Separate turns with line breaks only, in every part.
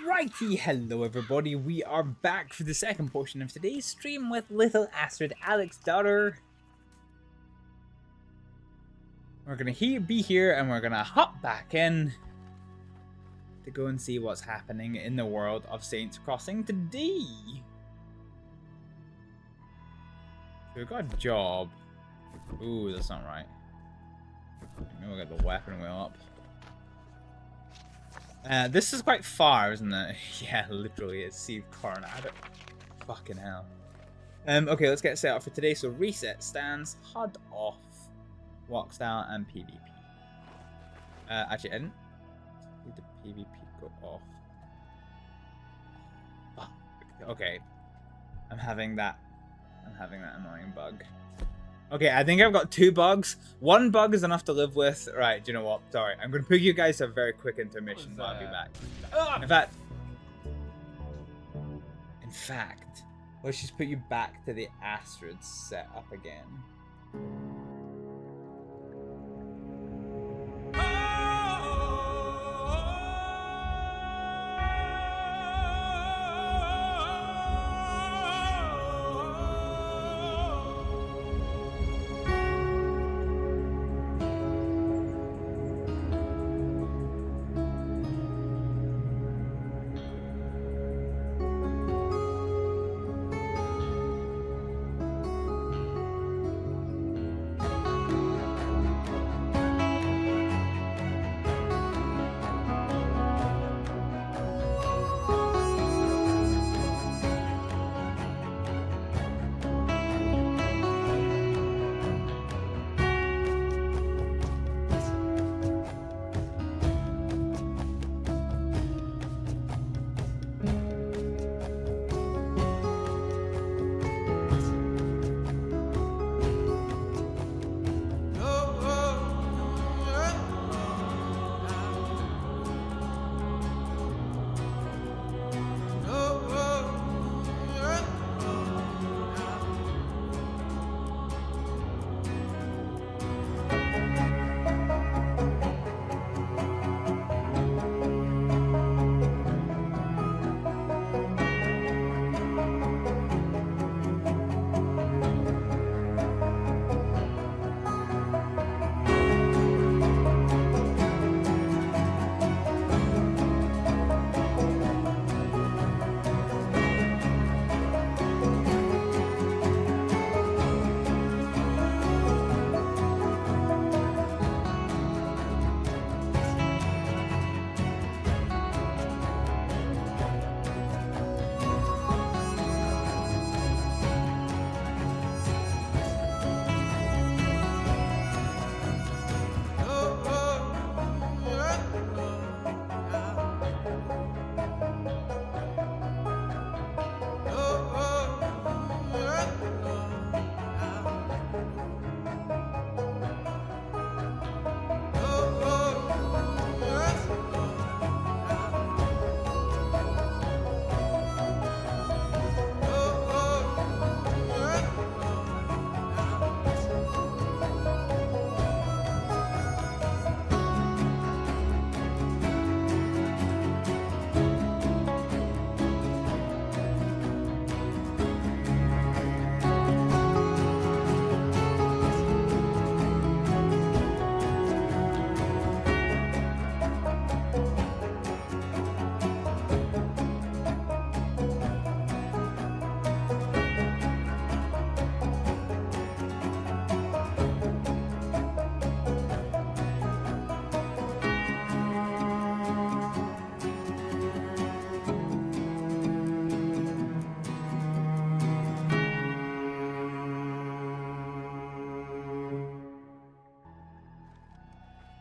Righty, hello everybody, we are back for the second portion of today's stream with little Astrид, Aleksdóttir. We're gonna be here and we're gonna hop back in to go and see what's happening in the world of Saints Crossing today. So we've got a job. Ooh, that's not right. Maybe we'll get the weapon wheel up. This is quite far, isn't it? Yeah, literally, it's Steve Coronado. Fucking hell. Okay, let's get set up for today. So reset stance, HUD off, walk style, and PvP. Actually, I didn't see the PvP go off. Fuck. Okay, I'm having that annoying bug. Okay, I think I've got two bugs. One bug is enough to live with. Right, do you know what? Sorry, I'm going to put you guys a very quick intermission while I'll be back. In fact, let's just put you back to the Astrид setup again.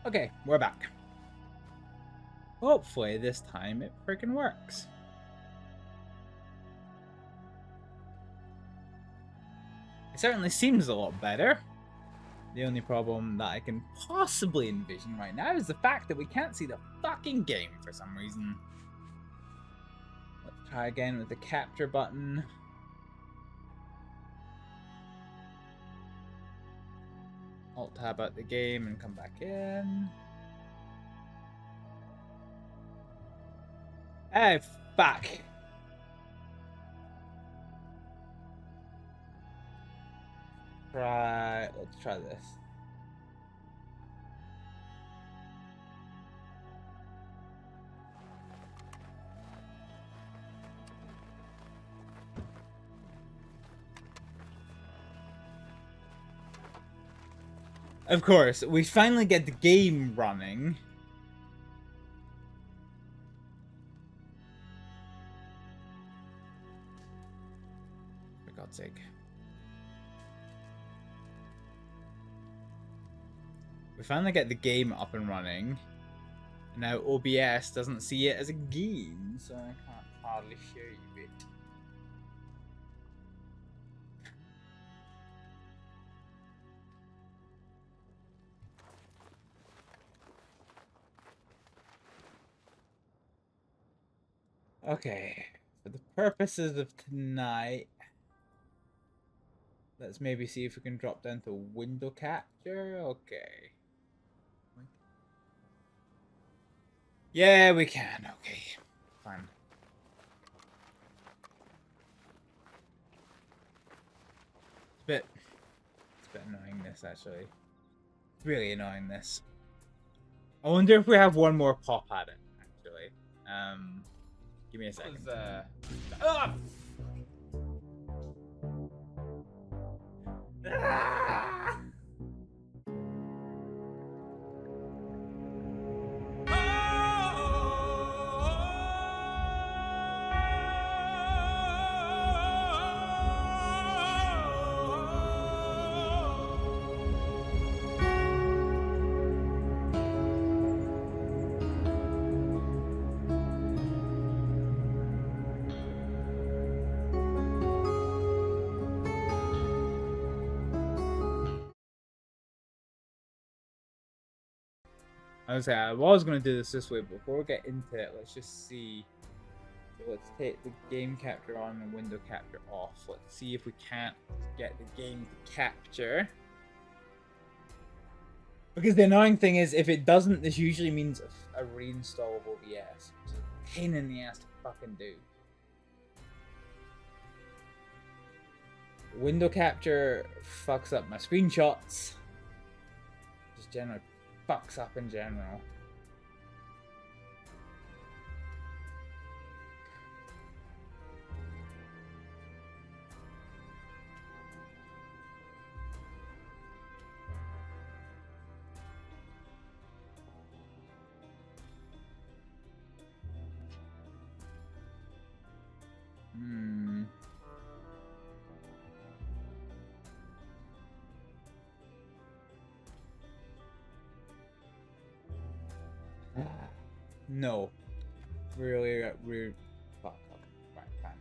Okay, we're back. Hopefully this time it freaking works. It certainly seems a lot better. The only problem that I can possibly envision right now is the fact that we can't see the fucking game for some reason. Let's try again with the capture button. Alt-tab out the game and come back in. Hey, fuck. Right, let's try this. Of course, we finally get the game running. For God's sake. We finally get the game up and running. Now OBS doesn't see it as a game, so I can't hardly show you it. Okay, for the purposes of tonight, let's maybe see if we can drop down to window capture. Okay. Yeah, we can. Okay, fine. It's a bit annoying, this, actually. It's really annoying, this. I wonder if we have one more pop at it, actually. Give me a second. Ah! I was going to do this way, but before we get into it, let's just see. So let's take the game capture on and window capture off. Let's see if we can't get the game to capture. Because the annoying thing is, if it doesn't, this usually means a reinstall of OBS. It's a pain in the ass to fucking do. Window capture fucks up my screenshots. Just generally fucks up in general. No. We're fuck. Right, fine.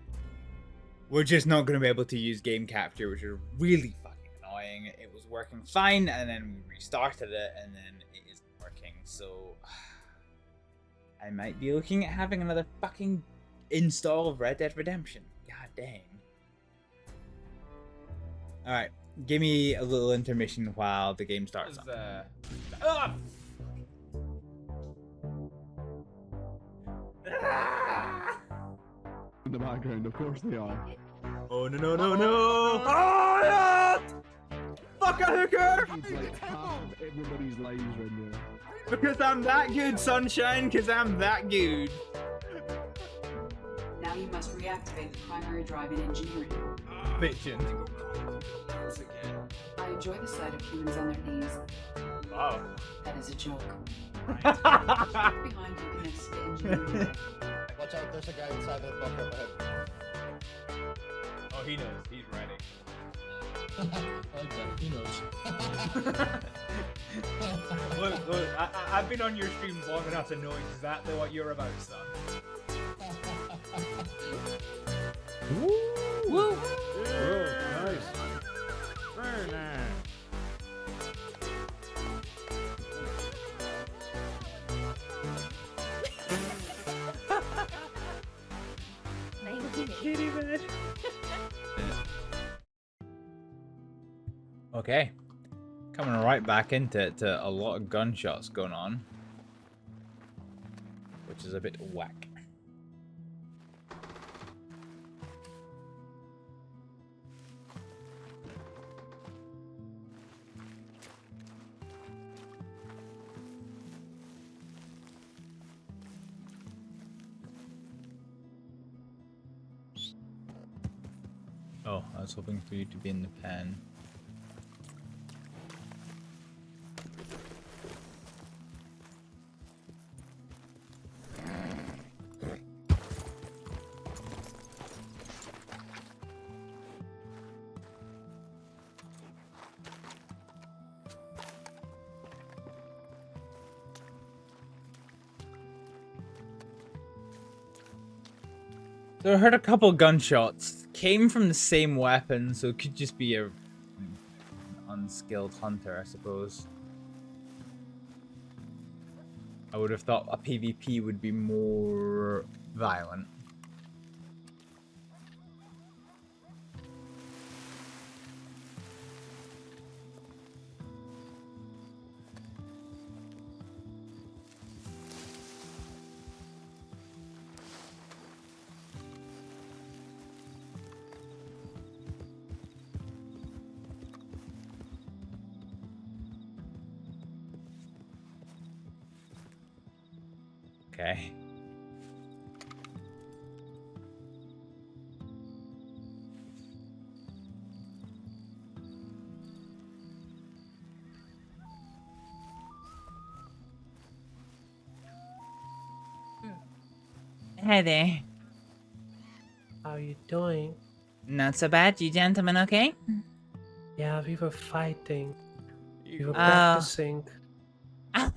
We're just not going to be able to use game capture, which is really fucking annoying. It was working fine, and then we restarted it, and then it isn't working. So I might be looking at having another fucking install of Red Dead Redemption. God dang. Alright, give me a little intermission while the game starts up.
In the background, of course they are.
Oh no! Oh yeah! Fuck a hooker!
Like half of everybody's lives right now.
Because I'm that good, sunshine. Because I'm that good.
Now you must reactivate the primary drive in engineering.
Bitchin'.
I enjoy the sight of humans on their knees.
Wow.
That is a joke. Behind you connects to the engineering.
Watch out, there's a guy inside the bunker up ahead.
Oh, he knows. He's ready.
Okay, he knows.
Look, I've been on your streams long enough to know exactly what you're about, son.
Woo!
Woo!
Oh, nice. Very nice.
Kitty man. Okay, coming right back into it, to a lot of gunshots going on, which is a bit whack. Oh, I was hoping for you to be in the pen. So I heard a couple gunshots. Came from the same weapon, so it could just be an unskilled hunter, I suppose. I would have thought a PvP would be more violent. Okay. Hi there.
How you doing?
Not so bad. You gentlemen okay?
Yeah, we were fighting. We were
Oh.
practicing.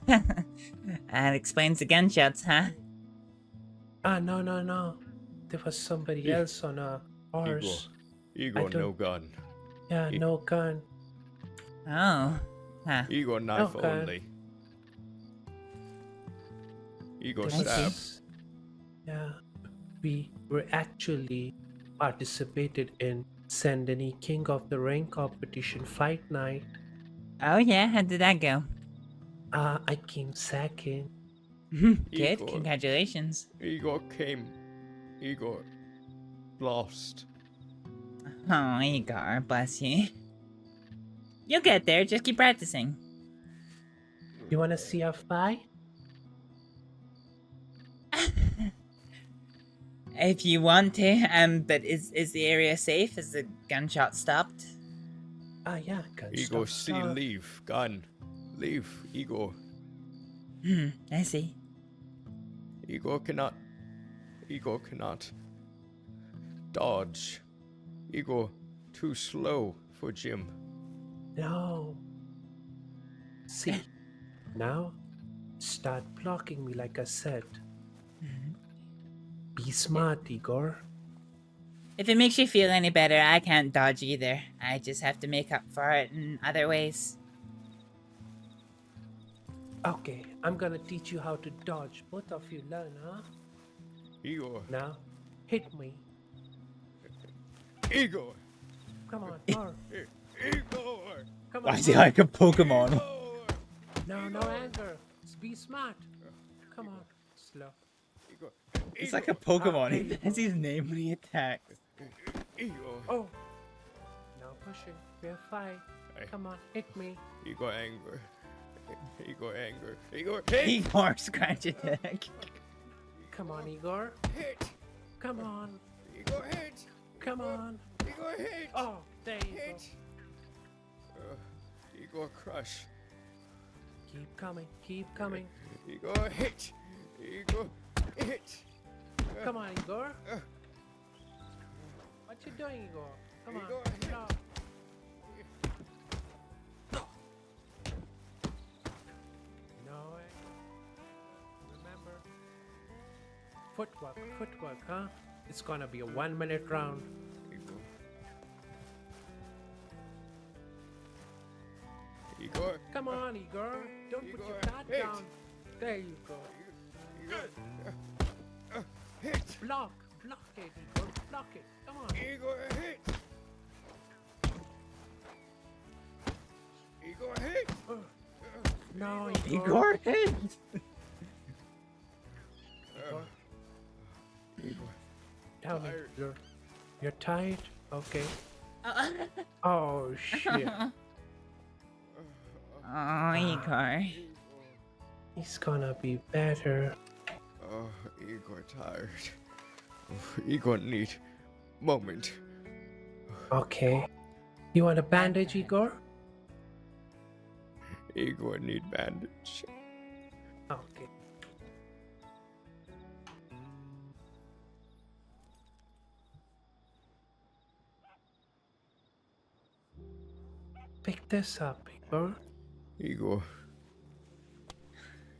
That explains the gunshots, huh?
No. There was somebody else on a horse.
Igor,
I don't-
no gun.
Yeah, no gun.
Oh. Huh.
Igor, knife
Okay.
only. Igor,
There
Thank you.
was- Yeah, we were actually participated in Sandini King of the Ring competition fight night.
Oh yeah, how did that go?
I came second.
Good,
Igor.
congratulations.
Igor came. Igor lost.
Oh, Igor, bless you. You'll get there, just keep practicing.
You wanna see our fight?
If you want to, but is the area safe? Is the gunshot stopped?
Yeah, gun
Igor,
stuff,
see,
stuff.
leave. Gun. Leave. Igor.
I see.
Igor cannot. Igor cannot. Dodge. Igor, too slow for Jim.
No. See, now start blocking me like I said. Be smart, Igor.
If it makes you feel any better, I can't dodge either. I just have to make up for it in other ways.
Okay, I'm gonna teach you how to dodge. Both of you learn, huh?
Igor.
Now, hit me.
Igor.
Come on, Igor.
Igor.
Come
Why
on.
is he like a Pokemon?
Igor.
No anger. Just be smart. Come on, slow.
Igor.
It's like a Pokemon. He says his name when he attacks.
Igor.
Oh. Now pushing. We're fine.
Hey.
Come on, hit me.
Igor anger. Igor anger. Igor hit.
Igor, scratch attack.
Come on, Igor.
Hit.
Come on.
Igor hit.
Come on.
Igor hit.
Oh, there you go.
Hit. Igor crush.
Keep coming. Keep coming.
Igor hit. Igor hit.
Come on, Igor. What you doing, Igor? Come
Igor,
on.
hit.
No. No way. Remember? Footwork, huh? It's gonna be a 1 minute round.
Igor.
Come on, Igor. Don't put your
Igor,
guard
hit.
down. There you go.
Igor. Hit.
Block it, Igor. Block it. Come on.
Igor hit. Igor hit.
No,
Igor hit.
Igor. Tell me,
Tired.
you're tired? Okay. Oh shit.
Oh, Igor.
He's gonna be better.
Oh, Igor tired. Igor need moment.
Okay. You want a bandage, Igor?
Igor need bandage.
Okay. Pick this up, Igor.
Igor.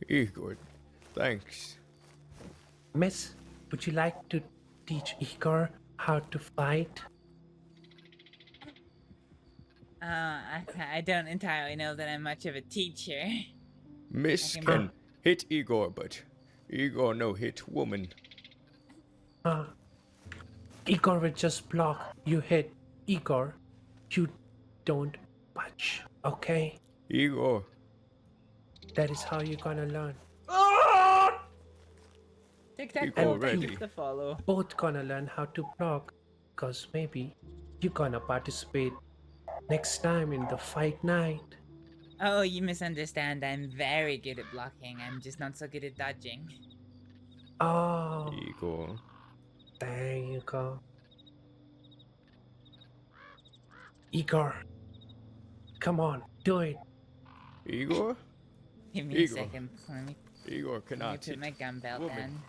Igor, thanks.
Miss, would you like to teach Igor how to fight?
I don't entirely know that I'm much of a teacher.
Miss
I
can hit Igor, but Igor no hit woman.
Igor will just block. You hit Igor. You don't punch, okay?
Igor.
That is how you're gonna learn.
Tic tac
Igor
toe,
ready.
to follow.
Both gonna learn how to block, cause maybe you're gonna participate next time in the fight night.
Oh, you misunderstand. I'm very good at blocking. I'm just not so good at dodging.
Oh,
Igor.
there you go. Igor, come on, do it.
Igor?
Give me
Igor.
a second. Let me
Igor cannot
put
hit
my gun belt
woman.
on.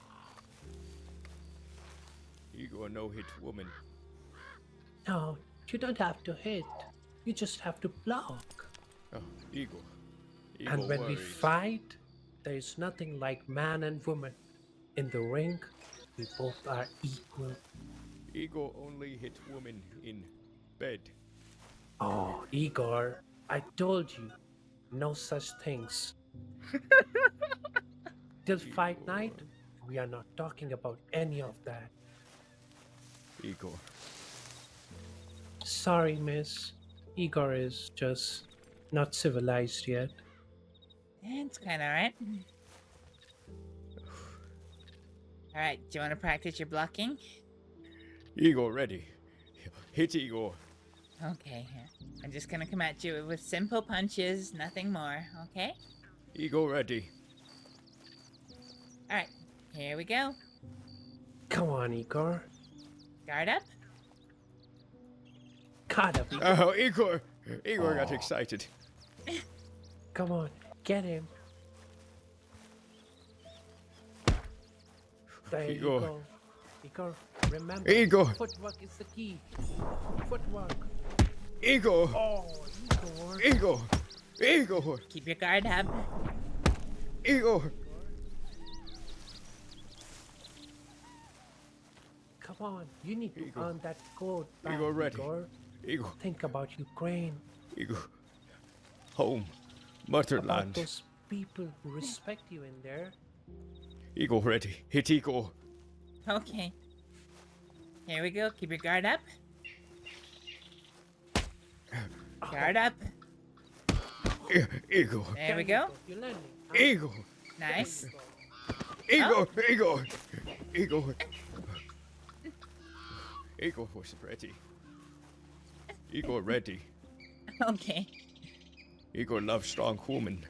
Igor no hit woman.
No, you don't have to hit. You just have to block.
Oh, Igor. Igor
And when we
worries.
fight, there is nothing like man and woman. In the ring, we both are equal.
Igor only hit woman in bed.
Oh, Igor, I told you, no such things. Till fight
Igor.
night, we are not talking about any of that.
Igor.
Sorry, miss. Igor is just not civilized yet.
It's kind of alright. Alright, do you want to practice your blocking?
Igor ready. Hit Igor.
Okay, I'm just gonna come at you with simple punches, nothing more, okay?
Igor ready.
Alright, here we go.
Come on, Igor.
Guard up.
Gotta be.
Oh, Igor. Igor got excited.
Come on, get him. There
Igor.
you go. Igor, remember,
Igor.
footwork is the key. Footwork.
Igor.
Oh, Igor.
Igor. Igor.
Keep your guard up.
Igor.
Come on, you need to
Igor.
earn that code back,
Igor ready.
Igor.
Igor.
Think about Ukraine,
Igor. Home.
about
Motherland.
those people who respect you in there.
Igor ready. Hit Igor.
Okay. Here we go. Keep your guard up. Guard up.
Igor.
There we go.
You're learning. huh?
Igor.
Nice.
Igor. Igor. Igor. Igor was ready. Igor ready.
Okay.
Igor loves strong woman.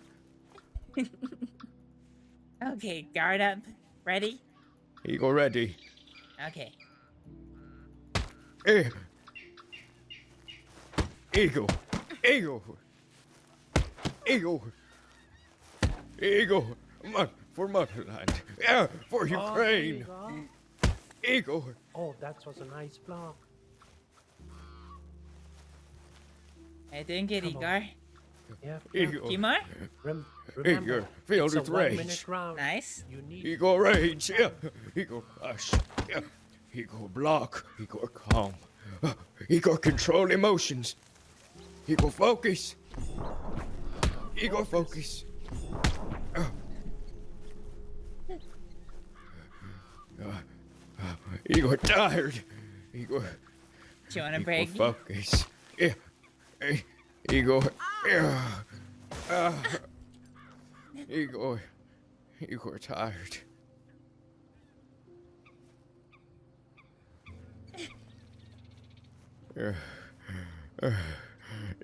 Okay, guard up. Ready?
Igor ready.
Okay.
Eh. Igor. Igor. Igor. Igor. For motherland. Yeah, for
Oh, there you
Ukraine.
go.
Igor.
Oh, that was a nice block.
I doing good,
Come on.
Igor.
Yeah.
Igor.
Few more?
Remember,
Igor. Filled
it's a
with
1
rage.
minute round.
Nice.
You need
Igor rage. Yeah. Igor crush. Yeah. Igor block. Igor calm. Igor control emotions. Igor focus. Igor focus. Igor tired. Igor.
Do you want a
Igor
break?
focus. Yeah. Igor. Yeah. Igor. Igor tired. Igor.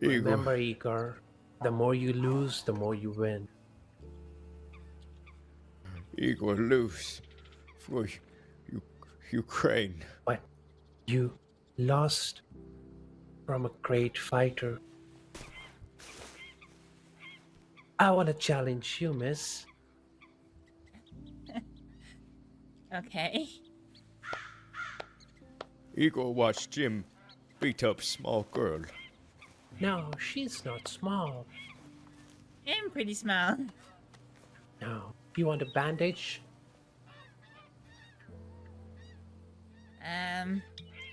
Remember, Igor, the more you lose, the more you win.
Igor lose for Ukraine.
But you lost from a great fighter. I want to challenge you, miss.
Okay.
Igor watched Jim beat up small girl.
No, she's not small.
I'm pretty small.
No. You want a bandage?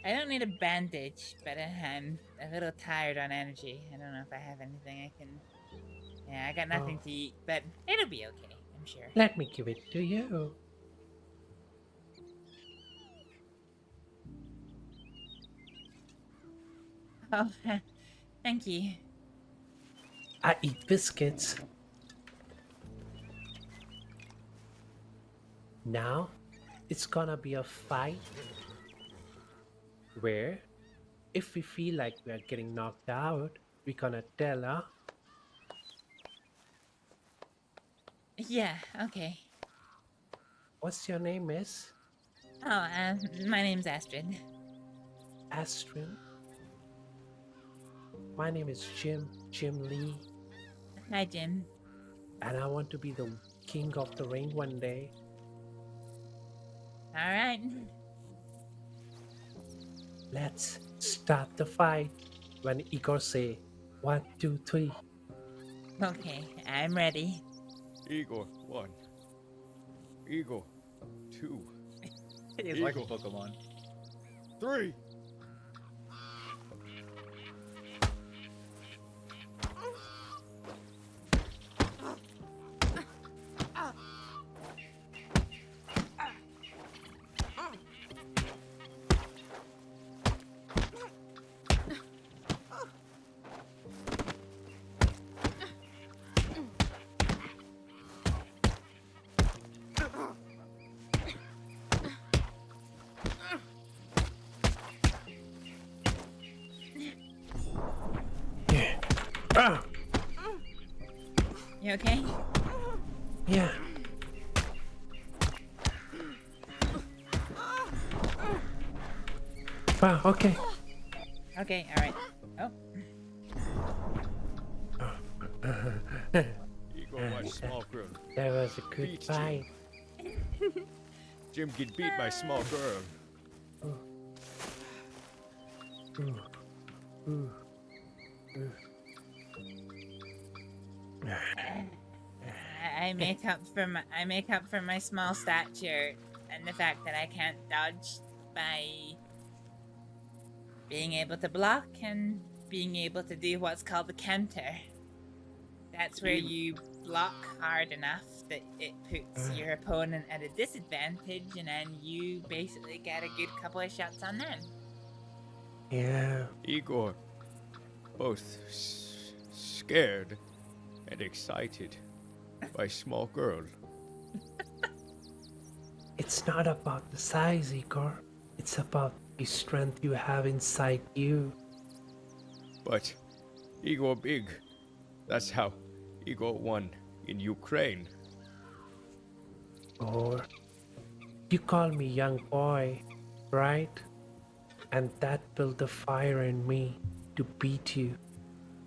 I don't need a bandage, but I'm a little tired on energy. I don't know if I have anything I can... Yeah, I got nothing
Oh.
to eat, but it'll be okay, I'm sure.
Let me give it to you.
Oh, thank you.
I eat biscuits. Now, it's gonna be a fight where, if we feel like we are getting knocked out, we're gonna tell her.
Yeah, okay.
What's your name, miss?
Oh, my name's Astrид.
Astrid. My name is Jim Lee,
Hi, Jim.
and I want to be the king of the ring one day.
Alright.
Let's start the fight when Igor say 1, 2, 3.
Okay, I'm ready.
Igor 1. Igor 2.
It's
like a
Pokemon.
3.
Ah,
You okay?
yeah. Wow, okay.
Okay, alright. Oh,
Igor watched small girl.
That was a good
Beat you.
fight.
Jim get beat by small girl.
I make up for my small stature and the fact that I can't dodge by being able to block and being able to do what's called the counter. That's where you block hard enough that it puts your opponent at a disadvantage, and then you basically get a good couple of shots on them.
Yeah.
Igor, both scared and excited by small girl.
It's not about the size, Igor. It's about the strength you have inside you.
But Igor big. That's how Igor won in Ukraine.
Or you call me young boy, right? And that built the fire in me to beat you.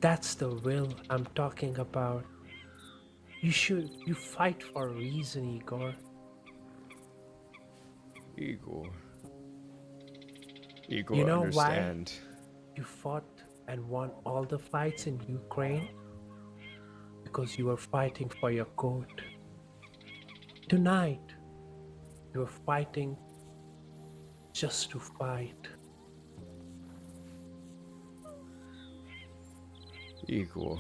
That's the will I'm talking about. You fight for a reason, Igor.
Igor. Igor,
You know why?
understand.
You fought and won all the fights in Ukraine because you were fighting for your coat. Tonight, you're fighting just to fight.
Igor.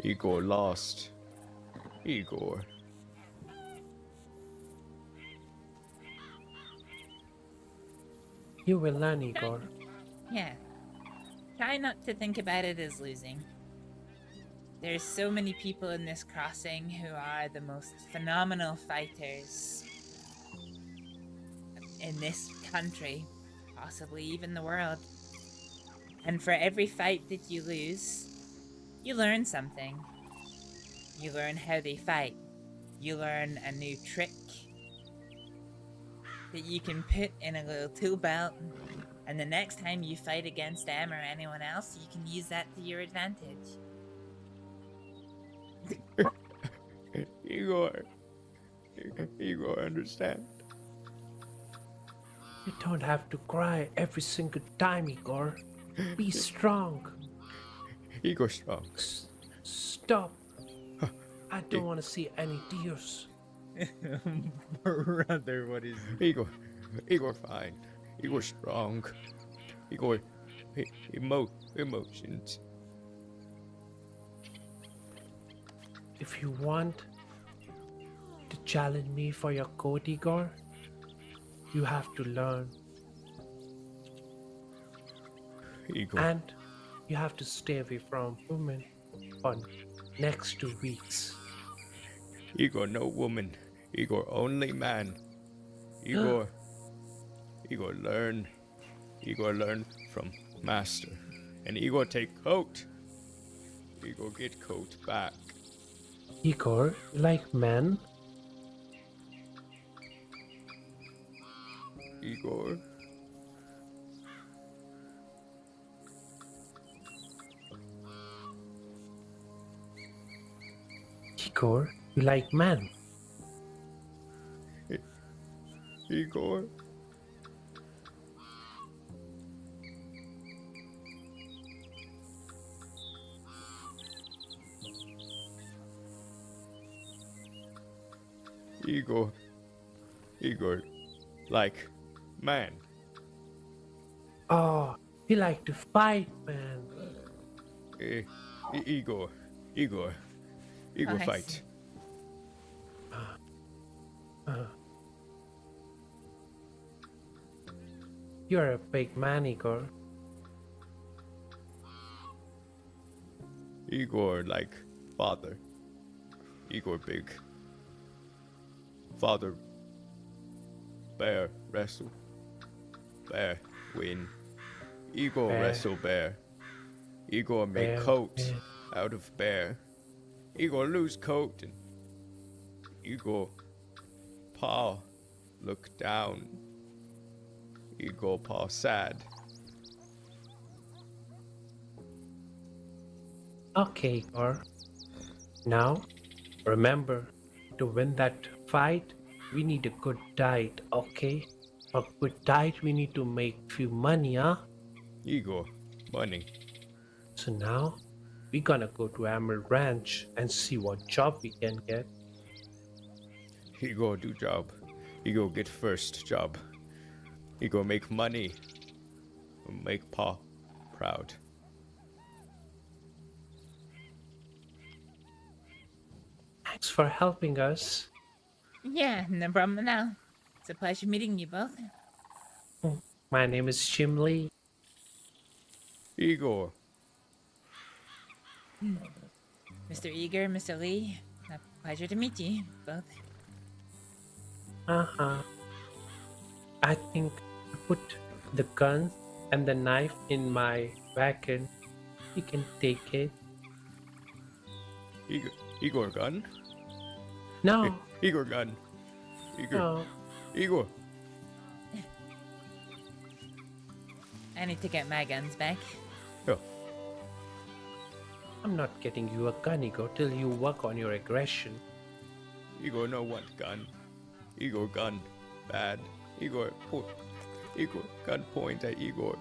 Igor lost. Igor.
You will learn, Igor.
Yeah. Try not to think about it as losing. There's so many people in this crossing who are the most phenomenal fighters in this country, possibly even the world. And for every fight that you lose, you learn something. You learn how they fight. You learn a new trick. that you can put in a little tool belt, and the next time you fight against them or anyone else, you can use that to your advantage.
Igor. Igor, understand.
You don't have to cry every single time, Igor. Be strong.
Igor strong.
Stop. I don't want to see any tears.
Brother, what is
Igor. Igor fine. Igor strong. Igor emotions.
If you want to challenge me for your code, Igor, you have to learn.
Igor.
And you have to stay away from women for next 2 weeks.
Igor, no woman. Igor, only man. Igor. Igor, learn. Igor, learn from master. And Igor, take coat. Igor, get coat back.
Igor, you like men?
Igor.
Igor, you like men?
Igor. Igor. Igor. Like man.
Oh, you like to fight, man.
Igor. Igor. Igor,
I
fight.
see.
You're a big man, Igor.
Igor, like father. Igor, big. Father. Bear, wrestle. Bear, win. Igor,
Bear.
wrestle bear. Igor, make
Bear,
coat
bear.
out of bear. Igor, lose coat. And Igor, paw, look down. Igor, paw, sad.
Okay, Igor. Now, remember, to win that fight, we need a good diet, okay? For good diet, we need to make few money, huh?
Igor, money.
So now, we're gonna go to Emerald Ranch and see what job we can get.
Igor, do job. Igor, get first job. Igor, make money. Make Pa proud.
Thanks for helping us.
Yeah, no problem now. It's a pleasure meeting you both.
My name is Jim Lee.
Igor.
Mr. Eager, Mr. Lee, a pleasure to meet you both.
I think I put the gun and the knife in my wagon. You can take it.
Igor gun?
No,
Igor gun. Igor.
no.
Igor.
I need to get my guns back.
Oh.
I'm not getting you a gun, Igor, till you work on your aggression.
Igor no want gun. Igor gun. Bad. Igor gun point at Igor.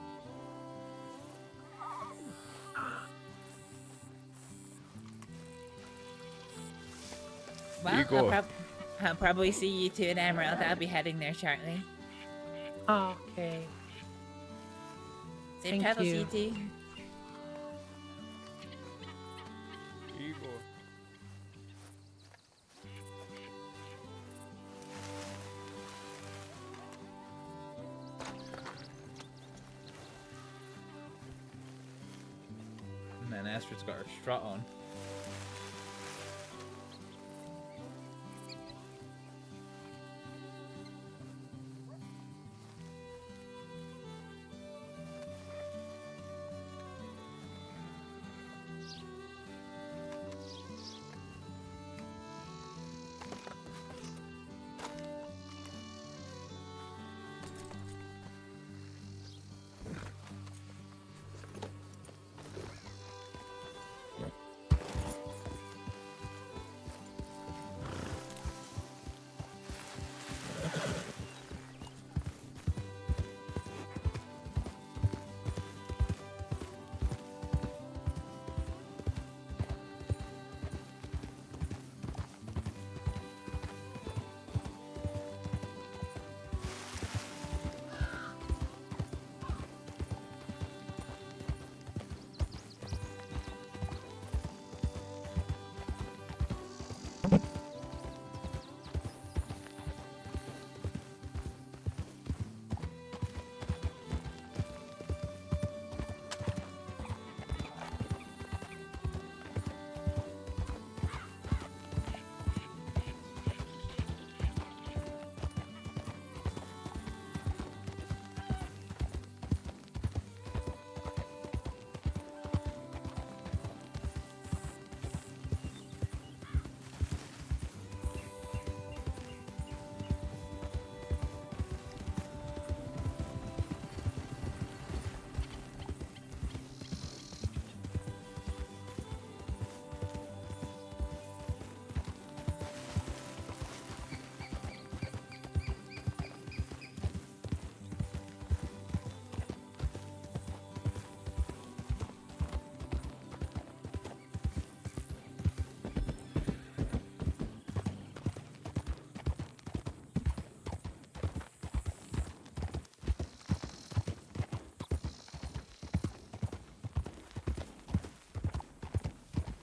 Well,
Igor.
I'll probably see you two at Emerald. I'll be heading there shortly.
Okay.
Safe
Thank
travels,
you.
you two.
Igor.
Man, Astrid's got her strut on.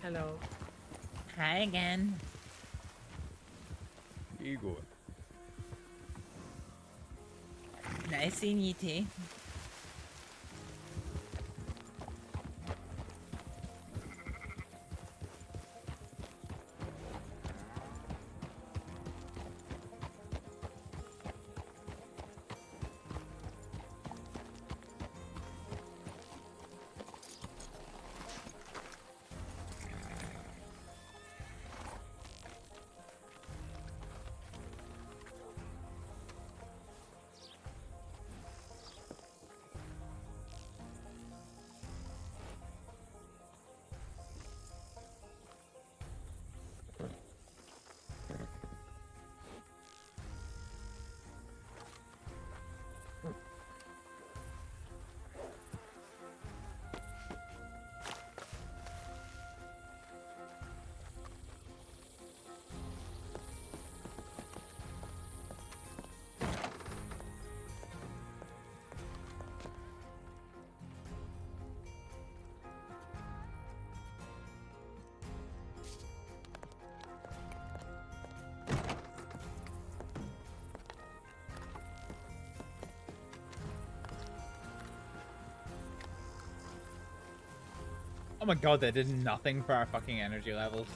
Hello.
Hi again.
Igor.
Nice seeing you too. Oh my god, that did nothing for our fucking energy levels.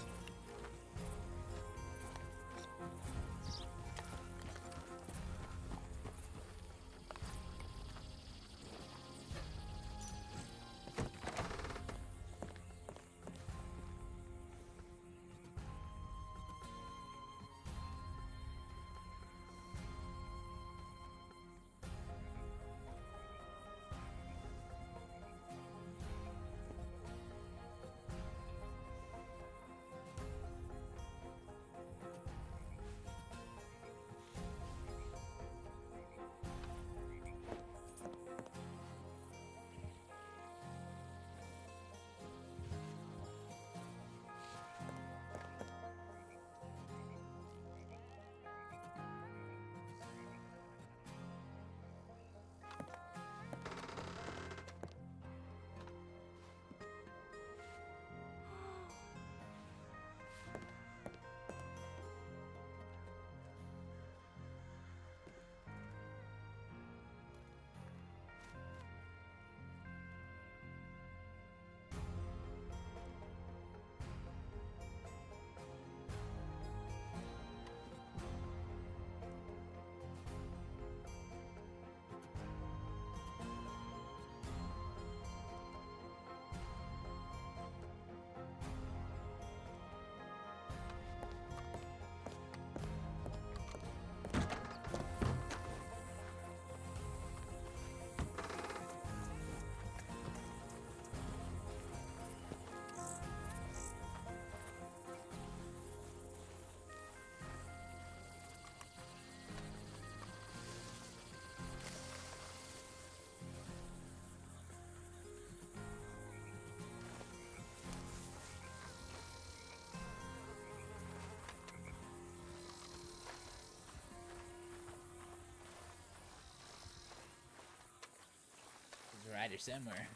Right here somewhere.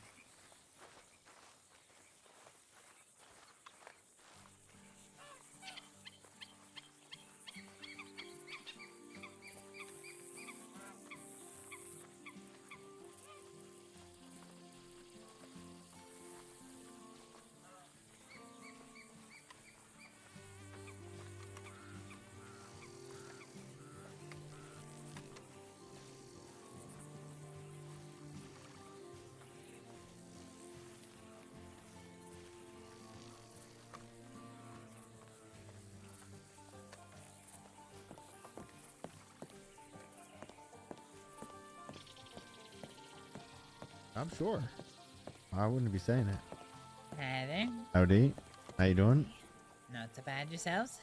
I'm sure. I wouldn't be saying it.
Hi there.
Howdy. How you doing?
Not so bad yourselves?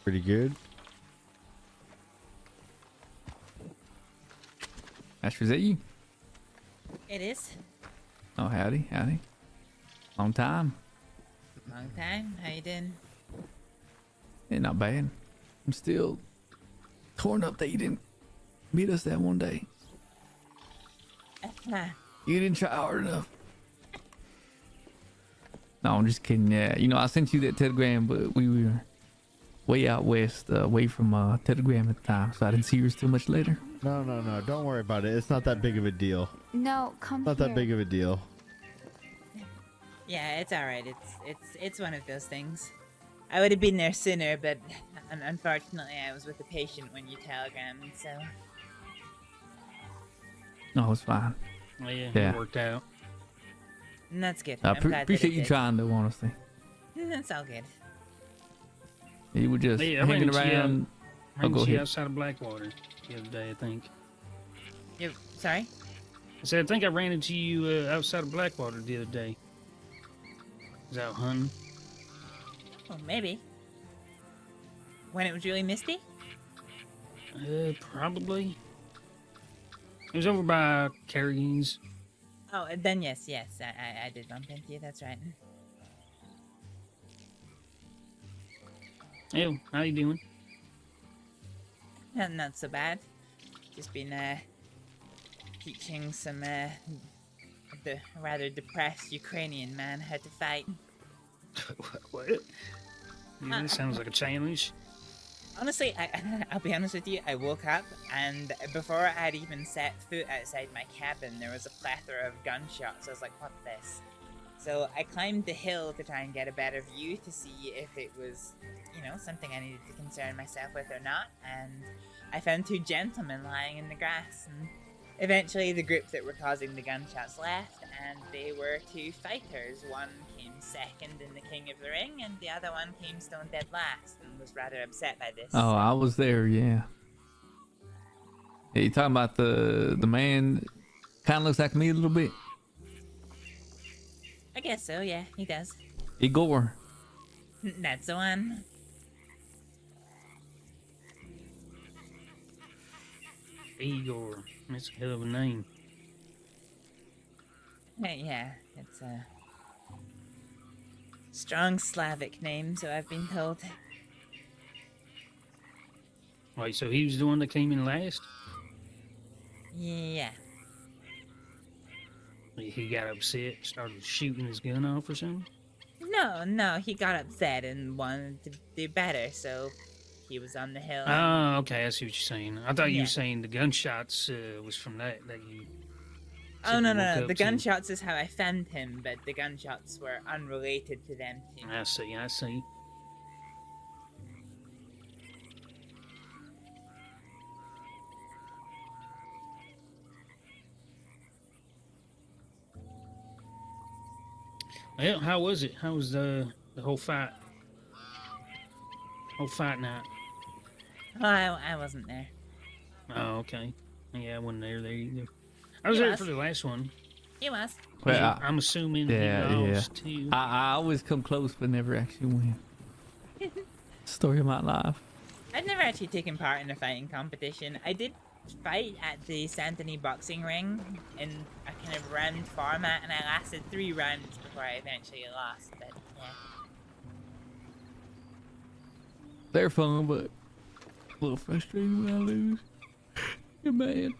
Pretty good.
Astrið, is that you?
It is.
Oh, howdy, howdy. Long time.
Long time. How you doing?
Yeah, not bad. I'm still torn up that you didn't meet us that one day. You didn't try hard enough. No, I'm just kidding. Yeah, you know, I sent you that telegram, but we were way out west, away from telegram at the time, so I didn't see yours too much later.
No, no, no. Don't worry about it. It's not that big of a deal.
No, come
Not
here.
that big of a deal.
Yeah, it's alright. It's one of those things. I would have been there sooner, but unfortunately I was with a patient when you telegrammed, so...
No, it's fine.
Well, yeah,
Yeah.
it worked out.
And that's good.
I
I'm glad that
appreciate
it
you
did.
trying, though, honestly.
That's all good.
You were just
Yeah, I ran
hanging
into you,
around.
ran
go
into you
ahead.
outside of Blackwater the other day, I think.
You sorry?
I said, I think I ran into you outside of Blackwater the other day. Was out hunting.
Oh, maybe. When it was really misty?
Probably. It was over by Carrie's.
Oh, then yes, I did bump into you, that's right.
Hey, how you doing?
Not so bad. Just been, teaching some, the rather depressed Ukrainian man how to fight.
What? Yeah, that sounds like a challenge.
Honestly, I'll be honest with you, I woke up, and before I had even set foot outside my cabin, there was a plethora of gunshots. I was like, what's this? So I climbed the hill to try and get a better view to see if it was, you know, something I needed to concern myself with or not, and I found two gentlemen lying in the grass, and eventually the group that were causing the gunshots left, and they were two fighters. One came second in the King of the Ring, and the other one came stone dead last, and was rather upset by this.
Oh, I was there, yeah. Yeah, you talking about the man kind of looks like me a little bit?
I guess so, yeah, he does.
Igor.
That's the one.
Igor. That's a hell of a name.
Yeah, it's a strong Slavic name, so I've been told.
Wait, so he was the one that came in last?
Yeah.
He got upset, started shooting his gun off or something?
No, he got upset and wanted to do better, so he was on the hill.
Oh, okay, I see what you're saying. I thought you
Yeah.
were saying the gunshots was from that you...
Oh, no,
woke up
the
to.
gunshots is how I found him, but the gunshots were unrelated to them two.
I see. Well, how was it? How was the whole fight? Whole fight night?
Oh, I wasn't there.
Oh, okay. Yeah, I wasn't there either. I was
You
there
was.
for the last one.
He was.
Well,
I'm assuming
yeah,
he
yeah.
lost too.
I always come close, but never actually win. Story of my life.
I've never actually taken part in a fighting competition. I did fight at the Santony boxing ring in a kind of round format, and I lasted 3 rounds before I eventually lost, but yeah.
They're fun, but a little frustrating when I lose. You're mad.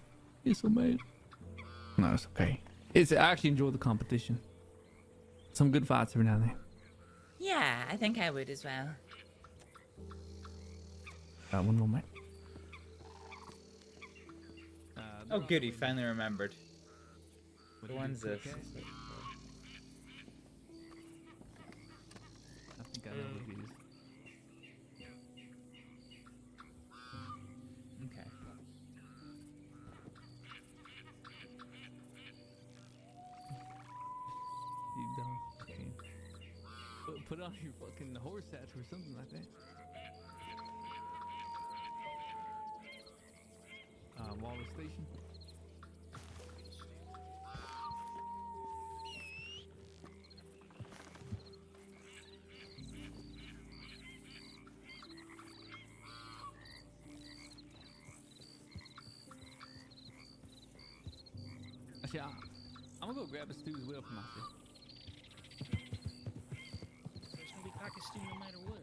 You're so mad. No, it's okay. I actually enjoy the competition. Some good fights every now and then.
Yeah, I think I would as well.
One moment.
Oh goody, finally remembered. The one's this.
I think I know what it is.
Okay.
You don't. Okay. Put on your fucking horse hat or something like that. Wallace Station. Actually, I'm gonna go grab a stew as well for myself.
There's gonna be pocket stew no matter what.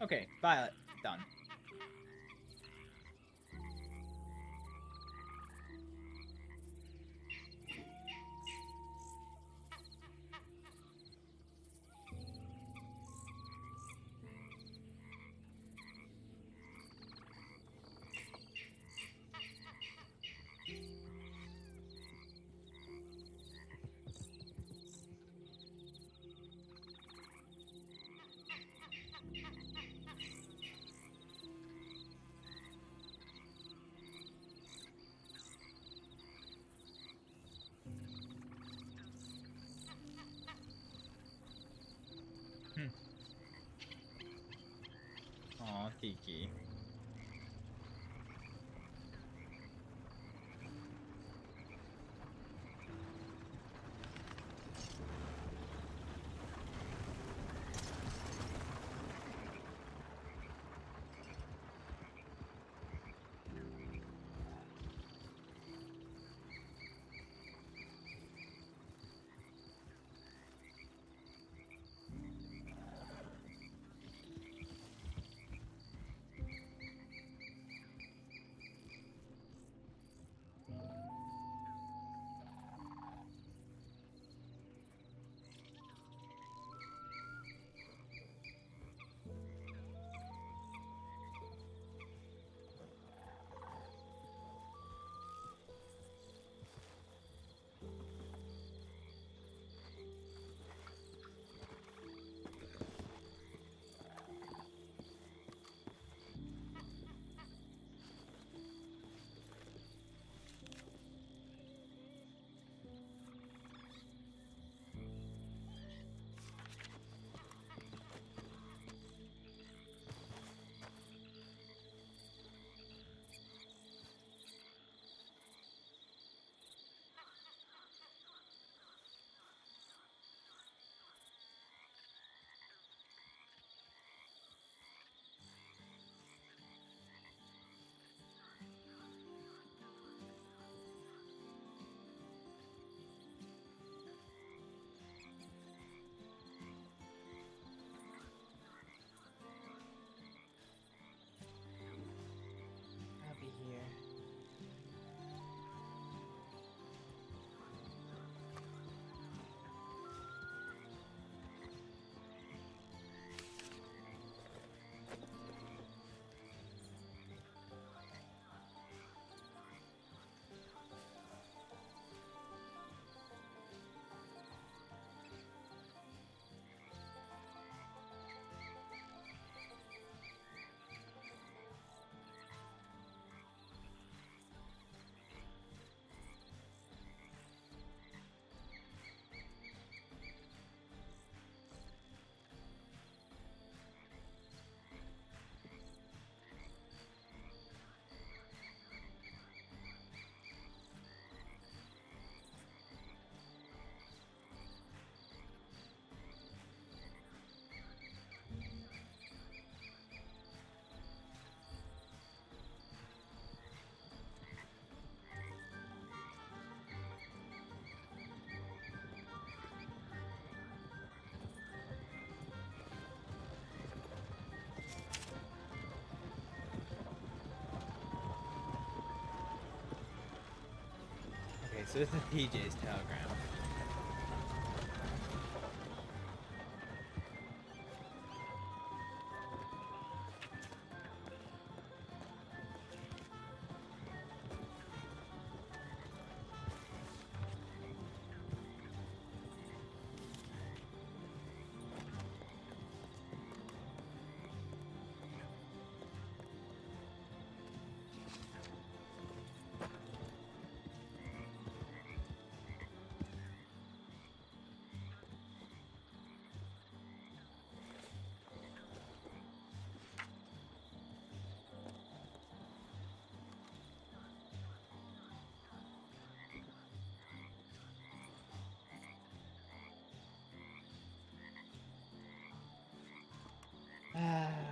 Okay, Violet, done. Aw, Kiki. I'll be here. Okay, so this is PJ's telegram.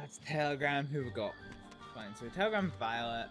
It's telegram. Who we got? Fine. So telegram Violet.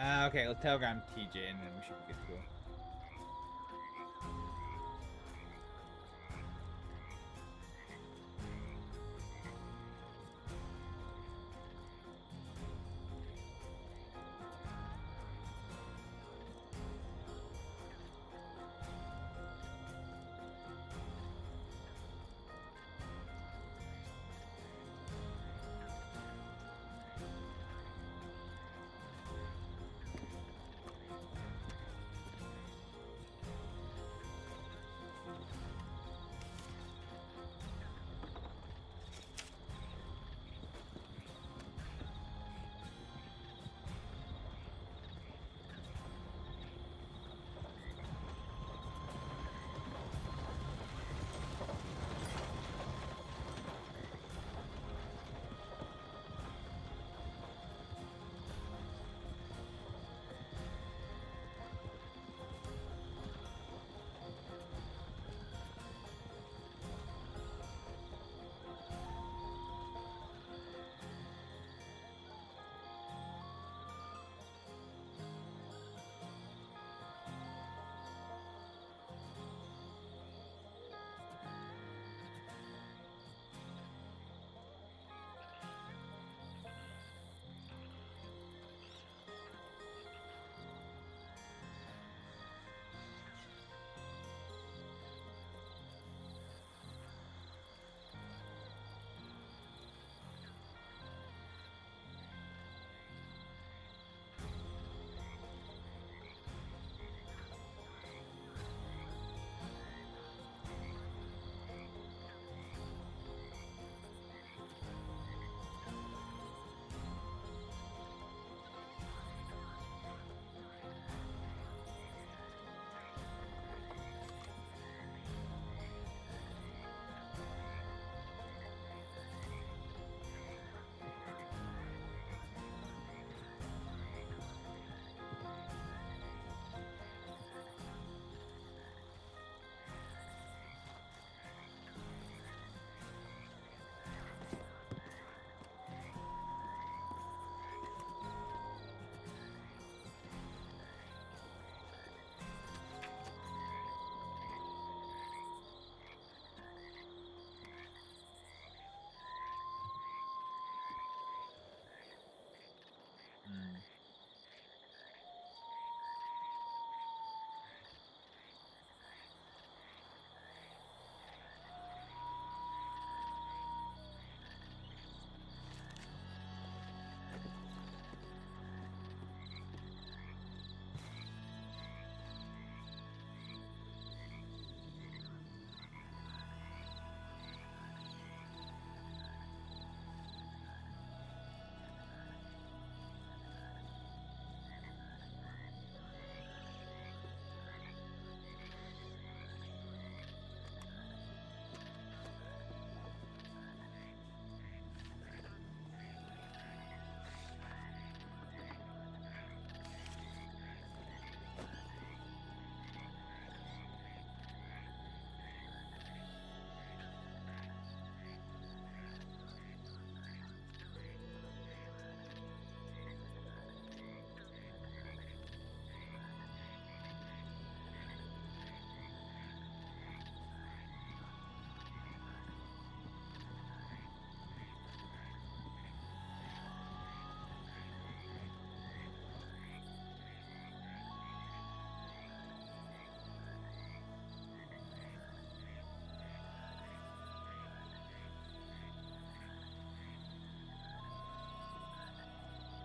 Okay, I'll telegram TJ and then we should be good to go.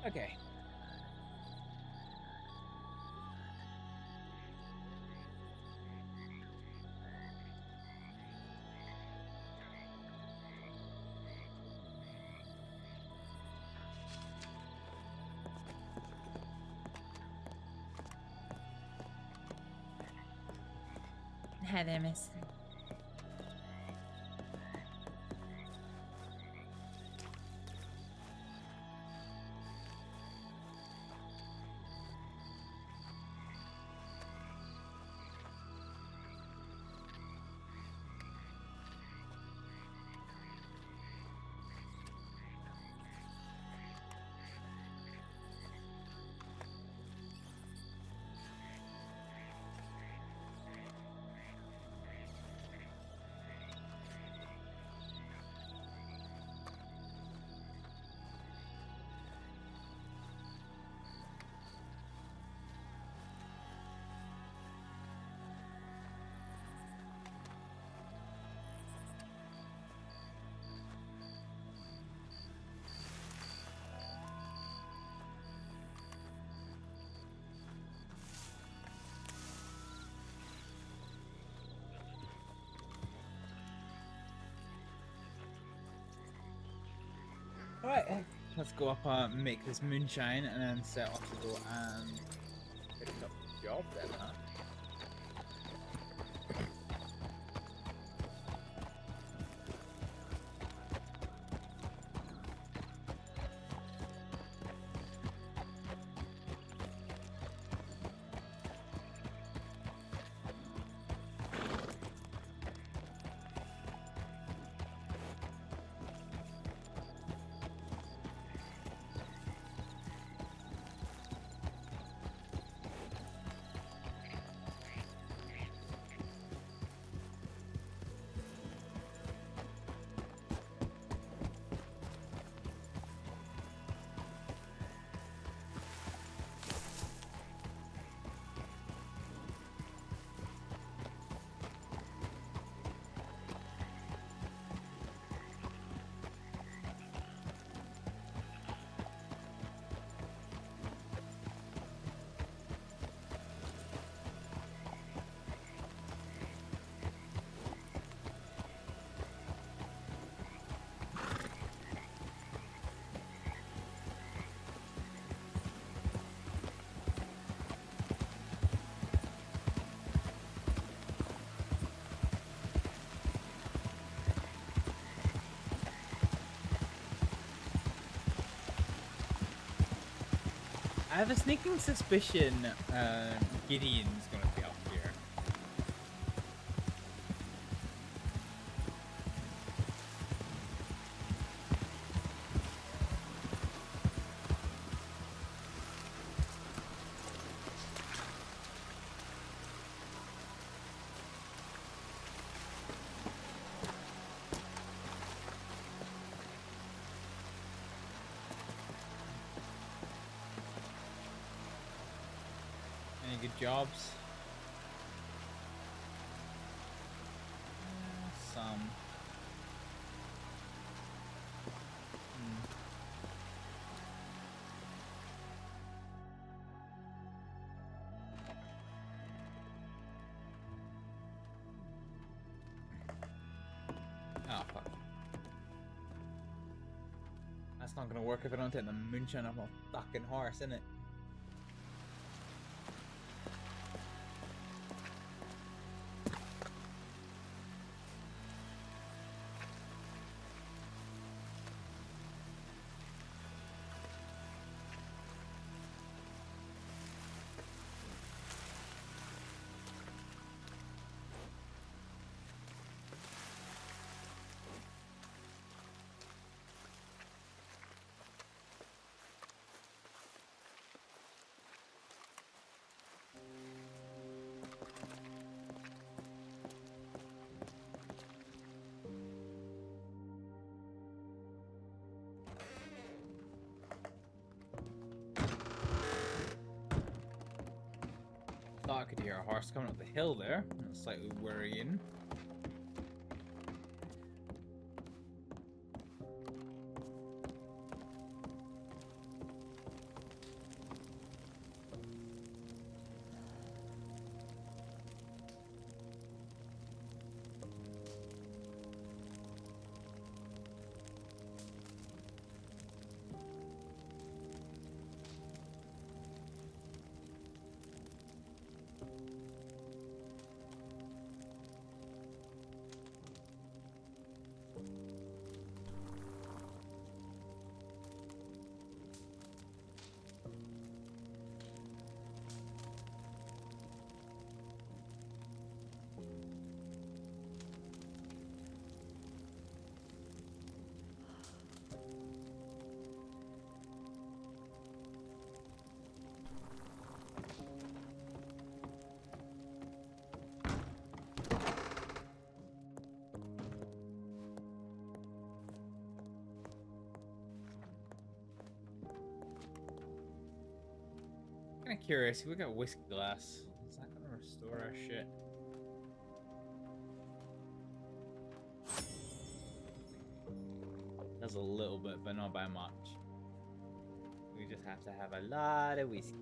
Okay.
Hadi misin?
Alright, let's go up and make this moonshine and then set off to go and pick up the job then, huh? I have a sneaking suspicion Gideon's gonna be up here. Any good jobs? Some. Oh, fuck. That's not gonna work if I don't take the moonshine off my fucking horse, innit? Thought I could hear a horse coming up the hill there. That's slightly worrying. Kinda curious, if we got whiskey glass, is that gonna restore our shit? Does a little bit, but not by much. We just have to have a lot of whiskey.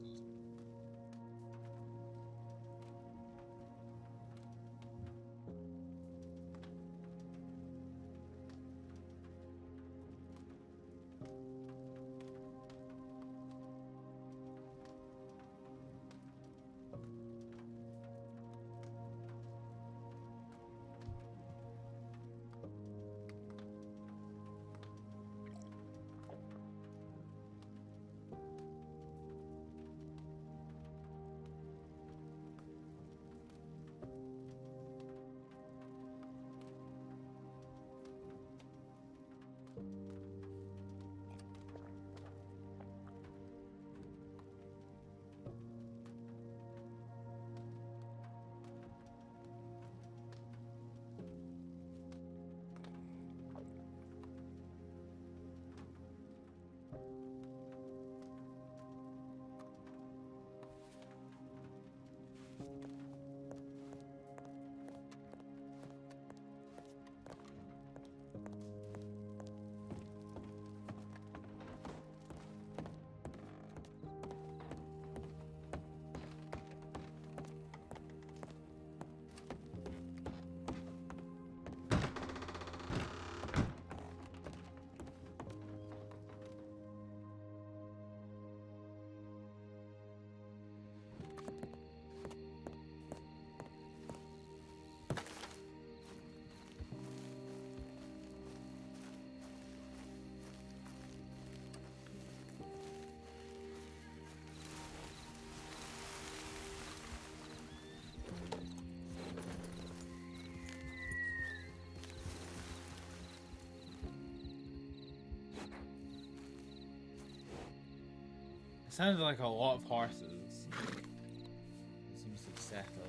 It sounded like a lot of horses. It seems to have settled.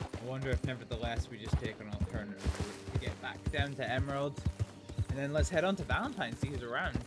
I wonder if nevertheless we just take an alternative route to get back down to Emerald. And then let's head on to Valentine, see who's around.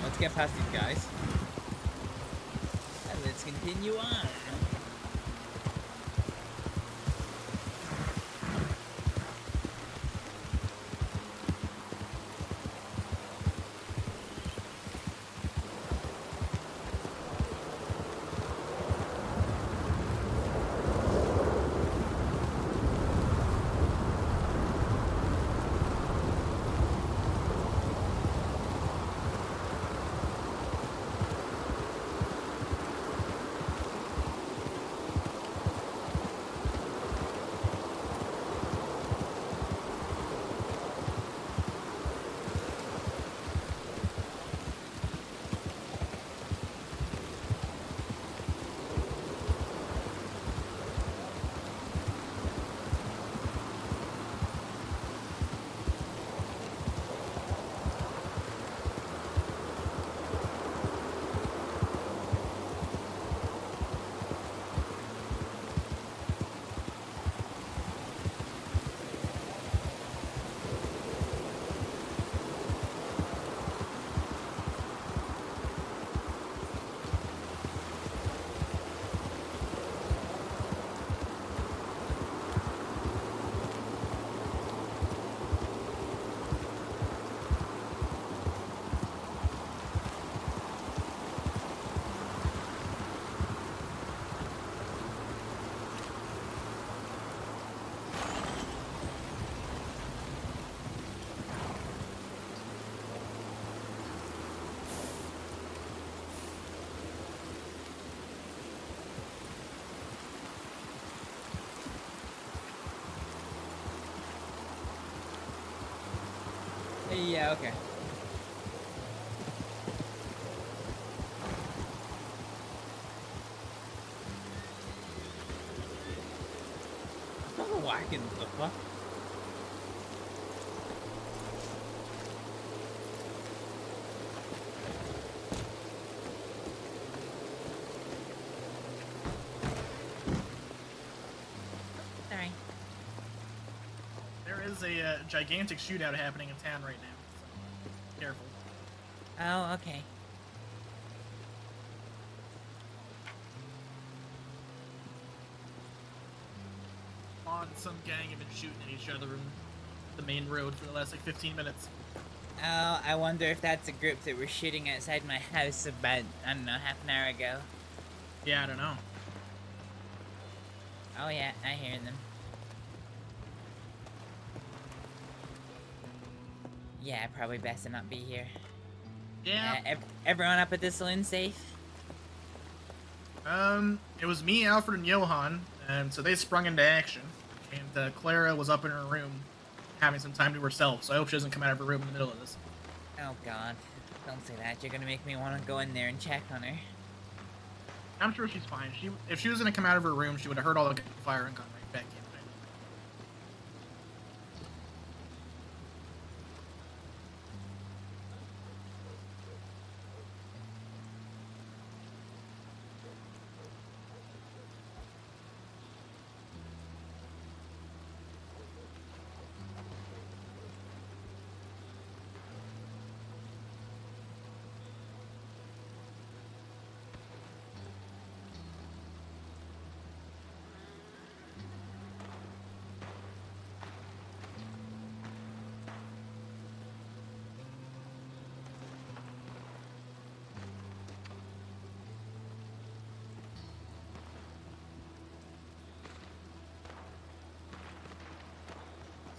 Let's get past these guys. And let's continue on. Yeah, okay. Whacking the fuck?
Sorry.
There is a gigantic shootout happening in town right now. So careful.
Oh, okay.
Some gang have been shooting at each other on the main road for the last like 15 minutes.
Oh, I wonder if that's a group that were shooting outside my house about, I don't know, half an hour ago.
Yeah, I don't know.
Oh yeah, I hear them. Yeah, probably best to not be here.
Yeah.
Everyone up at the saloon safe?
It was me, Alfred, and Johan, and so they sprung into action. And Clara was up in her room having some time to herself, so I hope she doesn't come out of her room in the middle of this.
Oh god, don't say that. You're gonna make me want to go in there and check on her.
I'm sure she's fine. If she was gonna come out of her room, she would have heard all the fire and gone right back in.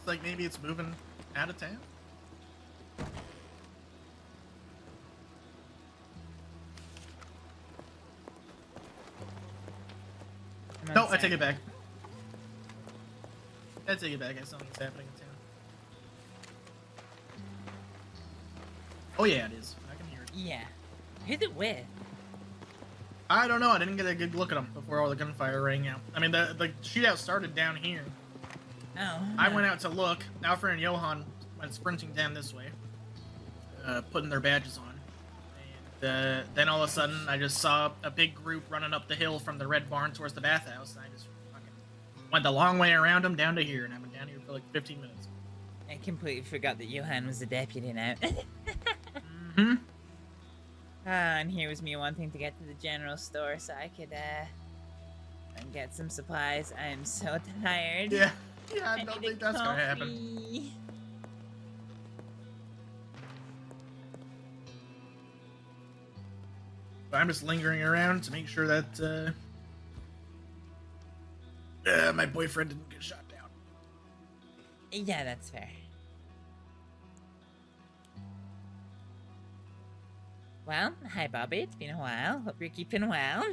Like maybe it's moving out of town. No, I take it back. I take it back. I saw what's happening in town. Oh yeah, it is. I can hear it.
Yeah. Who's it with?
I don't know. I didn't get a good look at them before all the gunfire rang out. I mean, the shootout started down here.
Oh.
I went out to look. Alfred and Johan went sprinting down this way, putting their badges on. And then all of a sudden, I just saw a big group running up the hill from the red barn towards the bathhouse, and I just fucking went the long way around them down to here, and I've been down here for like 15 minutes.
I completely forgot that Johan was the deputy now.
Mm-hmm.
And here was me wanting to get to the general store so I could get some supplies. I am so tired.
Yeah, I don't think that's gonna happen.
Coffee.
But I'm just lingering around to make sure that my boyfriend didn't get shot down.
Yeah, that's fair. Well, hi Bobby, it's been a while. Hope you're keeping well.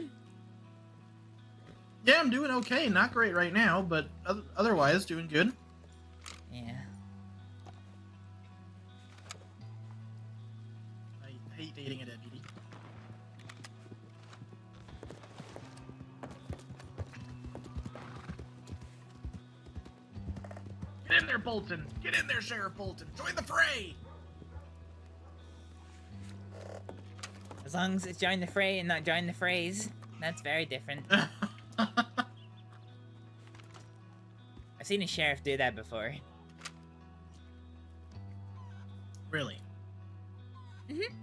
Yeah, I'm doing okay. Not great right now, but otherwise doing good.
Yeah.
I hate dating a deputy. Get in there, Bolton! Get in there, Sheriff Bolton! Join the fray!
As long as it's join the fray and not join the phrase, that's very different. I've seen a sheriff do that before.
Really?
Mm-hmm.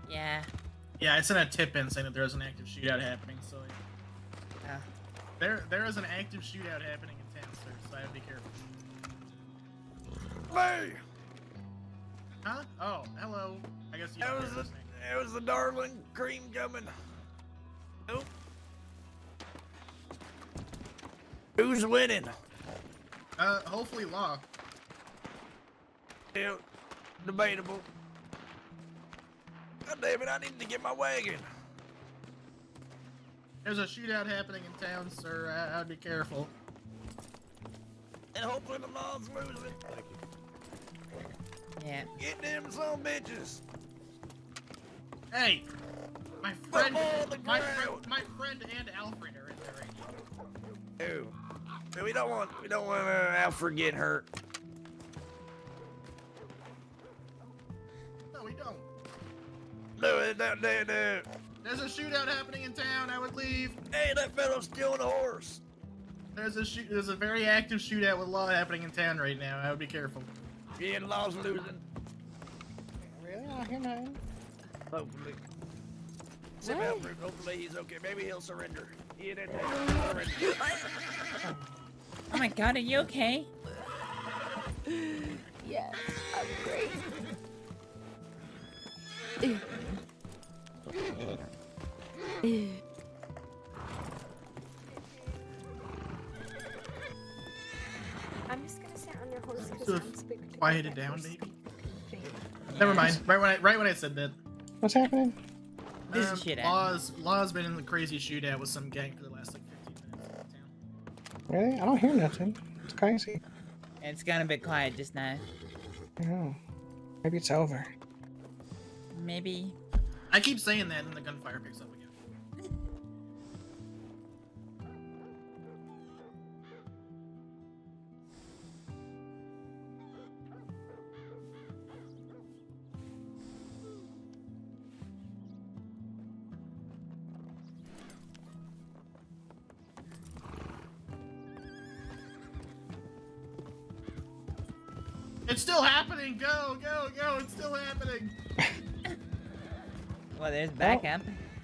Yeah.
Yeah, I sent a tip in saying that there was an active shootout happening, so
Oh.
there is an active shootout happening in town, sir, so I have to be careful.
Hey!
Huh? Oh, hello. I guess you
It
don't
was
hear us.
the darling cream coming. Nope. Who's winning?
Hopefully Law.
Yeah, debatable. God damn it, I need to get my wagon.
There's a shootout happening in town, sir. I'd be careful.
And hopefully the law's losing. Thank you.
Yeah.
Get them some bitches.
Hey, my friend,
on the
my
ground.
friend and Alfred are in there right now.
Ew. We don't want Alfred getting hurt.
No, we don't.
Do it.
There's a shootout happening in town. I would leave.
Hey, that fellow's stealing a horse.
There's a very active shootout with law happening in town right now. I would be careful.
Yeah, the law's losing.
Really? I don't hear nothing.
Hopefully. Sit down, Fruit. Hopefully he's okay. Maybe he'll surrender. He didn't surrender.
Oh my god, are you okay?
Yes, I'm great. I'm just gonna sit on your horse because I'm spectacular.
Quiet it down, baby. Never mind. Right when I said that.
What's happening?
This is shit out.
Law's been in the crazy shootout with some gang for the last like 15 minutes in town.
Really? I don't hear nothing. It's crazy.
It's gone a bit quiet just now.
Oh. Maybe it's over.
Maybe.
I keep saying that, and the gunfire picks up again. It's still happening! Go, go, go! It's still happening!
Well, there's backup.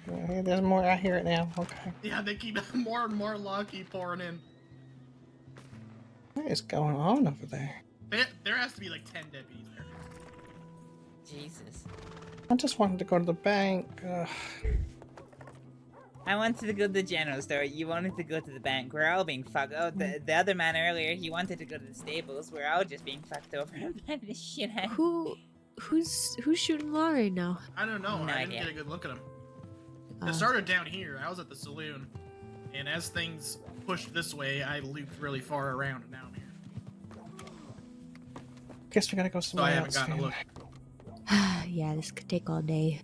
Yeah, there's more. I hear it now. Okay.
Yeah, they keep more and more law keep pouring in.
What is going on over there?
There has to be like 10 deputies there.
Jesus.
I just wanted to go to the bank. Ugh.
I wanted to go to the general store. You wanted to go to the bank. We're all being fucked. Oh, the other man earlier, he wanted to go to the stables. We're all just being fucked over by this shit.
Who's shooting Law right now?
I don't know.
No
I didn't
idea.
get a good look at him. It started down here. I was at the saloon, and as things pushed this way, I looped really far around, and now I'm here.
Guess we gotta go
So I
somewhere
haven't
else.
gotten a
then.
Yeah, this could take all day.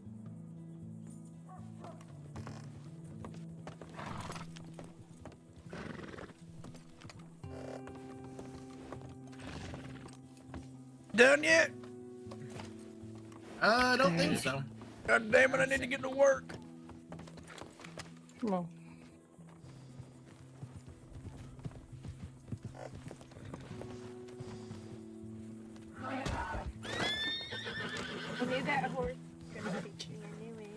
Done yet?
I don't think so.
God damn it, I need to get to work.
Come on.
I knew that horse was gonna be king. I knew it.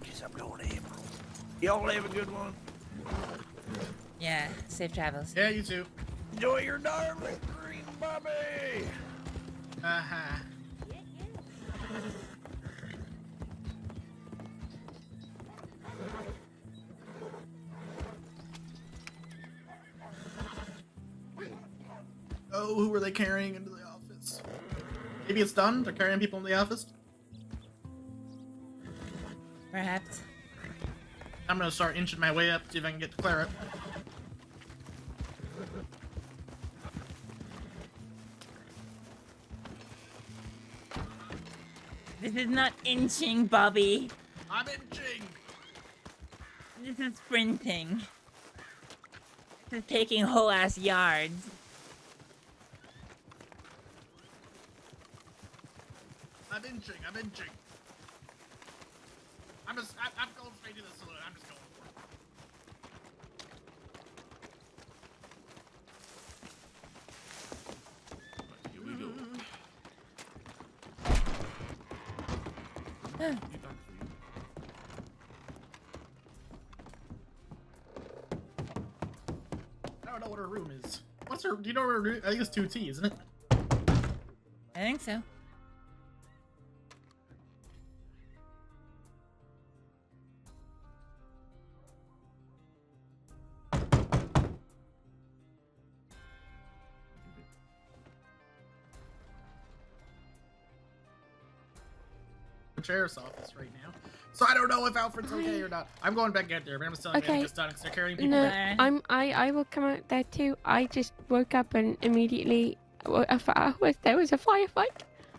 Guess I'm going to April. Y'all have a good one.
Yeah, safe travels.
Yeah, you too.
Enjoy your darling green Bobby.
Uh-huh. Oh, who were they carrying into the office? Maybe it's done? They're carrying people in the office?
Perhaps.
I'm gonna start inching my way up, see if I can get to Clara.
This is not inching, Bobby.
I'm inching!
This is sprinting. This is taking whole ass yards.
I'm inching. I'm going straight to the saloon. I'm just going for it. Here we go. I don't know what her room is. What's her? Do you know what her room? I think it's 2T, isn't it?
I think so.
the sheriff's office right now. So I don't know if Alfred's okay or not. I'm going back out there, but I'm just telling you, I'm just done because they're carrying people
No,
down.
I will come out there too. I just woke up and immediately there was a firefight.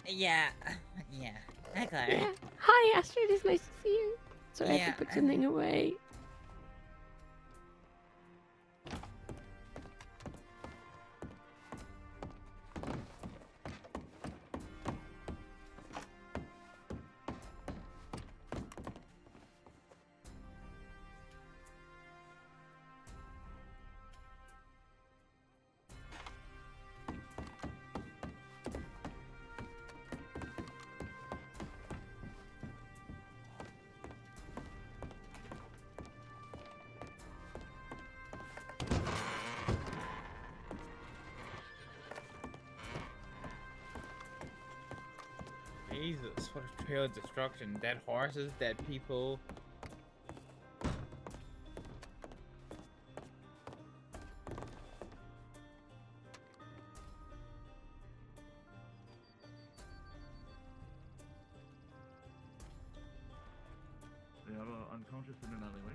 Yeah. Yeah. Hi, Clara.
Yeah. Hi, Astrид. It's nice to see you. So I
Yeah.
had to put something away.
Jesus, what a trail of destruction. Dead horses, dead people.
They are unconscious in an alleyway.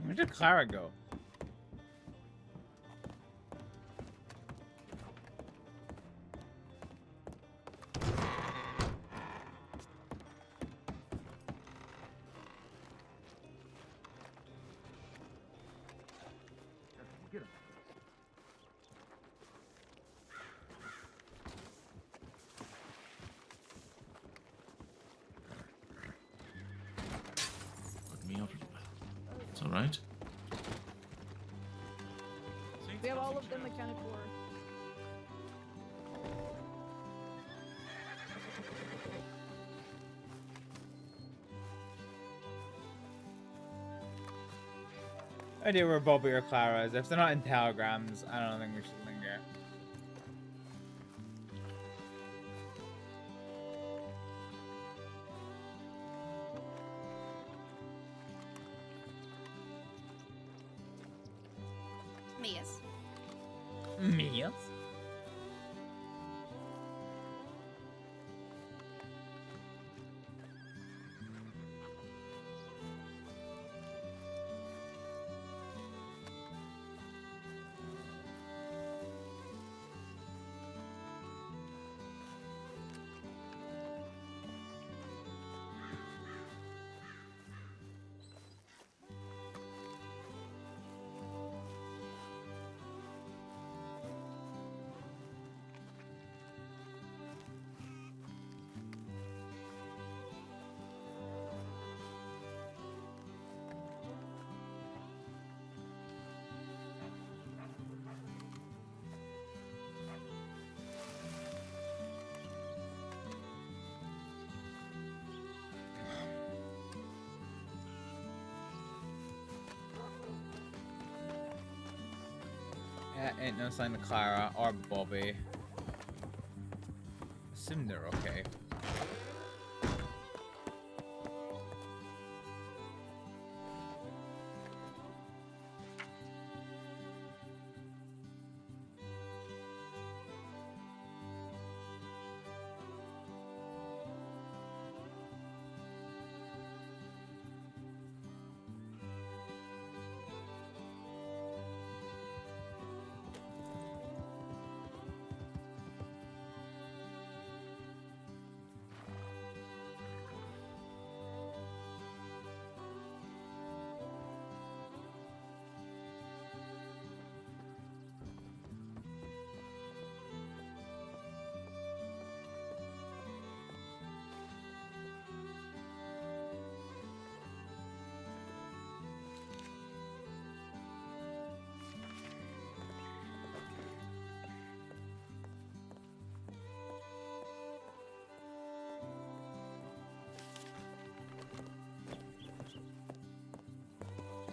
Where did Clara go?
Get him.
Let me up. It's alright.
We have all of them accounted for.
Idea where Bobby or Clara is. If they're not in telegrams, I don't think we should linger.
Mia's.
Meals? Yeah, ain't no sign of Clara or Bobby. Assume they're okay.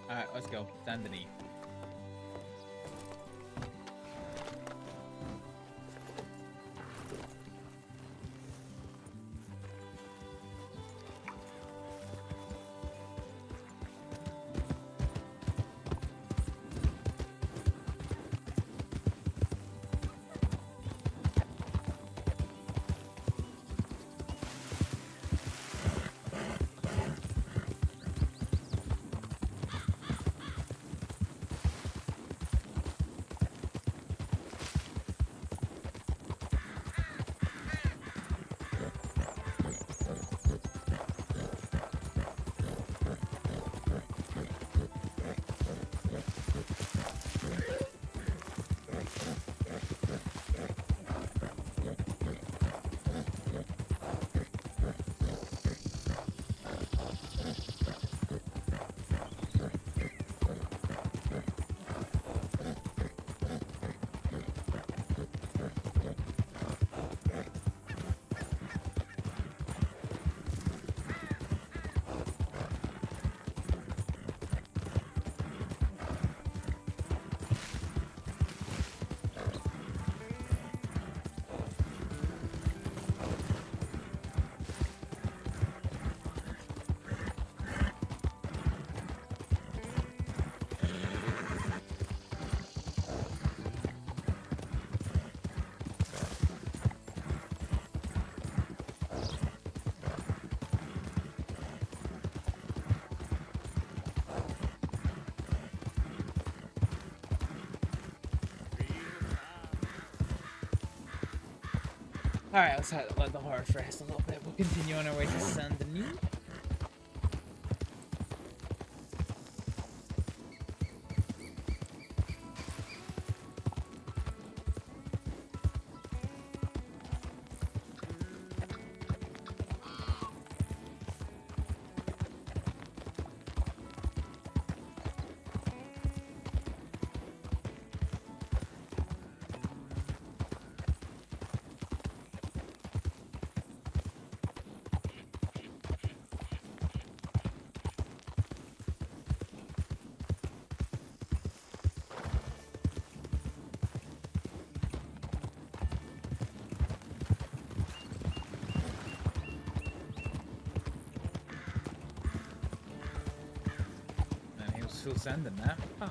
Alright, let's go. Stand the knee. Alright, let's let the horse rest a little bit. We'll continue on our way to Saint Denis. Still sending that. Huh.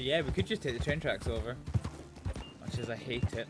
So yeah, we could just take the train tracks over. Much as I hate it.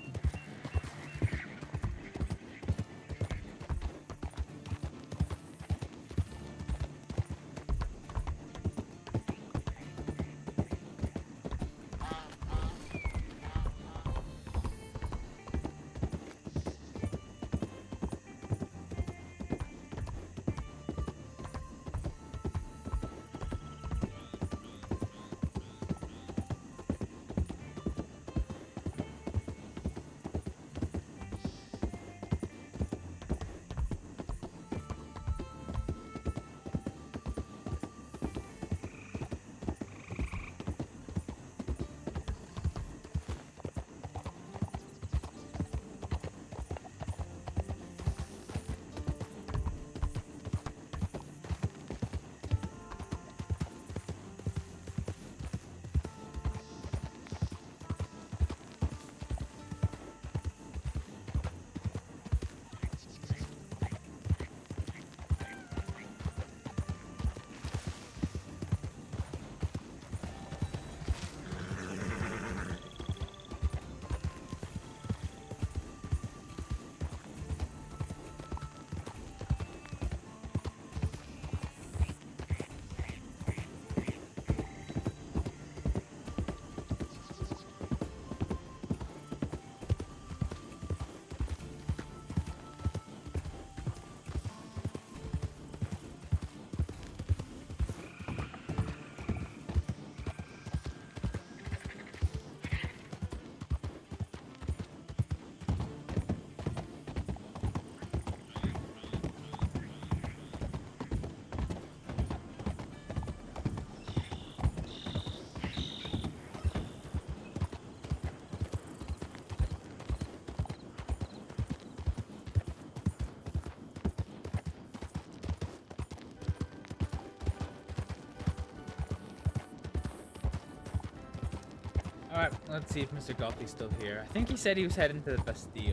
Alright, let's see if Mr. Gothi's still here. I think he said he was heading to the Bastille.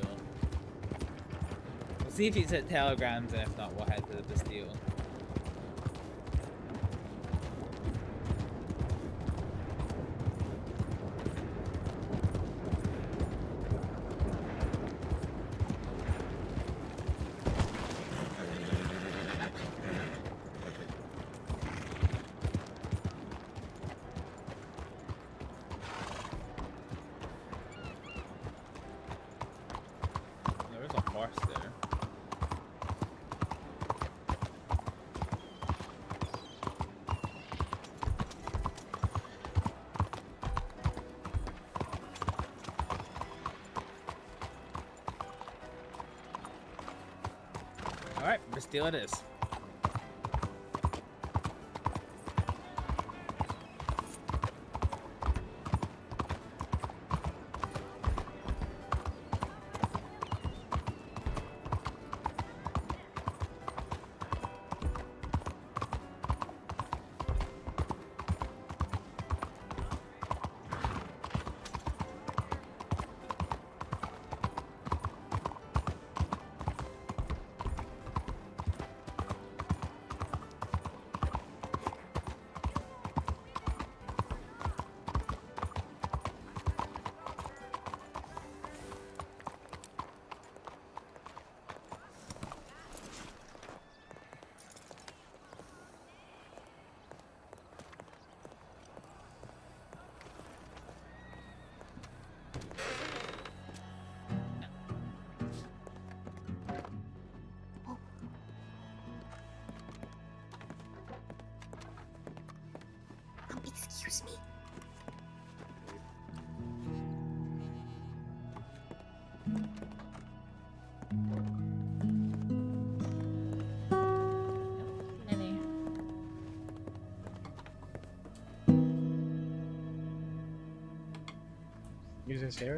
We'll see if he's at Telegrams, and if not, we'll head to the Bastille. There's a horse there. Alright, Bastille it is.
Excuse me.
Nelly.
Use his hair?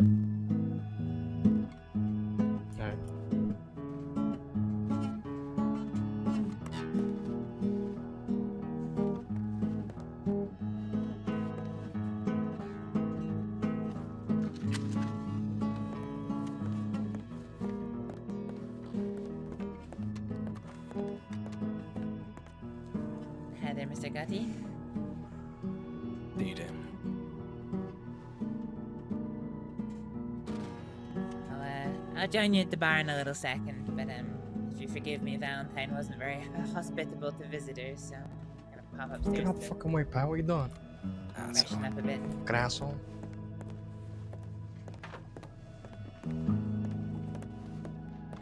Alright.
Hi there, Mr. Gotti.
Need him.
I'll join you at the bar in a little second, but if you forgive me, Valentine wasn't very hospitable to visitors, so I'm gonna pop upstairs.
Get out the fucking way, pal. What you doing?
Freshen up a bit.
Asshole.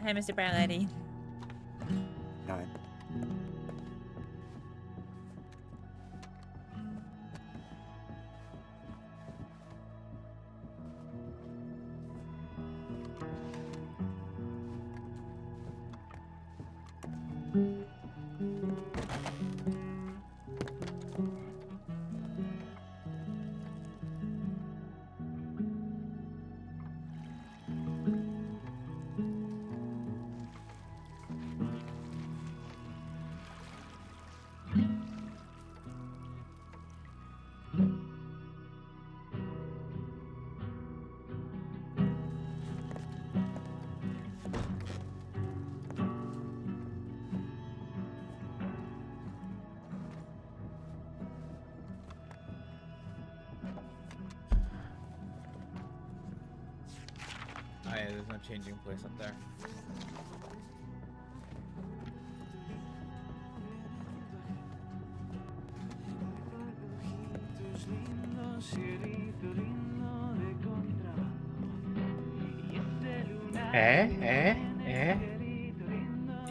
Hi, Mr. Barletti.
Hi.
Oh yeah, there's no changing place up there.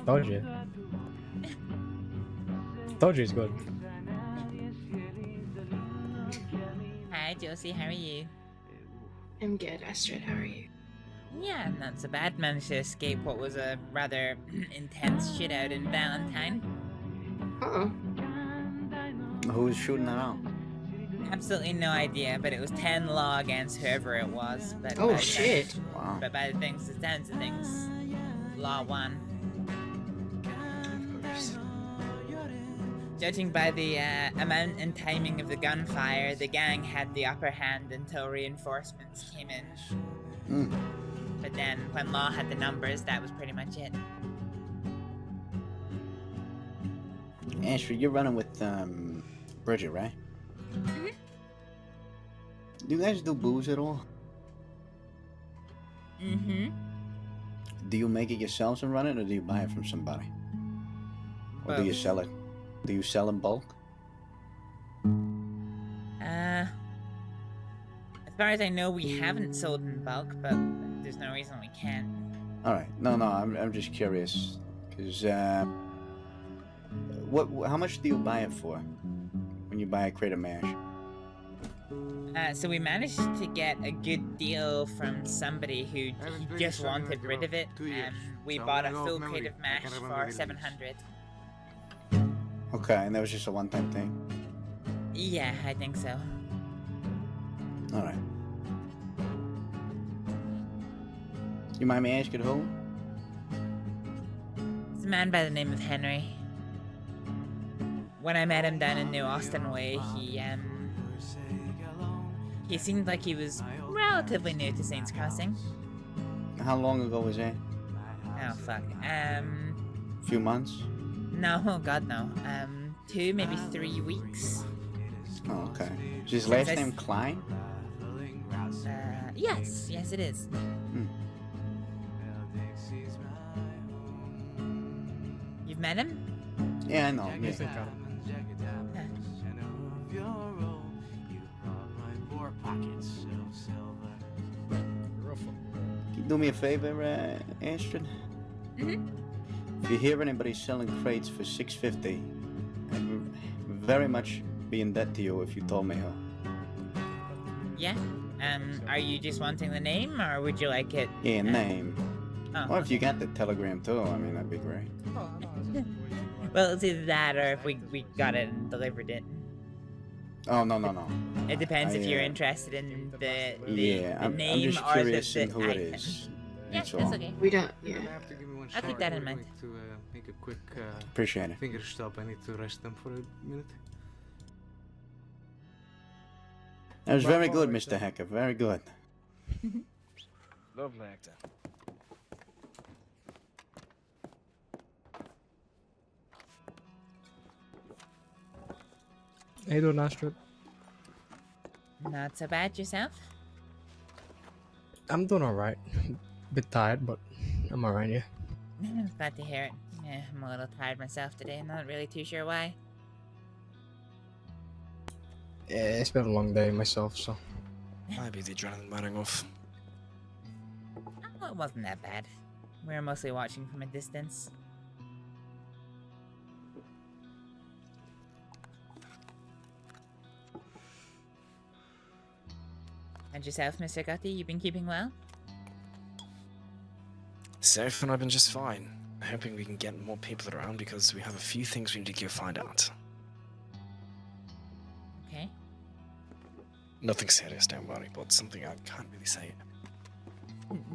Told you. Told you he's good.
Hi, Josie. How are you?
I'm good, Astrид. How are you?
Yeah, not so bad. Managed to escape what was a rather intense shootout in Valentine.
Who was shooting that out?
Absolutely no idea, but it was 10 law against whoever it was. But
Oh, shit.
Wow.
But by the things, it's down to things. Law won. Judging by the amount and timing of the gunfire, the gang had the upper hand until reinforcements came in. But then, when Law had the numbers, that was pretty much it.
Astrид, you're running with Bridget, right?
Mhm.
Do you guys do booze at all?
Mm-hmm.
Do you make it yourselves and run it, or do you buy it from somebody? Or do you
Both.
sell it? Do you sell in bulk?
As far as I know, we haven't sold in bulk, but there's no reason we can't.
All right. No, I'm just curious, because how much do you buy it for when you buy a crate of mash?
So we managed to get a good deal from somebody who just wanted rid of it. We bought a full crate of mash for 700.
Okay, and that was just a one-time thing.
Yeah, I think so.
All right. You mind me asking who?
It's a man by the name of Henry. When I met him down in New Austin Way, he seemed like he was relatively new to Saints Crossing.
How long ago was that?
Oh fuck.
A few months?
No, oh god no. 2, maybe 3 weeks.
Oh, okay. Is his last name Klein?
Yes, it is. You've met him?
Yeah, I know.
I guess
Yeah.
I got it.
Can you do me a favor, Astrид? If you hear anybody selling crates for $6.50, I'd very much be in debt to you if you told me who.
Yeah. Are you just wanting the name, or would you like it?
Yeah, name.
Oh,
Or if you got the telegram too, I mean, that'd be great.
Well, it's either that or if we got it and delivered it.
Oh, no.
It depends if you're
I,
interested in the
Yeah, I'm
name
just
or
curious
the
in who it
item.
is.
Yeah,
That's
that's
all.
okay.
We don't, yeah.
I'll keep that in mind.
To make a quick
Appreciate it.
finger stop. I need to rest them for a minute.
That was very good, Mr. Hacker. Very good.
Lovely actor.
How you doing, Astrид?
Not so bad yourself.
I'm doing alright. Bit tired, but I'm alright, yeah.
Glad to hear it. Yeah, I'm a little tired myself today. Not really too sure why.
Yeah, it's been a long day myself, so.
Maybe the adrenaline wearing off.
Oh, it wasn't that bad. We were mostly watching from a distance. And yourself, Mr. Gotti, you been keeping well?
Seraph and I've been just fine. Hoping we can get more people around because we have a few things we need to go find out.
Okay.
Nothing serious, don't worry, but something I can't really say.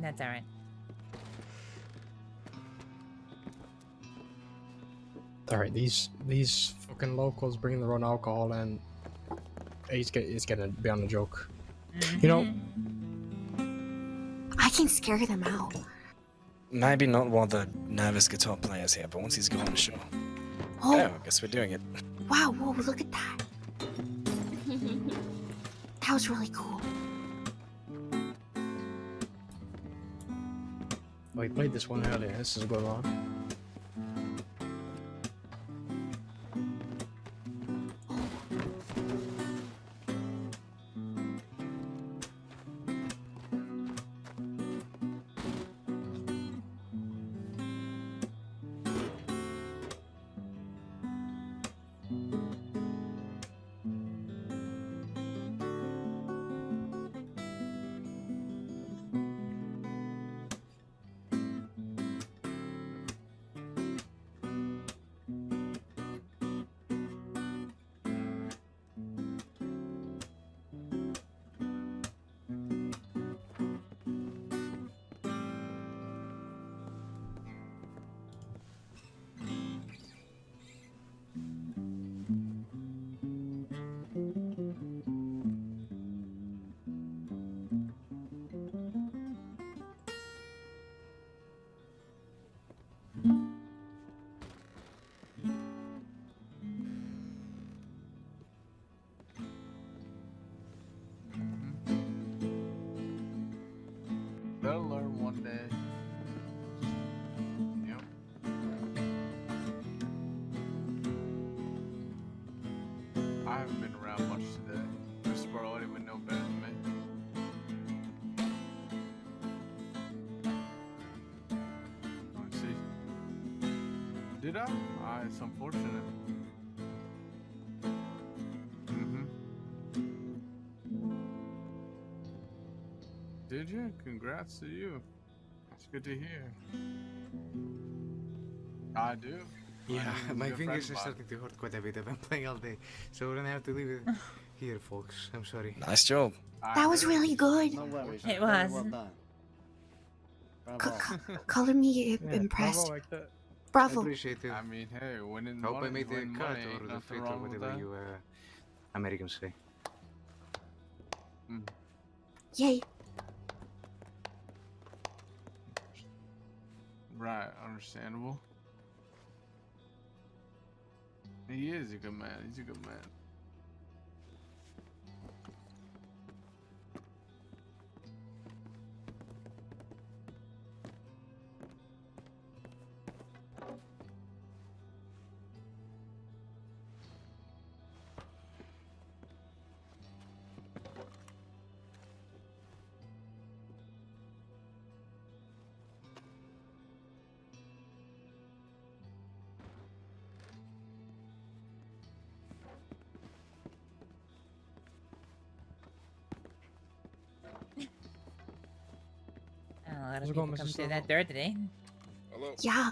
That's alright.
Alright, these fucking locals bring their own alcohol and it's gonna be on a joke. You know,
I can scare them out.
Maybe not while the nervous guitar player's here, but once he's gone, sure.
Oh.
I guess we're doing it.
Wow, whoa, look at that. That was really cool.
we played this one earlier. This is a good one.
today. Yep. I haven't been around much today. Mr. Barlotti would know better than me. Let's see. Did I? It's unfortunate. Did you? Congrats to you. It's good to hear. I do.
Yeah,
I
my
he's a good
fingers
friend
are
of
starting to hurt quite a bit. I've been playing all day, so we're gonna have to leave it here, folks. I'm sorry.
Nice job.
That was really good.
No worries.
It
Very
was.
well done. Bravo.
Color me
Yeah,
impressed.
bravo like that.
Bravo.
I appreciate it.
I mean, hey, winning
Hope
money
I made
is
the
winning
cut
money.
or
Ain't
the
nothing
fit or
wrong with
whatever
that.
you Americans say.
Yay.
Right, understandable. He is a good man. He's a good man.
A lot
How's
of
it going,
people come
Mrs.
through
Silva?
that door today.
Hello.
Yeah.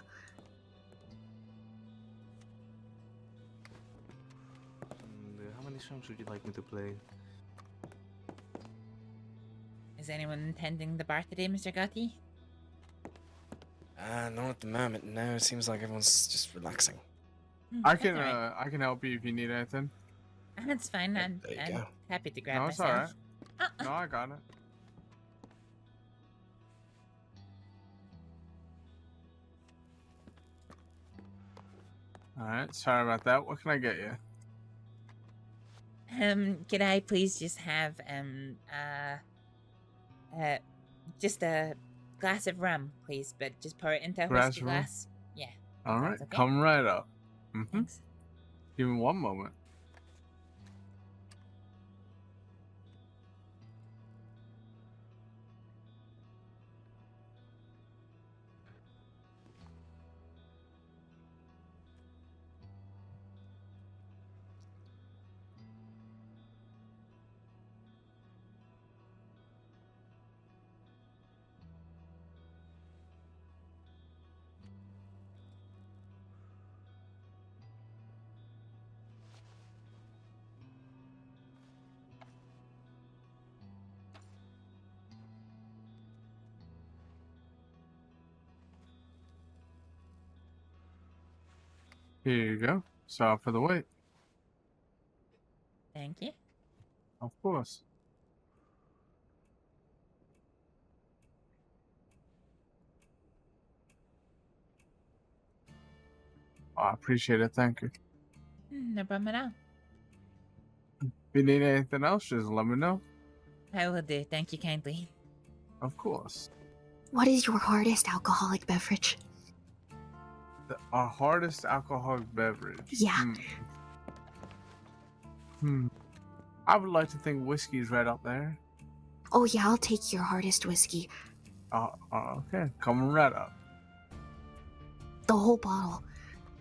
How many songs would you like me to play?
Is anyone tending the bar today, Mr. Gotti?
Not at the moment. No, it seems like everyone's just relaxing.
I
That's
can
alright.
I can help you if you need anything.
That's fine. I'm
there you
I'm
go.
happy to grab
No, it's
myself.
alright. No, I got it. Alright, sorry about that. What can I get you?
Could I please just have just a glass of rum, please, but just pour it into a
Glass
whiskey
of rum?
glass. Yeah.
Alright,
Sounds okay.
come right up.
Thanks.
Give me one moment. Here you go. Sorry for the wait.
Thank you.
Of course. I appreciate it. Thank you.
No problem at all.
If you need anything else, just let me know.
I will do. Thank you kindly.
Of course.
What is your hardest alcoholic beverage?
Our hardest alcoholic beverage.
Yeah.
I would like to think whiskey is right up there.
Oh yeah, I'll take your hardest whiskey.
Okay. Coming right up.
The whole bottle.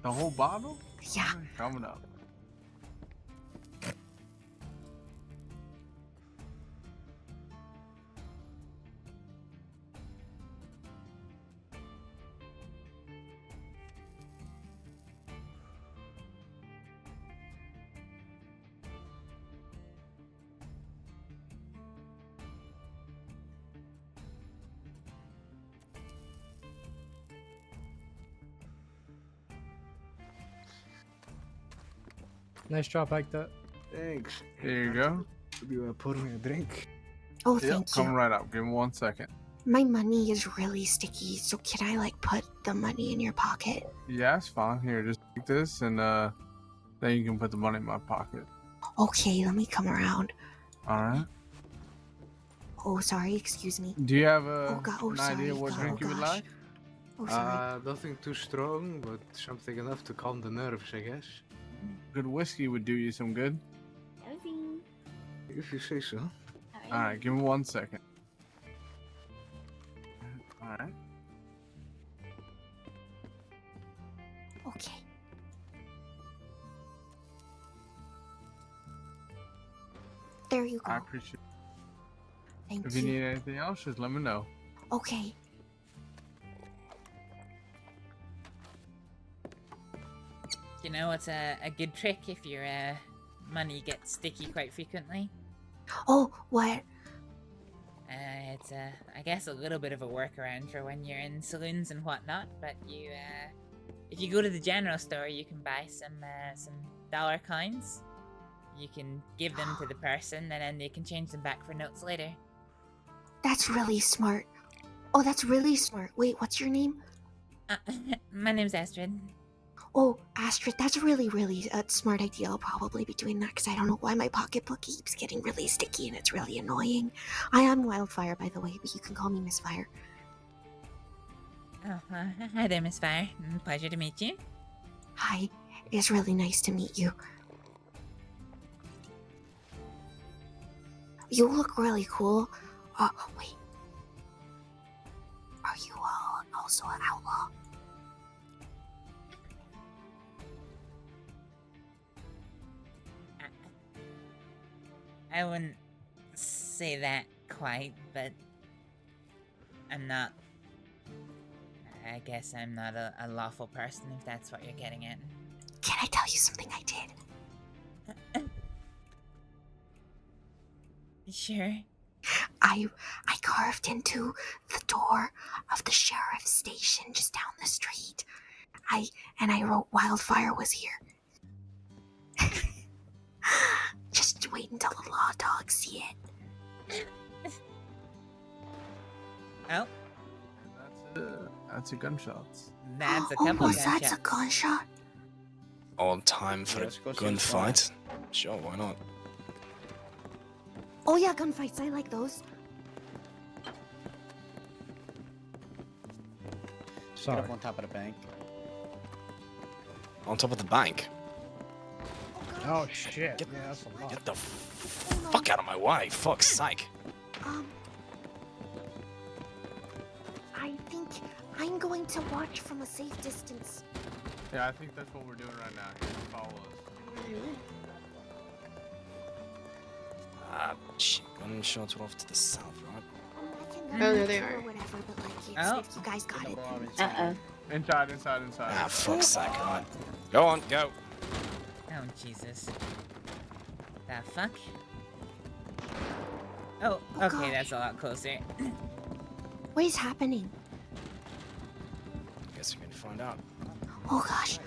The whole bottle?
Yeah.
Coming up.
Nice job like that.
Thanks.
Here you go.
You pour me a drink?
Oh,
Yep,
thank
coming
you.
right up. Give me 1 second.
My money is really sticky, so can I like put the money in your pocket?
Yeah, it's fine. Here, just take this and then you can put the money in my pocket.
Okay, let me come around.
Alright.
Oh, sorry. Excuse me.
Do you have
Oh, God. Oh,
an
sorry.
idea what
God.
drink
Oh,
you would
gosh.
like?
Oh, sorry.
Nothing too strong, but something enough to calm the nerves, I guess.
Good whiskey would do you some good.
If you say so.
Alright, give me 1 second. Alright.
Okay. There you go.
I appreciate it.
Thank
If
you.
you need anything else, just let me know.
Okay.
You know, it's a good trick if your money gets sticky quite frequently.
Oh, what?
It's I guess a little bit of a workaround for when you're in saloons and whatnot. But you, if you go to the general store, you can buy some dollar coins. You can give them to the person, and then they can change them back for notes later.
That's really smart. Oh, that's really smart. Wait, what's your name?
My name's Astrid.
Oh, Astrид, that's a really smart idea. I'll probably be doing that because I don't know why my pocketbook keeps getting really sticky and it's really annoying. I am Wildfire, by the way, but you can call me Miss Fire.
Oh, hi there, Miss Fire. Pleasure to meet you.
Hi, it's really nice to meet you. You look really cool. Wait. Are you also an outlaw?
I wouldn't say that quite, but I'm not. I guess I'm not a lawful person, if that's what you're getting at.
Can I tell you something I did?
Sure.
I carved into the door of the sheriff's station just down the street. I wrote Wildfire was here. Just wait until the law dogs see it.
Oh.
That's a gunshot.
That's a
Oh,
couple
was
gunshots.
that a gunshot?
On time for
Let's go
a
see the
gunfight? Sure, why not?
Oh yeah, gunfights. I like those.
Get up on top of the bank.
On top of the bank?
Oh shit. Yeah, that's a lot.
Get the fuck out of my way, fuck's sake.
I think I'm going to watch from a safe distance.
Yeah, I think that's what we're doing right now. Here, follow us.
Shit, gunshots were off to the south, right?
Oh,
there they are.
Or whatever, but like, it's,
Oh.
if you guys got it.
Inside.
Ah, fuck's sake, right. Go on, go.
Oh, Jesus. The fuck? Oh,
Oh,
okay,
gosh.
that's a lot closer.
What is happening?
Guess we're gonna find out.
Oh gosh.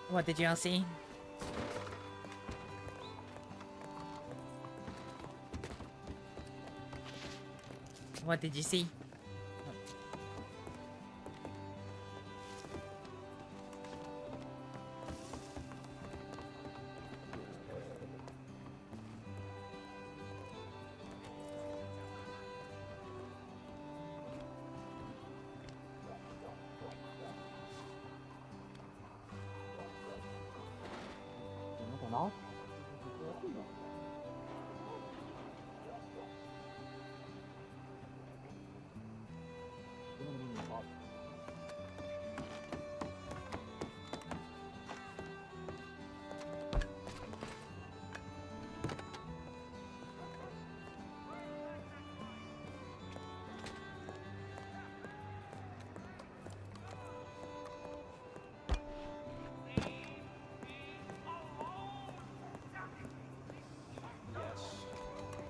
What did y'all see? What did you see?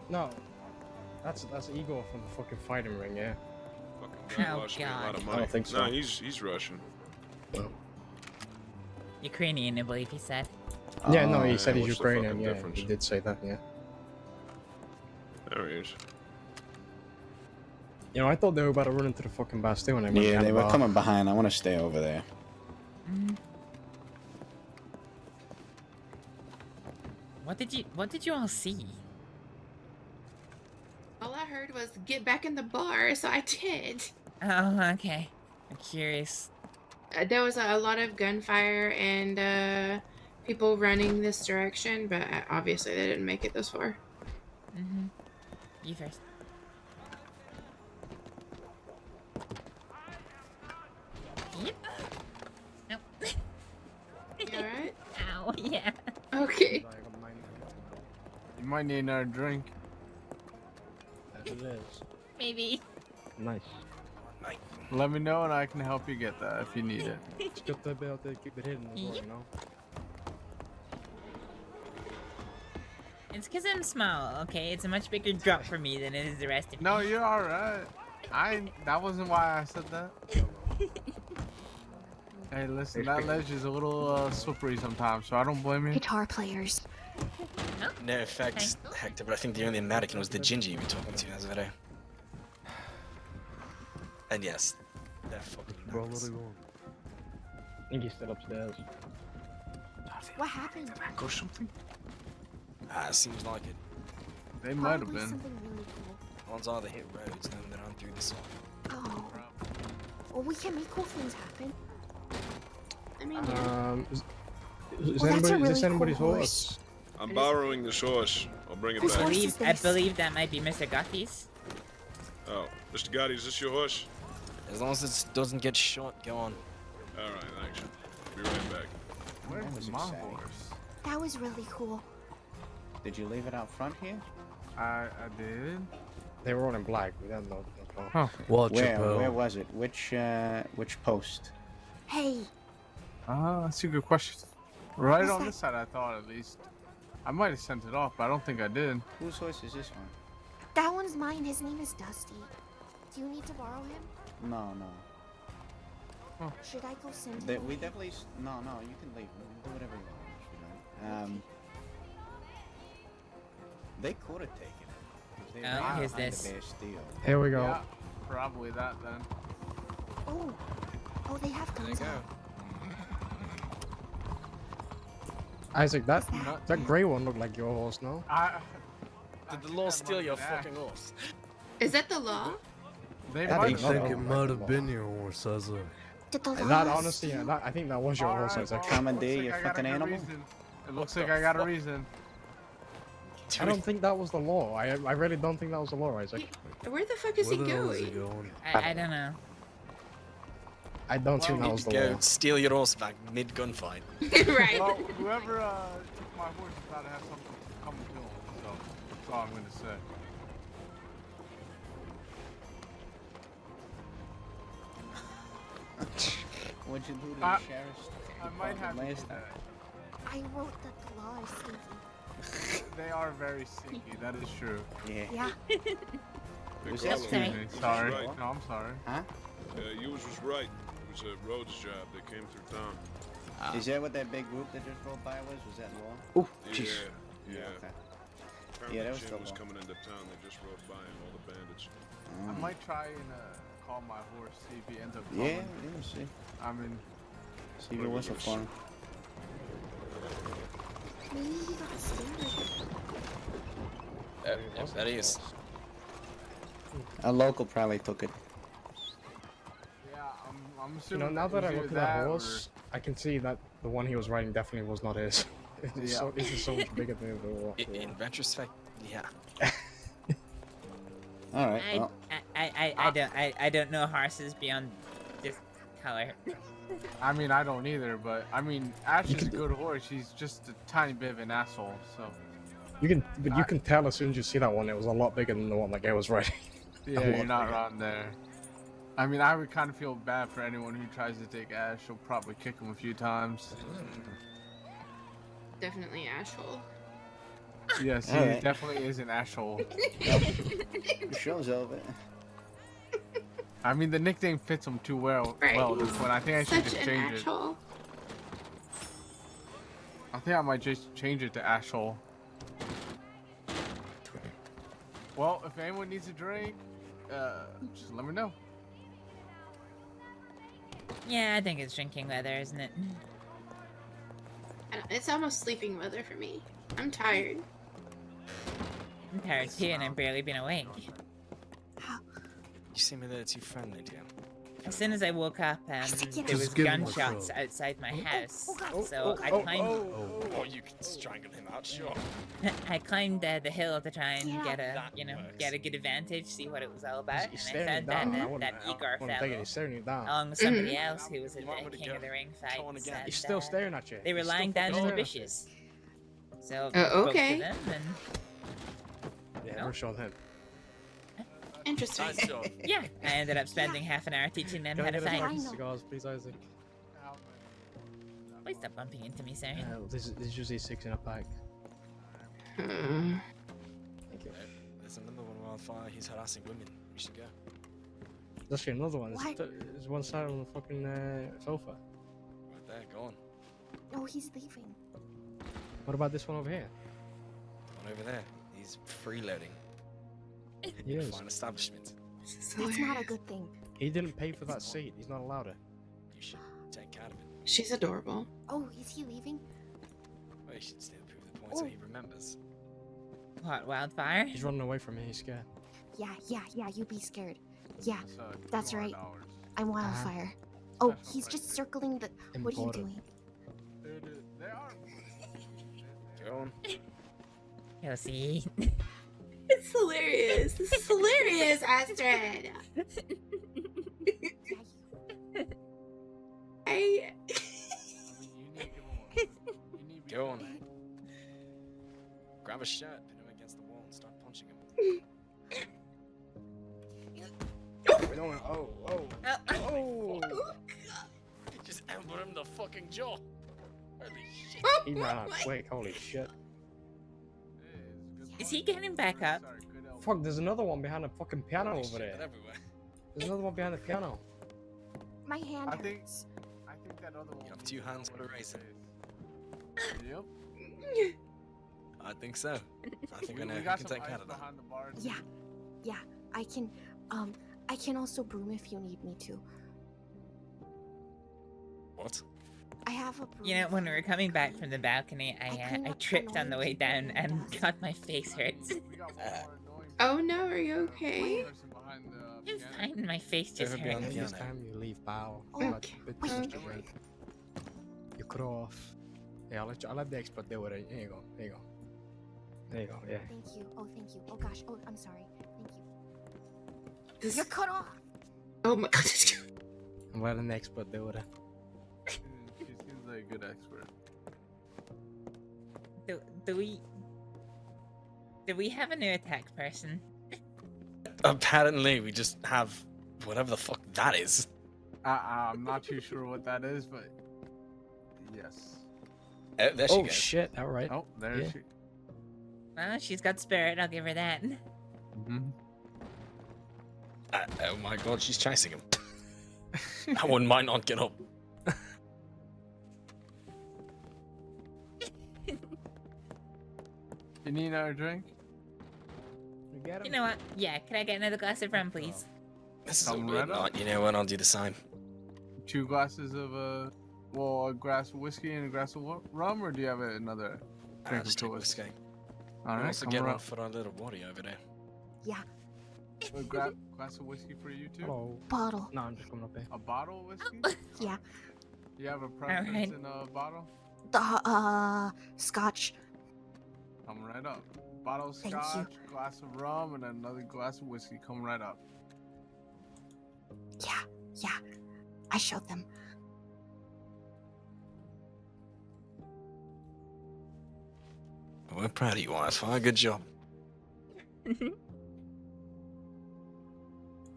No. That's Igor from the fucking fighting ring, yeah.
Fucking guy lost me a lot of
I
money.
don't think so.
No, he's Russian.
No.
Ukrainian, I believe he said.
Yeah, no, he said he's
what's the
Ukrainian.
fucking
Yeah,
difference?
he did say that. Yeah.
There he is.
You know, I thought they were about to run into the fucking Bastille when they went
Yeah,
down
they
the
were
bar.
coming behind. I want to stay over there.
What did you all see?
All I heard was get back in the bar, so I did.
Oh, okay. I'm curious.
There was a lot of gunfire and people running this direction, but obviously they didn't make it this far.
Mm-hmm. You first. Yep. Nope.
You alright?
Ow, yeah.
Okay.
You might need another drink.
It is.
Maybe.
Nice.
Let me know and I can help you get that if you need it.
It's good to be able to keep it hidden as well, you know?
It's because I'm small, okay? It's a much bigger drop for me than it is the rest of you.
No, you're alright. That wasn't why I said that. Hey, listen, that ledge is a little slippery sometimes, so I don't blame you.
Guitar players.
No offense, Hector, but I think the only American was the ginger you were talking to, Azavero. And yes, they're fucking nuts.
I think he's still upstairs.
What happened?
Or something?
Seems like it.
They might have
Probably
been.
something really cool.
Ones either hit roads and then they run through this one.
Oh. Well, we can make cool things happen.
I mean,
Is
Well, that's a really
this anybody's
cool
horse?
I'm borrowing this horse. I'll bring it
Whose
back.
horse is
I
this?
believe that might be Mr. Gothi's.
Oh, Mr. Gotti, is this your horse?
As long as it doesn't get shot, go on.
Alright, thanks. Be right back.
Where's my horse?
That was really cool.
Did you leave it out front here?
I did.
They were all in black. We don't know.
Huh.
Where was it? Which post?
Hey.
That's a good question. Right on this side, I thought at least. I might have sent it off, but I don't think I did.
Whose horse is this one?
That one's mine. His name is Dusty. Do you need to borrow him?
No.
Should I go send him?
We definitely. No, you can leave. Do whatever you want. They could have taken it. 'Cause they were right
here's
behind
this.
the Bastille.
Here we go.
Yeah, probably that then.
Oh, they have guns out.
Isaac, that grey one looked like your horse, no?
Did the law steal your fucking horse?
is that the law?
They
I
might
think
have.
it
might
have
been
your horse, Isaac.
Did the
That
law
honestly,
steal?
I think that was your horse, Isaac.
Commandeer, you fucking animal.
It looks like I got a reason.
I don't think that was the law. I really don't think that was the law, Isaac.
Where the fuck is he going?
I don't know.
I don't think that
You
was
need
the
to
law.
go steal your horse back mid gunfight.
Right.
Well, whoever took my horse is about to have something come to him, so that's all I'm gonna say.
What'd you do to the sheriff's?
I might have to do
last time?
that.
I wrote that the law is stinky.
They are very sneaky, that is true.
Yeah.
Was
Big
that
fella.
Excuse me, sorry.
Right.
No, I'm sorry.
Huh?
Yours was right. It was a roads job. They came through town.
Is that what that big group that just rolled by was? Was that law?
Ooh,
Yeah.
Okay.
Apparently
Yeah, that was
Jim
still
was
law.
coming into town. They just rode by him, all the bandits.
I might try and call my horse, see if he ends up
Yeah,
coming.
see.
I mean,
See if it whistle for him.
Maybe he got scared.
Yep, that is.
A local probably took it.
yeah, I'm
You
assuming.
know, now that I
it
look
was
at that
either
horse, I can see that the one he was riding definitely was not his. It's
Yeah.
this is so much bigger than the law.
In retrospect, yeah.
All right. Well,
I don't know horses beyond just color.
I mean, I don't either, but I mean, Ash is a good horse. He's just a tiny bit of an asshole, so.
You can tell as soon as you see that one, it was a lot bigger than the one that guy was riding.
Yeah,
A
you're
lot
not
bigger.
wrong there. I mean, I would kind of feel bad for anyone who tries to take Ash. She'll probably kick him a few times.
Definitely Ashhole.
Yes, he
Alright.
definitely is an asshole.
The show's over.
I mean, the nickname fits him too well. Well, at this point, I think I should
Such
just
an
change it.
asshole.
I think I might just change it to asshole. Well, if anyone needs a drink, just let me know.
Yeah, I think it's drinking weather, isn't it?
It's almost sleeping weather for me. I'm tired.
I'm tired too, and I've barely been awake.
You seem a little too friendly, dear.
As soon as I woke up, there was
give him a
gunshots
throw.
outside my house. So I climbed.
Oh, you can strangle him out, sure.
I climbed the hill to try and get a, get a good advantage, see what it was all about,
He's
and I
staring
found
you down.
out that Igor
I wouldn't think it, he's
fellow,
staring you down.
along with somebody else who was at the King of the Ring fight, and,
He's still staring at you.
they were
He's still
lying down
fucking
in the
staring at you.
bushes. So I spoke
okay.
to them, and
Yeah, we're showing him.
Interesting.
yeah, I ended up spending half an hour teaching them how to fight.
Cigars, please, Isaac.
Please stop bumping into me, sir.
This is usually 6 in a pack.
Thank you. There's another one wildfire. He's harassing women. We should go.
There's actually another one.
What?
There's one side on the fucking sofa.
Right there, go on.
No, he's leaving.
What about this one over here?
The one over there. He's freeloading.
He is.
Fine establishment.
That's not a good thing.
He didn't pay for that seat. He's not allowed it.
You should take care of it.
She's adorable.
Oh, is he leaving?
Well, you should still prove the point so he remembers.
What, wildfire?
He's running away from me. He's scared.
Yeah, you be scared. Yeah,
It's,
that's
$200.
right. I'm Wildfire. Oh, he's just circling the. What are you
Important.
doing?
They are.
Go on.
You'll see.
It's hilarious. This is hilarious, Astrид.
Go on. Grab a shirt, pin him against the wall, and start punching him.
Oh.
Just elbow him in the fucking jaw. Holy shit.
He ran out quick. Holy shit.
Is he getting back up?
Fuck, there's another one behind the fucking piano over there. There's another one behind the piano.
My hand
I think
hurts.
that other one.
You have 2 hands for a razor.
Yep.
I think so. I think I know
We
who
got
can
some
take
ice
care of that.
behind the bar.
Yeah, I can also broom if you need me to.
What?
I have a broom.
You know, when we were coming back from the balcony, I tripped on the way down and got my face hurt.
Oh no, are you okay?
I'm fine, my face just
Ever be on
hurt.
the next time you leave Bow.
Okay.
You cut off. Yeah, I'll let the expert deal with it. There you go. There you go. There you go. Yeah.
Thank you. Oh, thank you. Oh gosh. Oh, I'm sorry. Thank you. You're cut off.
Oh my god.
I'm letting the expert deal with it.
She seems like a good expert.
Do we have a new attack person?
Apparently, we just have whatever the fuck that is.
I'm not too sure what that is, but yes.
Oh, there she
Oh
goes.
shit! All right.
Oh, there
Yeah.
she.
Well, she's got spirit, I'll give her that.
Oh my god, she's chasing him. That one might not get up.
You need another drink?
You know what? Yeah, can I get another glass of rum, please?
This is a
Come
bit
right
not.
up.
You know what? I'll do the same.
2 glasses of a glass of whiskey and a glass of rum, or do you have another drink
Just
of
take
choice?
whiskey.
All
I'll
right,
also
come
get
right
one
up.
for our little body over there.
Yeah.
A glass of whiskey for you too?
Hello.
Bottle.
No, I'm just coming up here.
A bottle of whiskey?
Yeah.
You have a preference
Alright.
in a bottle?
The Scotch.
Come right up. Bottle of
Thank you.
scotch, glass of rum, and another glass of whiskey. Come right up.
Yeah. I showed them.
We're proud of you, Wildfire. Good job.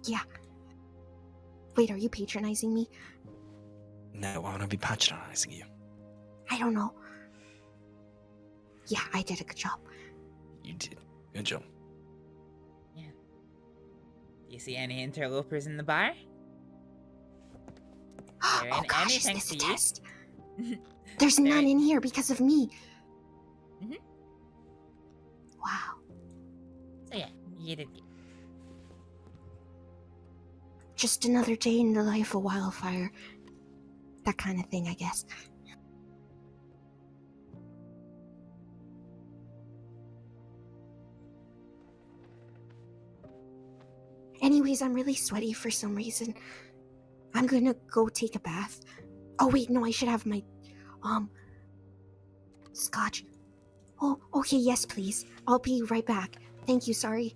Yeah. Wait, are you patronizing me?
No, I want to be patronizing you.
I don't know. Yeah, I did a good job.
You did. Good job.
Do you see any interlopers in the bar? They're
Oh
in
gosh,
any
is
thanks
this a
to you.
test? There's none in here because of me. Wow.
So yeah, you did good.
Just another day in the life of Wildfire. That kind of thing, I guess. Anyways, I'm really sweaty for some reason. I'm gonna go take a bath. Oh wait, no, I should have my, scotch. Oh, okay, yes, please. I'll be right back. Thank you, sorry.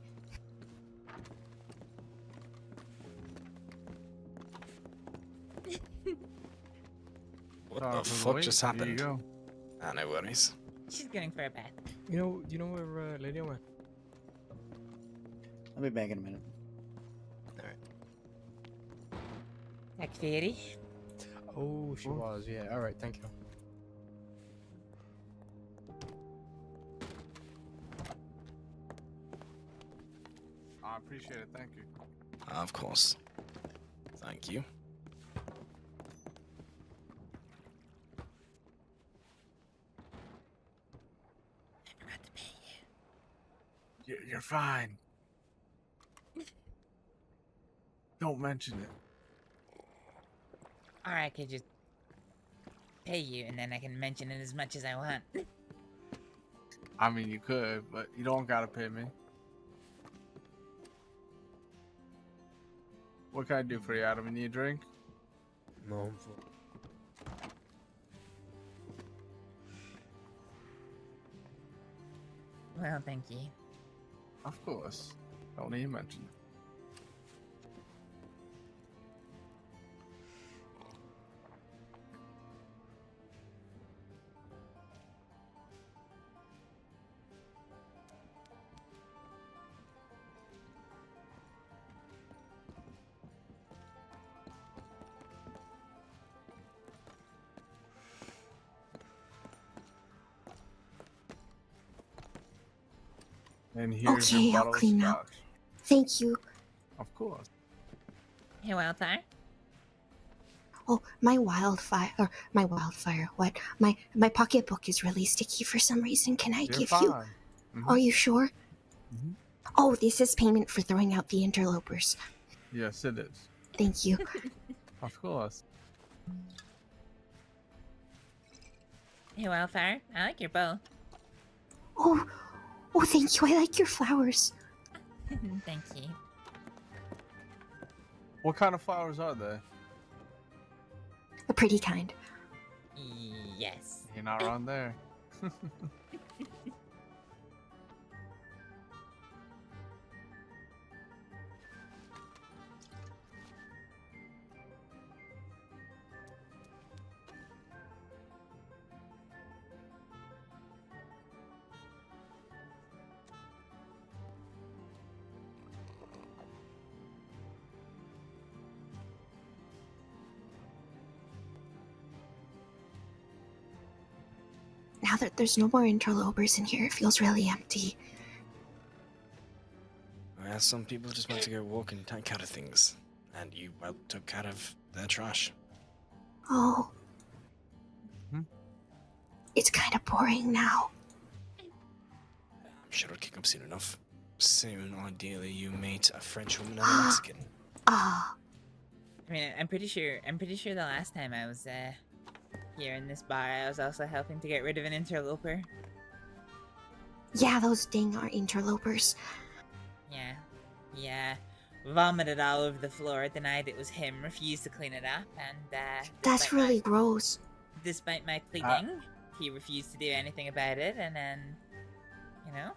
What the fuck just
There you
happened?
go.
Ah, no worries.
She's going for a bath.
You know where Lady went?
I'll be back in a minute.
Tack fairy.
Oh, she was. Yeah. All right. Thank you.
I appreciate it. Thank you.
Of course. Thank you.
You're fine. Don't mention it.
Or I could just pay you and then I can mention it as much as I want.
I mean, you could, but you don't gotta pay me. What can I do for you, Adam? You need a drink?
No, I'm full.
Well, thank you.
Of course. Don't even mention it. And here's
Okay,
your
I'll
bottle
clean
of
up.
scotch.
Thank you.
Of course.
Hey, Wildfire.
Oh, my wildfire, what? My pocketbook is really sticky for some reason. Can I
You're
give
fine.
you? Are you sure?
Mhm.
Oh, this is payment for throwing out the interlopers.
Yes, it is.
Thank you.
Of course.
Hey, Wildfire. I like your bow.
Oh, thank you. I like your flowers.
Thank you.
What kind of flowers are they?
The pretty kind.
Yes.
You're not wrong there.
Now that there's no more interlopers in here, it feels really empty.
Well, some people just want to go walk and take care of things. And you, well, took care of their trash.
Oh. It's kind of boring now.
I'm sure it'll kick up soon enough. Soon, ideally, you meet a French woman and a Mexican.
Ah.
I mean, I'm pretty sure the last time I was here in this bar, I was also helping to get rid of an interloper.
Yeah, those dang are interlopers.
Yeah. Yeah. Vomited all over the floor, denied it was him, refused to clean it up, and
That's
despite
really gross.
Despite my pleading, he refused to do anything about it, and then, you know,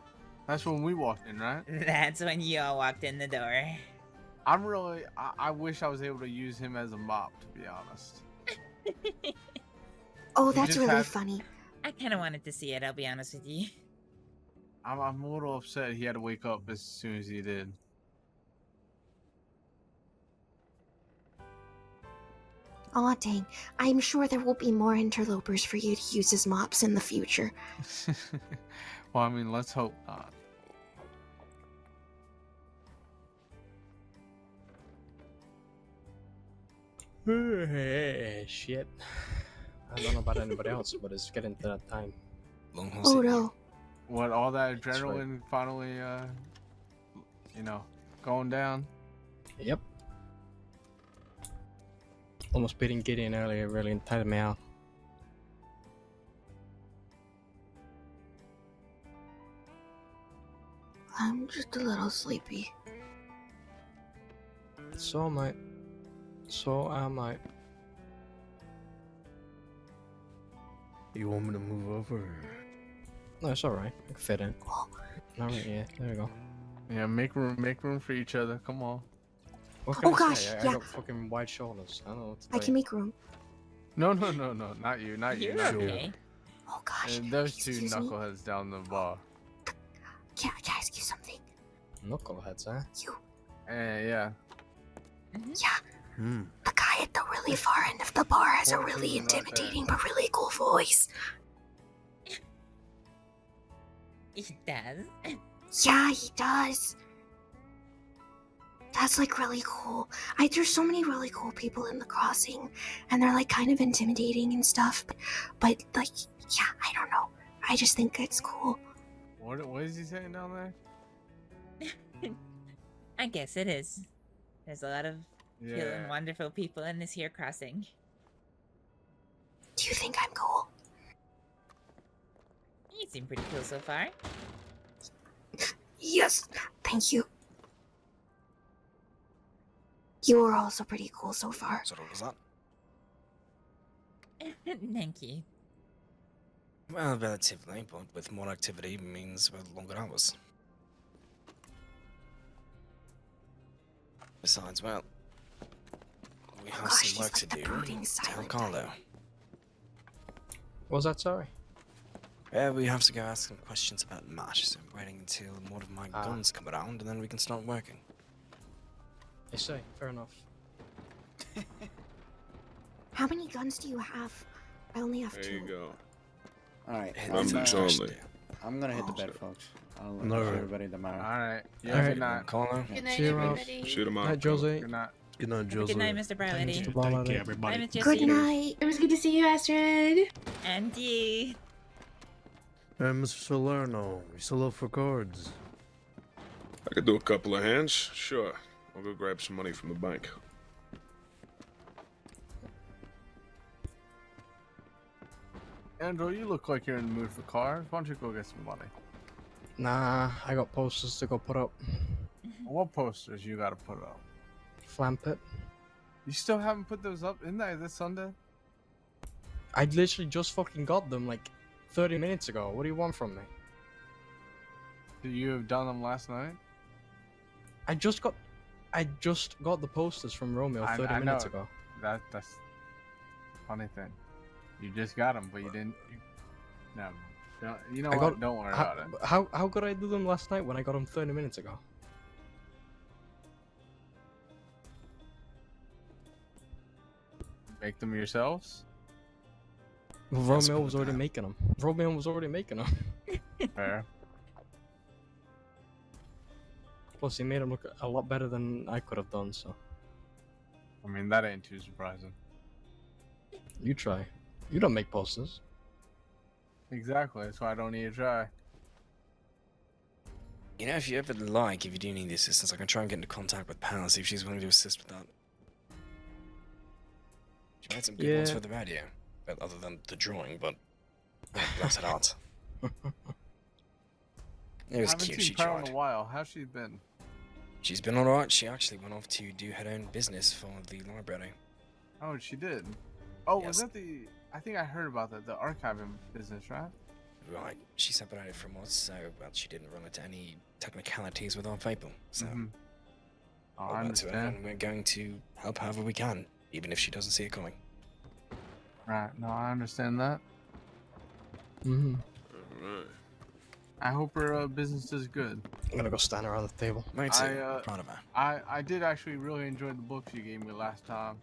That's when we walked in, right?
that's when you all walked in the door.
I wish I was able to use him as a mop, to be honest.
Oh,
You
that's
just
really
had-
funny.
I kind of wanted to see it, I'll be honest with you.
I'm a little upset he had to wake up as soon as he did.
Aw, dang. I'm sure there will be more interlopers for you to use as mops in the future.
Well, I mean, let's hope not.
Shit. I don't know about anybody else, but it's getting to that time.
Long
Oh no.
What, all that
That's right.
adrenaline finally, you know, going down?
Yep. Almost beating Gideon earlier really tired me out.
I'm just a little sleepy.
So am I. So am I.
You want me to move over?
No, it's alright. I can fit in. Alright, yeah, there we go.
Yeah, make room for each other. Come on.
What can
Oh
I
gosh,
say? I
yeah.
got fucking wide shoulders. I don't know what to
I
tell
can
you.
make room.
No, not you, not you,
You're
not
okay.
you.
Oh gosh.
And those two
excuse me?
knuckleheads down the bar.
Can I ask you something?
Knuckleheads, huh?
You.
Yeah.
Yeah.
Hmm.
The guy at the really far end of the bar has a
Point
really
to him right there.
intimidating but really cool voice.
He does.
Yeah, he does. That's like really cool. There's so many really cool people in the crossing, and they're like kind of intimidating and stuff. But like, yeah, I don't know. I just think it's cool.
What is he saying down there?
I guess it is. There's a lot of cool and
Yeah.
wonderful people in this here crossing.
Do you think I'm cool?
You seem pretty cool so far.
Yes, thank you. You were also pretty cool so far.
So what was that?
Thank you.
Well, relatively, but with more activity means with longer hours. Besides, well, we have
Gosh,
some work
he's
to
like the
do.
brooding
Tell
silent
Carlo.
What was that, sorry?
We have to go ask some questions about Matt, so I'm waiting until more of my guns come around, and then we can start working.
I say, fair enough.
How many guns do you have? I only have
There
two.
you go.
Alright,
Members only.
I'm gonna hit the bed, folks. I'll
No.
see everybody tomorrow.
Alright. Yeah,
Alright.
good night.
Carlo.
Good night,
See you around.
everybody.
Shoot him out.
Night, Josie.
Good night.
Good night, Joseph.
Good night, Mr. Browlady.
Mr.
Thank
Ballady.
you, everybody.
Bye, Miss
Good
Jessie.
night.
It was good to see you, Astrид.
And you.
Mr. Salerno, you still up for cards?
I could do a couple of hands. Sure. I'll go grab some money from the bank.
Andrew, you look like you're in the mood for cars. Why don't you go get some money?
Nah, I got posters to go put up.
What posters you gotta put up?
Flam pit.
You still haven't put those up, isn't that this Sunday?
I literally just fucking got them like 30 minutes ago. What do you want from me?
Did you have done them last night?
I just got the posters from Romeo 30 minutes
know.
ago.
That's funny thing. You just got them, but you didn't. No, don't, you know
I
what?
got-
Don't worry
how,
about it.
How could I do them last night when I got them 30 minutes ago?
Make them yourselves.
Romeo was already making them. Romeo was already making them.
Fair.
Plus, he made them look a lot better than I could have done. So
I mean, that ain't too surprising.
you try. You don't make posters.
Exactly. That's why I don't need to try.
You know, if you ever like, if you do need the assistance, I can try and get into contact with Pal, see if she's willing to assist with that. She made some good ones
Yeah.
for the radio. Well, other than the drawing, but that's an art. It was
Haven't
cute,
seen
she
Pearl in
tried.
a while. How's she been?
She's been alright. She actually went off to do her own business for the library.
Oh, she did. Oh, was
Yes.
that the? I think I heard about that. The archiving business, right?
Right. She separated from us, so well, she didn't run into any technicalities with our people. So
Mhm. Oh,
all
I
that to her,
understand.
and we're going to help however we can, even if she doesn't see it coming.
Right. No, I understand that.
Mm-hmm.
Alright.
I hope her business is good.
I'm gonna go stand around the table.
Me too. Proud of her.
I did actually really enjoy the books you gave me last time.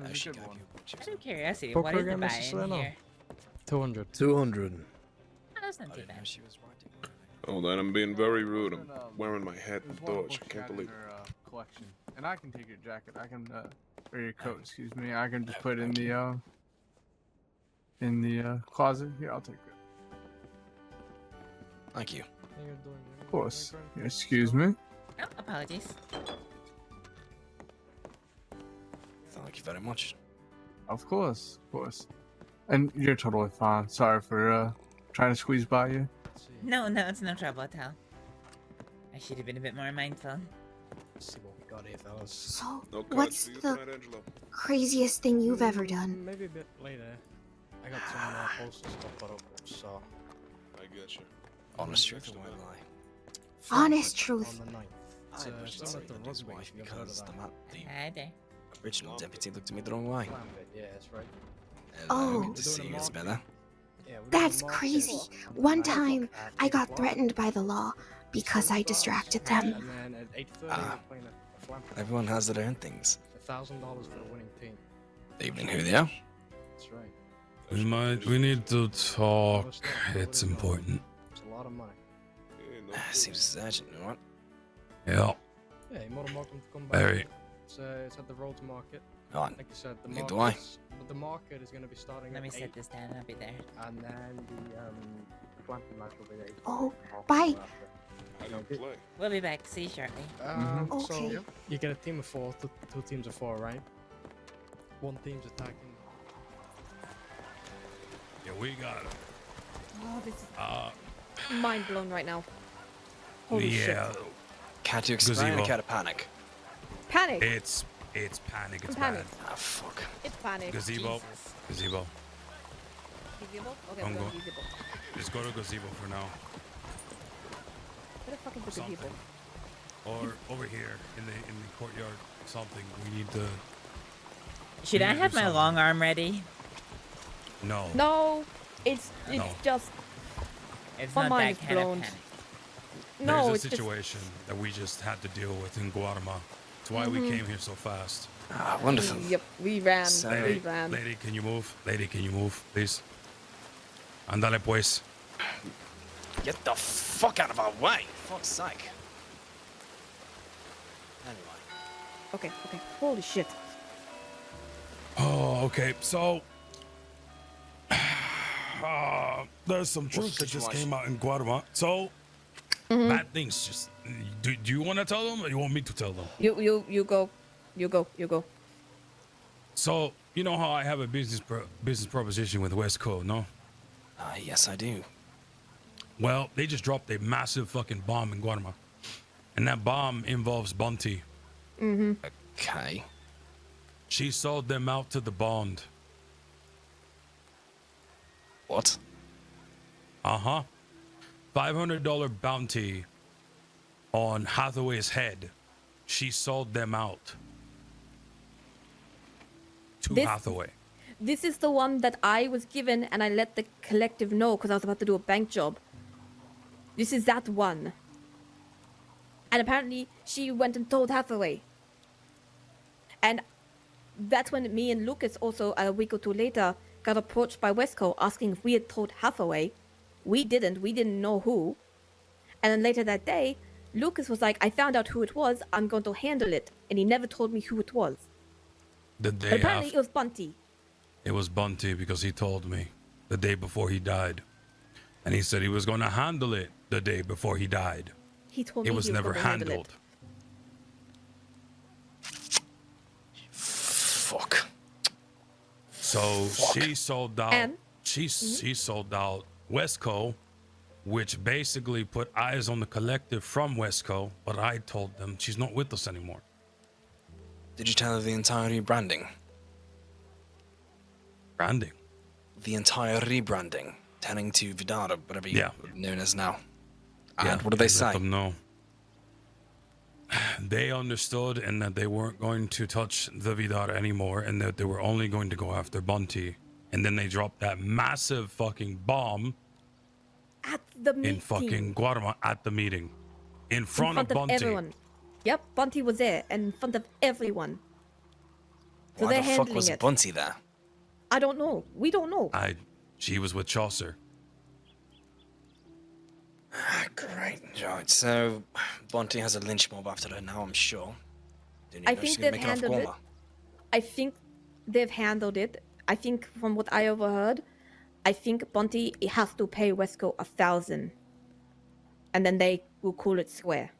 It was a good one.
Out of curiosity,
Poker
what is the
again,
buy
Mr.
in
Solano?
here?
200.
200.
Oh, that's not too bad.
Hold on, I'm being very rude. I'm wearing my hat
There's one
indoors.
book
I
she
can't
had in
believe
her collection, and I can take your jacket. I can or your coat, excuse me. I can just put it in the closet. Here, I'll take it.
Thank you.
Of course. Excuse me.
Oh, apologies.
Thank you very much.
Of course, of course. And you're totally fine. Sorry for trying to squeeze by you.
No, it's no trouble at all. I should have been a bit more mindful.
Let's see what we got here, fellas.
So,
No cards
what's
for you
the
tonight, Angelo.
craziest thing you've ever done?
Maybe a bit later. I got some posters stuff put up, so.
I get you.
Honest truth, I won't lie.
Honest truth.
On the 9th.
I originally
similar to
saved his
rugby,
wife
if you've ever heard
because
of
the,
that.
the original deputy looked at me the wrong way.
Yeah, that's right.
Oh.
Good to see you, Isabella.
That's crazy. One time, I got threatened by the law because I distracted them.
And then at 8:30,
Ah.
we're playing a philanthropy.
Everyone has their own things.
$1,000 for the winning team.
Even who they are.
That's right.
We need to talk. It's important.
It's a lot of money.
Seems urgent, you know what?
Yeah.
Yeah, you're more than welcome to come back.
Very.
It's at the road to market.
Right.
Like you said, the
Neither
market.
do I.
But the market is going to be starting.
Let me
at
set
8,
this down. I'll be there.
And then the philanthropy match will be at 8.
Oh, bye.
How do you play?
We'll be back. See you shortly.
So
Okay.
you get a team of 4, two teams of 4, right? One team's attacking.
Yeah, we got it.
Oh, this is mind blown right now. Holy
yeah.
shit.
Can't you explain? I
Gazebo.
can't panic.
Panic.
It's panic. It's
Panic.
bad.
Ah, fuck.
It's panic.
Gazebo. Gazebo.
Gazebo? Okay,
I'm
we're going
going.
gazebo.
Just go to gazebo for now.
Where the fuck is the gazebo?
Or over here in the courtyard. Something. We need to.
Should I have my long arm ready?
No.
No, it's
No.
just
It's
my
not
mind
that
is
kind of
blown.
panic.
No,
There's
it's
a
just
situation that we just had to deal with in Guatemala. That's why we came here so fast.
Ah, wonderful.
Yep, we ran.
Lady,
We ran.
lady, can you move? Lady, can you move, please? Andale pues.
Get the fuck out of our way. Fuck's sake. Anyway.
Okay. Holy shit.
Oh, okay. So, there's some truth that just came out in Guatemala. So, bad things. Just do you want to tell them, or you want me to tell them?
You go. You go.
So, you know how I have a business proposition with West Coast, no?
Yes, I do.
Well, they just dropped a massive fucking bomb in Guatemala, and that bomb involves Bunty.
Okay.
She sold them out to the bond.
What?
Uh-huh. $500 bounty on Hathaway's head. She sold them out to
This-
Hathaway.
This is the one that I was given, and I let the collective know because I was about to do a bank job. This is that one. And apparently, she went and told Hathaway. And that's when me and Lucas also, a week or two later, got approached by Westco asking if we had told Hathaway. We didn't know who. And then later that day, Lucas was like, I found out who it was, I'm going to handle it. And he never told me who it was.
The
But
day
apparently,
after,
it was Bunty.
it was Bunty because he told me the day before he died. And he said he was going to handle it the day before he died.
He told
It
me
was
he was
never
going to handle
handled.
Fuck.
So she sold out.
And-
She sold out Westco, which basically put eyes on the collective from Westco. But I told them she's not with us anymore.
Did you tell her the entire rebranding?
Branding.
The entire rebranding, turning to Vidara, whatever you're known as now. And
Yeah,
what did they
let
say?
them know. They understood and that they weren't going to touch the Vidar anymore and that they were only going to go after Bunty. And then they dropped that massive fucking bomb
At the meeting.
in fucking Guatemala at the meeting. In front of Bunty.
everyone. Yep, Bunty was there in front of everyone. So
Why
they're
the fuck
handling
was
it.
Bunty there?
I don't know. We don't know.
She was with Chaucer.
Great. Right, so Bunty has a lynch mob after her now, I'm sure.
I think they've handled it. I think they've handled it. I think from what I overheard, I think Bunty has to pay Wesco 1,000, and then they will call it square.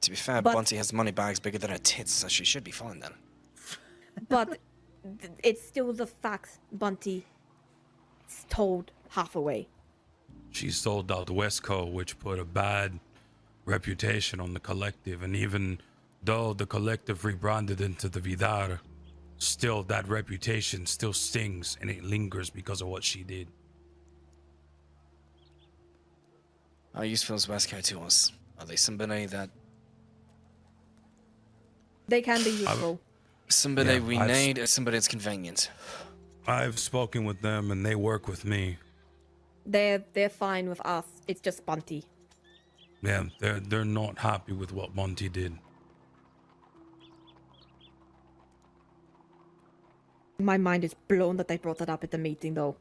To be fair,
But-
Bunty has money bags bigger than her tits, so she should be fine then.
But it's still the fact Bunty is told half away.
She sold out Wesco, which put a bad reputation on the collective, and even though the collective rebranded into the Vidar, still that reputation still stings and it lingers because of what she did.
How useful is Wesco to us? Are they somebody that...
They can be useful.
Somebody
Yeah,
we
I've-
need or somebody that's convenient?
I've spoken with them and they work with me.
They're fine with us. It's just Bunty.
Yeah, they're not happy with what Monty did.
My mind is blown that they brought that up at the meeting, though.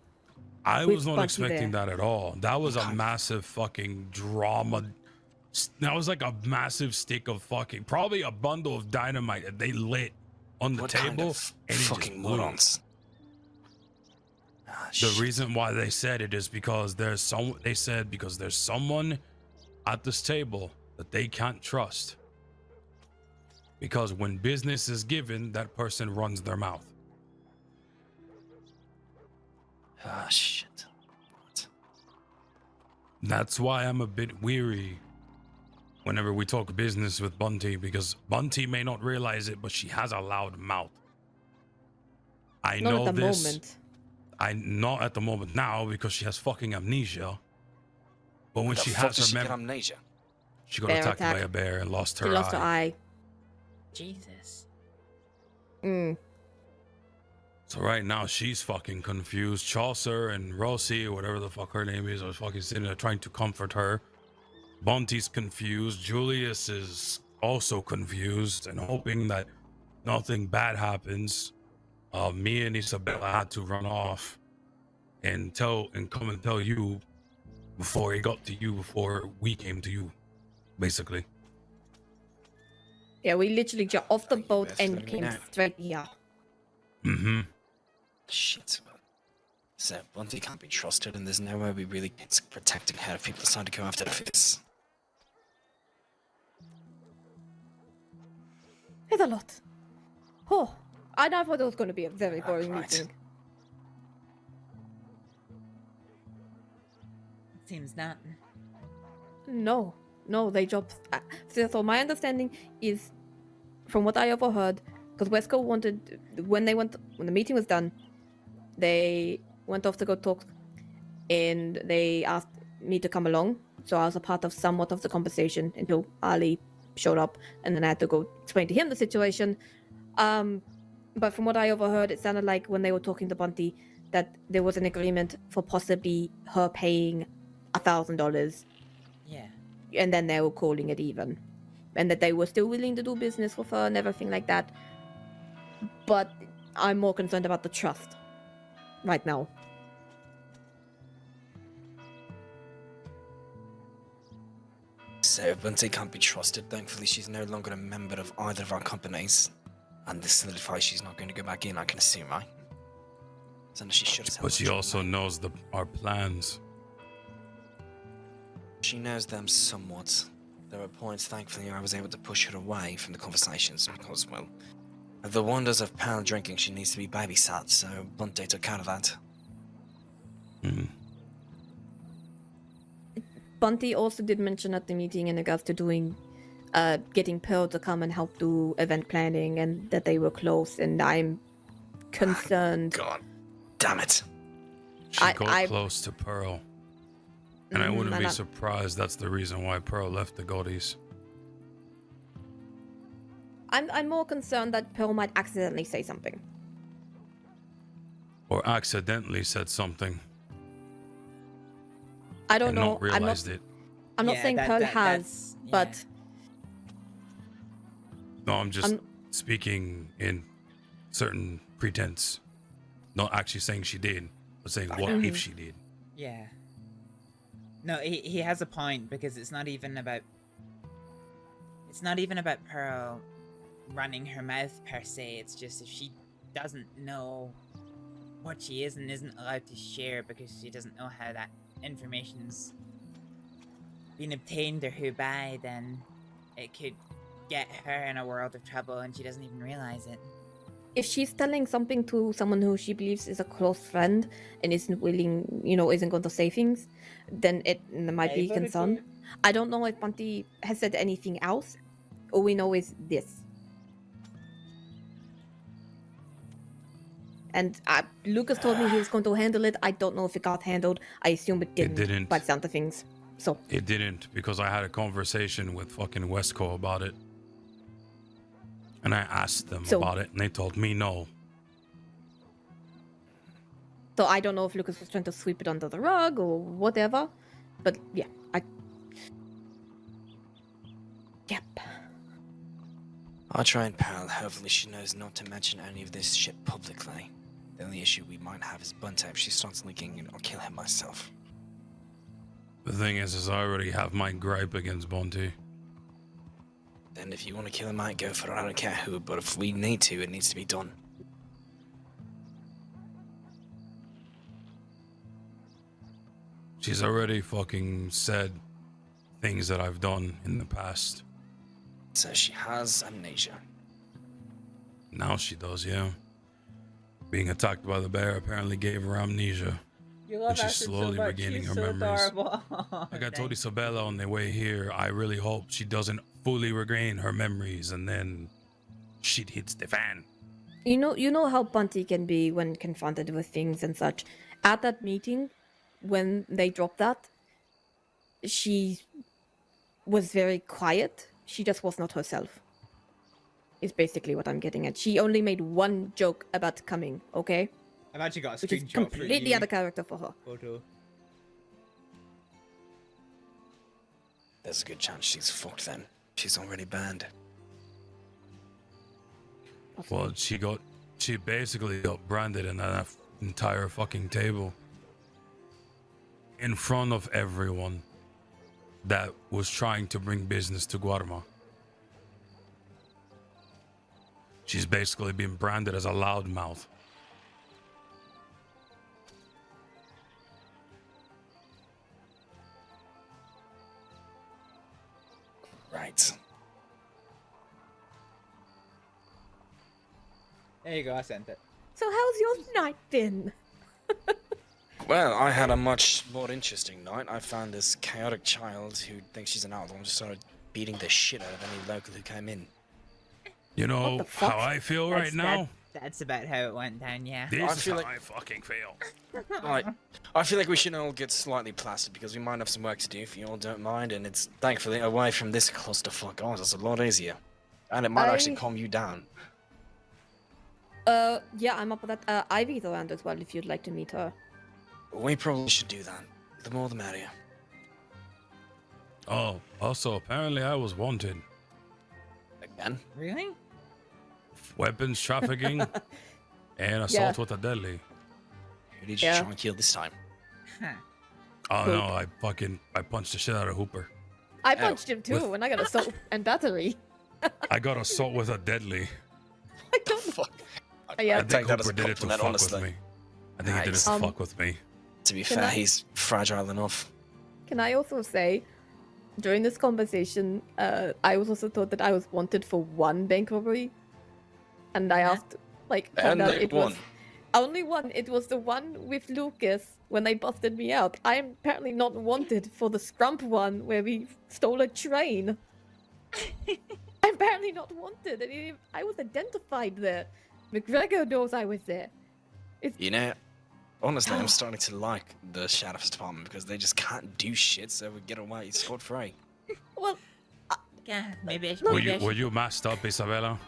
I
With
was not
Bunty
expecting
there.
that at all. That was a massive fucking drama. That was like a massive stick of fucking, probably a bundle of dynamite that they lit on the
What
table.
kind of
and it just
fucking
blew.
morons?
The reason why they said it is because there's someone at this table that they can't trust. Because when business is given, that person runs their mouth.
Ah, shit.
That's why I'm a bit weary whenever we talk business with Bunty, because Bunty may not realize it, but she has a loud mouth. I
Not
know
at the
this.
moment.
Not at the moment now because she has fucking amnesia. But when
The
she
fuck
has
does
her
she get
memory,
amnesia?
she got
Bear
attacked
attack.
by a bear and lost her
She lost her
eye.
eye.
Jesus.
So right now she's fucking confused. Chaucer and Rosie, or whatever the fuck her name is, are fucking sitting there trying to comfort her. Bunty's confused. Julius is also confused and hoping that nothing bad happens. Me and Isabella had to run off and come and tell you before he got to you, before we came to you, basically.
Yeah, we literally jumped off the boat
best
and
let me
came
know.
straight here.
Mm-hmm.
Shit, man. So, Bunty can't be trusted, and there's no way we really get protecting her if people decide to go after the fits.
It's a lot. Oh, I thought it was going to be a very boring
right.
meeting.
Seems not.
No, they dropped. So my understanding is, from what I overheard, because Wesco wanted when the meeting was done, they went off to go talk, and they asked me to come along. So I was a part of somewhat of the conversation until Ali showed up, and then I had to go explain to him the situation. But from what I overheard, it sounded like when they were talking to Bunty that there was an agreement for possibly her paying $1,000.
Yeah.
And then they were calling it even, and that they were still willing to do business with her and everything like that. But I'm more concerned about the trust right now.
So, Bunty can't be trusted. Thankfully, she's no longer a member of either of our companies. And this solidifies she's not going to go back in, I can assume, right? So she should have.
But she also knows our plans.
She knows them somewhat. There are points, thankfully, I was able to push her away from the conversations because, well, of the wonders of pound drinking, she needs to be babysat, so Bunty took care of that.
Bunty also did mention at the meeting in regards to doing, getting Pearl to come and help do event planning, and that they were close, and I'm concerned.
God damn it.
She got close to Pearl. And I wouldn't be surprised that's the reason why Pearl left the Goddies.
I'm more concerned that Pearl might accidentally say something.
Or accidentally said something.
I don't
and
know.
Not realized it.
I'm not saying Pearl has, but
No, I'm just speaking in certain pretense. Not actually saying she did, but saying what if she did.
Yeah. No, he has a point, because it's not even about Pearl running her mouth per se. It's just if she doesn't know what she is and isn't allowed to share because she doesn't know how that information's been obtained or who by, then it could get her in a world of trouble and she doesn't even realize it.
If she's telling something to someone who she believes is a close friend and isn't willing, isn't going to say things, then it might be a concern. I don't know if Bunty has said anything else. All we know is this. And Lucas told me he was going to handle it. I don't know if it got handled. I assume it didn't. By the sound of things. So
It didn't, because I had a conversation with fucking Westco about it. And I asked them about it, and they told me no.
So I don't know if Lucas was trying to sweep it under the rug or whatever. But yeah, Yep.
I'll try and pal. Hopefully she knows not to mention any of this shit publicly. The only issue we might have is Bunty. If she starts leaking, I'll kill him myself.
The thing is I already have my gripe against Bunty.
And if you want to kill him, I go for it. I don't care who, but if we need to, it needs to be done.
She's already fucking said things that I've done in the past.
So she has amnesia.
Now she does, yeah. Being attacked by the bear apparently gave her amnesia.
You love
and she's
Astrид
slowly
so much.
regaining
She's
her
so
memories.
adorable.
Like I told Isabella on the way here, I really hope she doesn't fully regain her memories and then shit hits the fan.
You know how Bunty can be when confronted with things and such. At that meeting, when they dropped that, she was very quiet. She just was not herself. Is basically what I'm getting at. She only made one joke about coming, okay?
I've actually got a
Which is
screenshot
completely out of character for her.
Photo.
There's a good chance she's fucked then. She's already banned.
Well, she basically got branded in that entire fucking table. In front of everyone that was trying to bring business to Guarma. She's basically been branded as a loudmouth.
Right.
There you go, I sent it.
So how's your night been?
Well, I had a much more interesting night. I found this chaotic child who thinks she's an outlaw and just started beating the shit out of any local who came in.
You know how I feel right now?
That's about how it went down, yeah.
This is how I fucking feel.
Right. I feel like we should all get slightly plastered because we might have some work to do if you all don't mind, and it's thankfully away from this clusterfuck. Oh, it's a lot easier. And it might actually calm you down.
Yeah, I'm up with that. Ivy's around as well if you'd like to meet her.
We probably should do that. The more the merrier.
Oh, also, apparently I was wanted.
Again?
Really?
Weapons trafficking and assault with a deadly.
Who did you try and kill this time?
Oh no, I punched the shit out of Hooper.
I punched him too, and I got assault and battery.
I got assault with a deadly.
I don't.
I think Hooper did it to fuck with me. I think he did it to fuck with me.
To be
Can
fair,
I-
he's fragile enough.
Can I also say, during this conversation, I was also told that I was wanted for one bank robbery, and I asked, found out it was only one. It was the one with Lucas when they busted me out. I am apparently not wanted for the Scrump one where we stole a train. I'm apparently not wanted, and I was identified there. McGregor knows I was there.
You know, honestly, I'm starting to like the Sheriff's Department because they just can't do shit, so we get away scot-free.
Well,
yeah, maybe I should.
Were you masked up, Isabella?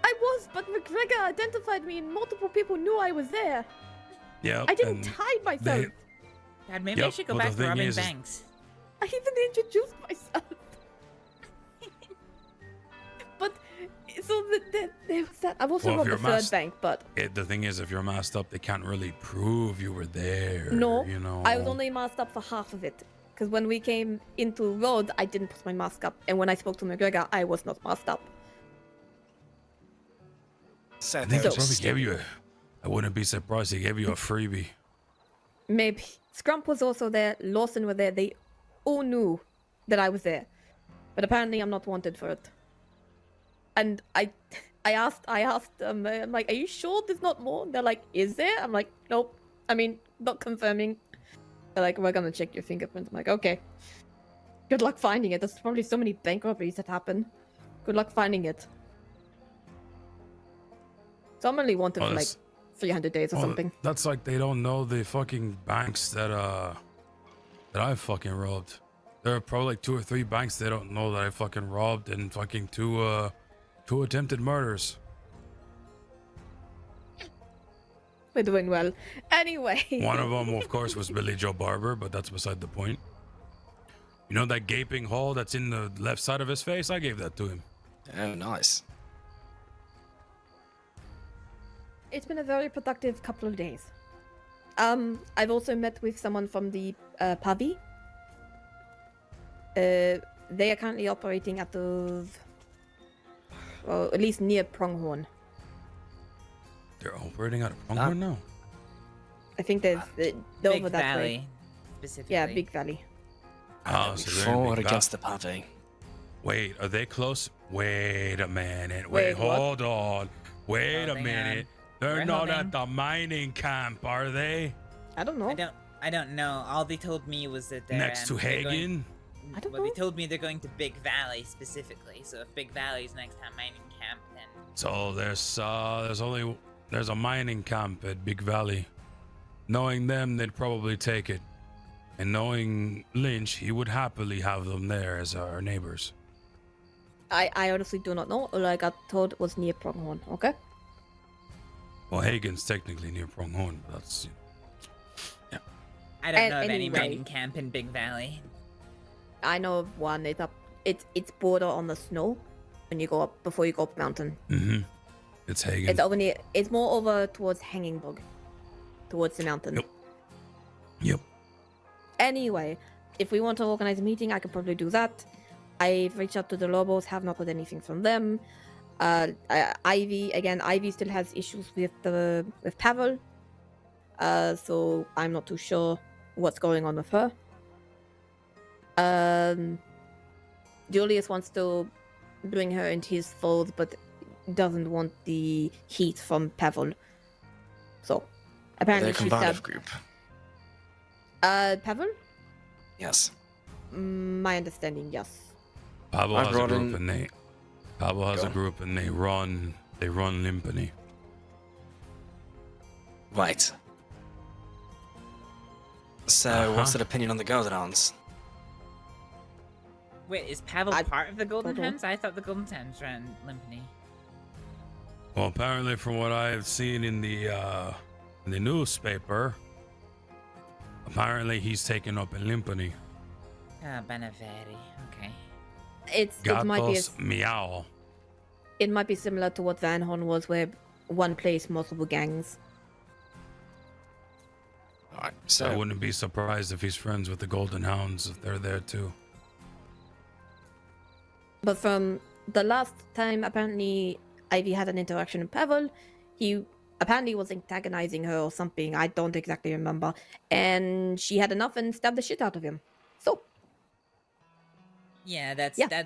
I was, but McGregor identified me, and multiple people knew I was there.
Yeah.
I didn't hide myself.
God, maybe I should go back to robbing banks.
I even introduced myself. But so there was that. I've also robbed the third bank, but
The thing is, if you're masked up, they can't really prove you were there.
no,
You know.
I was only masked up for half of it. Because when we came into Rhodes, I didn't put my mask up, and when I spoke to McGregor, I was not masked up.
So
I think
there
he
was
probably gave you. I wouldn't be surprised he gave you a freebie.
Maybe. Scrump was also there. Lawson were there. They all knew that I was there. But apparently I'm not wanted for it. And I asked them, I'm like, are you sure there's not more? They're like, is there? I'm like, nope. I mean, not confirming. They're like, we're gonna check your fingerprints. I'm like, okay. Good luck finding it. There's probably so many bank robberies that happen. Good luck finding it. So I'm only wanted for like 300 days or something.
That's like they don't know the fucking banks that I fucking robbed. There are probably like 2 or 3 banks they don't know that I fucking robbed, and fucking two attempted murders.
We're doing well. Anyway.
One of them, of course, was Billy Joe Barber, but that's beside the point. You know that gaping hole that's in the left side of his face? I gave that to him.
Oh, nice.
It's been a very productive couple of days. I've also met with someone from the Pavi. They are currently operating out of, well, at least near Pronghorn.
They're operating out of Pronghorn now?
I think they're
Big
over that
Valley,
way.
specifically.
Yeah, Big Valley.
Oh, so they're in
Forward
Big
against
Val-
the Pavi.
Wait, are they close? Wait a minute.
Wait, what?
Hold on. Wait a
Holding
minute.
on.
They're
We're
not
holding.
at the mining camp, are they?
I don't know.
I don't know. All they told me was that they're
Next to
they're
Hagen?
going-
I don't
well,
know.
they told me they're going to Big Valley specifically. So if Big Valley's next time mining camp, then
So there's a mining camp at Big Valley. Knowing them, they'd probably take it. And knowing Lynch, he would happily have them there as our neighbors.
I honestly do not know. All I got told was near Pronghorn, okay?
Well, Hagen's technically near Pronghorn, but that's...
I don't
And
know of any
anyway.
mining camp in Big Valley.
I know of one. It's up. It's border on the snow when you go up before you go up mountain.
Mm-hmm. It's Hagen.
It's over near. It's more over towards Hangingburg, towards the mountain.
Yep.
Anyway, if we want to organize a meeting, I could probably do that. I've reached out to the Lobos, have not got anything from them. Ivy still has issues with Pavel. So I'm not too sure what's going on with her. Julius wants to bring her into his fold, but doesn't want the heat from Pavel. So apparently
They're a
she
combative
stabbed.
group.
Pavel?
Yes.
My understanding, yes.
Pablo
I
has a
brought
group
in-
and they... Pablo has a group and they run Limpany.
Right. So, what's their opinion on the Golden Arms?
Wait, is Pavel part of the Golden
don't know.
Hens? I thought the Golden Hens ran Limpany.
Well, apparently from what I've seen in the newspaper, apparently he's taken up in Limpany.
Ah, Beneveri. Okay.
It might be
Gatos meow.
it might be similar to what Van Horn was, where one place multiple gangs.
Alright,
So I wouldn't be surprised if he's friends with the Golden Hounds if they're there too.
But from the last time, apparently Ivy had an interaction with Pavel. He apparently was antagonizing her or something. I don't exactly remember. And she had enough and stabbed the shit out of him. So
Yeah, that's
Yeah.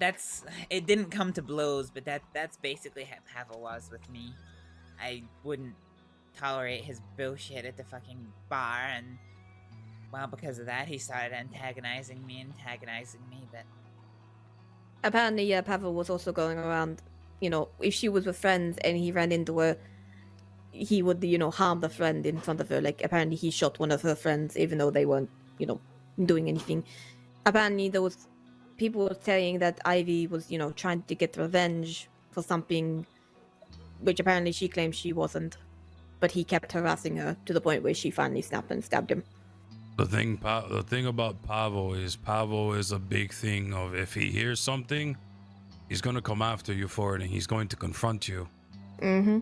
that's it didn't come to blows, but that's basically how Pavel was with me. I wouldn't tolerate his bullshit at the fucking bar, and well, because of that, he started antagonizing me, but
apparently, yeah, Pavel was also going around, if she was with friends and he ran into her, he would, harm the friend in front of her. Like, apparently he shot one of her friends, even though they weren't, doing anything. Apparently there was people were saying that Ivy was, trying to get revenge for something, which apparently she claims she wasn't. But he kept harassing her to the point where she finally snapped and stabbed him.
The thing about Pavel is a big thing of if he hears something, he's gonna come after you for it and he's going to confront you.
Mm-hmm.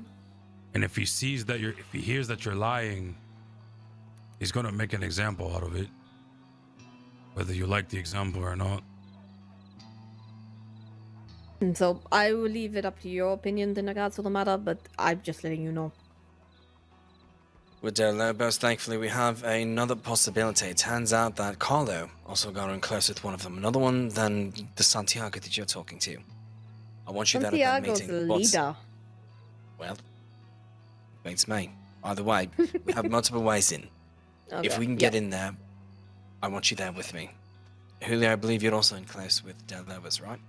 And if he hears that you're lying, he's gonna make an example out of it. Whether you like the example or not.
And so I will leave it up to your opinion in regards to the matter, but I'm just letting you know.
With Del Lobos, thankfully, we have another possibility. It turns out that Carlo also got in close with one of them. Another one than the Santiago that you're talking to. I want you there at that
Santiago's
meeting.
the leader.
Well, beats me. Either way, we have multiple ways in.
Okay,
If we can get in there, I want you there with me. Julio, I believe you're also in close with Del Lobos, right?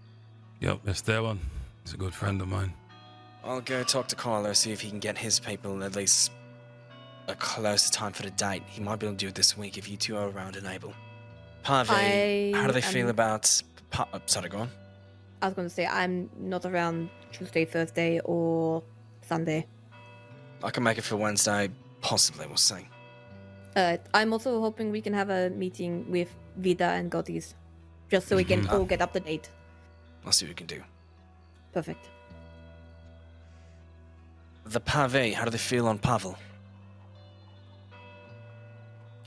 Yep, Esteban. He's a good friend of mine.
I'll go talk to Carlo, see if he can get his people at least a closer time for the date. He might be able to do it this week if you two are around and able. Pave, how do they feel about... sorry, go on.
I was going to say, I'm not around Tuesday, Thursday, or Sunday.
I can make it for Wednesday, possibly, we'll see.
I'm also hoping we can have a meeting with Vida and Gotis, just so we can all get up to date.
I'll see what we can do.
Perfect.
The Pave, how do they feel on Pavel?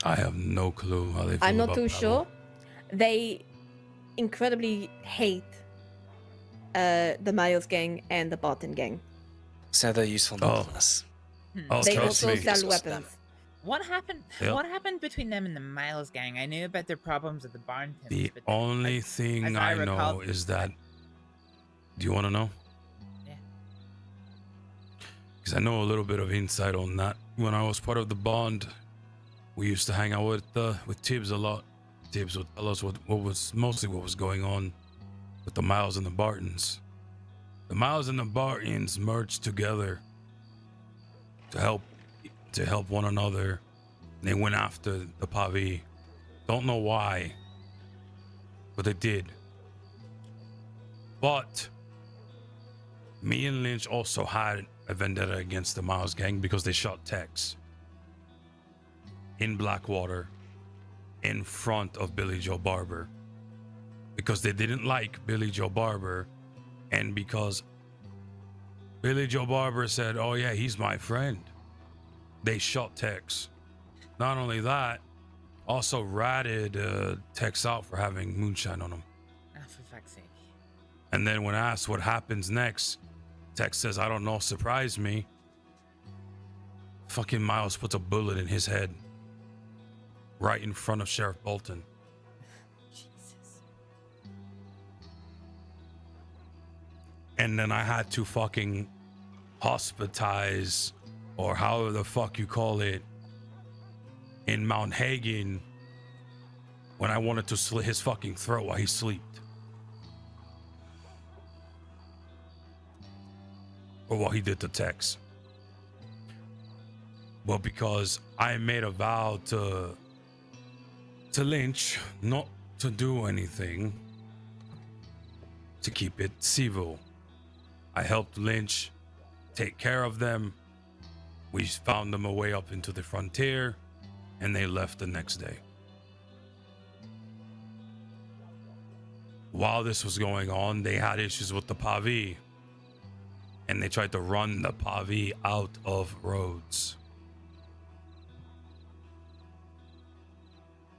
I have no clue how they feel
I'm not
about
too
Pavel.
sure. They incredibly hate the Miles gang and the Barton gang.
So they're useful nonetheless.
Oh,
They
trust
also
me.
sell weapons.
What happened?
Yep.
What happened between them and the Miles gang? I knew about their problems with the Barntons.
The
but
only thing
as
I
recall-
know is that... Do you want to know?
Yeah.
Because I know a little bit of insight on that. When I was part of the bond, we used to hang out with Tibbs a lot. Tibbs would tell us what was going on with the Miles and the Bartons. The Miles and the Bartons merged together to help one another. They went after the Pavi. Don't know why, but they did. But me and Lynch also had a vendetta against the Miles gang because they shot Tex in Blackwater in front of Billy Joe Barber, because they didn't like Billy Joe Barber, and because Billy Joe Barber said, "Oh yeah, he's my friend," they shot Tex. Not only that, also ratted Tex out for having moonshine on him.
Ah, for fuck's sake.
And then when asked what happens next, Tex says, "I don't know, surprise me." Fucking Miles puts a bullet in his head right in front of Sheriff Bolton.
Jesus.
And then I had to fucking hospitalize, or however the fuck you call it, in Mount Hagen when I wanted to slit his fucking throat while he slept. Or what he did to Tex. But because I made a vow to Lynch not to do anything, to keep it civil, I helped Lynch take care of them. We found them a way up into the frontier, and they left the next day. While this was going on, they had issues with the Pavi, and they tried to run the Pavi out of Rhodes.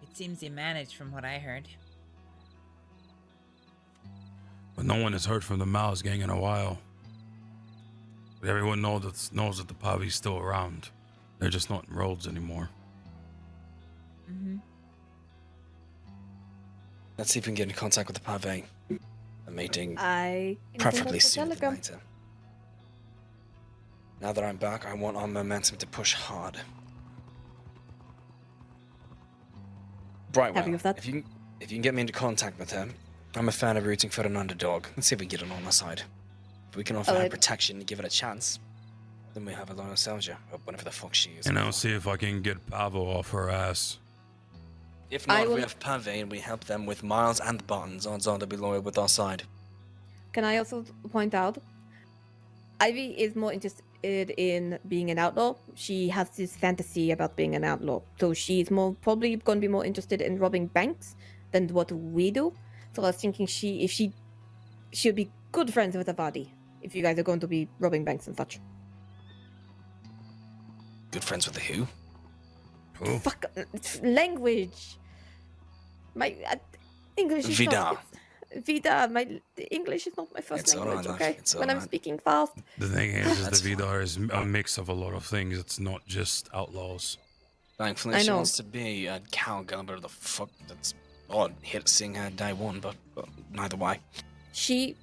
It seems you managed from what I heard.
But no one has heard from the Miles gang in a while. But everyone knows that the Pavi's still around. They're just not in Rhodes anymore.
Mm-hmm.
Let's see if we can get in contact with the Pave. A meeting,
I
preferably sooner than
Telegram.
later. Now that I'm back, I want our momentum to push hard. Brightwell,
Happy with that?
if you can get me into contact with her, I'm a fan of rooting for an underdog. Let's see if we get it on our side. If we can offer her
Alright.
protection and give it a chance, then we have a loyal soldier, or whatever the fuck she is.
And I'll see if I can get Pavel off her ass.
If not,
I will-
we have Pave and we help them with Miles and Buttons. Odds are they'll be loyal with our side.
Can I also point out, Ivy is more interested in being an outlaw. She has this fantasy about being an outlaw, so she's probably going to be more interested in robbing banks than what we do. So I was thinking she would be good friends with Avadi if you guys are going to be robbing banks and such.
Good friends with the who?
Fuck language. My English is
Vidal.
not. Vida, the English is not my first
It's
language,
alright, love.
okay?
It's
When I'm
alright.
speaking fast.
The thing is
That's
the Vidar is a mix of a lot of things. It's not just outlaws.
Thankfully,
I
she
know.
wants to be a cowgirl, the fuck. That's odd. Hit seeing her day one, but neither way.
She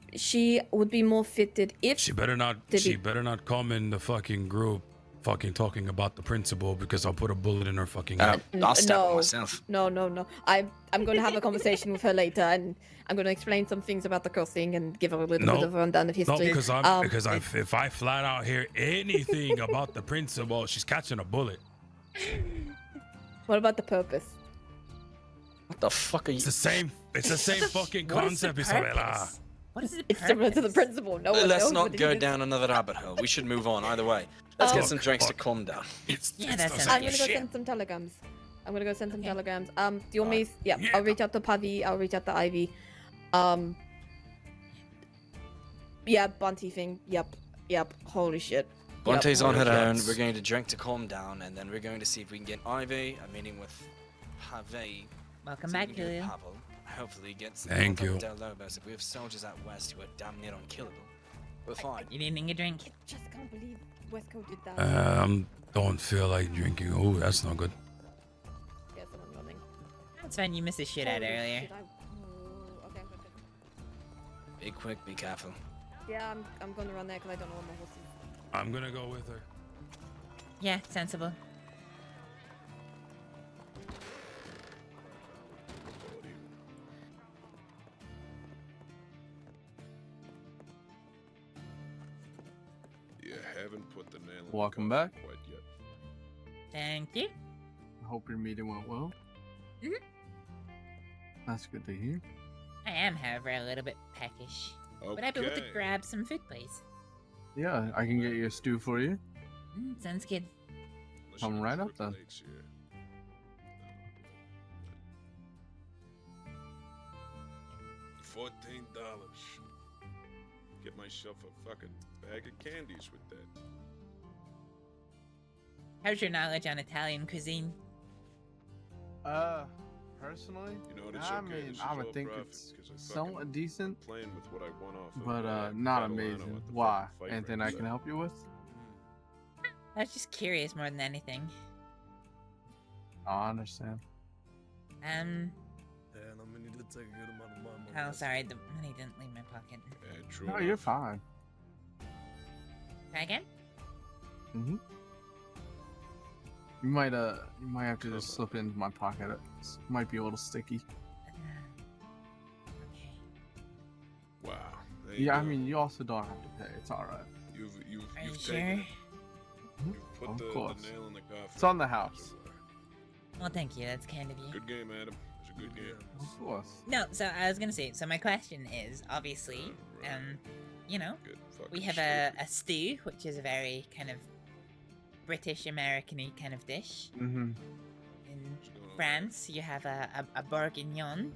would be more fitted if
She better not come in the fucking group fucking talking about the principal because I'll put a bullet in her fucking head.
I'll stab her myself.
No. I'm going to have a conversation with her later, and I'm going to explain some things about the cursing and give her a little bit of a rundown of history.
No, because if I flat out hear anything about the principal, she's catching a bullet.
What about the purpose?
What the fuck are you?
It's the same fucking concept, Isabella.
What is it?
It's similar to the principal. No one
Let's
knows
not
what it
go
is.
down another rabbit hole. We should move on. Either way, let's get some drinks to calm down.
I'm gonna go send some telegrams. Do you want me? Yeah, I'll reach out to Pavi. I'll reach out to Ivy. Yeah, Bunty thing. Yep. Holy shit.
Bunty's
Yep.
on her own. We're going to drink to calm down, and then we're going to see if we can get Ivy. A meeting with Pavi.
Welcome back, Julio.
Hopefully get some
Thank
help
you.
from Del Lobos. If we have soldiers out west who are damn near unkillable, we're fine.
You needing a drink?
Just can't believe Westco did that.
Don't feel like drinking. Oh, that's not good.
Yeah, someone running.
That's fine. You missed a shit out earlier.
Okay, I'm gonna
Be quick, be careful.
Yeah, I'm gonna run there because I don't know where my horse is.
I'm gonna go with her.
Yeah, sensible.
You haven't put the nail in
Welcome
the
back.
coffin quite yet.
Thank you.
I hope your meeting went well.
Mhm.
That's good to hear.
I am, however, a little bit peckish. Would I be able to
Okay.
grab some food, please?
Yeah, I can get you a stew for you.
Sounds good.
Come right up then.
$14. Get myself a fucking bag of candies with that.
How's your knowledge on Italian cuisine?
Personally,
You know, it's
I
okay.
mean,
This is
I would
all
think
profit,
it's
'cause I
somewhat
fucking
decent,
playing with what I want off of,
but
Catalano
not amazing.
at the
Why?
fucking fight
Anything
ring,
I can
so-
help you with?
I was just curious more than anything.
I understand.
Oh, sorry, the money didn't leave my pocket.
No, you're fine.
Try again?
You might have to just slip into my pocket. It might be a little sticky.
Wow. there you
Yeah, I
go.
mean, you also don't have to pay. It's all right.
You've
Are you
taken
sure?
it. You've put
Of
the
course.
nail in the coffin.
It's on the house.
Well, thank you. That's kind of you.
Good game, Adam. It's a good game.
Of course.
No, so I was gonna say. So my question is, obviously, you know, we have a stew, which is a very kind of British American-y kind of dish.
Mm-hmm.
In France, you have a bourguignon.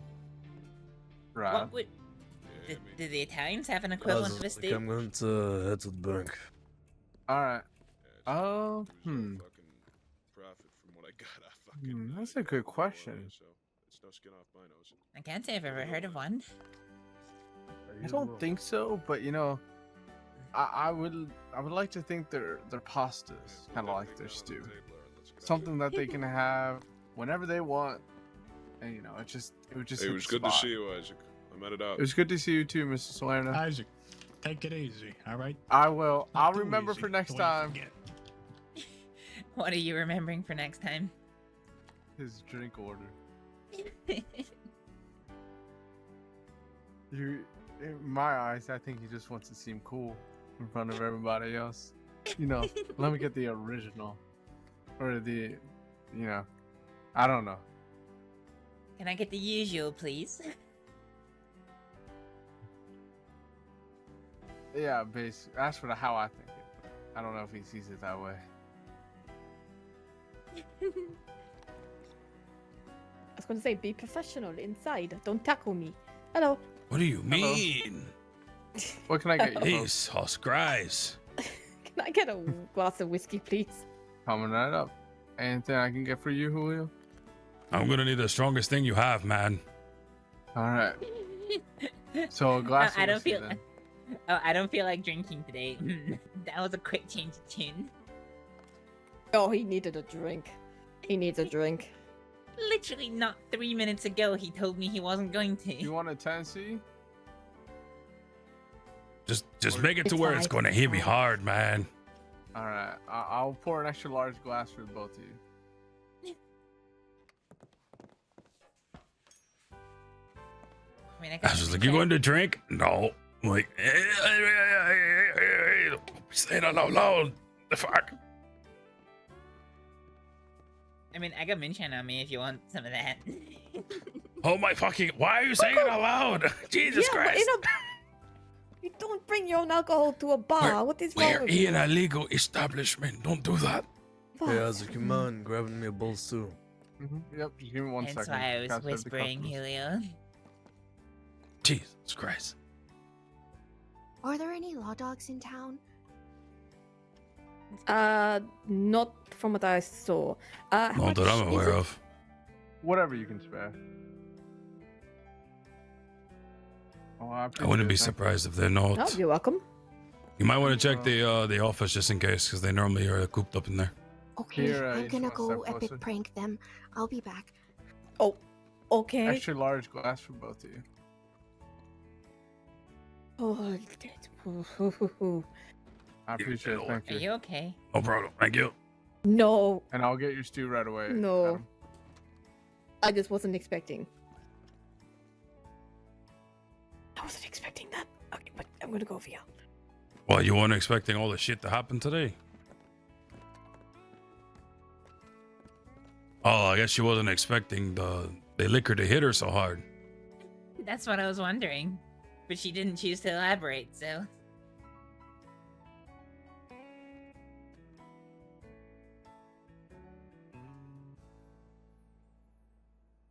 Right.
What would do the Italians have an equivalent of a stew?
I'm going to head to the bank.
All right. Oh,
Profit from what I got. I fucking.
That's a good question.
So it's no skin off my nose.
I can't say I've ever heard of one.
I don't think so, but you know, I would like to think their pasta is kind of like their stew, something that they can have whenever they want, and you know, it would just.
Hey, it
hit
was
the
good to
spot.
see you, Isaac. I'm at it out.
It was good to see you too, Mr. Salerno.
Isaac, take it easy, all right?
I will.
Not
I'll
too
remember
easy,
for next
the way you
time.
forget.
What are you remembering for next time?
His drink order. In my eyes, I think he just wants to seem cool in front of everybody else. You know, let me get the original, or the, you know, I don't know.
Can I get the usual, please?
Yeah, basically, that's for how I think it. I don't know if he sees it that way.
I was going to say, be professional inside. Don't tackle me. Hello.
What do you mean?
What can I get you?
Jesus Christ.
Can I get a glass of whiskey, please?
Coming right up. Anything I can get for you, Julio?
I'm gonna need the strongest thing you have, man.
All right. So a glass.
I
of
don't
whiskey,
feel.
then.
Oh, I don't feel like drinking today. That was a quick change of tune.
Oh, he needed a drink. He needs a drink.
Literally not 3 minutes ago, he told me he wasn't going to.
You want a Tennessee?
Just make it to where it's gonna hit me hard, man.
All right, I'll pour an extra large glass for both of you.
I mean,
I was just like, you going to drink? No. I'm like, say that out loud. The fuck.
I mean, I got moonshine on me if you want some of that.
Oh my fucking! Why are you saying it out loud? Jesus Christ!
You don't bring your own alcohol to a bar. What is wrong
We're
with
in
you?
a legal establishment. Don't do that.
Hey, Isaac, you mind grabbing me a bowl too?
Yep, just give me 1 second.
That's why I was
Transfer the
whispering,
customs.
Helio.
Jesus Christ.
Are there any law dogs in town?
Not from what I saw. How
Not
much
that I'm
is
aware
it?
of.
Whatever you can spare. Oh,
I wouldn't be surprised if they're not.
Oh, you're welcome.
You might want to check the office just in case, because they normally are cooped up in there.
Okay,
Kira,
I'm
you
gonna
just wanna
go
step
epic
closer?
prank them. I'll be back.
Oh, okay.
Extra large glass for both of you.
Oh,
I appreciate it. Thank
Are
you.
you okay?
No problem. Thank you.
No,
And I'll get your stew right away.
no.
Adam.
I just wasn't expecting. I wasn't expecting that. Okay, but I'm gonna go over here.
Well, you weren't expecting all the shit to happen today. Oh, I guess she wasn't expecting the liquor to hit her so hard.
That's what I was wondering. But she didn't choose to elaborate, so.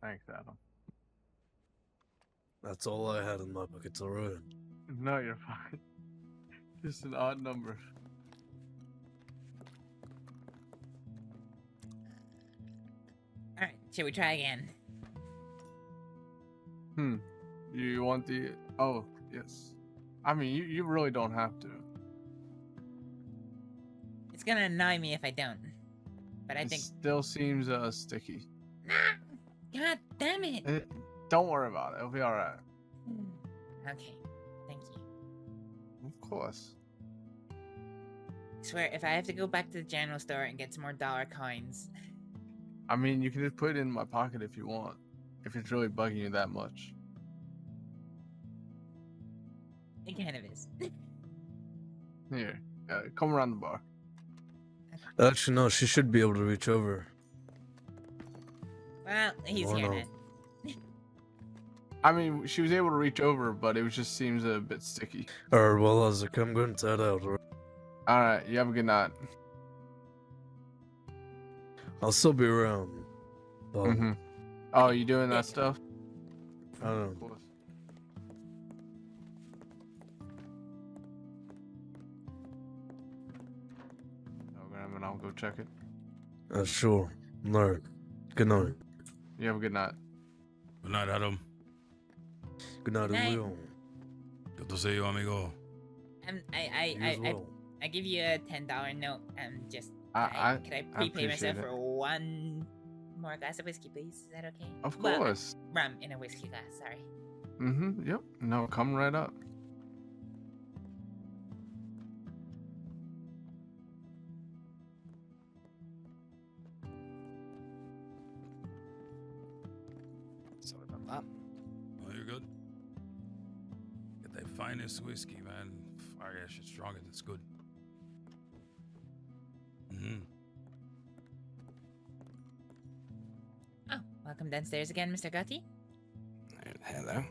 Thanks, Adam.
That's all I had in my pockets, alright.
No, you're fine. Just an odd number.
Alright, shall we try again?
You want the... Oh, yes. I mean, you really don't have to.
It's gonna annoy me if I don't. But I
It
think.
still seems sticky.
God damn it!
Don't worry about it. It'll be alright.
Okay, thank you.
Of course.
I swear, if I have to go back to the general store and get some more dollar coins.
I mean, you can just put it in my pocket if you want. If it's really bugging you that much.
It kind of is.
Here. Come around the bar.
Actually, no, she should be able to reach over.
Well, he's
Or
here
no.
now.
I mean, she was able to reach over, but it just seems a bit sticky.
Alright, well, Isaac, I'm going to head out, alright?
Alright, you have a good night.
I'll still be around. But
Oh, you doing that stuff?
I don't know.
No, Graham, and I'll go check it.
Sure. No. Good night.
You have a good night.
Good night, Adam.
Good night,
Good night.
Julio.
Good to see you, amigo.
You as well.
I give you a $10 note. Just.
I
Could I prepay
appreciate
myself
it.
for one more glass of whiskey, please? Is that okay?
Of
Well,
course.
rum in a whiskey glass. Sorry.
Yep. No, come right up.
Sorry about that.
Oh, you're good. Get that finest whiskey, man. Fuck, that shit's strong. It's good.
Oh, welcome downstairs again, Mr. Gotti.
Hello.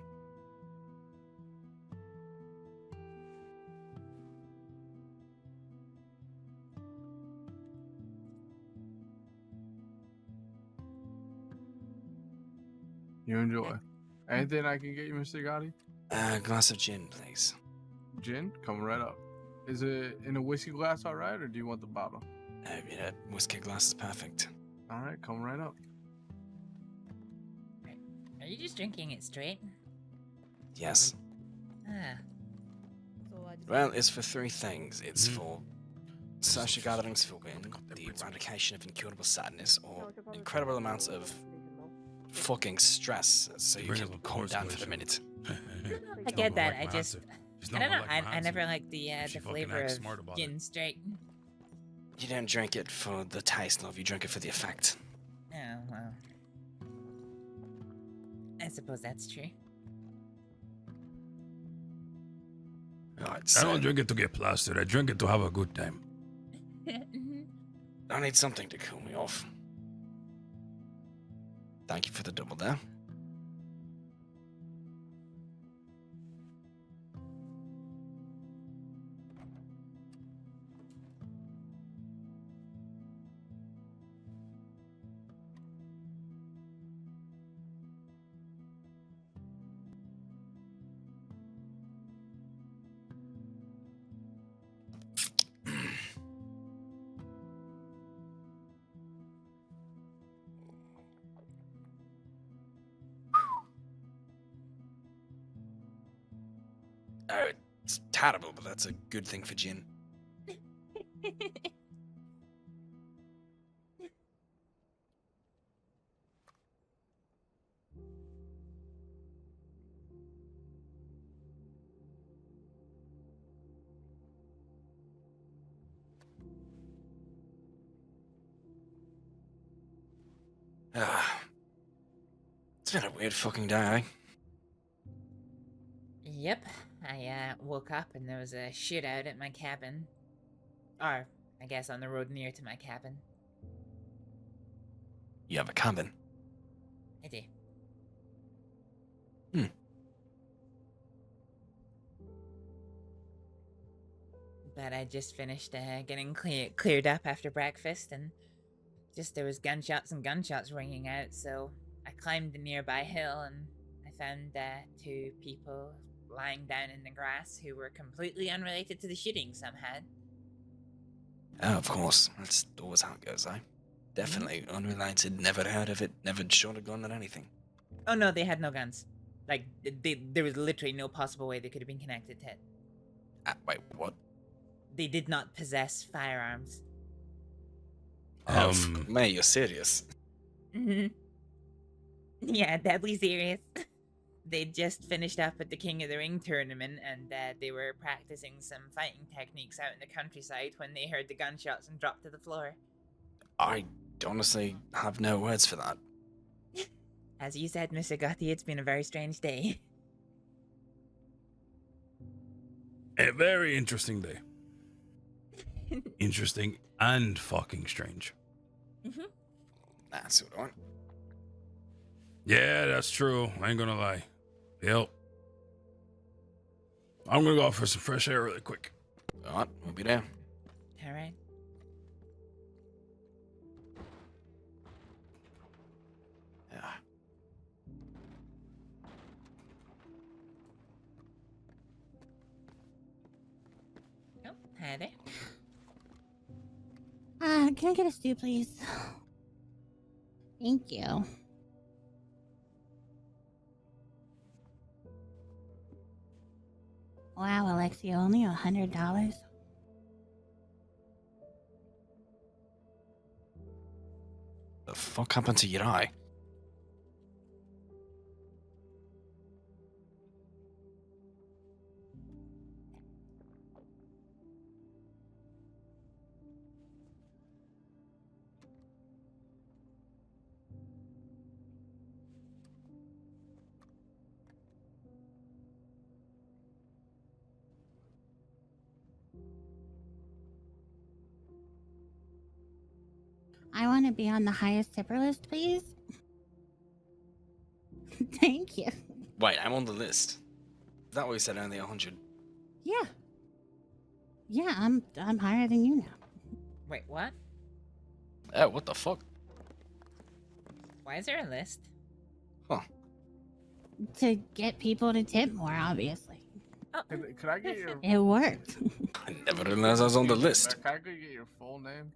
You enjoy. Anything I can get you, Mr. Gotti?
A glass of gin, please.
Gin? Coming right up. Is it in a whiskey glass alright, or do you want the bottle?
Yeah, whiskey glass is perfect.
Alright, come right up.
Are you just drinking it straight?
Yes.
Ah.
Well, it's for 3 things. It's for social gatherings for wind, the eradication of incurable sadness, or incredible amounts of fucking stress, so you can calm down for a minute.
I get that. I just, I don't know. I never liked the flavor of gin straight.
You don't drink it for the taste, love. You drink it for the effect.
Oh well. I suppose that's true.
I don't drink it to get plastered. I drink it to have a good time.
I need something to cool me off. Thank you for the double there. It's terrible, but that's a good thing for gin. It's been a weird fucking day, eh?
Yep. I woke up and there was a shootout at my cabin. Or, I guess on the road near to my cabin.
You have a cabin?
I do. But I just finished getting cleared up after breakfast, and just there was gunshots and gunshots ringing out, so I climbed the nearby hill and I found 2 people lying down in the grass who were completely unrelated to the shooting some had.
Oh, of course. That's always how it goes, eh? Definitely unrelated, never heard of it, never shot a gun or anything.
Oh no, they had no guns. Like, there was literally no possible way they could have been connected to it.
Wait, what?
They did not possess firearms.
Mate, you're serious?
Yeah, deadly serious. They'd just finished up at the King of the Ring tournament, and they were practicing some fighting techniques out in the countryside when they heard the gunshots and dropped to the floor.
I honestly have no words for that.
As you said, Mr. Gotti, it's been a very strange day.
A very interesting day. Interesting and fucking strange.
That's what I want.
Yeah, that's true. I ain't gonna lie. Yep. I'm gonna go out for some fresh air really quick.
Alright, we'll be there.
Alright.
Yeah.
Oh, hi there.
Can I get a stew, please? Thank you. Wow, Alexia, only $100?
The fuck happened to your eye?
I want to be on the highest tipper list, please. Thank you.
Wait, I'm on the list. Is that what you said, only 100?
Yeah. Yeah, I'm higher than you now.
Wait, what?
Oh, what the fuck?
Why is there a list?
To get people to tip more, obviously.
Could I get your...
It worked.
I never realized I was on the list.
Can I go get your full name?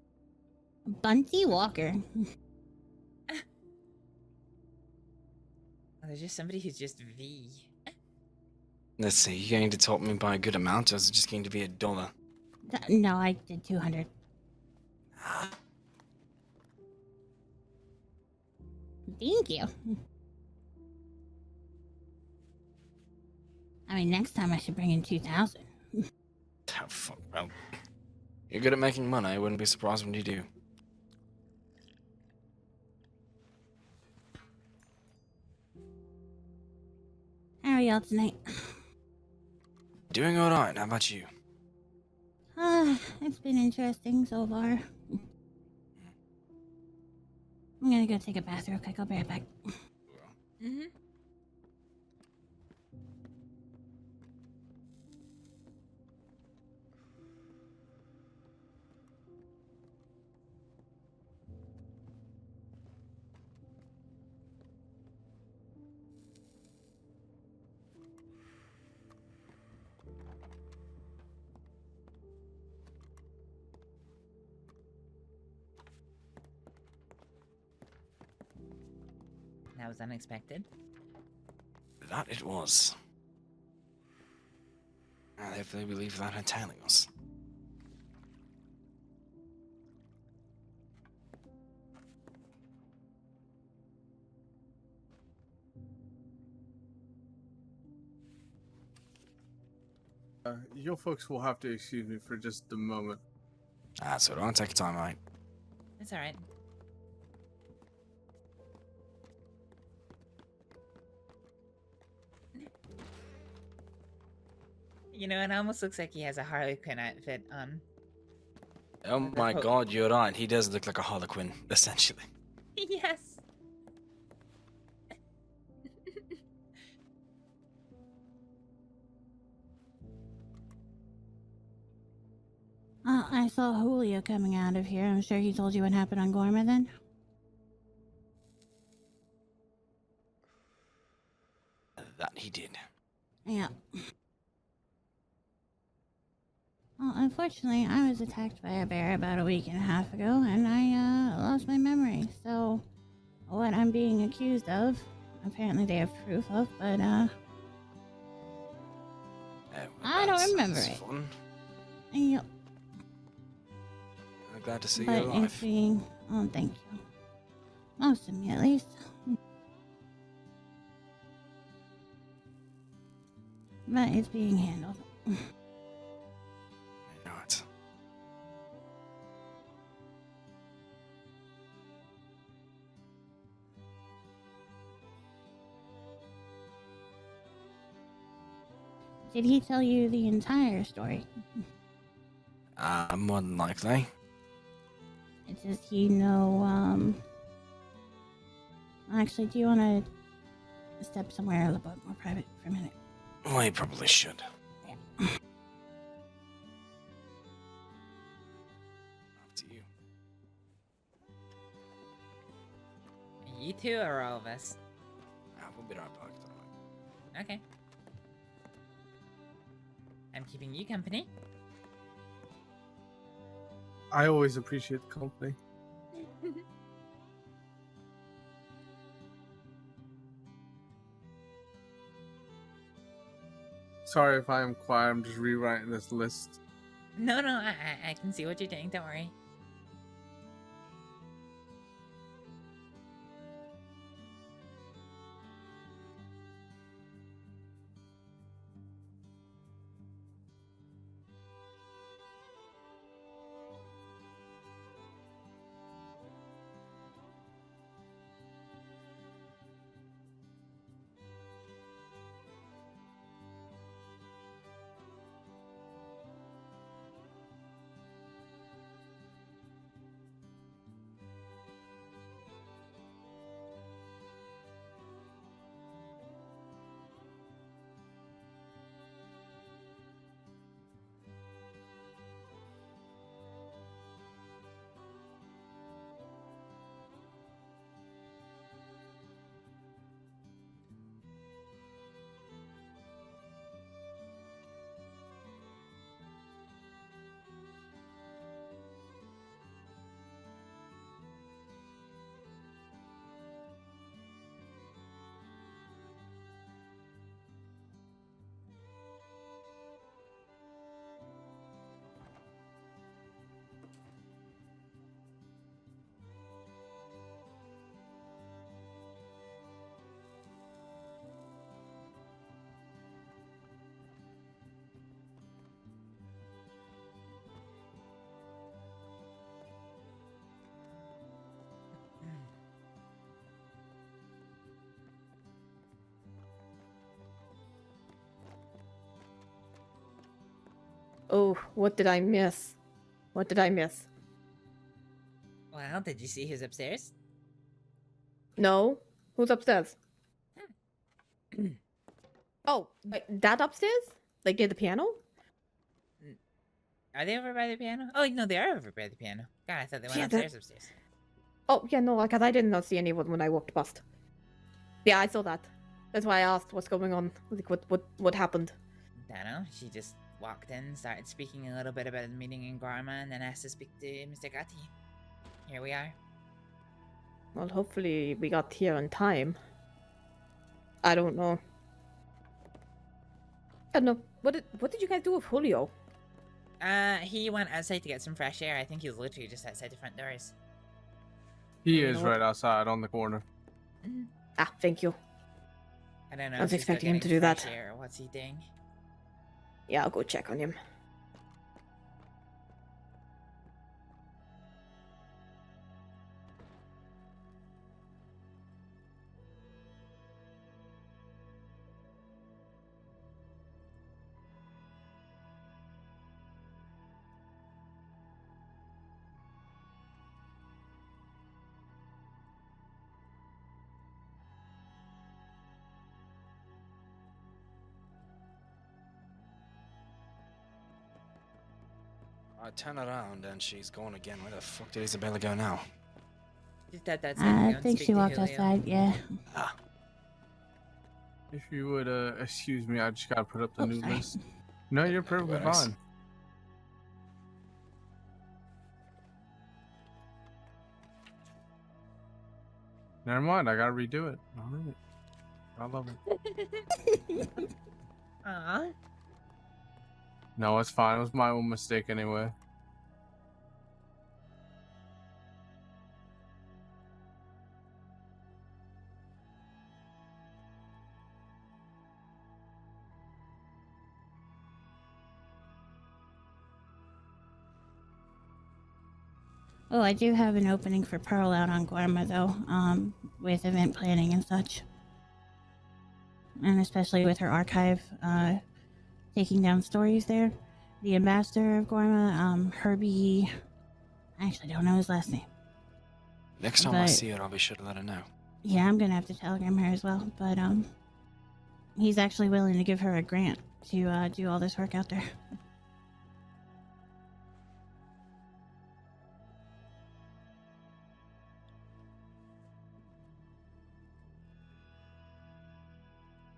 Bunty Walker.
Oh, there's just somebody who's just V.
Let's see, you're going to top me by a good amount, or is it just going to be $1?
No, I did 200. Thank you. I mean, next time I should bring in 2,000.
Well, you're good at making money. I wouldn't be surprised when you do.
How are y'all tonight?
Doing alright, how about you?
It's been interesting so far. I'm gonna go take a bath real quick. I'll be right back.
Mm-hmm.
That was unexpected.
That it was. And hopefully we leave without her tailing us.
You folks will have to excuse me for just a moment.
That's all right, take your time, mate.
That's alright. You know, it almost looks like he has a Harley Quinn outfit on.
Oh my god, you're right. He does look like a Harlequin, essentially.
Yes.
I saw Julio coming out of here. I'm sure he told you what happened on Gorma then?
That he did.
Yeah. Well, unfortunately, I was attacked by a bear about a week and a half ago, and I lost my memory. So, what I'm being accused of, apparently they have proof of, but I don't remember it.
Fun.
Yep.
I'm glad to see
But
you alive.
it's being, oh, thank you. Most of me, at least. But it's being handled.
Not.
Did he tell you the entire story?
More than likely.
Does he know, Actually, do you want to step somewhere a little bit more private for a minute?
Well, you probably should.
Yeah.
Up to you.
You two or all of us?
We'll be right back.
Okay. I'm keeping you company.
I always appreciate the company. Sorry if I am quiet, I'm just rewriting this list.
No, I can see what you're doing. Don't worry.
Oh, what did I miss? What did I miss?
Well, did you see who's upstairs?
No? Who's upstairs? Oh, that upstairs? Like near the piano?
Are they over by the piano? Oh, no, they are over by the piano. God, I thought they went
Yeah,
upstairs.
Oh, yeah, no, because I did not see anyone when I walked past. Yeah, I saw that. That's why I asked what's going on. Like, what happened?
Dunno, she just walked in, started speaking a little bit about the meeting in Garma, and then asked to speak to Mr. Gatti. Here we are.
Well, hopefully we got here on time. I don't know. I don't know. What did you guys do with Julio?
He went outside to get some fresh air. I think he was literally just outside the front doors.
He is right outside on the corner.
Ah, thank you.
I don't know.
I was
if he's still
expecting him to
getting
do that.
fresh air or what's he doing?
Yeah, I'll go check on him.
I turn around and she's gone again. Where the fuck did Isabella go now?
Just that
I think she walked outside, yeah.
If you would excuse me, I just gotta put up the new
sorry.
list. No, you're perfectly
worries.
fine. Never mind, I gotta redo it. Alright. I love it.
Aww.
No, it's fine. It was my own mistake anyway.
Oh, I do have an opening for Pearl out on Guarma, though, with event planning and such. And especially with her archive, taking down stories there. The ambassador of Guarma, Herbie... I actually don't know his last name.
Next time I
But-
see her, I'll be sure to let her know.
Yeah, I'm gonna have to telegram her as well, but, he's actually willing to give her a grant to, do all this work out there.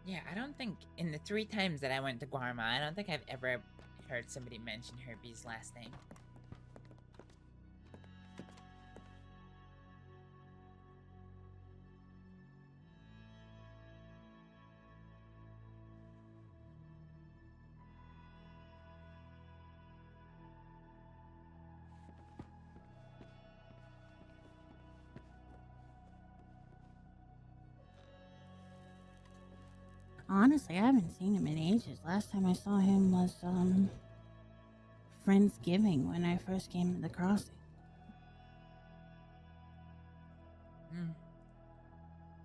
Yeah, I don't think in the 3 times that I went to Guarma, I don't think I've ever heard somebody mention Herbie's last name.
Honestly, I haven't seen him in ages. Last time I saw him was, Friendsgiving when I first came to the crossing.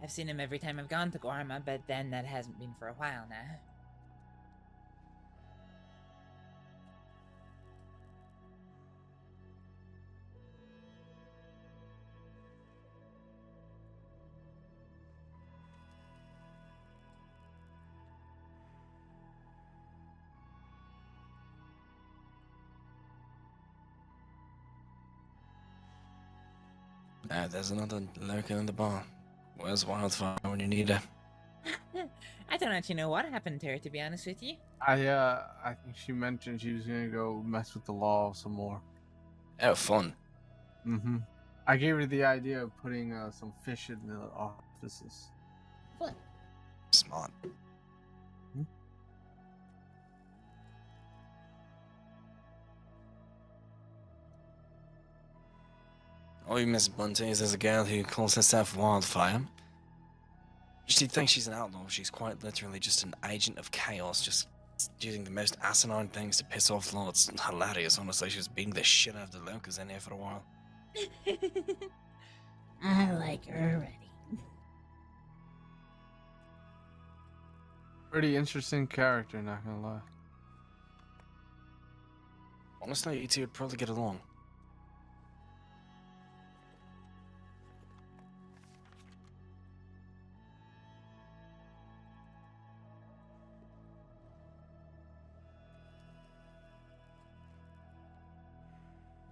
I've seen him every time I've gone to Guarma, but then that hasn't been for a while now.
There's another lurking in the bar. Where's Wildfire when you need her?
I don't actually know what happened to her, to be honest with you.
I think she mentioned she was gonna go mess with the law some more.
Oh, fun.
Mm-hmm. I gave her the idea of putting some fish in the offices.
What?
Smart. All you miss, Bunty, is there's a girl who calls herself Wildfire. She thinks she's an outlaw. She's quite literally just an agent of chaos, just using the most asinine things to piss off law. It's hilarious, honestly. She was beating the shit out of the locals in here for a while.
I like her already.
Pretty interesting character, not gonna lie.
Honestly, you two would probably get along.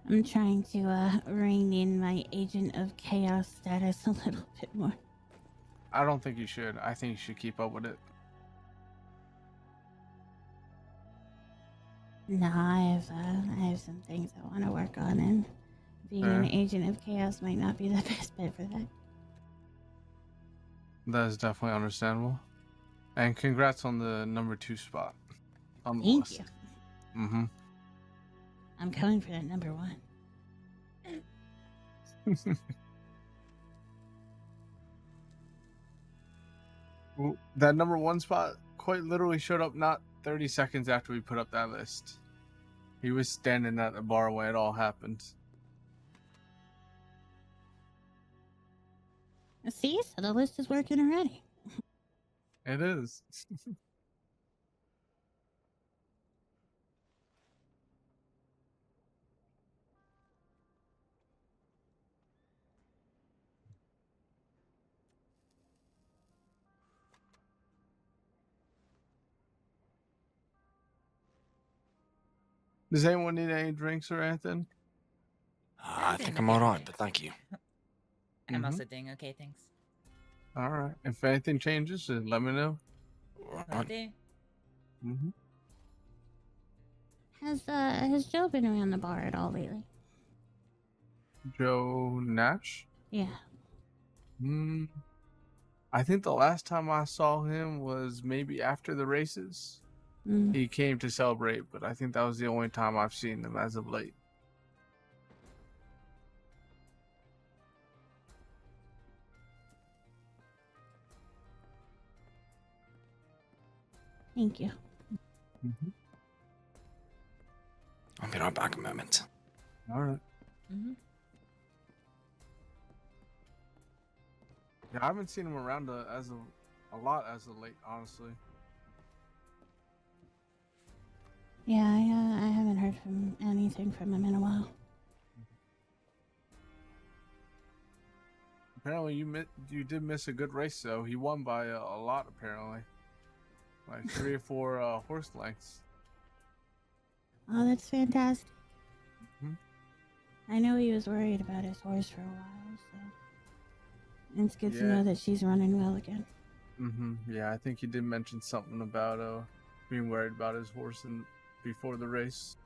I'm trying to rein in my agent of chaos status a little bit more.
I don't think you should. I think you should keep up with it.
No, I have some things I want to work on, and being an agent of chaos might not be the best bet for that.
That is definitely understandable. And congrats on the number 2 spot on the
Thank
list.
you.
Mm-hmm.
I'm coming for that number 1.
Well, that number 1 spot quite literally showed up not 30 seconds after we put up that list. He was standing at the bar when it all happened.
See, so the list is working already.
It is. Does anyone need any drinks or anything?
I think I'm alright, but thank you.
I'm also doing okay, thanks.
All right. If anything changes, then let me know.
Will do.
Mm-hmm.
Has Joe been around the bar at all lately?
Joe Nash?
Yeah.
I think the last time I saw him was maybe after the races. He came to celebrate, but I think that was the only time I've seen him as of late.
Thank you.
I'll be right back a moment.
All right. Yeah, I haven't seen him around a lot as of late, honestly.
Yeah, I haven't heard from anything from him in a while.
Apparently, you did miss a good race, though. He won by a lot, apparently. Like 3 or 4 horse lengths.
Oh, that's fantastic. I know he was worried about his horse for a while, so it's good to know that she's running well again.
Yeah, I think he did mention something about being worried about his horse before the race.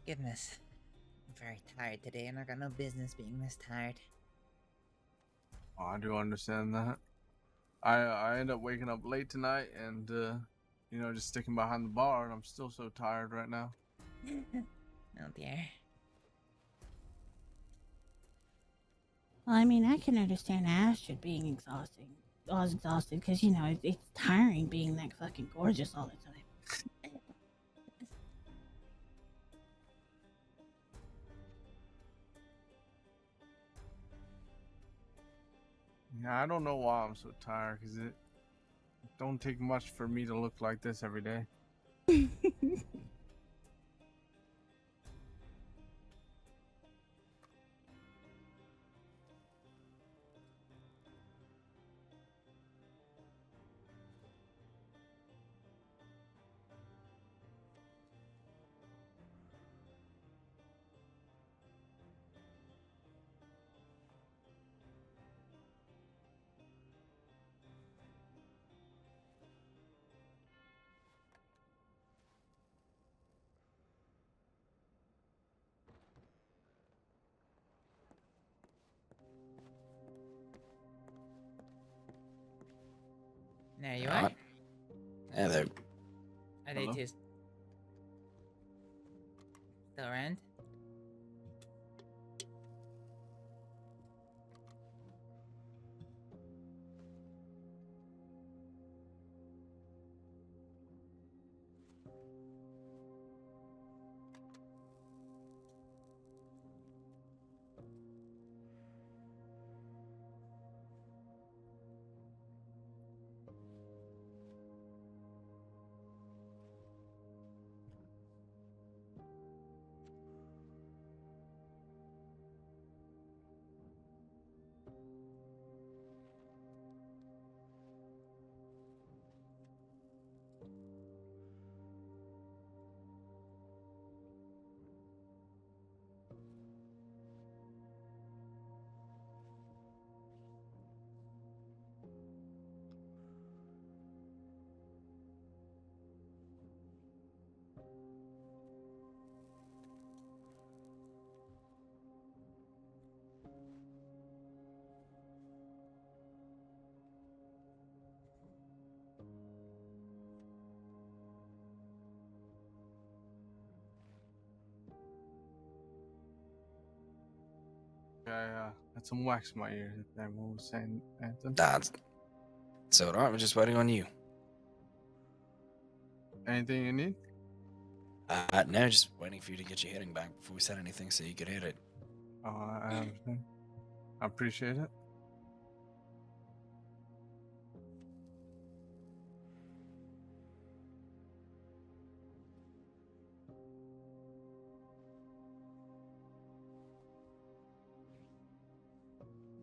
Goodness. I'm very tired today, and I got no business being this tired.
Oh, I do understand that. I end up waking up late tonight and, just sticking behind the bar, and I'm still so tired right now.
Oh dear.
Well, I mean, I can understand Astrид being exhausted because, it's tiring being that fucking gorgeous all the time.
Yeah, I don't know why I'm so tired, because it don't take much for me to look like this every day.
There you are.
Yeah, they're...
Are they just still around?
I had some wax in my ear. If everyone was saying anything.
That's alright. We're just waiting on you.
Anything you need?
No, just waiting for you to get your hearing back before we said anything so you could hear it.
Oh, I understand. I appreciate it.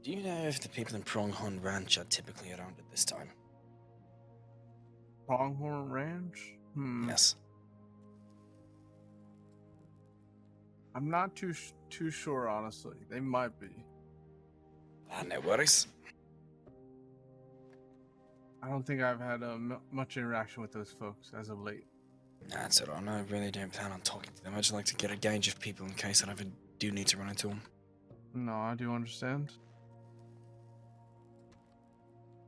Do you know if the people in Pronghorn Ranch are typically around at this time?
Pronghorn Ranch?
Yes.
I'm not too sure, honestly. They might be.
No worries.
I don't think I've had much interaction with those folks as of late.
That's alright. I really don't plan on talking to them. I just like to get a gauge of people in case I ever do need to run into them.
No, I do understand.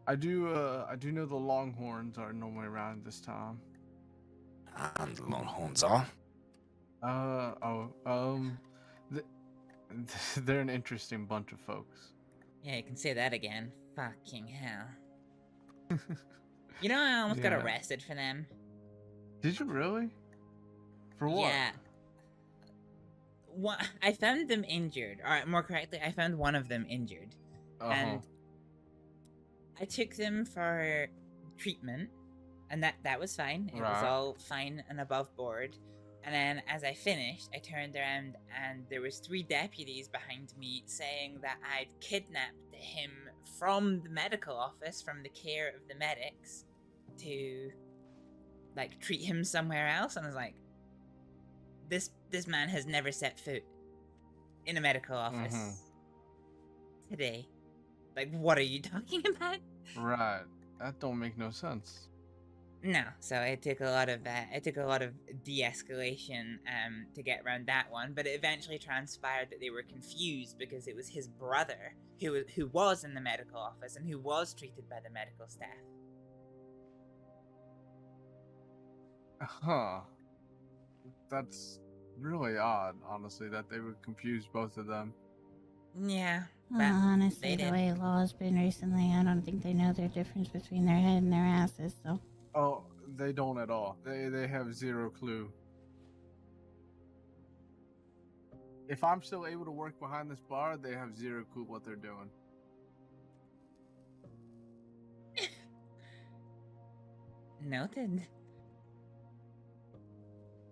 I do know the Longhorns are normally around this time.
And the Longhorns are?
They're an interesting bunch of folks.
Yeah, you can say that again. Fucking hell. You know, I almost got
Yeah.
arrested for them.
Did you really? For what?
Yeah. I found them injured. Or more correctly, I found one of them injured. And I took them for treatment, and that was fine. It was
Right.
all fine and above board. And then as I finished, I turned around and there was 3 deputies behind me saying that I'd kidnapped him from the medical office, from the care of the medics, to like treat him somewhere else. And I was like, this man has never set foot in a medical office today. Like, what are you talking about?
Right. That don't make no sense.
No, so it took a lot of de-escalation to get around that one, but it eventually transpired that they were confused because it was his brother who was in the medical office and who was treated by the medical staff.
Huh. That's really odd, honestly, that they would confuse both of them.
Yeah.
Well, honestly, the way law's been recently, I don't think they know the difference between their head and their asses, so.
Oh, they don't at all. They have zero clue. If I'm still able to work behind this bar, they have zero clue what they're doing.
Noted.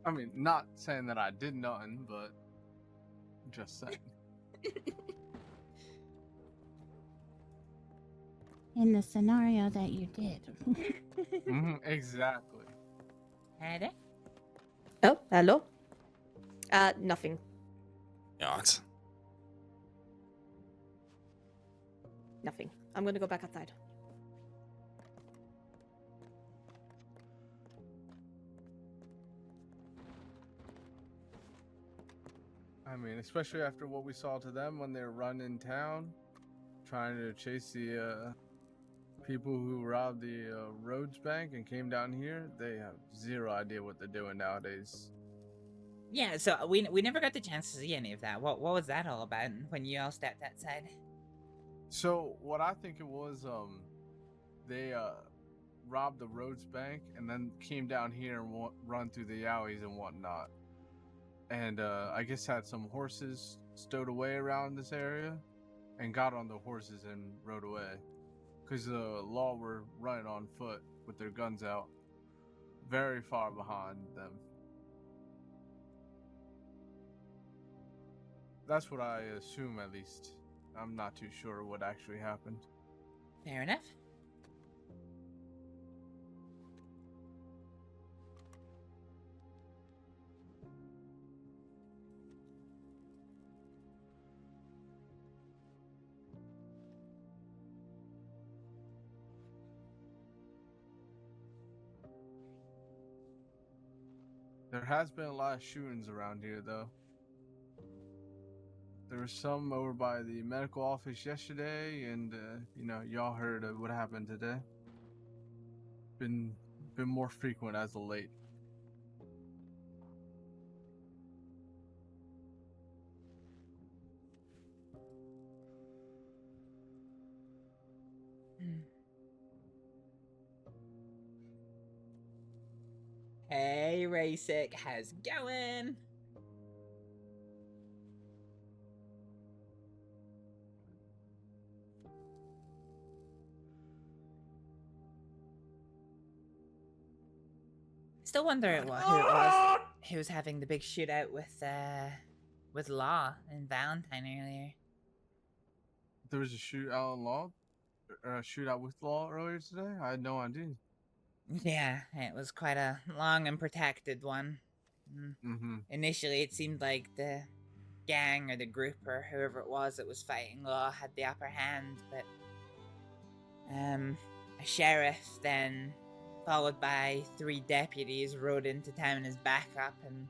I mean, not saying that I did nothing, but just saying.
In the scenario that you did.
Exactly.
Hello?
Oh, hello? Nothing.
What?
Nothing. I'm gonna go back outside.
I mean, especially after what we saw to them when they were running town, trying to chase the people who robbed the Rhodes Bank and came down here. They have zero idea what they're doing nowadays.
Yeah, so we never got the chance to see any of that. What was that all about when you all stepped outside?
So what I think it was, they robbed the Rhodes Bank and then came down here and run through the alleys and whatnot. And I guess had some horses stowed away around this area and got on the horses and rode away. Because the law were running on foot with their guns out, very far behind them. That's what I assume, at least. I'm not too sure what actually happened.
Fair enough.
There has been a lot of shootings around here, though. There was some over by the medical office yesterday, and you know, y'all heard of what happened today. Been more frequent as of late.
Hey, Rasic, how's it going? Still wonder who it was who was having the big shootout with Law and Valentine earlier.
There was a shootout in Law, shootout with Law earlier today. I had no idea.
Yeah, it was quite a long and protected one. Initially, it seemed like the gang or the group or whoever it was that was fighting Law had the upper hand, but a sheriff then, followed by 3 deputies, rode into town as backup, and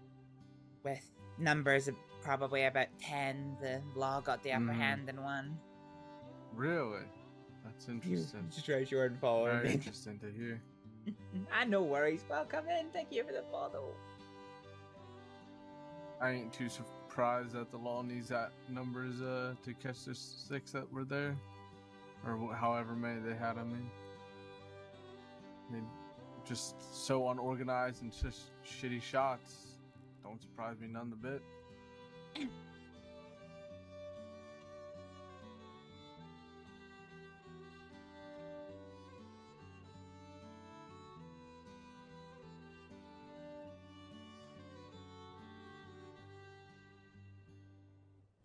with numbers of probably about 10, the Law got the upper hand and won.
Really? That's interesting.
Just try short and follow.
Very interesting to hear.
No worries. Welcome in. Thank you for the follow.
I ain't too surprised that the Law needs that numbers to catch the 6 that were there, or however many they had. I mean, just so unorganized and just shitty shots. Don't surprise me none the bit.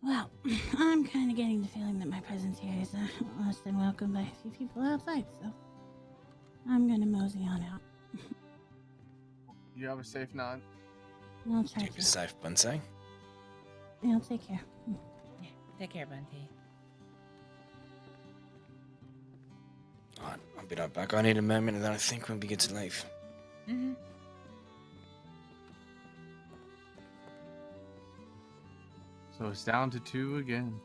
Well, I'm kind of getting the feeling that my presence here is less than welcome by a few people outside, so I'm gonna mosey on out.
You have a safe night.
I'll try
Keep
to.
you safe, Bunty.
Yeah, take care.
Yeah, take care, Bunty.
Alright, I'll be right back. I need a moment and then I think we'll be good to leave.
So it's down to 2 again.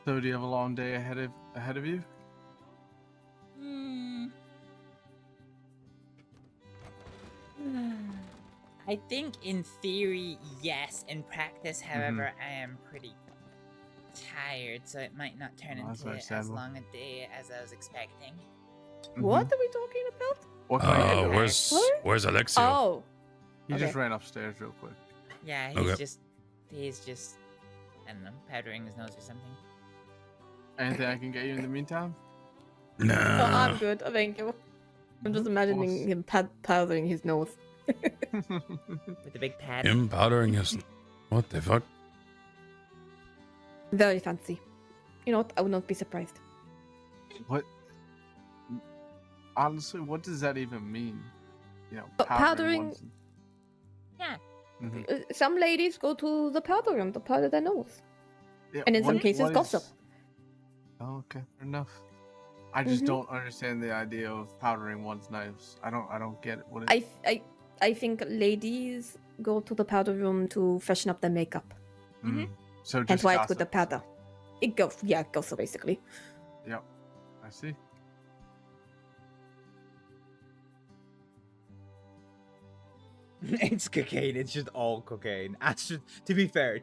So do you have a long day ahead of you?
I think in theory, yes. In practice, however, I am pretty tired, so it might not turn into as long a day as I was expecting.
What are we talking about?
Where's Alexio?
Oh.
He just ran upstairs real quick.
Yeah, he's just, I don't know, powdering his nose or something.
Anything I can get you in the meantime?
Nah.
Oh, I'm good, thank you. I'm just imagining him powdering his nose.
With the big pad.
Him powdering his... What the fuck?
Very fancy. You know what? I would not be surprised.
What? Honestly, what does that even mean? You know,
powdering.
one's-
Yeah.
Some ladies go to the powder room to powder their nose.
Yeah,
And in some
what-
cases,
what is-
gossip.
Oh, okay, fair enough. I just don't understand the idea of powdering one's knives. I don't get it. What is...
I think ladies go to the powder room to freshen up their makeup.
So
And
just
why it's
gossip.
with the powder. It goes, yeah, gossip basically.
Yep, I see.
It's cocaine. It's just all cocaine. Astrид, to be fair,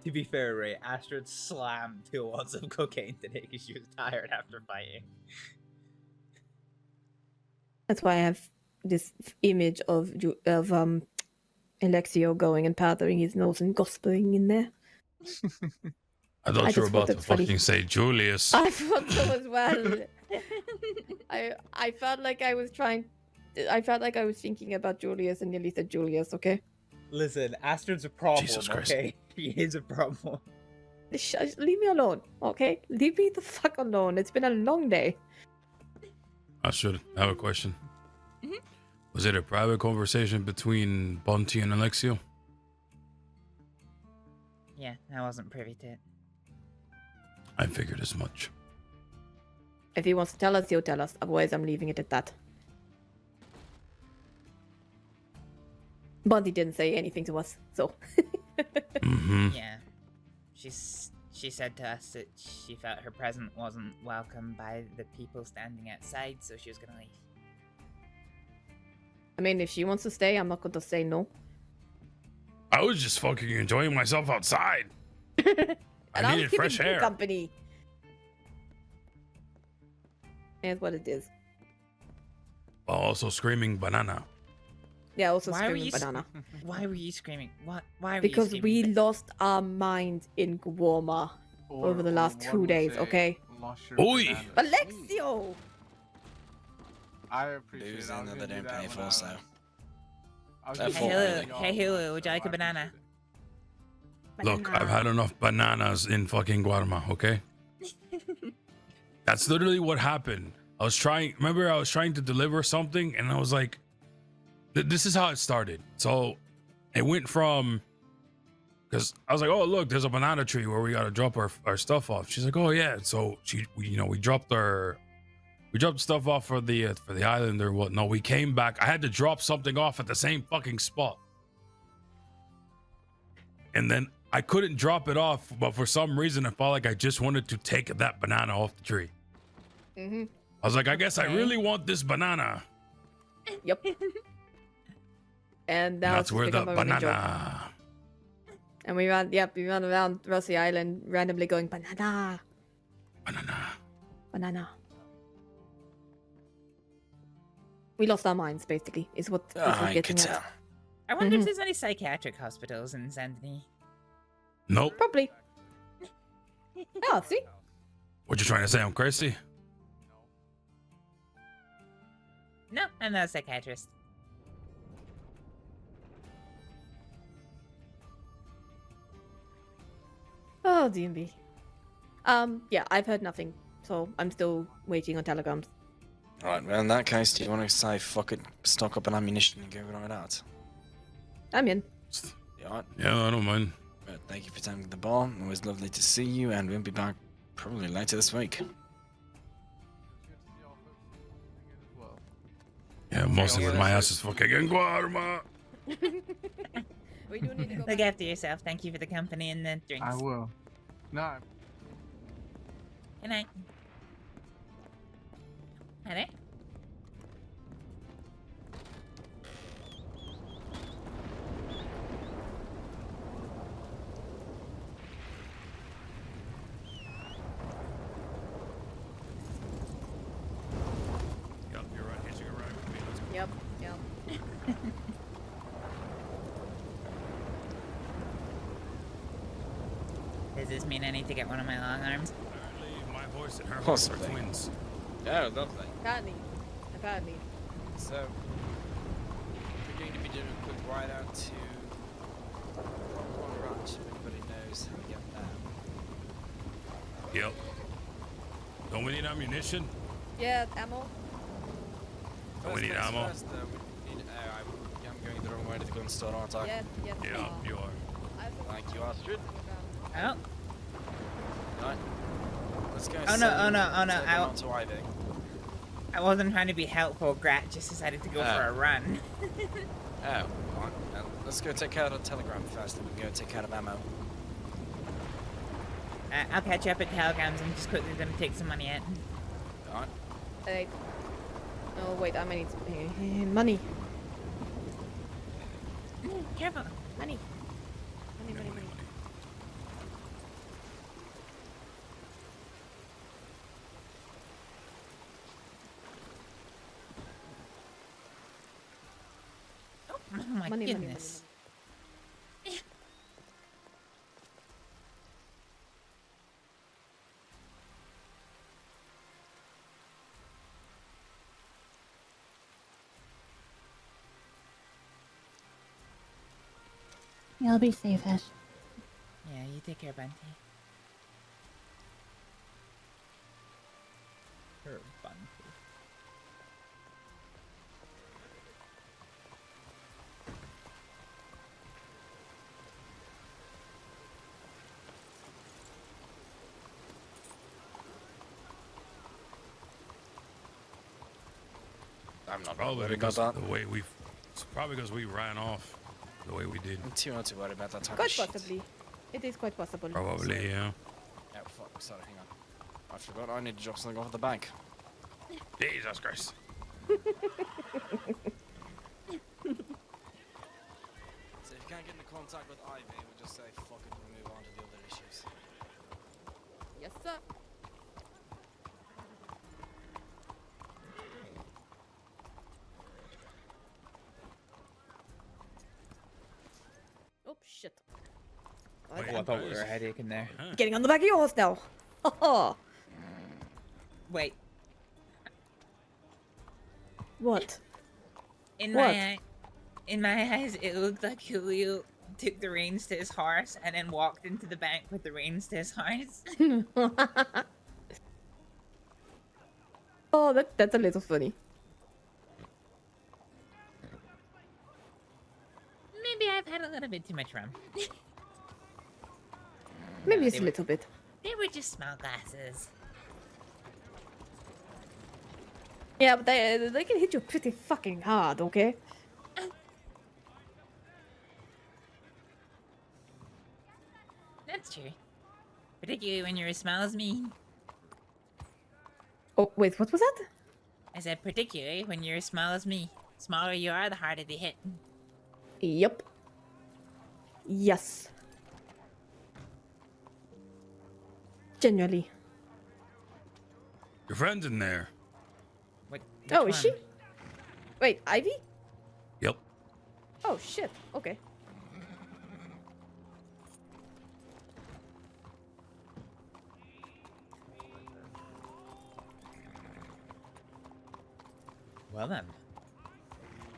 Ray, Astrид slammed 2 lots of cocaine today because she was tired after fighting.
That's why I have this image of Alexio going and powdering his nose and gospeling in there.
I thought you were about to fucking say Julius.
I thought so as well. I felt like I was thinking about Julius and nearly said Julius, okay?
Listen, Astrid's a problem,
Jesus Christ.
okay? He is a problem.
Leave me alone, okay? Leave me the fuck alone. It's been a long day.
I should have a question. Was it a private conversation between Bunty and Alexio?
Yeah, I wasn't privy to it.
I figured as much.
If he wants to tell us, he'll tell us. Otherwise, I'm leaving it at that. Bunty didn't say anything to us, so.
Yeah. She said to us that she felt her presence wasn't welcome by the people standing outside, so she was gonna leave.
I mean, if she wants to stay, I'm not going to say no.
I was just fucking enjoying myself outside.
And
I needed
was
fresh
keeping you
air.
company. That's what it is.
While also screaming banana.
Yeah, also
Why were
screaming
you
banana.
Why were you screaming? What? Why were
Because
you
we
screaming?
lost our mind in Guarma over the last 2 days, okay?
Oi!
Alexio!
I appreciate
Losing
it. I was
that
gonna
they
do
don't
that
pay
when
for,
I
so.
was
Hey,
gonna
Hulu.
do that
Hey, Hulu, would you like a banana?
Look, I've had enough bananas in fucking Guarma, okay? That's literally what happened. I was trying to deliver something and I was like, this is how it started. So it went from, because I was like, oh, look, there's a banana tree where we got to drop our stuff off. She's like, oh, yeah. So we dropped stuff off for the island or whatnot. We came back. I had to drop something off at the same fucking spot. And then I couldn't drop it off, but for some reason, I felt like I just wanted to take that banana off the tree.
Mm-hmm.
I was like, I guess I really want this banana.
Yep. And now
That's
it's
where the
become a running joke.
banana.
And we ran around Rossi Island randomly going, banana. Banana. We lost our minds, basically, is what this is
I
getting
could
at.
tell.
I wonder if there's any psychiatric hospitals in Sandini.
Nope.
Probably. Oh, see?
What you trying to say? I'm crazy?
No, I'm not a psychiatrist.
Oh, DMB. Yeah, I've heard nothing, so I'm still waiting on telegrams.
Alright, well, in that case, do you want to say fuck it, stock up on ammunition and go right out?
I'm in.
You alright?
Yeah, I don't mind.
Well, thank you for attending the bar. It was lovely to see you, and we'll be back probably later this week.
Yeah, mostly with my ass is fucking in Guarma.
We do need to go
Look after yourself. Thank you for the company and the drinks.
I will. No.
Good night. Hi there.
Yep, you're right. Hitching a ride with me. Let's go.
Yep.
Does this mean I need to get one of my long arms?
Apparently, my horse and her horse are
Possibly.
twins.
Oh, lovely.
Apparently.
So, we're going to be doing a quick ride out to Popcorn Ranch, if anybody knows how to get there.
Yep. Don't we need ammunition?
Yeah, ammo.
Don't we need
First things
ammo?
first, we need, I'm going the wrong way to the gun store, aren't I?
Yes,
Yeah, you are.
Thank you, Astrид.
Oh.
Right. Let's go.
Oh no, oh no, oh no.
Onto Ivy.
I wasn't trying to be helpful. Grat just decided to go for a run.
Oh, alright. Let's go take care of the telegram first, and we can go take care of ammo.
I'll catch you up at telegrams. I'm just quickly gonna take some money out.
Alright.
Oh, wait, I might need money.
Careful.
Money. Money.
Oh my goodness.
You'll be safe, Ash.
Yeah, you take care, Bunty. Her Bunty.
I'm not
Probably
worried about
because
that.
the way we. It's probably because we ran off the way we did.
I'm too much worried about that type
Quite
of shit.
possibly. It is quite possible.
Probably, yeah.
Oh, fuck. Sorry, hang on. I forgot I need to drop something off at the bank.
Jesus Christ.
can't get into contact with Ivy, we'll just say fuck it and move on to the other issues.
Yes, sir. Oh shit.
Oh, I thought we were headache in there.
Getting on the back of your horse now.
Wait.
What?
In
What?
my eyes, it looked like Julio took the reins to his horse and then walked into the bank with the reins to his horse.
Oh, that's a little funny.
Maybe I've had a little bit too much rum.
Maybe it's a little bit.
They were just small glasses.
Yeah, but they can hit you pretty fucking hard, okay?
That's true. Particularly when you're as small as me.
Oh, wait, what was that?
I said particularly when you're as small as me. Smaller you are, the harder they hit.
Yep. Yes. Generally.
Your friend's in there.
Oh, is she? Wait, Ivy?
Yep.
Oh, shit. Okay.
Well then.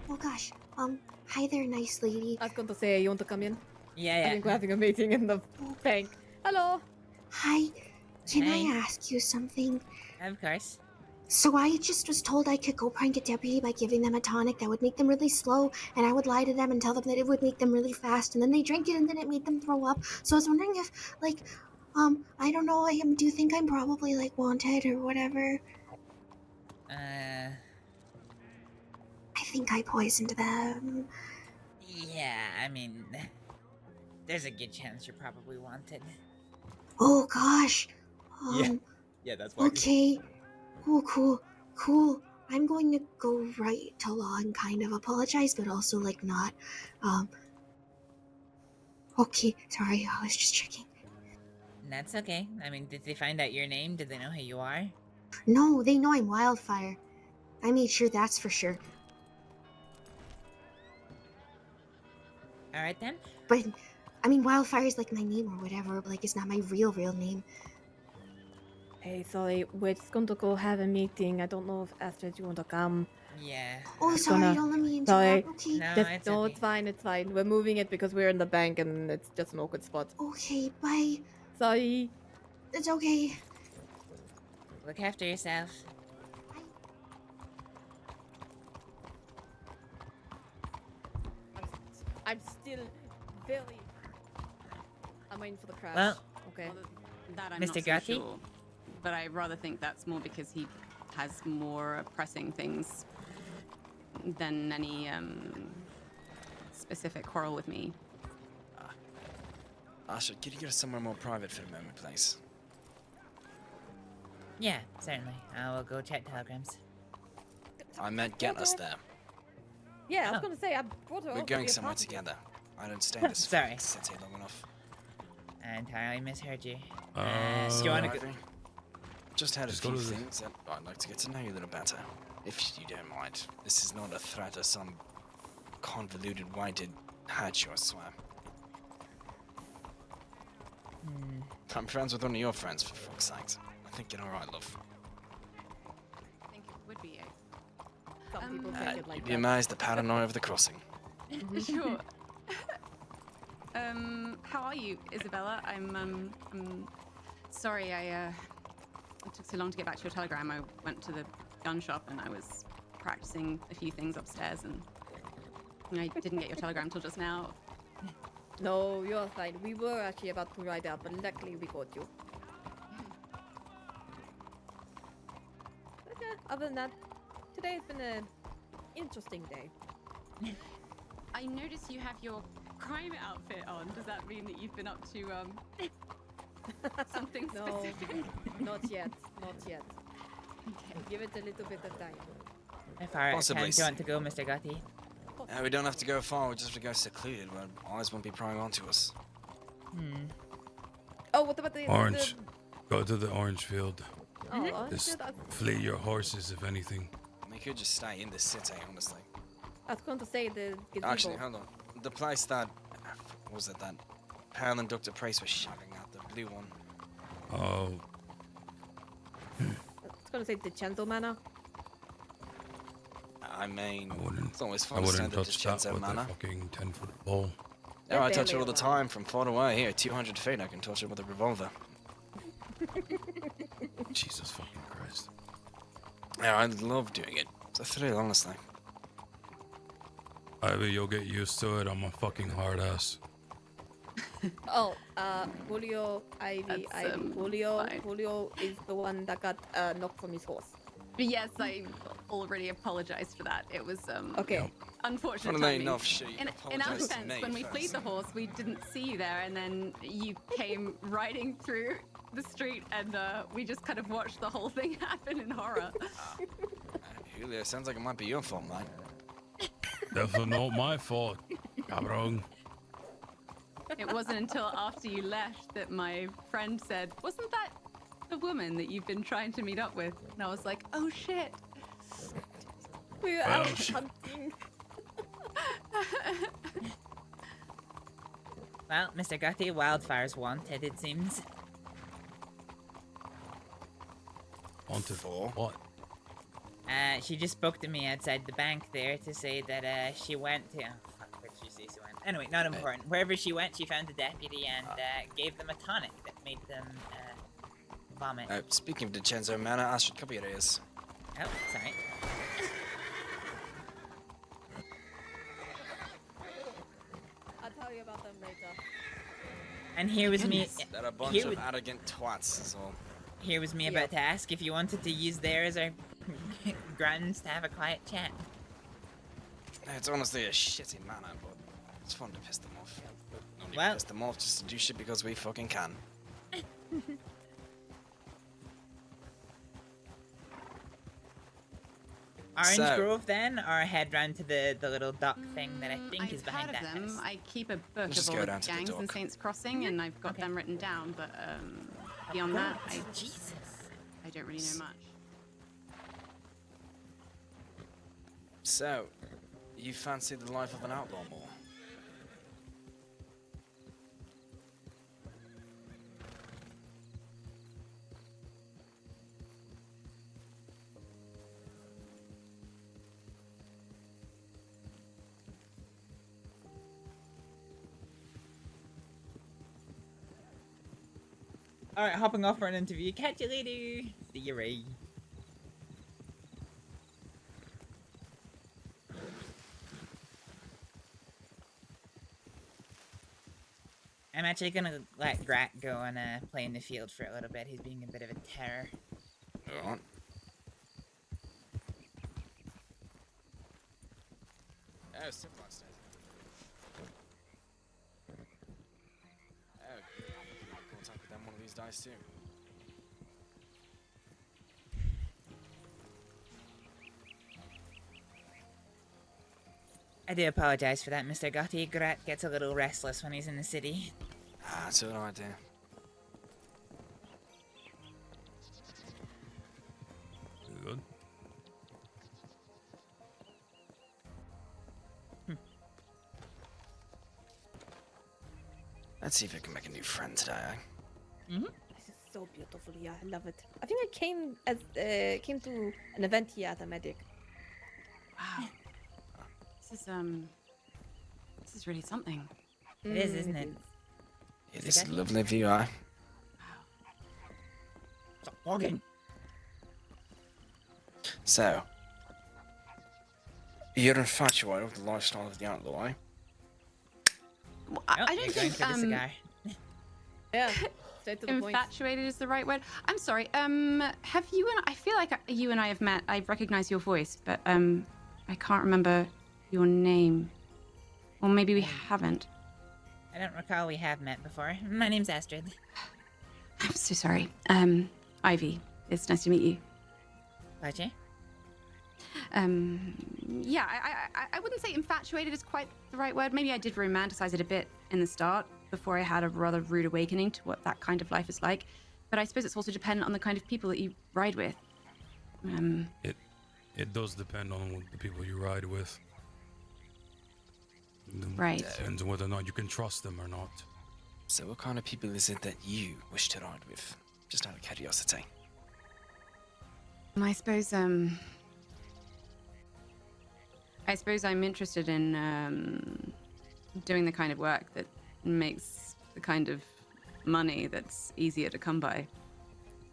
Oh gosh. Hi there, nice lady.
I was going to say, you want to come in?
Yeah.
I think we're having a meeting in the bank. Hello.
Hi. Can
Hey.
I ask you something?
Of course.
So I just was told I could go prank a deputy by giving them a tonic that would make them really slow, and I would lie to them and tell them that it would make them really fast, and then they drank it and then it made them throw up. So I was wondering if, like, I don't know, do you think I'm probably, like, wanted or whatever? I think I poisoned them.
Yeah, I mean, there's a good chance you're probably wanted.
Oh gosh.
Yeah, that's why.
Okay. Oh, cool. I'm going to go right to law and kind of apologize, but also, like, not. Okay, sorry, I was just checking.
That's okay. I mean, did they find out your name? Did they know who you are?
No, they know I'm Wildfire. I made sure that's for sure.
Alright then.
But, I mean, Wildfire's like my name or whatever, but, like, it's not my real name.
Hey, sorry, we're just going to go have a meeting. I don't know if Astrид, you want to come.
Yeah.
Oh,
Just
sorry,
gonna-
don't let me
Sorry.
interrupt. Okay.
No,
It's fine, it's fine. We're moving it because we're in the bank and it's just an awkward spot.
Okay, bye.
Sorry.
It's okay.
Look after yourself.
I'm still very... I'm waiting for the crash.
Well,
okay.
That I'm
Mr.
not so
Gatti?
sure, but I rather think that's more because he has more pressing things than any specific quarrel with me.
Asha, could you get us somewhere more private for a moment, please?
Yeah, certainly. I will go check telegrams.
I meant get us there.
Yeah, I was going to say, I brought her
We're
over
going
to the
somewhere
apartment.
together. I don't stay in this
Sorry.
city long enough.
I entirely misheard you.
Uh,
do you want to go?
Ivy? Just had a
Just go
few
to the-
things that I'd like to get to know you a little better. If you don't mind. This is not a threat or some convoluted way to hurt you, I swear. I'm friends with one of your friends, for fuck's sake. I think you're alright, love.
I think it would be.
Some people take it like
You'd be
that.
amazed the paranoia of the crossing.
Sure. How are you, Isabella? I'm sorry it took so long to get back to your telegram. I went to the gun shop and I was practicing a few things upstairs and I didn't get your telegram till just now.
No, you're fine. We were actually about to ride out, but luckily we got you. But yeah, other than that, today's been an interesting day.
I noticed you have your crime outfit on. Does that mean that you've been up to something
No,
specific?
not yet. Not yet.
Okay.
Give it a little bit of time.
How far out of
Possibly.
town do you want to go, Mr. Gotti?
We don't have to go far, we just have to go secluded where eyes won't be prying onto us.
Oh, what about the
Orange. Go to the orange field.
Oh,
Just flee your horses, if anything.
We could just stay in the city, honestly.
I was going to say the gazebo.
Actually, hold on. The place that... What was it that Pearl and Dr. Price was shouting at, the blue one.
Oh.
I was going to say the Cento Manor.
I mean, it's always
I
fun to
wouldn't
stand at the
touch that
Cento
with a
Manor.
fucking 10-foot pole.
Yeah, I touch it all the time from far away. Here, 200 feet, I can touch it with a revolver.
Jesus fucking Christ.
Yeah, I love doing it. It's a thrill, honestly.
Ivy, you'll get used to it. I'm a fucking hard ass.
Oh, Julio, Ivy. Julio is the one that got knocked from his horse.
Yes, I already apologized for that. It was
okay.
Unfortunate
Funnily
timing.
enough, she
In our
apologized to
defense,
me
when we
first.
fleed the horse, we didn't see you there, and then you came riding through the street, and we just kind of watched the whole thing happen in horror.
Julio, sounds like it might be your fault, mate.
Definitely not my fault, cabrón.
It wasn't until after you left that my friend said, "Wasn't that the woman that you've been trying to meet up with?" And I was like, "Oh shit."
We were out hunting.
Well, Mr. Gutty, wildfire's wanted, it seems.
Wanted for what?
She just spoke to me outside the bank there to say that she went to... Oh, fuck, where did she say she went? Anyway, not important. Wherever she went, she found a deputy and gave them a tonic that made them vomit.
Speaking of the Cento Manor, Astrid, cover your ears.
Oh, sorry.
I'll tell you about them later.
And here was me...
They're a bunch
here
of
was-
arrogant twats, is all.
Here was me about to ask if you wanted to use theirs or grounds to have a quiet chat.
It's honestly a shitty manor, but it's fun to piss them off. Not even
Well-
piss them off, just to do shit because we fucking can.
Orange
So-
Grove then, or head round to the little dock thing that I think is behind
I've
that
heard of them.
house?
I keep a book
Just
of
go
all the
down to the
gangs in
dock.
Saints Crossing, and I've got them written down. But beyond that, I don't really know much.
So, you fancy the life of an outlaw more?
Alright, hopping off for an interview. Catch you later. See you, Ray. I'm actually gonna let Grat go and play in the field for a little bit. He's being a bit of a terror.
Alright. Oh, still last Oh, good. I'll make contact with them one of these days too.
I do apologize for that, Mr. Gotti. Grat gets a little restless when he's in the city.
Ah, that's an idea.
Good.
Let's see if I can make a new friend today, eh?
This is so beautiful here. I love it. I think I came to an event here as a medic.
Wow. This is really something.
It is, isn't it?
Yeah, this is a lovely view, eh?
Stop walking.
So, you're infatuated with the lifestyle of the outlaw, eh?
I
You're
don't
going
think
for the cigar.
Yeah, straight to the point.
infatuated is the right word. I'm sorry. Have you and I feel like you and I have met. I recognize your voice, but I can't remember your name. Or maybe we haven't.
I don't recall we have met before. My name's Astrid.
I'm so sorry. Ivy. It's nice to meet you.
Pleasure.
Yeah, I wouldn't say infatuated is quite the right word. Maybe I did romanticize it a bit in the start before I had a rather rude awakening to what that kind of life is like. But I suppose it's also dependent on the kind of people that you ride with.
It does depend on the people you ride with.
Right.
It depends on whether or not you can trust them or not.
So what kind of people is it that you wish to ride with? Just out of curiosity.
I suppose I'm interested in doing the kind of work that makes the kind of money that's easier to come by.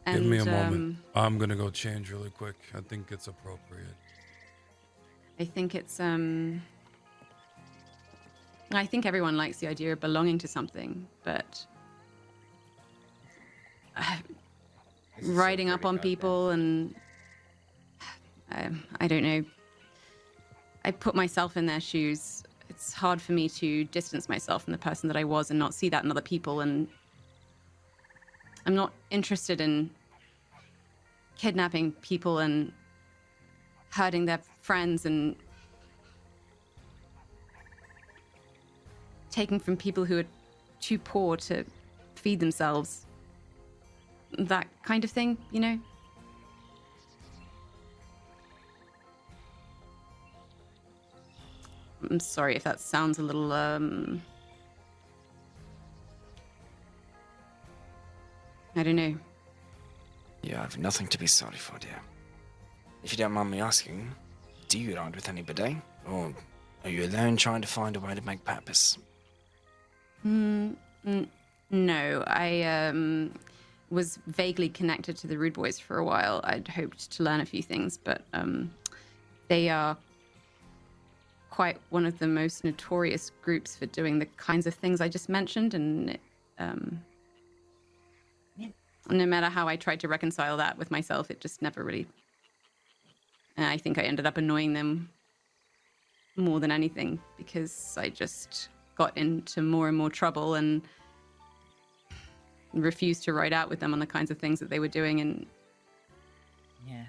Give me a moment. I'm gonna go change really quick. I think it's appropriate.
I think it's I think everyone likes the idea of belonging to something, but riding up on people and I don't know. I put myself in their shoes. It's hard for me to distance myself from the person that I was and not see that in other people. And I'm not interested in kidnapping people and hurting their friends and taking from people who are too poor to feed themselves. That kind of thing, you know? I'm sorry if that sounds a little, I don't know.
You have nothing to be sorry for, dear. If you don't mind me asking, do you ride with anybody? Or are you alone trying to find a way to make purpose?
No, I was vaguely connected to the Rude Boys for a while. I'd hoped to learn a few things, but they are quite one of the most notorious groups for doing the kinds of things I just mentioned, and no matter how I tried to reconcile that with myself, it just never really... And I think I ended up annoying them more than anything because I just got into more and more trouble and refused to ride out with them on the kinds of things that they were doing. And
yeah,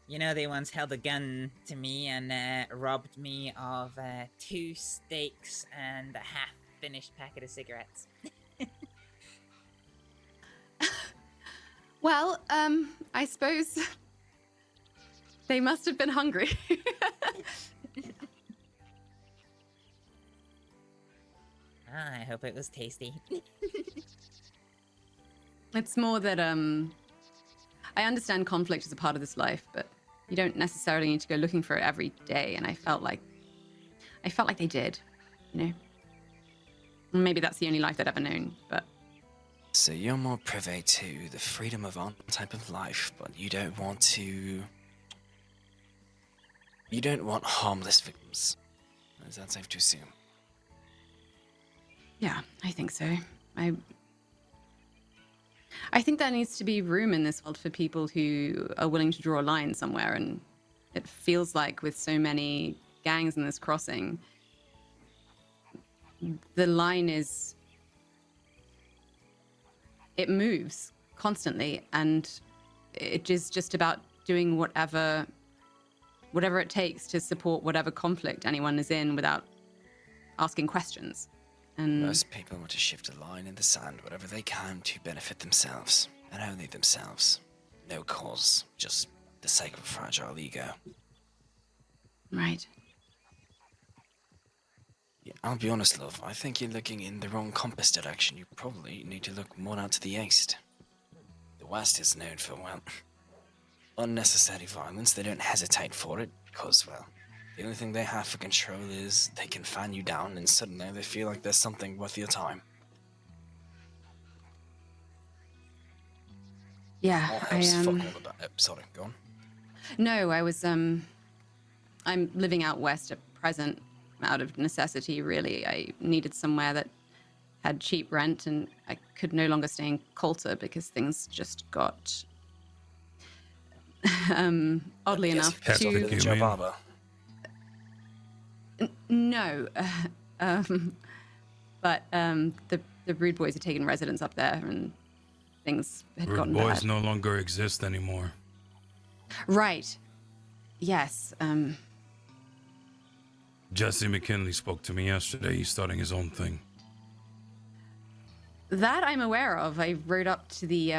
you know, they once held a gun to me and robbed me of 2 steaks and a half-finished packet of cigarettes.
well, I suppose they must have been hungry.
I hope it was tasty.
It's more that I understand conflict is a part of this life, but you don't necessarily need to go looking for it every day. And I felt like they did, you know. Maybe that's the only life they'd ever known, but.
So you're more privy to the freedom of our type of life, but you don't want to. You don't want harmless victims. Is that safe to assume?
Yeah, I think so. I think there needs to be room in this world for people who are willing to draw a line somewhere, and it feels like with so many gangs in this crossing, the line is... It moves constantly, and it is just about doing whatever it takes to support whatever conflict anyone is in without asking questions. And
most people want to shift a line in the sand whatever they can to benefit themselves, and only themselves. No cause, just the sake of a fragile ego.
Right.
Yeah, I'll be honest, love. I think you're looking in the wrong compass direction. You probably need to look more out to the east. The west is known for, well, unnecessary violence. They don't hesitate for it, because, well, the only thing they have for control is they can fan you down, and suddenly they feel like there's something worth your time.
Yeah,
sorry, go on.
No, I was I'm living out west at present out of necessity, really. I needed somewhere that had cheap rent, and I could no longer stay in Coulter because things just got oddly enough
too...
No, but the Rude Boys had taken residence up there, and things had gotten bad.
Rude Boys no longer exist anymore.
Right. Yes,
Jesse McKinley spoke to me yesterday. He's starting his own thing.
that I'm aware of. I rode up to the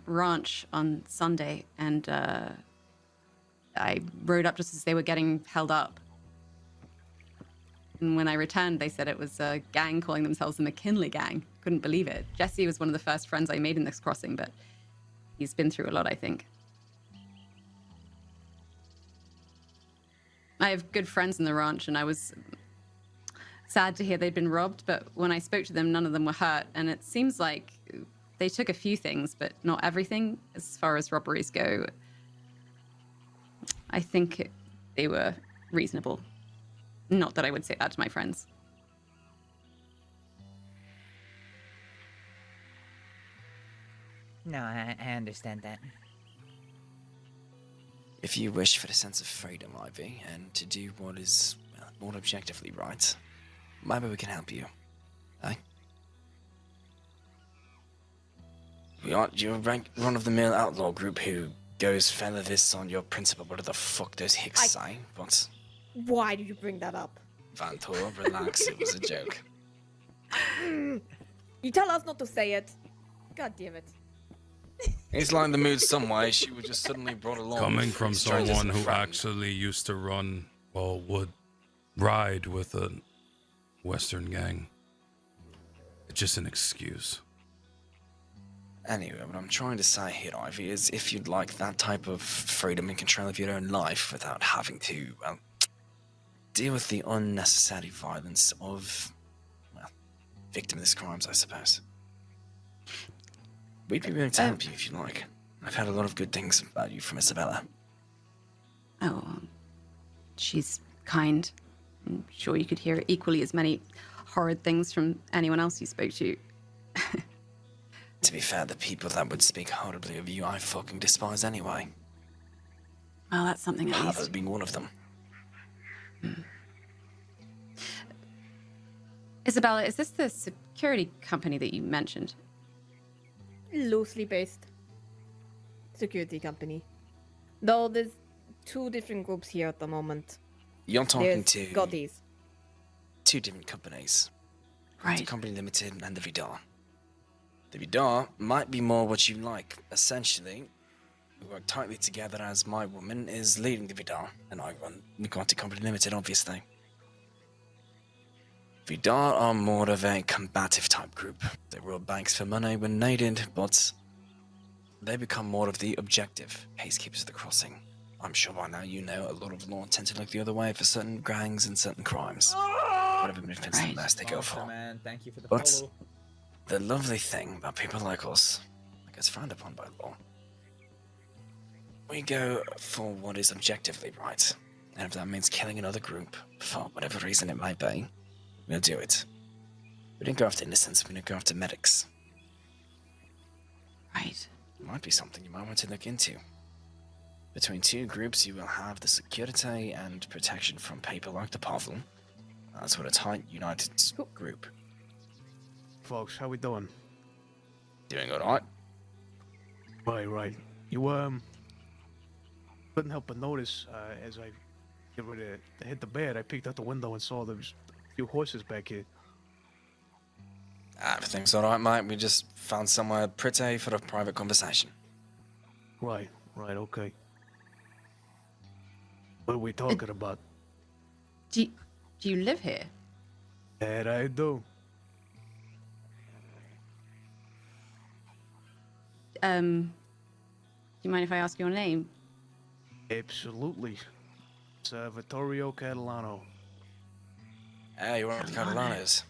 ranch on Sunday, and I rode up just as they were getting held up. And when I returned, they said it was a gang calling themselves the McKinley Gang. Couldn't believe it. Jesse was one of the first friends I made in this crossing, but he's been through a lot, I think. I have good friends in the ranch, and I was sad to hear they'd been robbed, but when I spoke to them, none of them were hurt. And it seems like they took a few things, but not everything as far as robberies go. I think they were reasonable. Not that I would say that to my friends.
No, I understand that.
If you wish for a sense of freedom, Ivy, and to do what is more objectively right, maybe we can help you. Eh? We aren't your run-of-the-mill outlaw group who goes feather this on your principal, whatever the fuck those hicks say, but...
Why did you bring that up?
Vantor, relax, it was a joke.
You tell us not to say it. God damn it.
He's lighting the mood some way, she was just suddenly brought along.
Coming from
strangers
someone
and
who
friends.
actually used to run, or would ride with a Western gang. It's just an excuse.
Anyway, what I'm trying to say here, Ivy, is if you'd like that type of freedom and control of your own life without having to, well, deal with the unnecessary violence of, well, victimless crimes, I suppose. We'd be willing to help you if you like. I've had a lot of good things about you from Isabella.
Oh, she's kind. I'm sure you could hear equally as many horrid things from anyone else you spoke to.
To be fair, the people that would speak horribly of you, I fucking despise anyway.
Well, that's something at
Harvard
least.
being one of them.
Isabella, is this the security company that you mentioned?
Loosely based security company. Though there's two different groups here at the moment.
You're talking
There's
to
Scotties.
two different companies.
Right.
The Company Limited and the Vidar. The Vidar might be more what you like. Essentially, we work tightly together as my woman is leading the Vidar, and I run the Company Limited, obviously. Vidar are more of a combative type group. They rob banks for money when needed, but they become more of the objective peacekeepers of the crossing. I'm sure by now you know a lot of law tend to look the other way for certain gangs and certain crimes. Whatever benefits them best they go
Awesome,
for.
man. Thank you for the
But
follow.
the lovely thing about people like us, like it's frowned upon by law, we go for what is objectively right. And if that means killing another group, for whatever reason it might be, we'll do it. We don't go after innocents, we don't go after medics.
Right.
It might be something you might want to look into. Between two groups, you will have the security and protection from people like the Pavel. That's what a tight, united group.
Folks, how we doing?
Doing alright?
Right. You, couldn't help but notice, as I get ready to hit the bed, I peeked out the window and saw there was a few horses back here.
Everything's alright, mate. We just found somewhere pretty for a private conversation.
Right, okay. What are we talking about?
Do you live here?
That I do.
Do you mind if I ask your name?
Absolutely. It's Vittorio Catalano.
Hey, you're one of the Catalanos.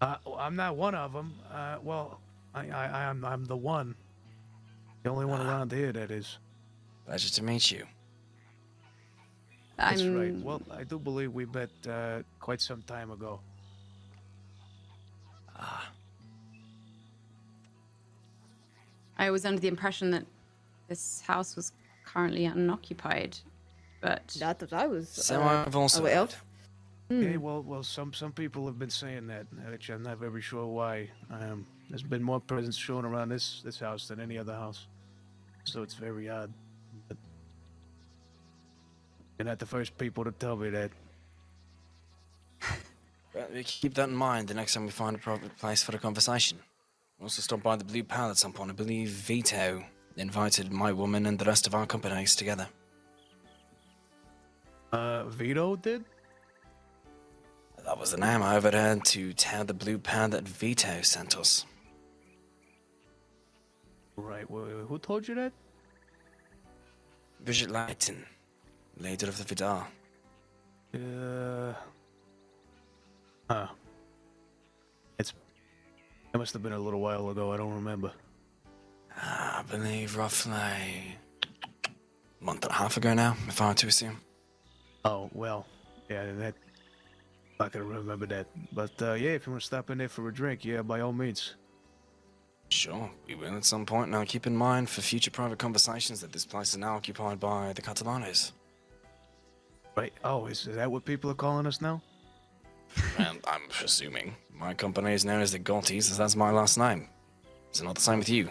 I'm not one of them. Well, I'm the one. The only one around here, that is.
Pleasure to meet you.
That's right. Well, I do believe we met quite some time ago.
I was under the impression that this house was currently unoccupied, but
that I was.
So I've also
aware of.
Okay, well, some people have been saying that, which I'm not very sure why. There's been more presence shown around this house than any other house, so it's very odd. But
You're not the first people to tell me that.
Well, we keep that in mind the next time we find a proper place for a conversation. We'll also stop by the Blue Pal at some point. I believe Vito invited my woman and the rest of our companies together.
Vito did?
That was the name I overheard to tell the Blue Pal that Vito sent us.
Right, well, who told you that?
Bridget Lighton, leader of the Vidar.
Huh. It must have been a little while ago, I don't remember.
I believe roughly a month and a half ago now, if I were to assume.
Oh, well, yeah, that... I can remember that. But, yeah, if you want to stop in there for a drink, yeah, by all means.
Sure, we will at some point. Now keep in mind for future private conversations that this place is now occupied by the Catalanes.
Right, oh, is that what people are calling us now?
And I'm presuming. My company is known as the Gottis, as that's my last name. Is it not the same with you?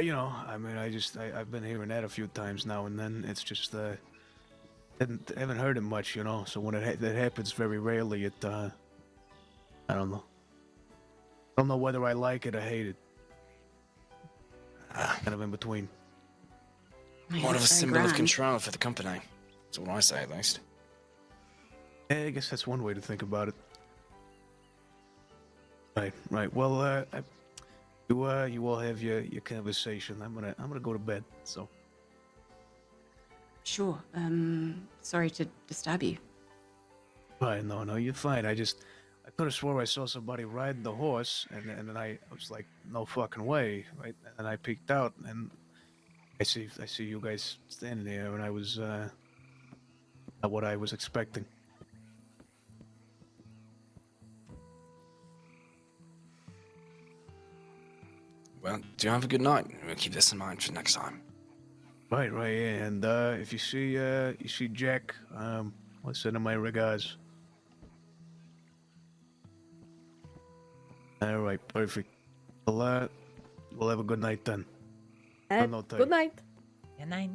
You know, I mean, I've been hearing that a few times now and then. It's just, haven't heard it much, you know, so when that happens very rarely, I don't know. I don't know whether I like it or hate it. Kind of in between.
More of a symbol of control for the company. That's what I say, at least.
Yeah, I guess that's one way to think about it. Right. Well, you all have your conversation. I'm gonna go to bed. So.
Sure. Sorry to disturb you.
Fine. No, you're fine. I could have swore I saw somebody riding the horse, and then I was like, no fucking way, right? And I peeked out, and I see you guys standing there, and I was not what I was expecting.
Well, do have a good night. We'll keep this in mind for next time.
Right, yeah. And if you see Jack, let's send him my regards. All right, perfect. Well, we'll have a good night then.
Good night.
Good night.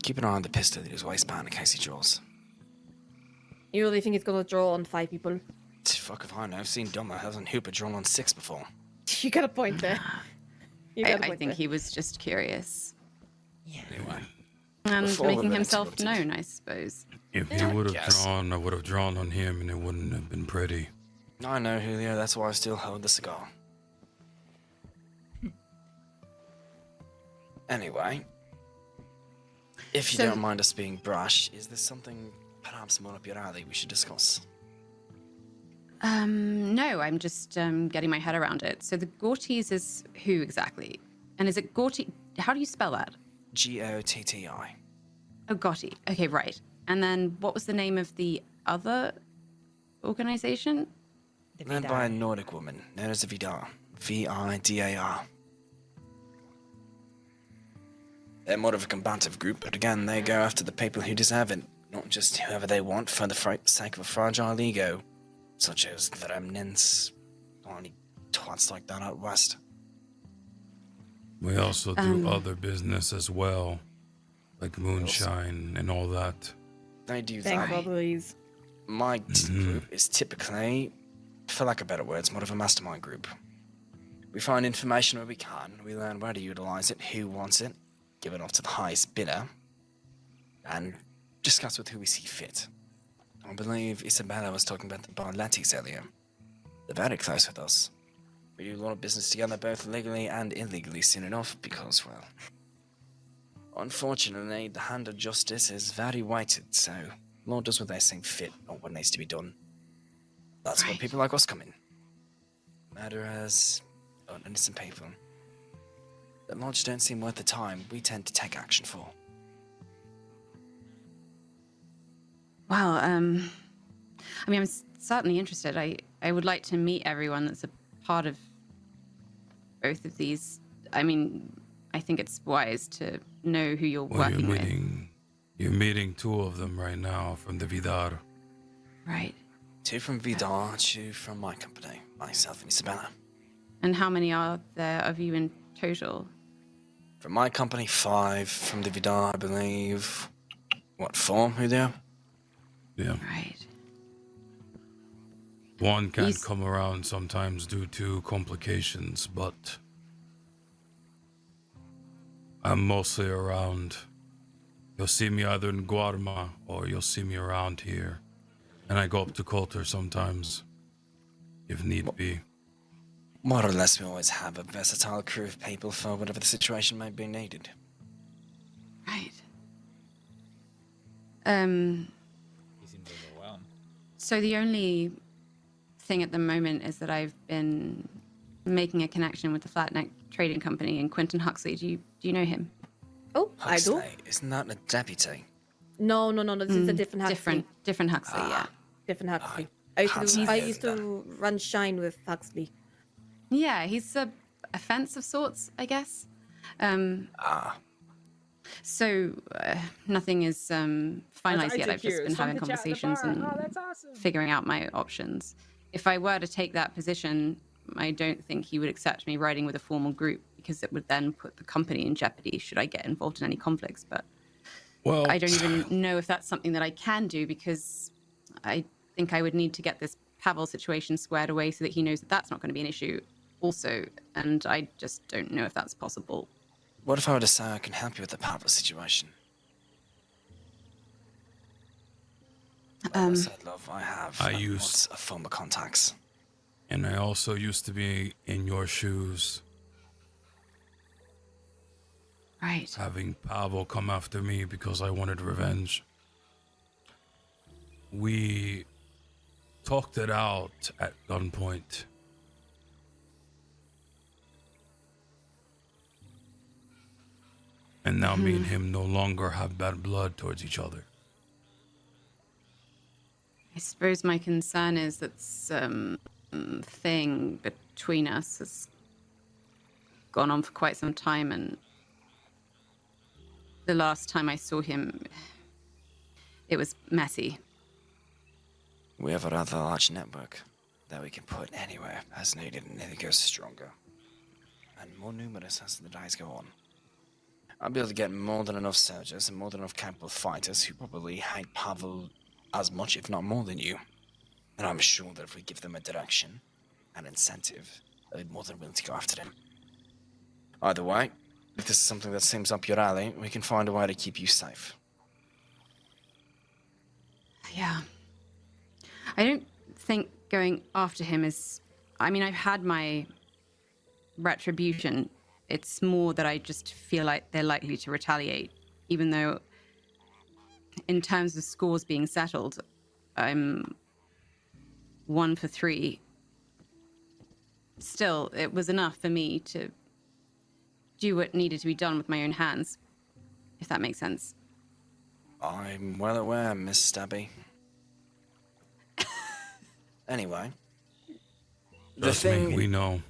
Keep an eye on the pistol in his waistband in case he draws.
You really think it's gonna draw on 5 people?
Fuck if I know. I've seen Dummer hasn't Hooper drawn on 6 before.
You got a point there.
I think he was just curious.
Yeah.
Anyway.
And
Before the
making
minutes
himself
erupted.
known, I suppose.
If he would have drawn, I would have drawn on him and it wouldn't have been pretty.
I know, Julio. That's why I still hold the cigar. Anyway. If you don't mind us being brash, is there something perhaps more up your alley we should discuss?
No, I'm just getting my head around it. So the Gottis is who exactly? And is it Gotti? How do you spell that?
Gotti.
Oh, Gotti. Okay, right. And then what was the name of the other organization?
Led by a Nordic woman known as the Vidar. Vidar. They're more of a combative group, but again, they go after the people who deserve it, not just whoever they want for the sake of a fragile ego, such as the remnants, only twats like that out west.
We also do other business as well, like moonshine and all that.
They do
Thank
that.
God,
My group is typically, for lack of better words, more of a mastermind group. We find information where we can, we learn where to utilize it, who wants it, give it off to the highest bidder, and discuss with who we see fit. I believe Isabella was talking about the Barlettis earlier. They're very close with us. We do a lot of business together, both legally and illegally soon enough, because, well, unfortunately, the hand of justice is very weighted, so law does what they seem fit, not what needs to be done. That's where people like us come in. Murderers, innocent people. The lodge don't seem worth the time we tend to take action for.
Wow. I mean, I'm certainly interested. I would like to meet everyone that's a part of both of these. I mean, I think it's wise to know who you're working with.
You're meeting 2 of them right now from the Vidar.
Right.
2 from Vidar, 2 from my company, myself and Isabella.
And how many are there of you in total?
From my company, 5. From the Vidal, I believe. What, 4? Who there?
Yeah.
Right.
One can't come around sometimes due to complications, but I'm mostly around. You'll see me either in Guarma or you'll see me around here. And I go up to Coulter sometimes, if need be.
More or less, we always have a versatile crew of people for whatever the situation might be needed.
Right.
He seems overwhelmed.
So the only thing at the moment is that I've been making a connection with the Flatneck Trading Company and Quentin Huxley. Do you know him?
Oh,
Huxley,
I do.
Isn't that a deputy?
No. This is a different Huxley.
Different Huxley, yeah.
Different Huxley. I used to run Shine with Huxley.
Yeah, he's a fence of sorts, I guess. So nothing is finalized yet. I've just been having conversations and figuring out my options. If I were to take that position, I don't think he would accept me riding with a formal group because it would then put the company in jeopardy should I get involved in any conflicts. But I don't even know if that's something that I can do because I think I would need to get this Pavel situation squared away so that he knows that that's not going to be an issue also. And I just don't know if that's possible.
What if I were to say I can help you with the Pavel situation? Like I said, love, I have lots of former contacts.
And I also used to be in your shoes.
Right.
Having Pavel come after me because I wanted revenge. We talked it out at gunpoint. And now me and him no longer have bad blood towards each other.
I suppose my concern is that some thing between us has gone on for quite some time, and the last time I saw him, it was messy.
We have a rather large network that we can put anywhere as needed, and it goes stronger and more numerous as the days go on. I'll be able to get more than enough soldiers and more than enough capable fighters who probably hate Pavel as much, if not more than you. And I'm sure that if we give them a direction and incentive, they'll be more than willing to go after them. Either way, if this is something that seems up your alley, we can find a way to keep you safe.
Yeah. I don't think going after him is... I mean, I've had my retribution. It's more that I just feel like they're likely to retaliate, even though in terms of scores being settled, I'm 1 for 3. Still, it was enough for me to do what needed to be done with my own hands, if that makes sense.
I'm well aware, Miss Stabby. Anyway,
we know.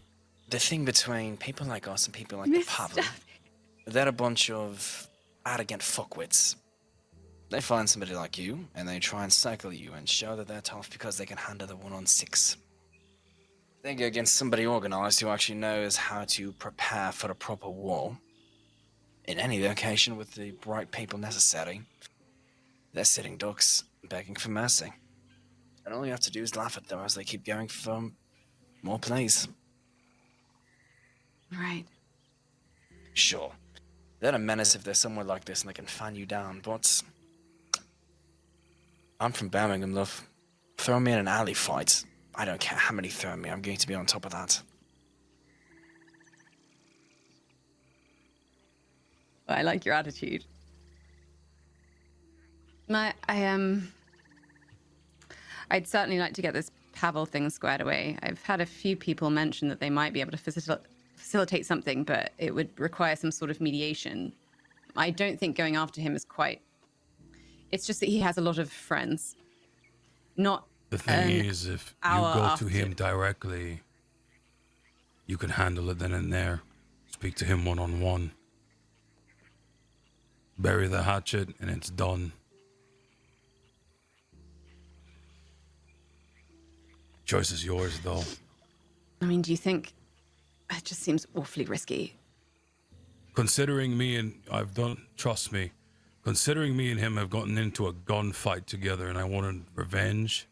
The thing between people like us and people like the Pavel, they're a bunch of arrogant fuckwits. They find somebody like you, and they try and cycle you and show that they're tough because they can handle the 1-on-6. They go against somebody organized who actually knows how to prepare for a proper war. In any location with the right people necessary, they're sitting ducks, begging for mercy. And all you have to do is laugh at them as they keep going for more plays.
Right.
Sure. They're a menace if they're somewhere like this and they can fan you down, but... I'm from Birmingham, love. Throw me in an alley fight. I don't care how many throw me, I'm going to be on top of that.
I like your attitude. I'd certainly like to get this Pavel thing squared away. I've had a few people mention that they might be able to facilitate something, but it would require some sort of mediation. I don't think going after him is quite... It's just that he has a lot of friends. Not
the thing is, if you go to him directly, you can handle it then and there. Speak to him one-on-one. Bury the hatchet and it's done. Choice is yours, though.
I mean, do you think... It just seems awfully risky.
Considering me and trust me, considering me and him have gotten into a gunfight together and I wanted revenge,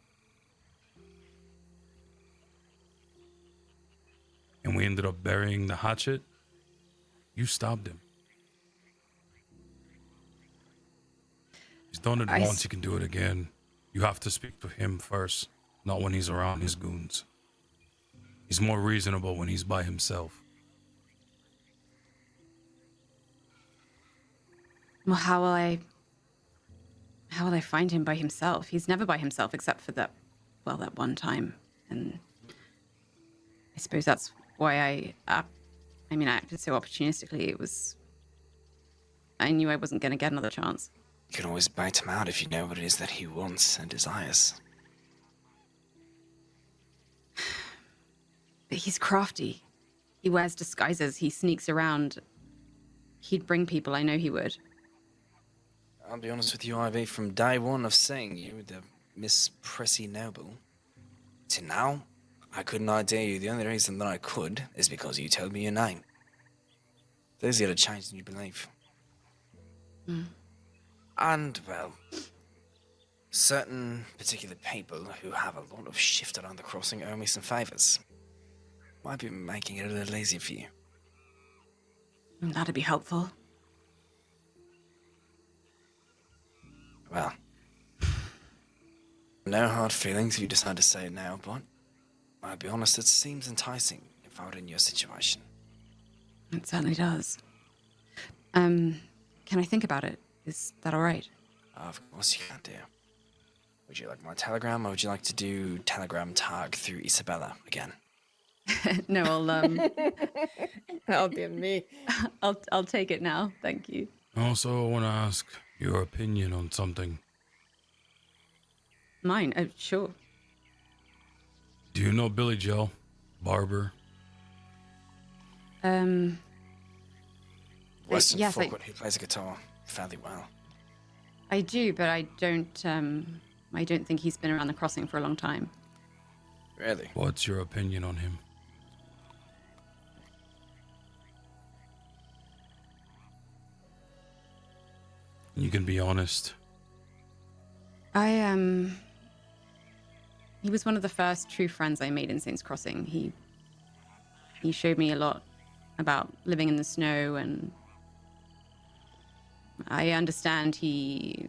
and we ended up burying the hatchet, you stabbed him. He's done it once, he can do it again. You have to speak to him first, not when he's around his goons. He's more reasonable when he's by himself.
Well, how will I find him by himself? He's never by himself except for that one time. And I suppose that's why I acted so opportunistically. I knew I wasn't going to get another chance.
You can always bite him out if you know what it is that he wants and desires.
But he's crafty. He wears disguises. He sneaks around. He'd bring people. I know he would.
I'll be honest with you, Ivy, from day one of seeing you, the Miss Prissy Noble, to now, I couldn't idea you. The only reason that I could is because you told me your name. There's the other change than you believe. And, well, certain particular people who have a lot of shift around the crossing owe me some favors. Might be making it a little easier for you.
That'd be helpful.
Well, no hard feelings if you decide to say it now, but I'll be honest, it seems enticing if I were in your situation.
It certainly does. Can I think about it? Is that all right?
Of course you can, dear. Would you like my telegram, or would you like to do telegram tag through Isabella again?
No, I'll
That'll be me.
I'll take it now. Thank you.
Also, I want to ask your opinion on something.
Mine? Oh, sure.
Do you know Billy Joe, barber?
Western
yes,
folk, he plays a guitar fairly well.
I do, but I don't think he's been around the crossing for a long time.
Really?
What's your opinion on him? You can be honest.
He was one of the first true friends I made in Saints Crossing. He showed me a lot about living in the snow, and I understand he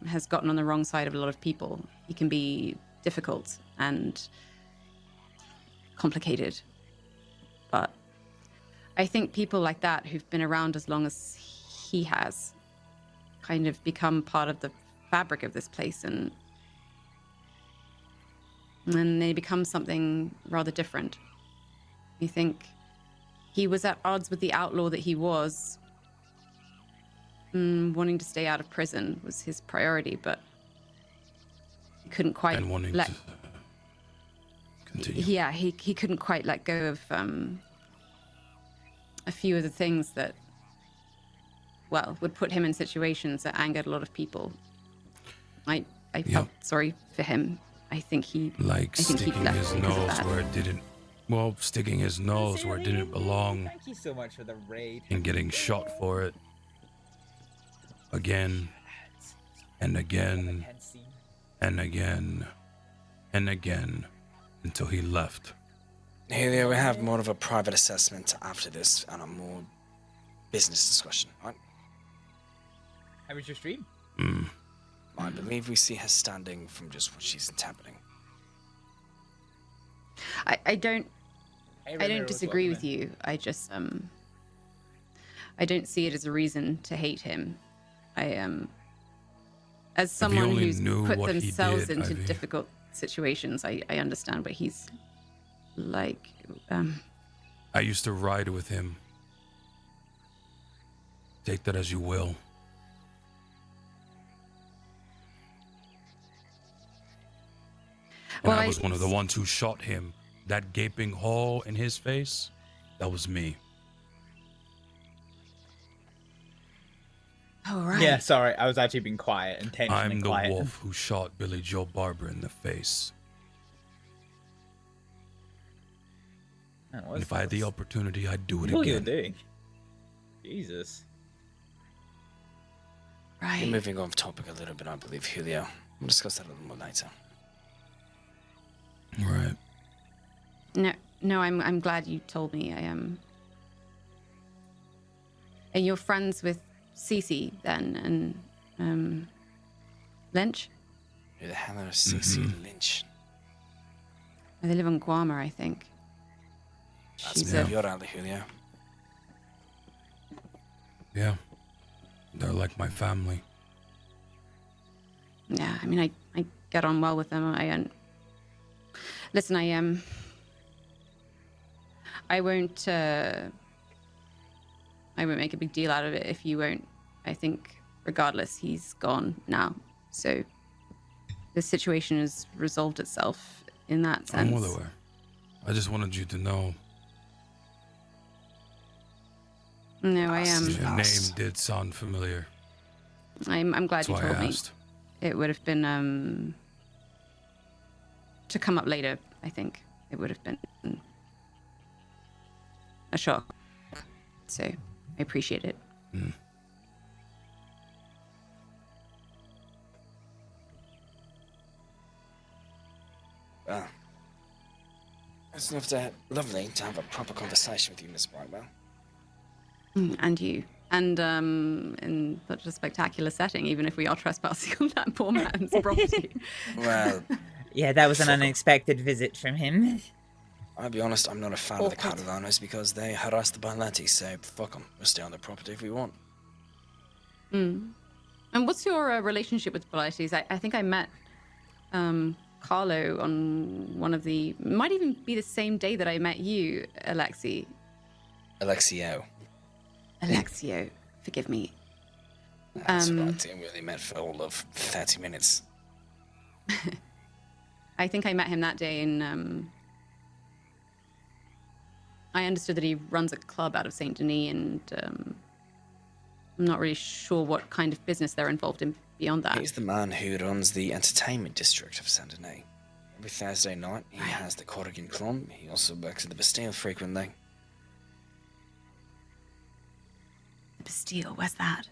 has gotten on the wrong side of a lot of people. He can be difficult and complicated. But I think people like that who've been around as long as he has kind of become part of the fabric of this place, and they become something rather different. You think he was at odds with the outlaw that he was. Wanting to stay out of prison was his priority, but he couldn't quite let...
Continue.
Yeah, he couldn't quite let go of a few of the things that, well, would put him in situations that angered a lot of people. I felt sorry for him. I think he
sticking his nose where it didn't. Well, sticking his nose where it didn't belong.
Thank you so much for the raid.
And getting shot for it. Again. And again. And again. And again. Until he left.
Helio, we have more of a private assessment after this and a more business discussion, right?
How was your stream?
I believe we see her standing from just what she's interpreting.
I don't disagree with you. I just I don't see it as a reason to hate him. As someone who's put themselves into difficult situations, I understand what he's like.
I used to ride with him. Take that as you will. And I was one of the ones who shot him. That gaping hole in his face, that was me.
Oh, right.
Yeah, sorry. I was actually being quiet, intentionally
I'm the
quiet.
wolf who shot Billy Joe Barber in the face. And if I had the opportunity, I'd do it
What are you
again.
doing? Jesus.
Right.
We're moving off topic a little bit, I believe, Julio. We'll discuss that a little more later.
Right.
No, I'm glad you told me. I am. And you're friends with Cece then, and Lynch?
Who the hell is Cece Lynch?
They live on Guam, I think.
That's me. You're out, Julio.
Yeah. They're like my family.
Yeah, I mean, I get on well with them. Listen, I won't make a big deal out of it if you won't. I think, regardless, he's gone now. So the situation has resolved itself in that sense.
I'm well aware. I just wanted you to know.
No, I am.
Your name did sound familiar.
I'm glad you
That's why
told
I
me.
asked.
It would have been to come up later. I think it would have been a shock. So I appreciate it.
Well, it's lovely to have a proper conversation with you, Miss Brightwell.
And you. And in such a spectacular setting, even if we are trespassing on that poor man's property.
Well,
Yeah, that was an unexpected visit from him.
I'll be honest, I'm not a fan of the Catalanos because they harass the Barletti, so fuck them. We'll stay on their property if we want.
And what's your relationship with Barlettis? I think I met Carlo on one of the... Might even be the same day that I met you, Alexio.
Alexio,
forgive me.
That's right, we only met for all of 30 minutes.
I think I met him that day in... I understood that he runs a club out of Saint Denis, and I'm not really sure what kind of business they're involved in beyond that.
He's the man who runs the entertainment district of Saint Denis. Every Thursday night, he has the Corrigan Club. He also works at the Bastille frequently.
The Bastille, where's that?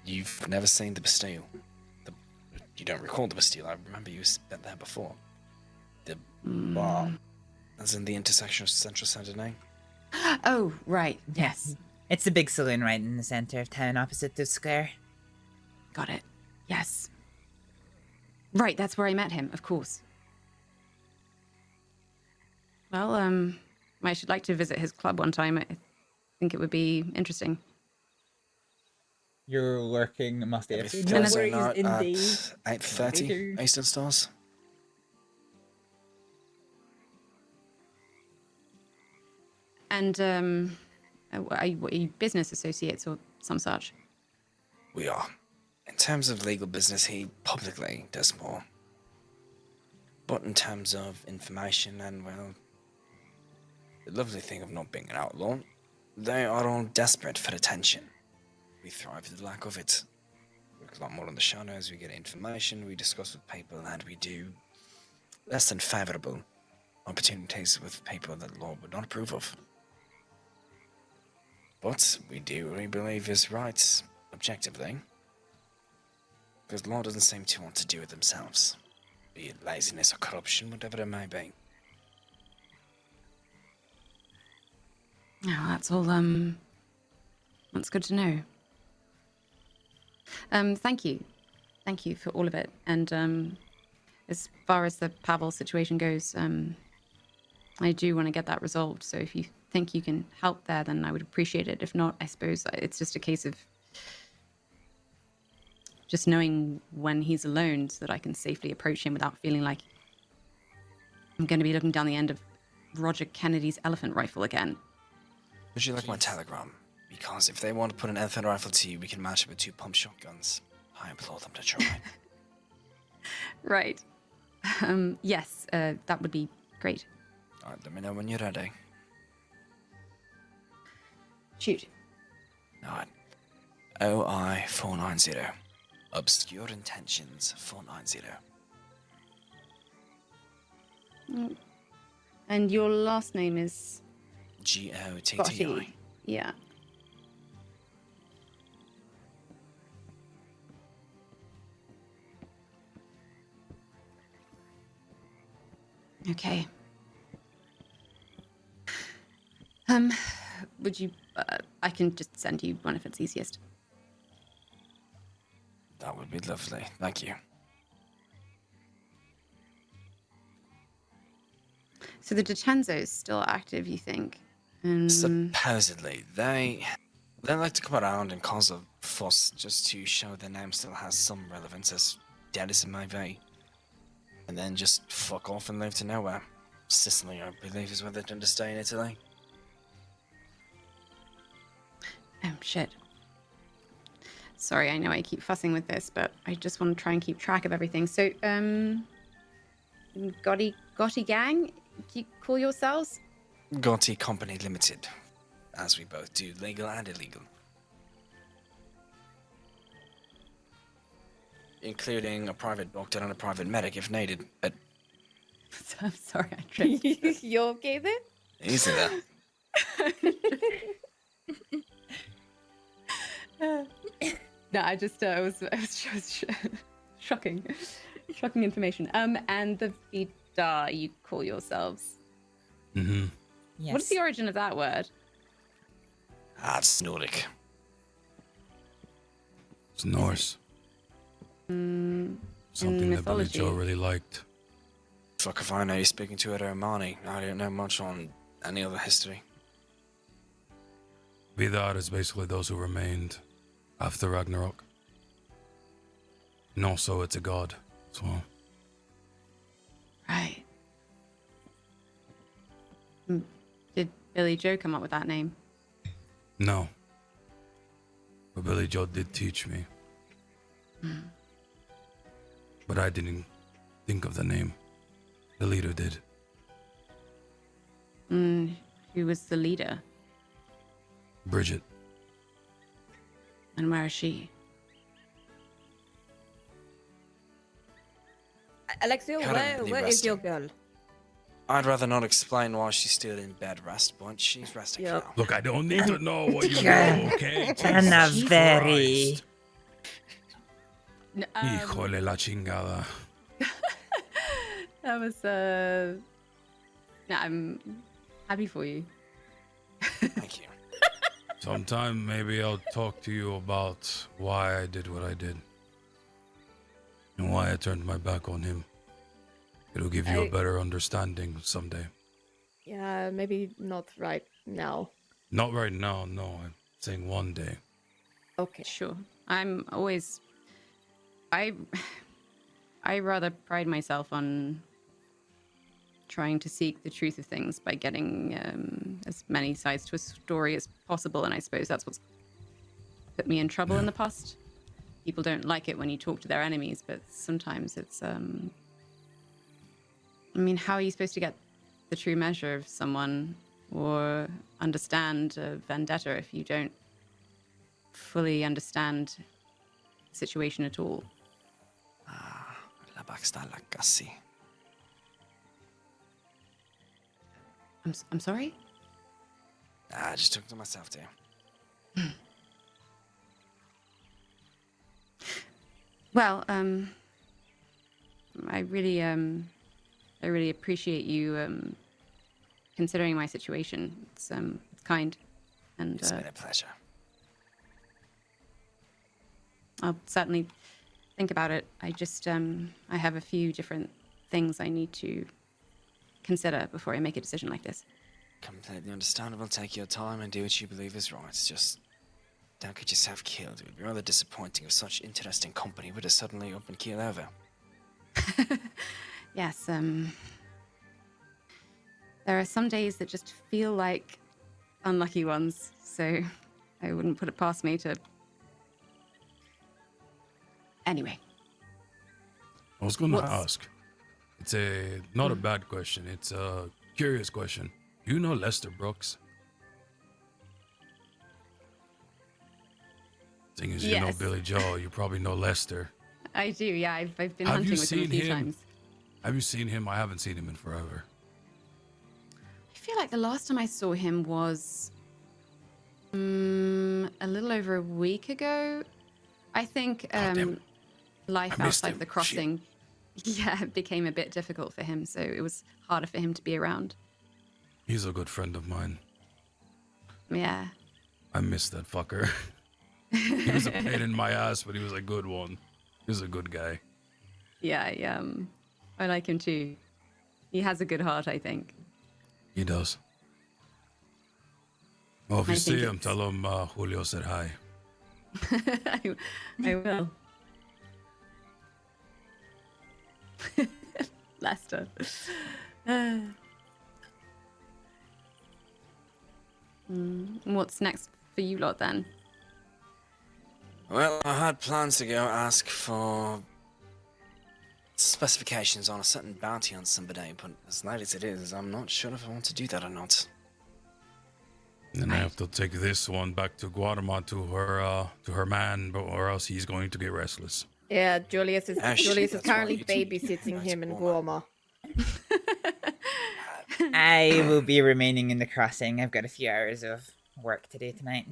You've never seen the Bastille? You don't recall the Bastille? I remember you spent there before. The bar. That's in the intersection of Central Saint Denis.
Oh, right.
Yes. It's the big saloon right in the center of town opposite the square.
Got it. Yes. Right, that's where I met him, of course. Well, I should like to visit his club one time. I think it would be interesting.
You're working Musty
Every
FC.
Thursday night at 8:30 Eastern Stars.
And are you business associates or some such?
We are. In terms of legal business, he publicly does more. But in terms of information and, well, the lovely thing of not being an outlaw, they are all desperate for attention. We thrive with the lack of it. We work a lot more in the shadows, we get information, we discuss with people, and we do less than favorable opportunities with people that the law would not approve of. But we do what we believe is right, objectively. Because the law doesn't seem to want to do it themselves. Be it laziness or corruption, whatever it may be.
Oh, that's all, that's good to know. Thank you. Thank you for all of it. And, as far as the Pavel situation goes, I do want to get that resolved. So if you think you can help there, then I would appreciate it. If not, I suppose it's just a case of just knowing when he's alone so that I can safely approach him without feeling like I'm going to be looking down the end of Roger Kennedy's elephant rifle again.
Would you like my telegram? Because if they want to put an elephant rifle to you, we can match it with 2 pump shotguns. I implore them to try.
Right. Yes, that would be great.
Alright, let me know when you're ready.
Shoot.
Alright. OI 490. Obscure Intentions 490.
And your last name is...
GOTTI.
Gotti. Yeah. Okay. Would you? I can just send you one if it's easiest.
That would be lovely. Thank you.
So the Detenzo is still active, you think?
Supposedly, they like to come around and cause a fuss just to show their name still has some relevance, as dead as it may be, and then just fuck off and leave to nowhere. Sicily, I believe, is where they tend to stay in Italy.
Oh shit. Sorry, I know I keep fussing with this, but I just want to try and keep track of everything. So, Gotti Gang, you call yourselves?
Gotti Company Limited, as we both do, legal and illegal. Including a private doctor and a private medic if needed, but...
I'm sorry, I tripped.
You okay there?
Easy there.
No, I was shocking information. And the Vidar, you call yourselves.
Mm-hmm.
Yes. What is the origin of that word?
It's Nordic.
It's Norse.
In
Something that Billy
mythology.
Joe really liked.
Fuck if I know you're speaking to Ed Armani. I don't know much on any other history.
Vidar is basically those who remained after Ragnarok. And also it's a god as well.
Right. Did Billy Joe come up with that name?
No. But Billy Joe did teach me. But I didn't think of the name. The leader did.
Who was the leader?
Bridget.
And where is she?
Alexio,
Currently
where is your
resting.
girl?
I'd rather not explain why she's still in bed rest, but she's resting for now.
Look, I don't need to know what you know, okay?
Anna
Jesus
very.
Christ. Híjole la chingada.
That was no, I'm happy for you.
Thank you.
Sometime maybe I'll talk to you about why I did what I did. And why I turned my back on him. It'll give you a better understanding someday.
Yeah, maybe not right now.
Not right now, no. I'm saying one day.
Okay.
Sure. I'm always I rather pride myself on trying to seek the truth of things by getting as many sides to a story as possible, and I suppose that's what's put me in trouble in the past. People don't like it when you talk to their enemies, but sometimes it's I mean, how are you supposed to get the true measure of someone or understand a vendetta if you don't fully understand the situation at all?
La backstalla cassi.
I'm sorry?
I just took it to myself, dear.
Well, I really appreciate you considering my situation. It's kind, and
It's been a pleasure.
I'll certainly think about it. I just I have a few different things I need to consider before I make a decision like this.
Completely understandable. Take your time and do what you believe is right. It's just don't get yourself killed. It would be rather disappointing if such interesting company were to suddenly up and keel over.
Yes, there are some days that just feel like unlucky ones, so I wouldn't put it past me to... Anyway.
I was gonna ask. It's not a bad question. It's a curious question. Do you know Lester Brooks? Seeing as you know
Yes.
Billy Joe, you probably know Lester.
I do, yeah. I've been
Have
hunting
you
with him a
seen
few
him?
times.
Have you seen him? I haven't seen him in forever.
I feel like the last time I saw him was a little over a week ago. I think life
I missed
outside
him.
the crossing yeah, it became a bit difficult for him, so it was harder for him to be around.
He's a good friend of mine.
Yeah.
I miss that fucker. He was a pain in my ass, but he was a good one. He was a good guy.
Yeah, I like him too. He has a good heart, I think.
He does. Well, if you
I
see
think
him, tell him Julio said hi.
I will. Lester. What's next for you lot then?
Well, I had plans to go ask for specifications on a certain bounty on somebody, but as late as it is, I'm not sure if I want to do that or not.
And I have to take this one back to Guatemala to her man, or else he's going to get restless.
Yeah, Julius is
Actually,
Julius is
that's why
currently
you two
babysitting him in Guama.
I will be remaining in the crossing. I've got a few hours of work to do tonight.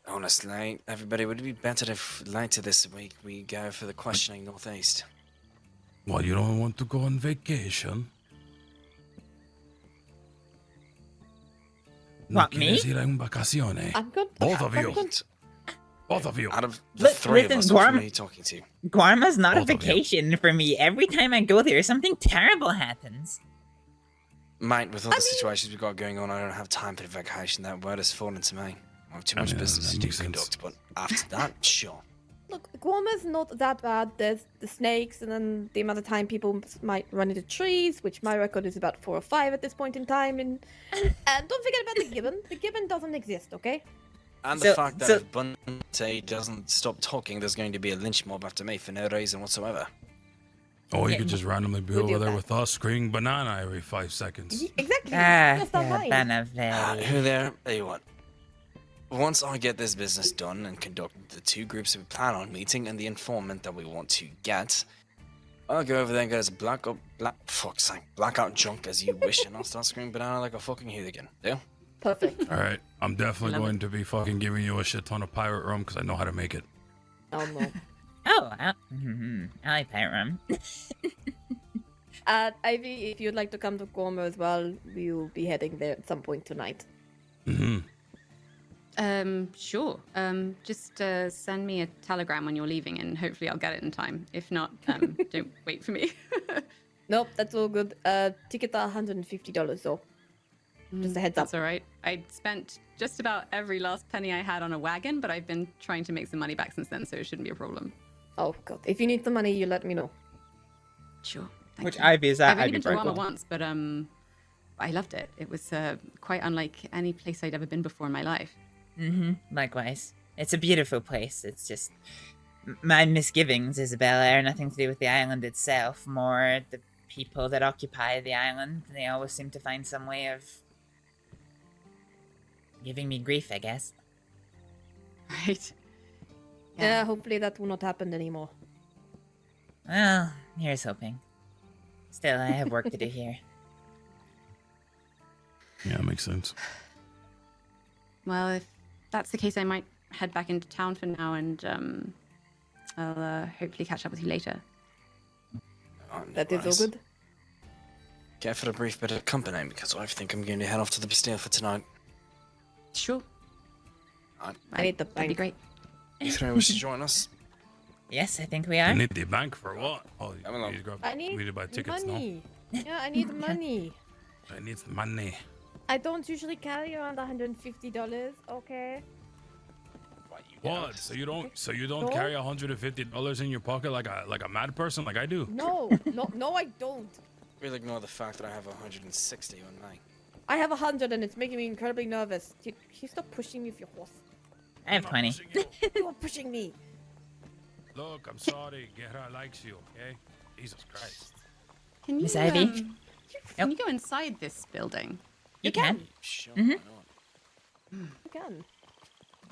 Honestly, everybody, would it be better if later this week we go for the questioning northeast?
Well, you don't want to go on vacation?
What, me?
¿Quieres ir en vacaciones?
I'm good.
Both of you.
I'm good.
Both of you.
Out of the three of us, which one are you talking to?
Guarma's not
Both
a
of you.
vacation for me. Every time I go there, something terrible happens.
Mate, with all the situations we've got going on, I don't have time for the vacation. That word has fallen to me. I have too much business to do conduct, but after that, sure.
Look, Guama's not that bad. There's the snakes, and then the amount of time people might run into trees, which my record is about 4 or 5 at this point in time. And don't forget about the gibbon. The gibbon doesn't exist, okay?
And the fact that if Bunty doesn't stop talking, there's going to be a lynch mob after me for no reason whatsoever.
Or you could just randomly be
we'll
over
do
there
that.
with us, screaming banana every 5 seconds.
Exactly.
Ah,
Just not mine.
Who there? Tell you what. Once I get this business done and conduct the 2 groups we plan on meeting and the informant that we want to get, I'll go over there and get as blackout junk as you wish, and I'll start screaming banana like a fucking hooligan. Deal?
Perfect.
All right, I'm definitely going to be fucking giving you a shit ton of pirate rum because I know how to make it.
Oh no.
Oh, I like pirate rum.
Ivy, if you'd like to come to Guama as well, we'll be heading there at some point tonight.
Sure. Just send me a telegram when you're leaving, and hopefully I'll get it in time. If not, don't wait for me.
Nope, that's all good. Ticket are $150 though. Just a heads up.
That's all right. I spent just about every last penny I had on a wagon, but I've been trying to make some money back since then, so it shouldn't be a problem.
Oh god, if you need the money, you let me know.
Sure.
Which Ivy is that?
I've only
Ivy
been to
Broker.
Guama once, but I loved it. It was quite unlike any place I'd ever been before in my life.
Likewise. It's a beautiful place. It's just my misgivings, Isabella, are nothing to do with the island itself. More the people that occupy the island. They always seem to find some way of giving me grief, I guess.
Right.
Yeah, hopefully that will not happen anymore.
Well, here's hoping. Still, I have work to do here.
Yeah, makes sense.
Well, if that's the case, I might head back into town for now, and I'll hopefully catch up with you later.
That is all good.
Care for a brief bit of company, because I think I'm going to head off to the Bastille for tonight.
Sure.
I need the
That'd
bank.
be great.
You three wish to join us?
Yes, I think we are.
You need the bank for what? Oh, you need to grab,
I need
we need to buy tickets
money. Yeah, I need money.
now. I need money.
I don't usually carry around $150, okay?
What? So you don't
No.
carry $150 in your pocket like a mad person like I do?
No, no, I don't.
We'll ignore the fact that I have 160 on me.
I have 100 and it's making me incredibly nervous. Can you stop pushing me with your horse?
I have 20.
You are pushing me.
Look, I'm sorry. Guerra likes you, okay? Jesus Christ.
Can you,
Miss Ivy?
Can you go inside this building?
You can.
Sure.
You can.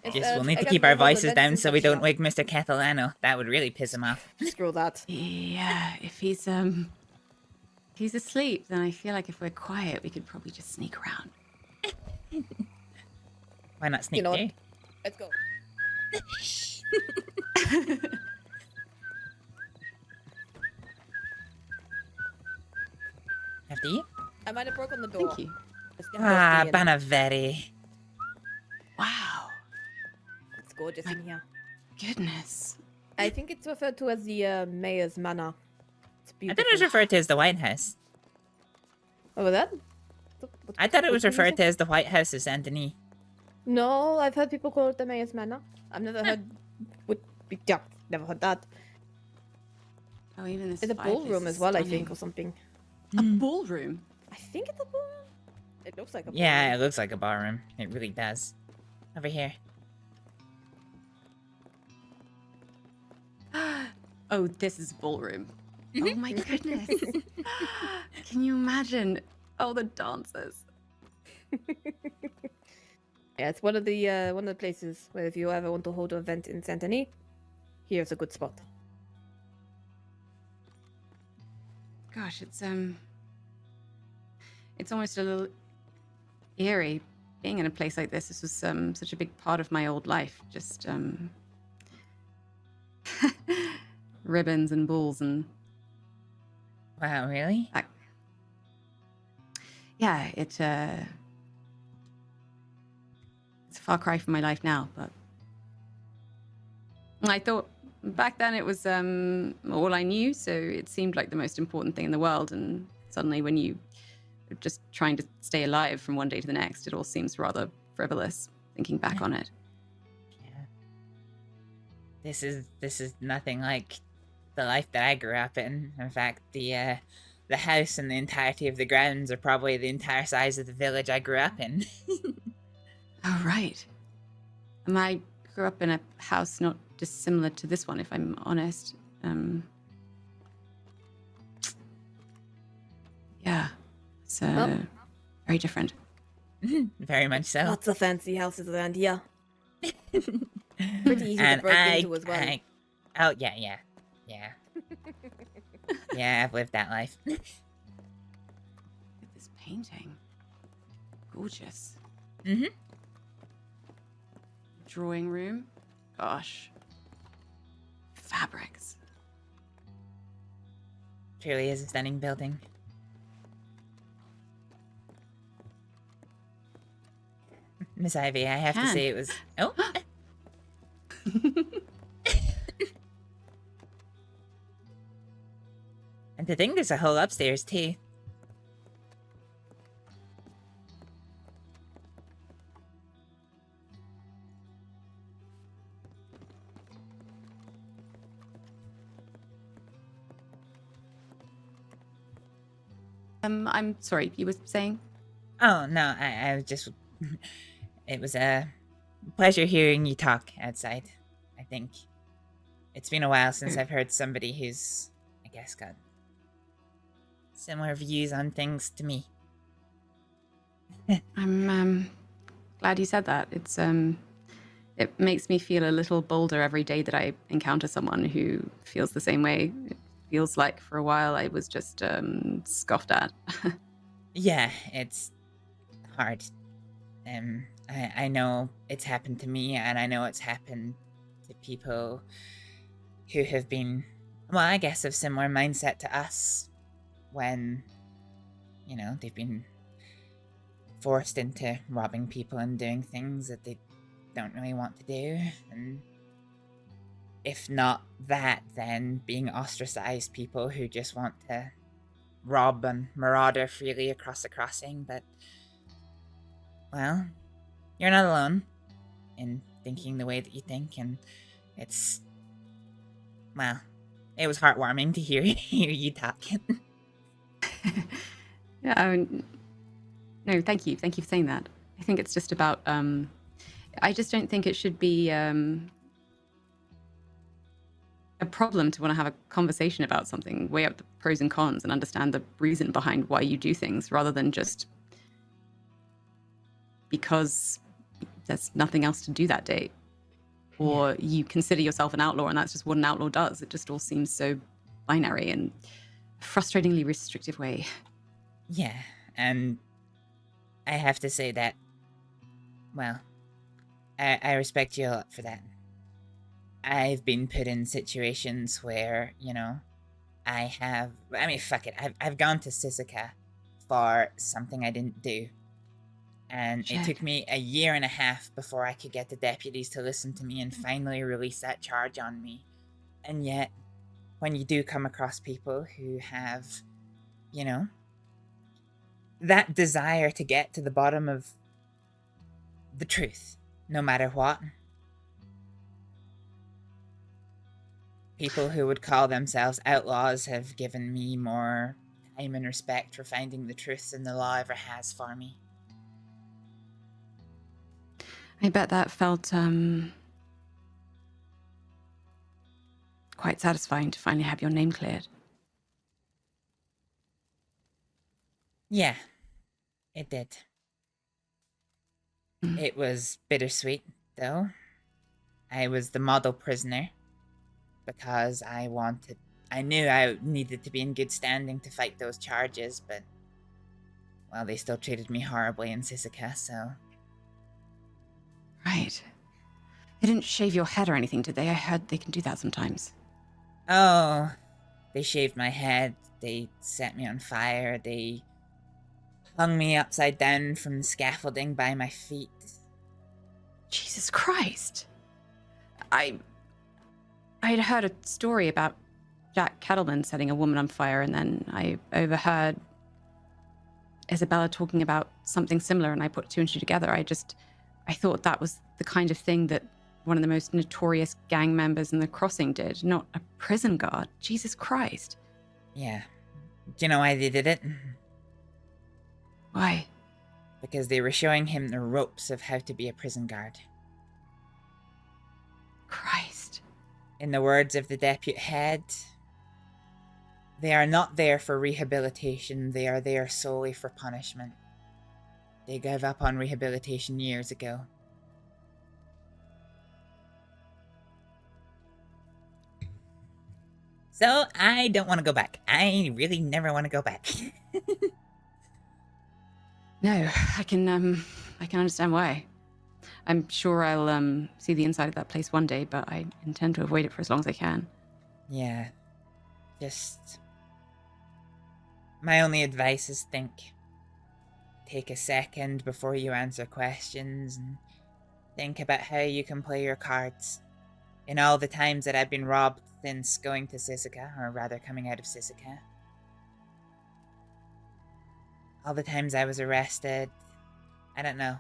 Just we'll need to keep our voices down so we don't wake Mr. Catalano. That would really piss him off.
Screw that.
Yeah, if he's asleep, then I feel like if we're quiet, we could probably just sneak around.
Why not sneak
You know what?
too?
Let's go.
After you.
I might have broken the door.
Thank you.
Banavetti.
Wow.
It's gorgeous in here.
Goodness.
I think it's referred to as the mayor's manor. It's
I
beautiful.
thought it was referred to as the White House.
What was that?
I thought it was
what did you
referred
say?
to as the White House of Saint Denis.
No, I've heard people call it the mayor's manor. I've never heard. Yeah, never heard that.
Oh, even this.
It's a ballroom as well, I think, or something.
A ballroom.
I think it's a ballroom. It looks like a ballroom.
Yeah, it looks like a ballroom. It really does. Over here.
Oh, this is ballroom. Oh my goodness. Can you imagine? Oh, the dancers.
Yeah, it's one of the places where if you ever want to hold an event in Saint Denis, here's a good spot.
Gosh, it's almost a little eerie being in a place like this. This was such a big part of my old life. Just ribbons and balls and.
Wow, really?
Yeah, it's a far cry from my life now, but I thought back then it was all I knew, so it seemed like the most important thing in the world, and suddenly when you are just trying to stay alive from one day to the next, it all seems rather frivolous, thinking back on it.
This is nothing like the life that I grew up in. In fact, the house and the entirety of the grounds are probably the entire size of the village I grew up in.
Oh, right. I grew up in a house not dissimilar to this one, if I'm honest. Yeah, it's very different.
Very much so.
Lots of fancy houses around here. Pretty easy to break into as well.
Oh, yeah. Yeah, I've lived that life.
Look at this painting. Gorgeous.
Mm-hmm.
Drawing room. Gosh. Fabrics.
Truly is a stunning building. Miss Ivy, I have to say it was... Oh! And to think there's a whole upstairs, too.
I'm sorry, you were saying?
Oh, no, I was just... It was a pleasure hearing you talk outside, I think. It's been a while since I've heard somebody who's, I guess, got similar views on things to me.
I'm glad you said that. It's it makes me feel a little bolder every day that I encounter someone who feels the same way. It feels like for a while I was just scoffed at.
Yeah, it's hard. I know it's happened to me, and I know it's happened to people who have been, well, I guess of similar mindset to us when, you know, they've been forced into robbing people and doing things that they don't really want to do, and if not that, then being ostracized people who just want to rob and marauder freely across the crossing. But, well, you're not alone in thinking the way that you think, and it's, well, it was heartwarming to hear you talking.
Yeah, no, thank you. Thank you for saying that. I think it's just about, I just don't think it should be a problem to want to have a conversation about something, weigh up the pros and cons and understand the reason behind why you do things, rather than just because there's nothing else to do that day. Or you consider yourself an outlaw and that's just what an outlaw does. It just all seems so binary and frustratingly restrictive way.
Yeah, and I have to say that, well, I respect you a lot for that. I've been put in situations where, you know, fuck it, I've gone to Sisika for something I didn't do. And
Shit.
it took me a year and a half before I could get the deputies to listen to me and finally release that charge on me. And yet, when you do come across people who have, you know, that desire to get to the bottom of the truth, no matter what. People who would call themselves outlaws have given me more time and respect for finding the truth than the law ever has for me.
I bet that felt quite satisfying to finally have your name cleared.
Yeah, it did. It was bittersweet, though. I was the model prisoner because I knew I needed to be in good standing to fight those charges, but, well, they still treated me horribly in Sisika, so...
Right. They didn't shave your head or anything, did they? I heard they can do that sometimes.
Oh, they shaved my head, they set me on fire, they hung me upside down from the scaffolding by my feet.
Jesus Christ. I'd heard a story about Jack Kettleman setting a woman on fire, and then I overheard Isabella talking about something similar, and I put two and two together. I thought that was the kind of thing that one of the most notorious gang members in the crossing did, not a prison guard. Jesus Christ.
Yeah. Do you know why they did it?
Why?
Because they were showing him the ropes of how to be a prison guard.
Christ.
In the words of the deputy head, they are not there for rehabilitation, they are there solely for punishment. They gave up on rehabilitation years ago. So, I don't want to go back. I really never want to go back.
No, I can understand why. I'm sure I'll see the inside of that place one day, but I intend to avoid it for as long as I can.
Yeah. Just... my only advice is think. Take a second before you answer questions and think about how you can play your cards. In all the times that I've been robbed since going to Sisika, or rather coming out of Sisika. All the times I was arrested. I don't know.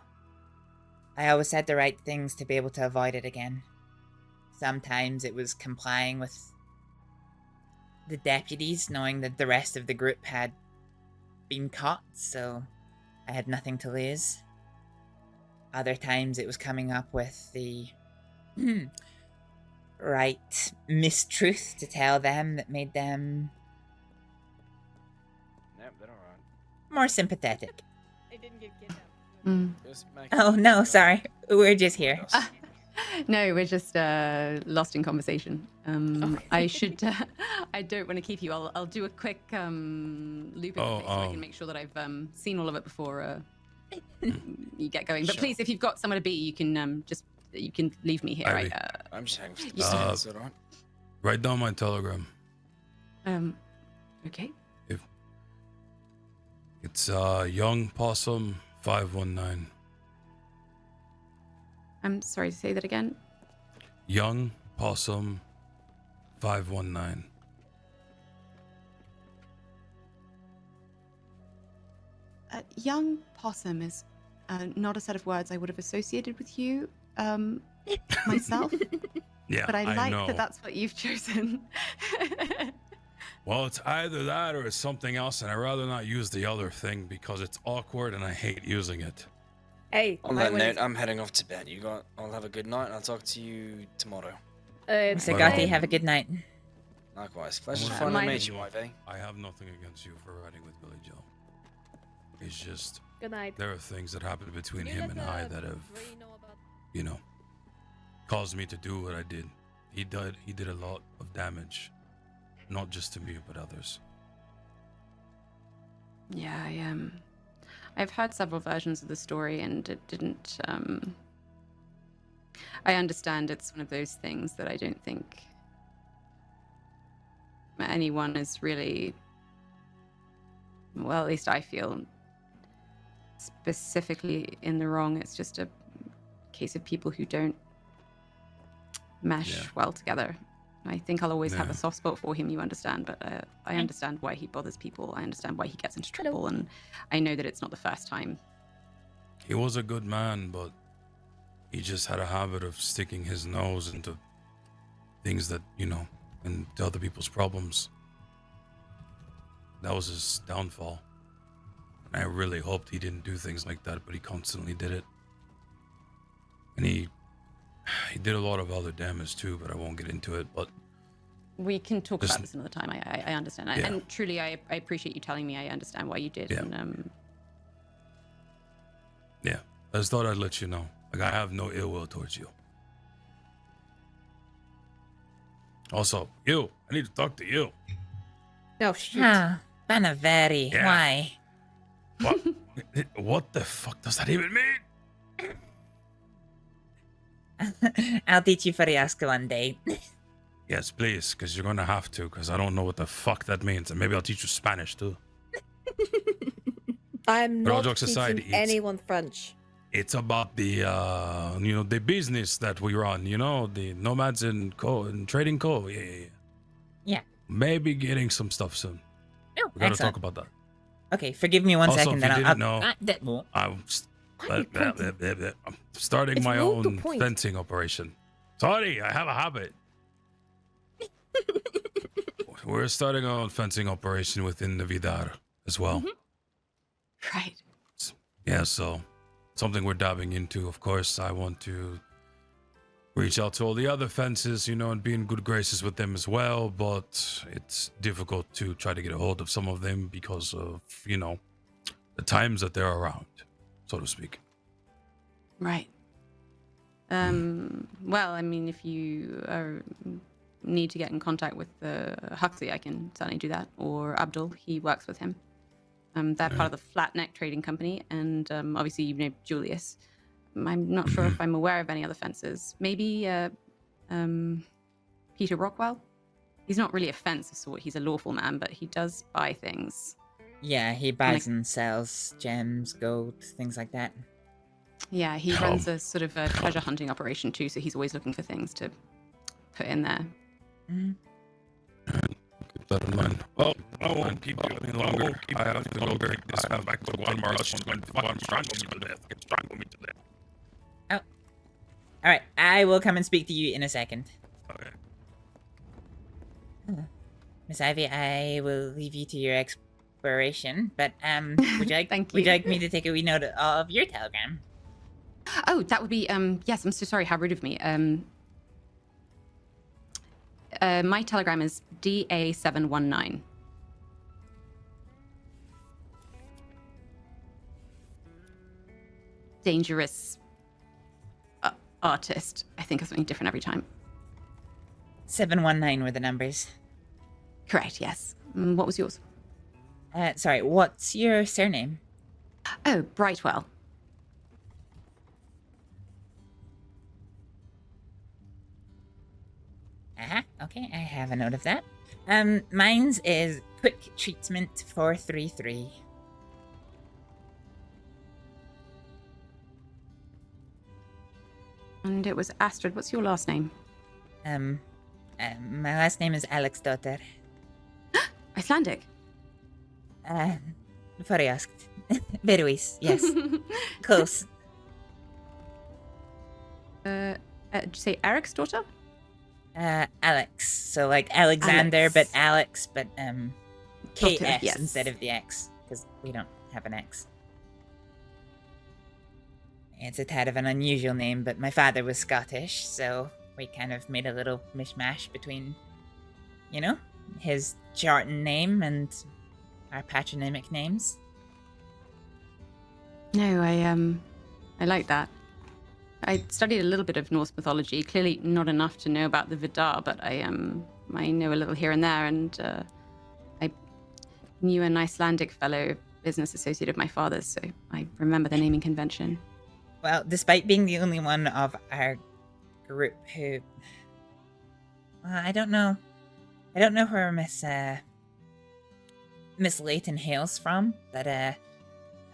I always said the right things to be able to avoid it again. Sometimes it was complying with the deputies, knowing that the rest of the group had been caught, so I had nothing to lose. Other times it was coming up with the right mistruth to tell them that made them more sympathetic.
I didn't get kidnapped.
Oh, no, sorry. We're just here.
No, we're just lost in conversation. I should. I don't want to keep you. I'll do a quick loop in so I can make sure that I've seen all of it before you get going. But
Sure.
please, if you've got somewhere to be, you can you can leave me here.
Ivy.
I'm just hanging for the
Yeah.
is that all right?
Write down my telegram.
Okay.
It's Young Possum 519.
I'm sorry to say that again.
Young Possum 519.
Young possum is not a set of words I would have associated with you myself.
Yeah,
But I like
know.
that that's what you've chosen.
Well, it's either that or it's something else, and I'd rather not use the other thing because it's awkward and I hate using it.
Hey.
On that note, I'm heading off to bed. I'll have a good night, and I'll talk to you tomorrow.
Sagati, have a good night.
Likewise. Pleasure to
Well,
finally meet you, Ivy.
I have nothing against you for riding with Billy Joe. It's just
Good night.
there are things that happened between him and I that have, you know, caused me to do what I did. He did a lot of damage, not just to me but others.
Yeah, I've heard several versions of the story, and it didn't. I understand it's one of those things that I don't think anyone is really well, at least I feel specifically in the wrong. It's just a case of people who don't mesh well together. I think I'll always have a soft spot for him, you understand, but I understand why he bothers people. I understand why he gets into trouble, and I know that it's not the first time.
He was a good man, but he just had a habit of sticking his nose into things that, into other people's problems. That was his downfall. And I really hoped he didn't do things like that, but he constantly did it. And he did a lot of other damage too, but I won't get into it. But
we can talk about this another time. I understand.
Yeah.
And truly, I appreciate you telling me. I understand why you did.
Yeah.
And,
yeah, I just thought I'd let you know. Like, I have no ill will towards you. Also, you, I need to talk to you.
No, shoot.
Banaveri,
Yeah.
why?
What? What the fuck does that even mean?
I'll teach you Fariaska one day.
Yes, please, because you're going to have to, because I don't know what the fuck that means. And maybe I'll teach you Spanish, too.
I'm
But all
not
jokes
teaching
aside,
anyone French.
It's about the, the business that we run, the Nomads and Trading Co. Yeah.
Yeah.
Maybe getting some stuff soon.
Oh,
We got to
excellent.
talk about that.
Okay, forgive me one
Also,
second.
if
Then
you
I'll.
didn't know, I'm starting
It's
my
rude to
own
point.
fencing operation. Sorry, I have a habit. We're starting our own fencing operation within the Vidar as well.
Right.
Yeah, so something we're diving into. Of course, I want to reach out to all the other fences, and be in good graces with them as well. But it's difficult to try to get a hold of some of them because of, the times that they're around, so to speak.
Right. Well, I mean, if you need to get in contact with Huxley, I can certainly do that. Or Abdul, he works with him. They're part of the Flatneck Trading Company, and obviously you know Julius. I'm not sure if I'm aware of any other fences. Maybe Peter Rockwell? He's not really a fence of sort. He's a lawful man, but he does buy things.
Yeah, he buys and sells gems, gold, things like that.
Yeah, he runs a sort of a treasure hunting operation too, so he's always looking for things to put in there.
Keep that in mind. Oh, I won't keep you any longer. I have to go break this back to Guatemala. She's going to fucking strangle me to death. Strangle me to death.
Oh. Alright, I will come and speak to you in a second.
Okay.
Miss Ivy, I will leave you to your exploration, but would you like would you like me to take a wee note of your telegram?
Oh, that would be yes, I'm so sorry, how rude of me. My telegram is DA719. Dangerous artist. I think of something different every time.
719 were the numbers.
Correct, yes. What was yours?
Sorry, what's your surname?
Oh, Brightwell.
Okay, I have a note of that. Mine's is Quick Treatment 433.
And it was Astrид. What's your last name?
My last name is Aleksdóttir.
Icelandic?
Fariask. Veruis, yes. Close.
Did you say Eric's daughter?
Alex. So like Alexander,
Alex.
but Alex, but KS
yes.
instead of the X, because we don't have an X. It's a tad of an unusual name, but my father was Scottish, so we kind of made a little mishmash between, his Jarton name and our patronymic names.
No, I like that. I studied a little bit of Norse mythology. Clearly, not enough to know about the Vidar, but I know a little here and there. And I knew an Icelandic fellow business associate of my father's, so I remember the naming convention.
Well, despite being the only one of our group who, I don't know where Miss Miss Layton hails from. But I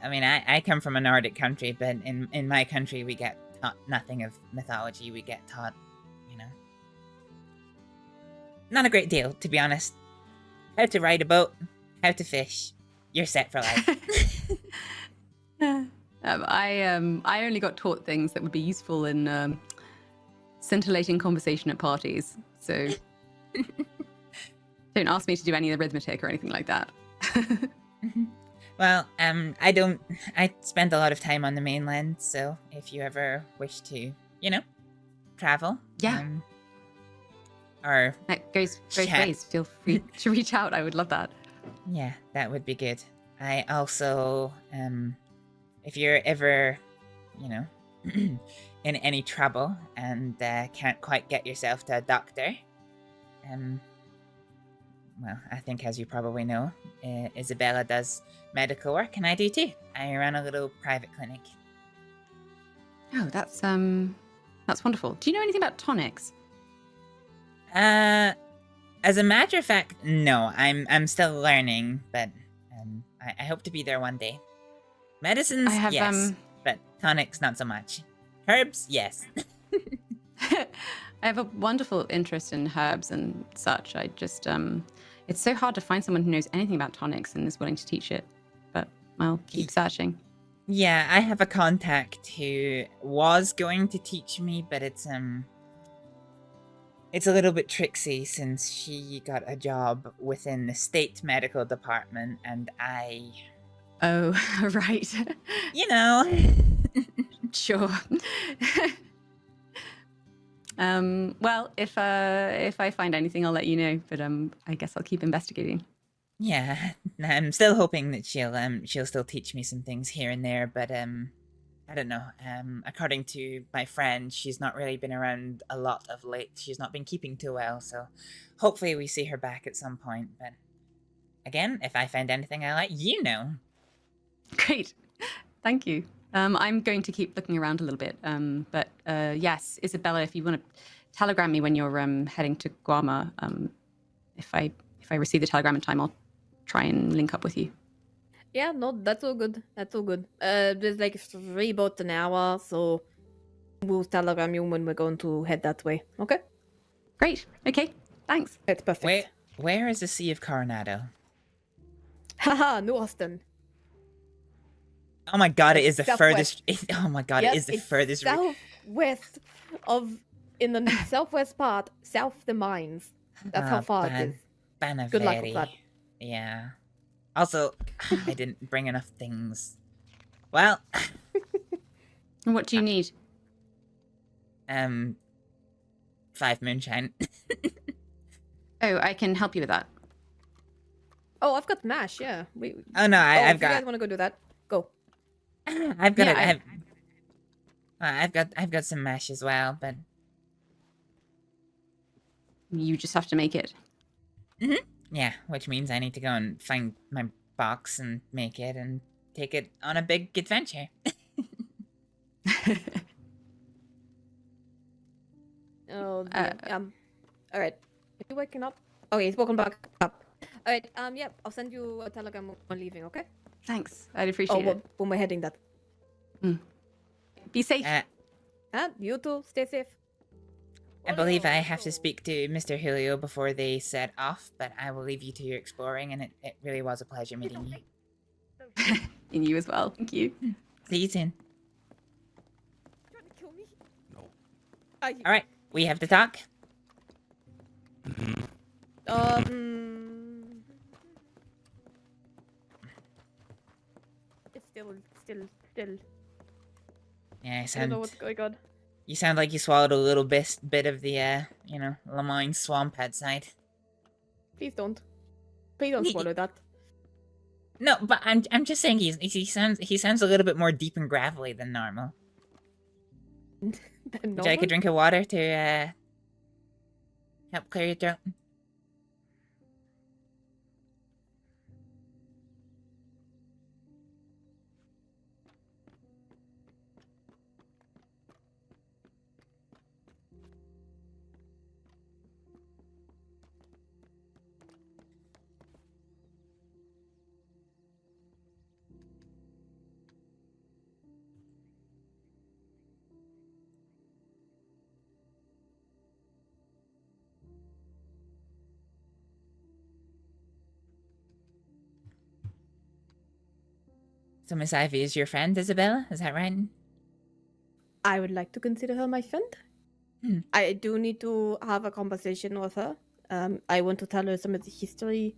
mean, I come from a Nordic country, but in my country we get taught nothing of mythology. We get taught, you know, not a great deal, to be honest. How to ride a boat, how to fish. You're set for life.
I only got taught things that would be useful in scintillating conversation at parties. So don't ask me to do any of the arithmetic or anything like that.
Well, I spend a lot of time on the mainland, so if you ever wish to, you know, travel.
Yeah.
Or
that goes both ways. Feel free to reach out. I would love that.
Yeah, that would be good. I also, if you're ever, you know, in any trouble and can't quite get yourself to a doctor, well, I think as you probably know, Isabella does medical work, and I do too. I run a little private clinic.
Oh, that's wonderful. Do you know anything about tonics?
As a matter of fact, no. I'm still learning, but I hope to be there one day. Medicines, yes, but tonics not so much. Herbs, yes.
I have a wonderful interest in herbs and such. I just it's so hard to find someone who knows anything about tonics and is willing to teach it. But I'll keep searching.
Yeah, I have a contact who was going to teach me, but it's a little bit tricksy since she got a job within the state medical department, and I...
Oh, right.
You know.
Sure. Well, if I find anything, I'll let you know. But I guess I'll keep investigating.
Yeah, I'm still hoping that she'll still teach me some things here and there, but I don't know. According to my friend, she's not really been around a lot of late. She's not been keeping too well, so hopefully we see her back at some point. But again, if I find anything, I'll let you know.
Great, thank you. I'm going to keep looking around a little bit. But yes, Isabella, if you want to telegram me when you're heading to Guama, if I receive the telegram in time, I'll try and link up with you.
Yeah, no, that's all good. That's all good. There's like 3 boats an hour, so we'll telegram you when we're going to head that way. Okay?
Great. Okay. Thanks.
It's perfect.
Where is the Sea of Coronado?
Haha, New Austin.
Oh my god, it is the
Southwest.
furthest. Oh my god,
Yes,
it is the
it's
furthest.
southwest of, in the southwest part, south the mines. That's how far it is. Good luck with that.
Yeah. Also, I didn't bring enough things. Well.
What do you need?
5 moonshine.
Oh, I can help you with that.
Oh, I've got mash. Yeah.
Oh no, I've
if
got.
You guys want to go do that? Go.
I've got. I've got some mash as well, but
you just have to make it.
Yeah, which means I need to go and find my box and make it and take it on a big adventure.
Oh, all right. Are you waking up? Okay, he's woken back up. All right. Yeah, I'll send you a telegram when leaving. Okay.
Thanks. I'd appreciate it.
When we're heading that.
Be safe.
You too. Stay safe.
I believe I have to speak to Mr. Julio before they set off, but I will leave you to your exploring, and it really was a pleasure meeting you.
And you as well. Thank you.
See you soon.
Trying to kill me?
No.
All right, we have to talk.
It's still.
Yeah,
I don't know what's going on.
You sound like you swallowed a little bit of the, Lemoyne swamp outside.
Please don't. Please don't swallow that.
No, but I'm just saying he sounds a little bit more deep and gravelly than normal. Would you like a drink of water to help clear your throat? So Miss Ivy is your friend, Isabella? Is that right?
I would like to consider her my friend. I do need to have a conversation with her. I want to tell her some of the history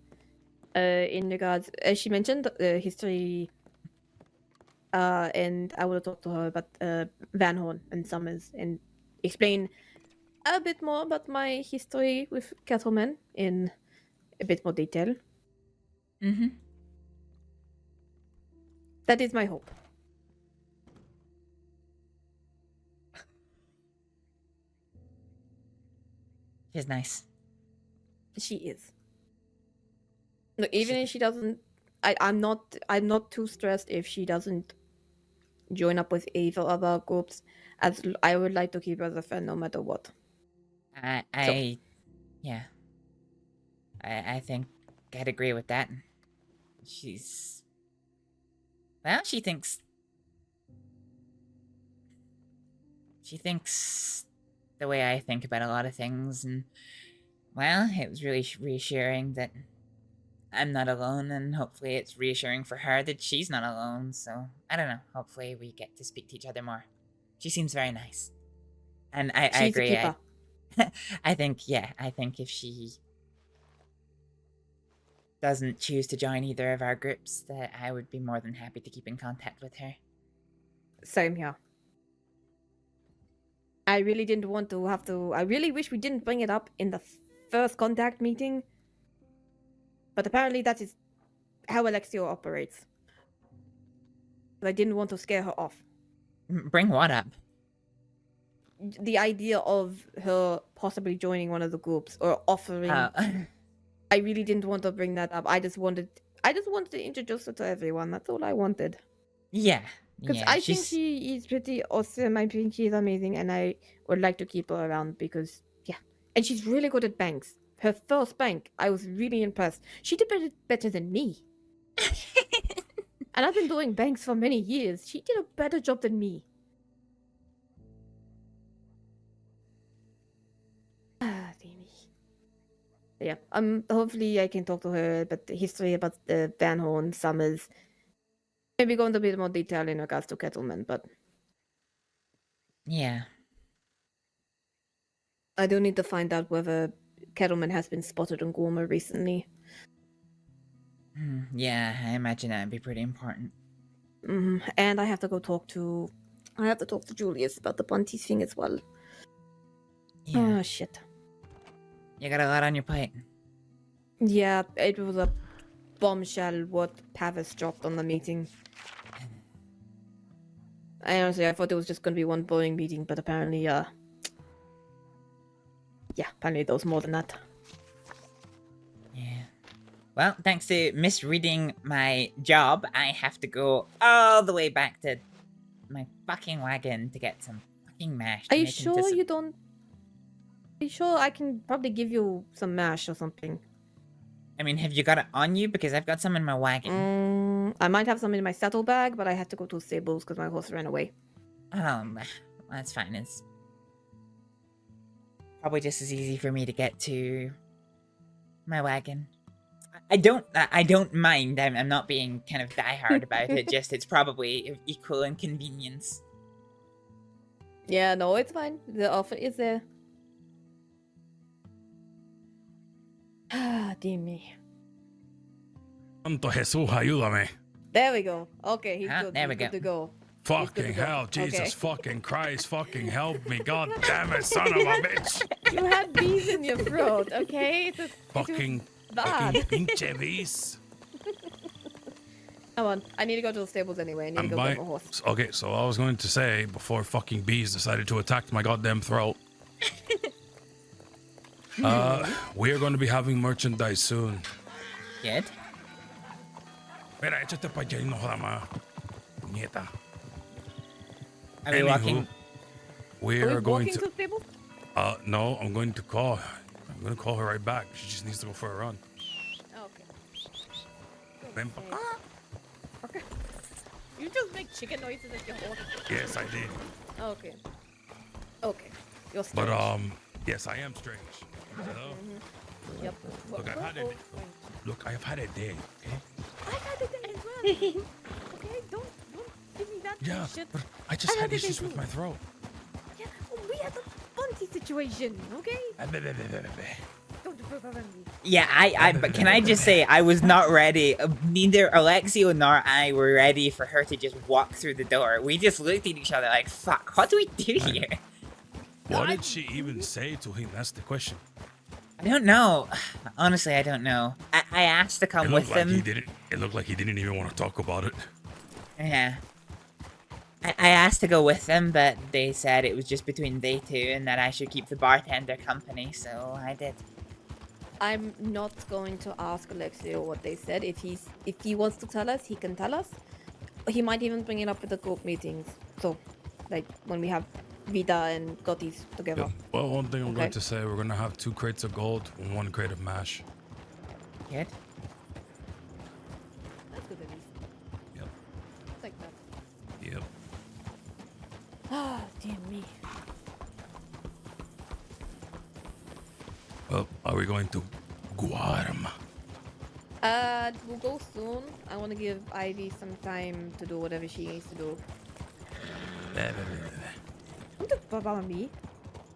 in regards, as she mentioned, history. And I will talk to her about Van Horn and Summers and explain a bit more about my history with Kettleman in a bit more detail.
Mm-hmm.
That is my hope.
She's nice.
She is. No, even if she doesn't, I'm not too stressed if she doesn't join up with either of our groups, as I would like to keep her as a friend no matter what.
I think I'd agree with that. She thinks the way I think about a lot of things, and well, it was really reassuring that I'm not alone, and hopefully it's reassuring for her that she's not alone. So I don't know, hopefully we get to speak to each other more. She seems very nice, and I agree. I think if she doesn't choose to join either of our groups, that I would be more than happy to keep in contact with her.
Same here. I really didn't want to have to. I really wish we didn't bring it up in the first contact meeting. But apparently that is how Alexio operates. But I didn't want to scare her off.
Bring what up?
The idea of her possibly joining one of the groups or offering. I really didn't want to bring that up. I just wanted to introduce her to everyone. That's all I wanted.
Yeah.
Because I think she is pretty awesome. I think she's amazing, and I would like to keep her around because, yeah. And she's really good at banks. Her first bank, I was really impressed. She did better than me. And I've been doing banks for many years. She did a better job than me. Yeah, hopefully I can talk to her about the history about the Van Horn, Summers. Maybe go into a bit more detail in regards to Kettleman, but...
Yeah.
I do need to find out whether Kettleman has been spotted on Gorma recently.
Yeah, I imagine that'd be pretty important.
And I have to go talk to... Julius about the Bunties thing as well.
Yeah.
Oh, shit.
You got a lot on your plate.
Yeah, it was a bombshell what Pavis dropped on the meeting. I thought it was just going to be one boring meeting, but apparently, yeah, apparently there was more than that.
Yeah. Well, thanks to misreading my job, I have to go all the way back to my fucking wagon to get some fucking mash.
Are you sure you don't... Are you sure I can probably give you some mash or something?
I mean, have you got it on you? Because I've got some in my wagon.
I might have some in my saddlebag, but I had to go to stables because my horse ran away.
That's fine. It's probably just as easy for me to get to my wagon. I don't mind. I'm not being kind of diehard about it. Just it's probably of equal inconvenience.
Yeah, no, it's fine. The offer is there. Ah, dear me.
Santo Jesús, ayúdame.
There we go. Okay, he's good.
There we
good
go.
to go.
Fucking hell, Jesus fucking Christ, fucking help me, god damn it, son of a bitch.
You had bees in your throat, okay?
Fucking
bad.
pinche bees.
Come on, I need to go to the stables anyway. I need to go get my horse.
Okay, so I was going to say, before fucking bees decided to attack my goddamn throat. We are going to be having merchandise soon.
Good.
Mira, échate pa' allá y no joda más. Nieta.
Are we walking?
We are going
to the stable?
No, I'm going to call her right back. She just needs to go for a run.
Okay.
Ven pa' acá.
Okay. You just make chicken noises at your horse.
Yes, I did.
Okay. Okay. You're
But
strange.
yes, I am strange. Hello?
Yep.
Look, I've had a day. Okay?
I've had a day as well. Okay, don't
Yeah,
Shit.
but I just
I
had
had
issues
to
with my throat.
Yeah, we had a bunty situation, okay? Don't remember me.
Yeah, but can I just say, I was not ready. Neither Alexio nor I were ready for her to just walk through the door. We just looked at each other like, fuck, what do we do here?
What did she even say to him? That's the question.
I don't know. Honestly, I don't know. I asked to come with them.
It looked like he didn't even want to talk about it.
Yeah. I asked to go with them, but they said it was just between they two and that I should keep the bartender company, so I did.
I'm not going to ask Alexio what they said. If he wants to tell us, he can tell us. He might even bring it up at the group meetings. So, like when we have Vida and Gottis together.
Yep. Well, one thing I'm
Okay.
going to say, we're going to have 2 crates of gold and 1 crate of mash.
Good.
That's good at least.
Yep.
It's like that.
Yep.
Ah, dear me.
Well, are we going to Guarma?
We'll go soon. I want to give Ivy some time to do whatever she needs to do. Don't do baba me.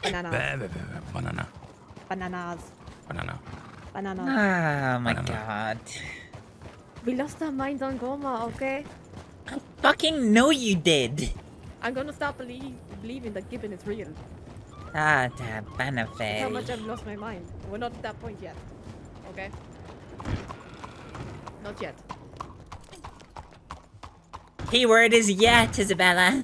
Bananas.
Banana.
Bananas.
Banana.
Bananas.
Oh my god.
We lost our minds on Goma, okay?
I fucking know you did.
I'm gonna stop believing that Gibbon is real.
Ah, the
That's how
benefit.
much I've lost my mind. We're not at that point yet. Okay? Not yet.
Keyword is yet, Isabella.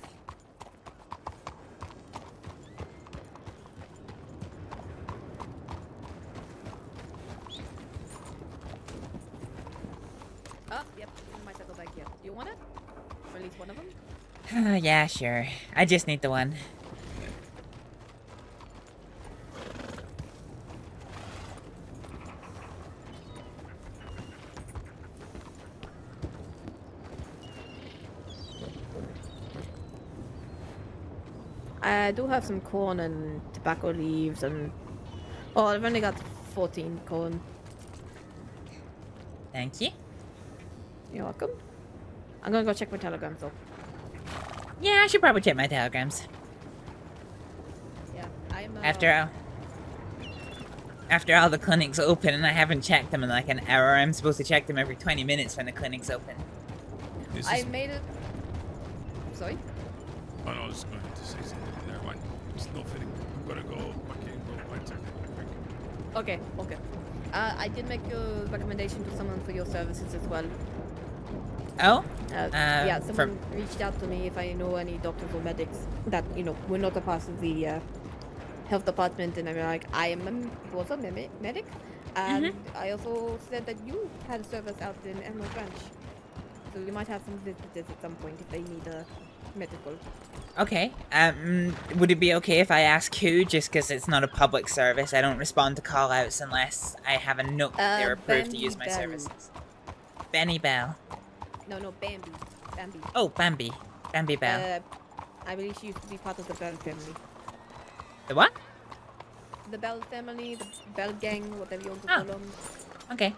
Oh, yep. We might go back here. Do you want it? Or at least one of them?
Yeah, sure. I just need the one.
I do have some corn and tobacco leaves and... Oh, I've only got 14 corn.
Thank you.
You're welcome. I'm gonna go check my telegrams though.
Yeah, I should probably check my telegrams.
Yeah, I'm...
After all the clinics open and I haven't checked them in like an hour, I'm supposed to check them every 20 minutes when the clinic's open.
I made it... Sorry?
Oh, no, I was going to say something. Never mind. It's no fitting. I'm going to go back in, go find something quick.
Okay, okay. I did make a recommendation to someone for your services as well.
Oh?
Yeah, someone reached out to me if I know any doctors or medics that, you know, we're not a part of the health department, and I'm like, I am was a medic, and I also said that you had a service out in Emerald Ranch, so we might have some visitors at some point if they need a medical.
Okay. Would it be okay if I ask who, just because it's not a public service? I don't respond to call-outs unless I have a note that they're approved to use my services. Benny Bell.
No, Bambi. Bambi.
Oh, Bambi. Bambi Bell.
I believe she used to be part of the Bell family.
The what?
The Bell family, the Bell gang, whatever you want to call them.
Okay.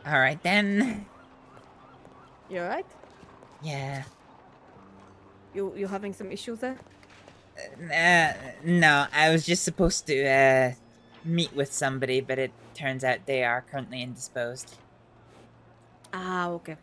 Alright then.
You alright?
Yeah.
You having some issues there?
No, I was just supposed to, meet with somebody, but it turns out they are currently indisposed.
Ah, okay.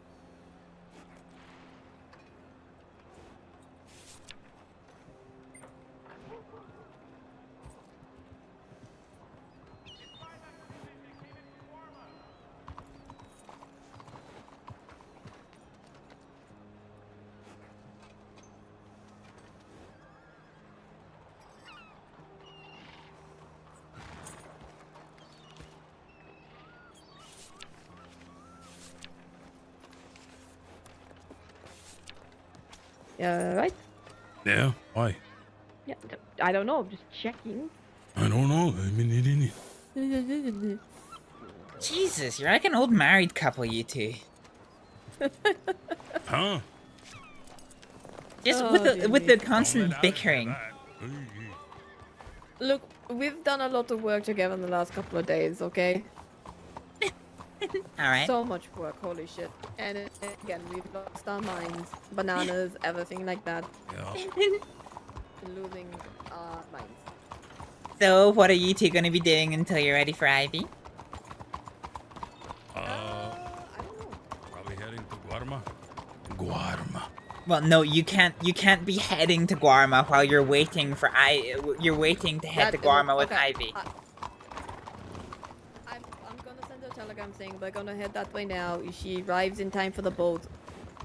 Yeah, right?
Yeah? Why?
Yeah, I don't know. I'm just checking.
I don't know. I mean,
Jesus, you're like an old married couple, you two.
Huh?
Just
Oh,
with the
dear.
constant bickering.
Look, we've done a lot of work together in the last couple of days, okay?
Alright.
So much work, holy shit. And again, we've lost our minds. Bananas, everything like that.
Yeah.
Losing our minds.
So, what are you two gonna be doing until you're ready for Ivy?
Probably heading to Guarma. Guarma.
Well, no, you can't be heading to Guarma while you're waiting for you're waiting to head to Guarma with Ivy.
I'm gonna send her a telegram saying we're gonna head that way now. If she arrives in time for the boat,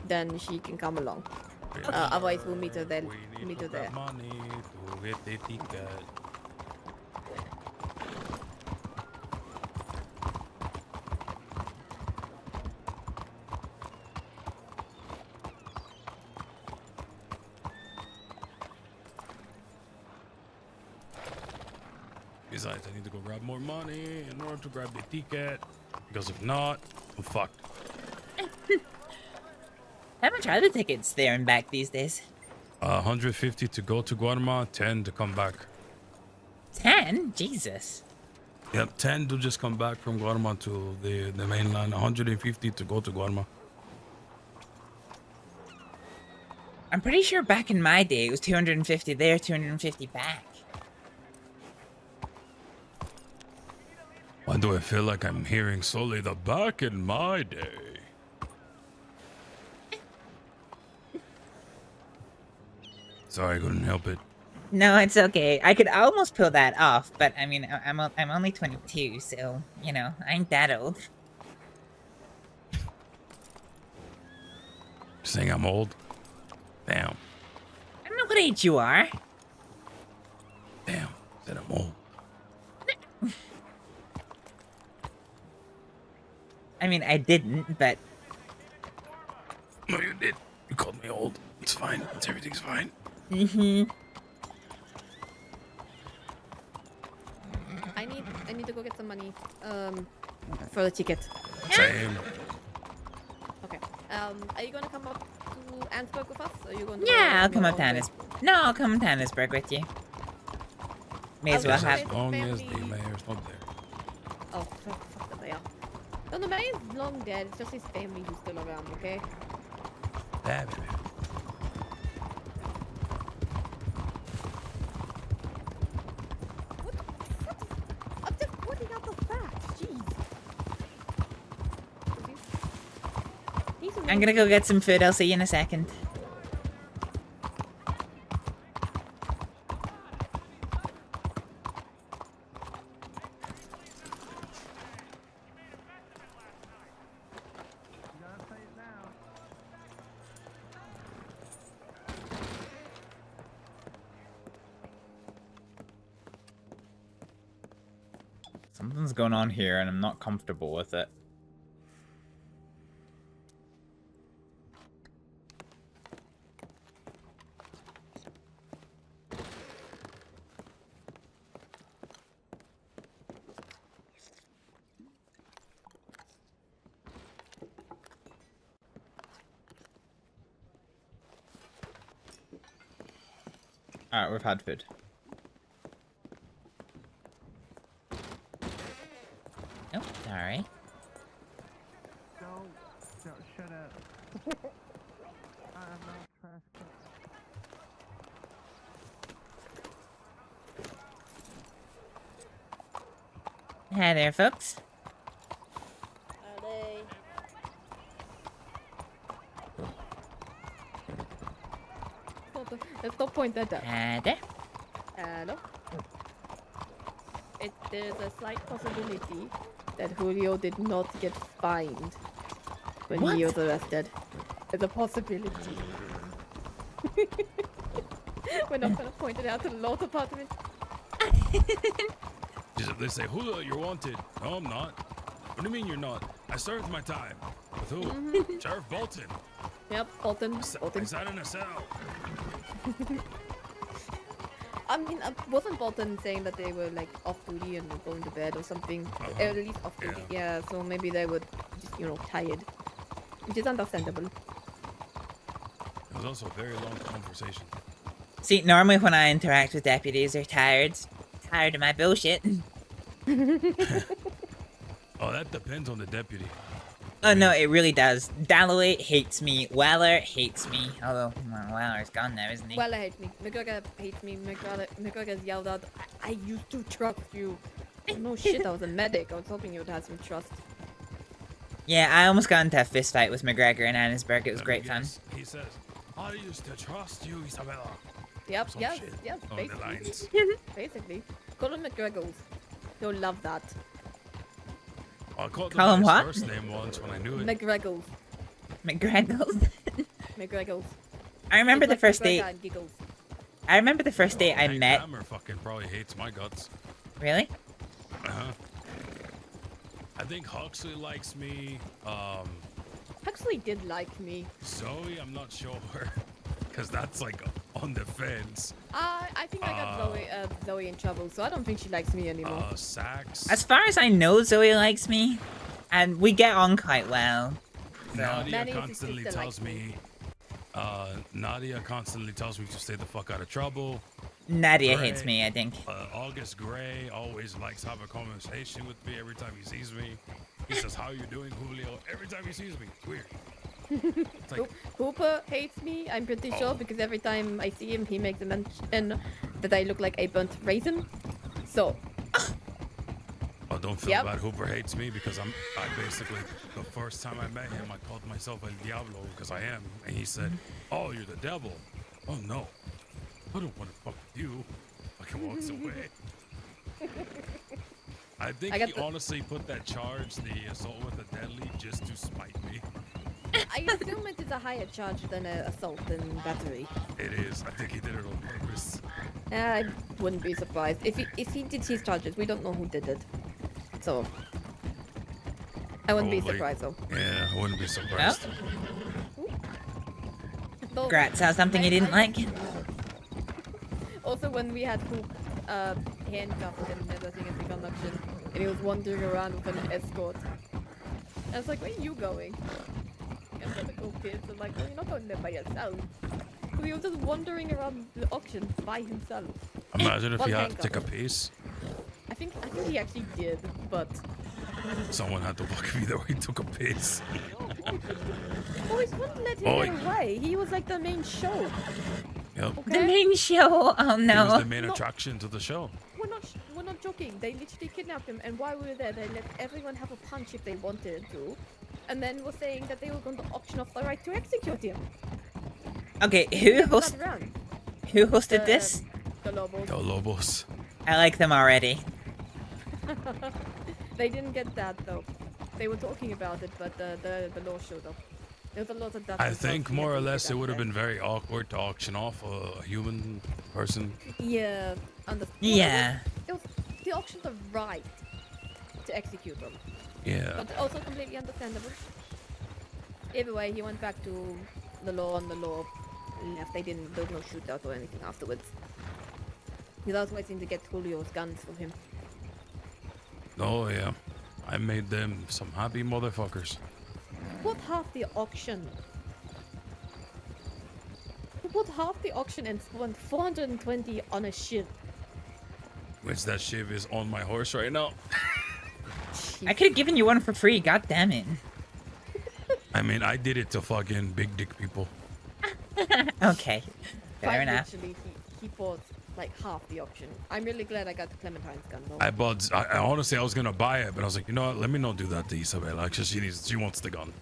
then she can come along. Otherwise, we'll meet her there. Meet her there.
Money to get the ticket. Besides, I need to go grab more money in order to grab the ticket. Because if not, I'm fucked.
How much are the tickets there and back these days?
150 to go to Guarma, 10 to come back.
10? Jesus.
Yep, 10 to just come back from Guarma to the mainland, 150 to go to Guarma.
I'm pretty sure back in my day it was 250 there, 250 back.
Why do I feel like I'm hearing solely the back in my day? Sorry, I couldn't help it.
No, it's okay. I could almost pull that off, but I mean, I'm only 22, so, you know, I ain't that old.
Saying I'm old? Damn.
I don't know what age you are.
Damn, said I'm old.
I mean, I didn't, but...
No, you did. You called me old. It's fine. Everything's fine.
Mm-hmm.
I need to go get some money, for the ticket.
Same.
Okay. Are you gonna come up to Ansburg with us? Or are you going to
Yeah, I'll come up to
Annisburg?
Annisburg. No, I'll come to Annisburg with you. May as well
As
have...
long as the mayor's not there.
Oh, fuck the mayor. No, the mayor's long dead. It's just his family who's still around, okay?
Yeah, baby.
I'm just pointing out the facts. Jeez.
I'm gonna go get some food. I'll see you in a second. Something's going on here and I'm not comfortable with it. Alright, we've had food. Oh, sorry.
Don't shut up. I'm not trash can.
Hi there, folks.
Let's not point that out.
Hi there.
Hello. There's a slight possibility that Julio did not get fined when he was arrested. There's a possibility. We're not gonna point it out to the law department.
Just if they say, Julio, you're wanted. No, I'm not. What do you mean you're not? I served my time. With who? Sheriff Bolton.
Yep, Bolton.
I sat in a cell.
I mean, wasn't Bolton saying that they were like off duty and were going to bed or something? At least off duty. Yeah. So maybe they were just tired, which is understandable.
It was also a very long conversation.
See, normally when I interact with deputies, they're tired. Tired of my bullshit.
Oh, that depends on the deputy.
Oh no, it really does. Dalloway hates me. Weller hates me. Although, well, Weller's gone now, isn't he?
Weller hates me. McGregor hates me. McGregor's yelled out, I used to trust you. Oh, no shit, I was a medic. I was hoping you would have some trust.
Yeah, I almost got into a fist fight with McGregor in Annisburg. It was great fun.
He says, I used to trust you, Isabella.
Yep,
Some
yes,
shit
yes,
on the lines.
basically. Call him McGregor. You'll love that.
I called
Call him
him
what?
his first name once when I knew it.
McGregor.
McGregor?
McGregor.
I remember the first date.
McGregor and giggles.
I remember the first date I
Hank
met.
Hammer fucking probably hates my guts.
Really?
Uh-huh. I think Huxley likes me.
Huxley did like me.
Zoe, I'm not sure. Because that's like on the fence.
I think I got Zoe in trouble, so I don't think she likes me anymore.
Sax.
As far as I know, Zoe likes me. And we get on quite well. So.
Nadia constantly tells me. Nadia constantly tells me to stay the fuck out of trouble.
Nadia
Gray,
hates me, I think.
August Gray always likes to have a conversation with me every time he sees me. He says, how you doing, Julio? Every time he sees me. It's weird. It's like,
Hooper hates me, I'm pretty sure, because every time I see him, he makes a mention that I look like a burnt raisin. So.
Oh, don't feel bad. Hooper hates me because I basically, the first time I met him, I called myself El Diablo because I am. And he said, oh, you're the devil. Oh, no. I don't want to fuck with you. Fucking walks away. I think he honestly put that charge, the assault with a deadly, just to spite me.
I assume it is a higher charge than assault and battery.
It is. I think he did it on purpose.
I wouldn't be surprised. If he did his charges, we don't know who did it. So I wouldn't be surprised though.
Yeah, I wouldn't be surprised.
No? Grat saw something he didn't like.
Also, when we had Hoop handcuffed and everything at the conduction, and he was wandering around with an escort, I was like, where are you going? And the cool kids are like, well, you're not going there by yourself. So he was just wandering around the auction by himself.
Imagine if he had to take a piece.
I think he actually did, but
someone had to walk me there where he took a piss.
Boys wouldn't let him get away. He was like the main show.
Yep.
Okay? The main show? Oh no.
He was the main attraction to the show.
We're not joking. They literally kidnapped him, and while we were there, they let everyone have a punch if they wanted to, and then were saying that they were going to auction off the right to execute him.
Okay, who hosted this?
The Lobos.
The Lobos.
I like them already.
They didn't get that though. They were talking about it, but the law showed up. There was a lot of that.
I think more or less it would have been very awkward to auction off a human person.
Yeah.
Yeah.
It was the auction the right to execute them.
Yeah.
But also completely understandable. Either way, he went back to the law, and the law left. There was no shootout or anything afterwards. He was waiting to get Julio's guns for him.
Oh yeah, I made them some happy motherfuckers.
What half the auction? What half the auction and spent 420 on a ship?
Which that ship is on my horse right now.
I could have given you one for free. God damn it.
I mean, I did it to fucking big dick people.
Okay, fair enough.
Literally, he bought like half the auction. I'm really glad I got the Clementine's gun though.
I honestly, I was gonna buy it, but I was like, you know what? Let me not do that to Isabella. Because she wants the gun.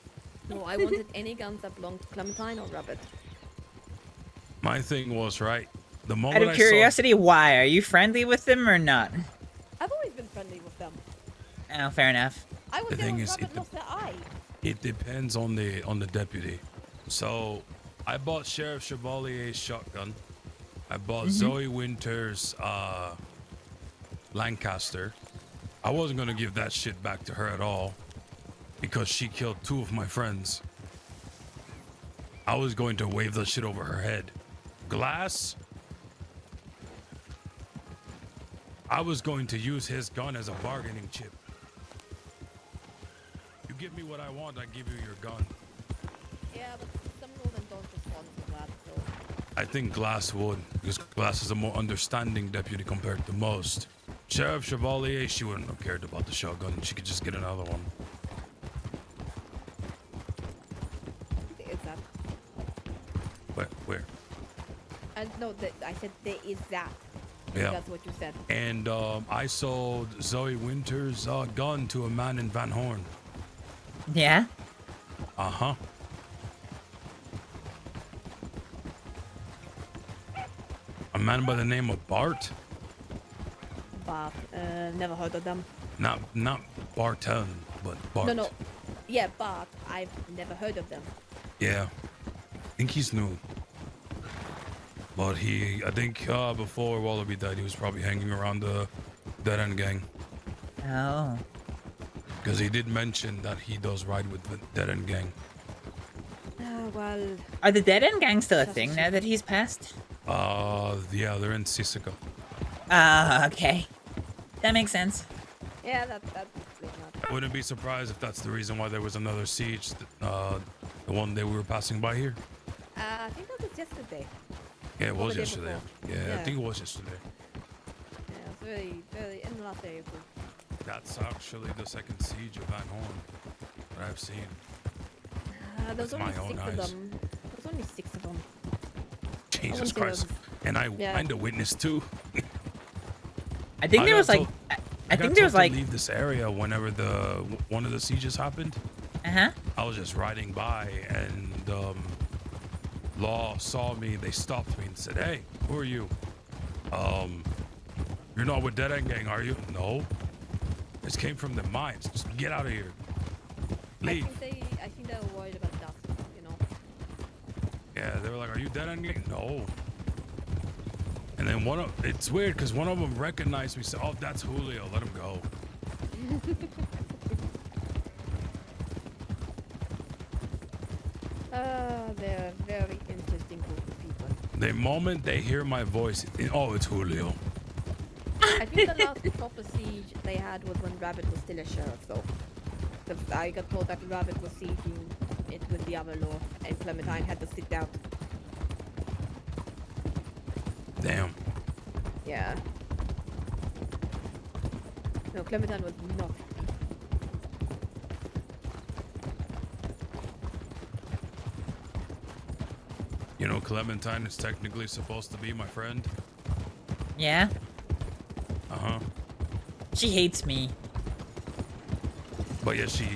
No, I wanted any guns that belonged to Clementine or Rabbit.
My thing was right. The moment
Out of curiosity, why? Are you friendly with them or not?
I've always been friendly with them.
Oh, fair enough.
I was there when Rabbit lost their eye.
It depends on the deputy. So, I bought Sheriff Chevalier's shotgun. I bought Zoe Winter's Lancaster. I wasn't gonna give that shit back to her at all because she killed 2 of my friends. I was going to wave that shit over her head. Glass, I was going to use his gun as a bargaining chip. You give me what I want, I give you your gun.
Yeah, but some Northern don't respond to that, so...
I think Glass would, because Glass is a more understanding deputy compared to most. Sheriff Chevalier, she wouldn't have cared about the shotgun. She could just get another one.
There is that.
Where?
No, I said there is that.
Yeah.
That's what you said.
And I sold Zoe Winter's gun to a man in Van Horn.
Yeah?
Uh-huh. A man by the name of Bart?
Bart, never heard of them.
Not Barton, but Bart.
No. Yeah, Bart. I've never heard of them.
Yeah. I think he's new. But I think before WildRP died, he was probably hanging around the Dead End Gang.
Oh.
Because he did mention that he does ride with the Dead End Gang.
Well...
Are the Dead End Gang still a thing now that he's passed?
Yeah, they're in Sisika.
Ah, okay. That makes sense.
Yeah, that's
Wouldn't be surprised if that's the reason why there was another siege, the one day we were passing by here.
I think that was yesterday.
Yeah, it
Or
was
the day
yesterday.
before.
Yeah, I think it was yesterday.
Yeah, it's very in the last day or two.
That's actually the second siege of Van Horn that I've seen.
There's
With
only
my own
6 of
eyes.
them. There's only 6 of them.
Jesus Christ. And I kind of witnessed too.
I think there was like... I think there was like...
to leave this area whenever one of the sieges happened.
Uh-huh.
I was just riding by and Law saw me. They stopped me and said, "Hey, who are you? You're not with Dead End Gang, are you?" "No. This came from the mines. Just get out of here. Leave."
I think they're worried about that, you know.
Yeah, they were like, "Are you Dead End Gang?" "No." And then it's weird because one of them recognized me, said, "Oh, that's Julio. Let him go."
They're a very interesting group of people.
The moment they hear my voice, oh, it's Julio.
I think the last proper siege they had was when Rabbit was still a sheriff, though. Because I got told that Rabbit was sieging it with the other law, and Clementine had to sit out.
Damn.
Yeah. No, Clementine was not.
You know, Clementine is technically supposed to be my friend.
Yeah?
Uh-huh.
She hates me.
But yet she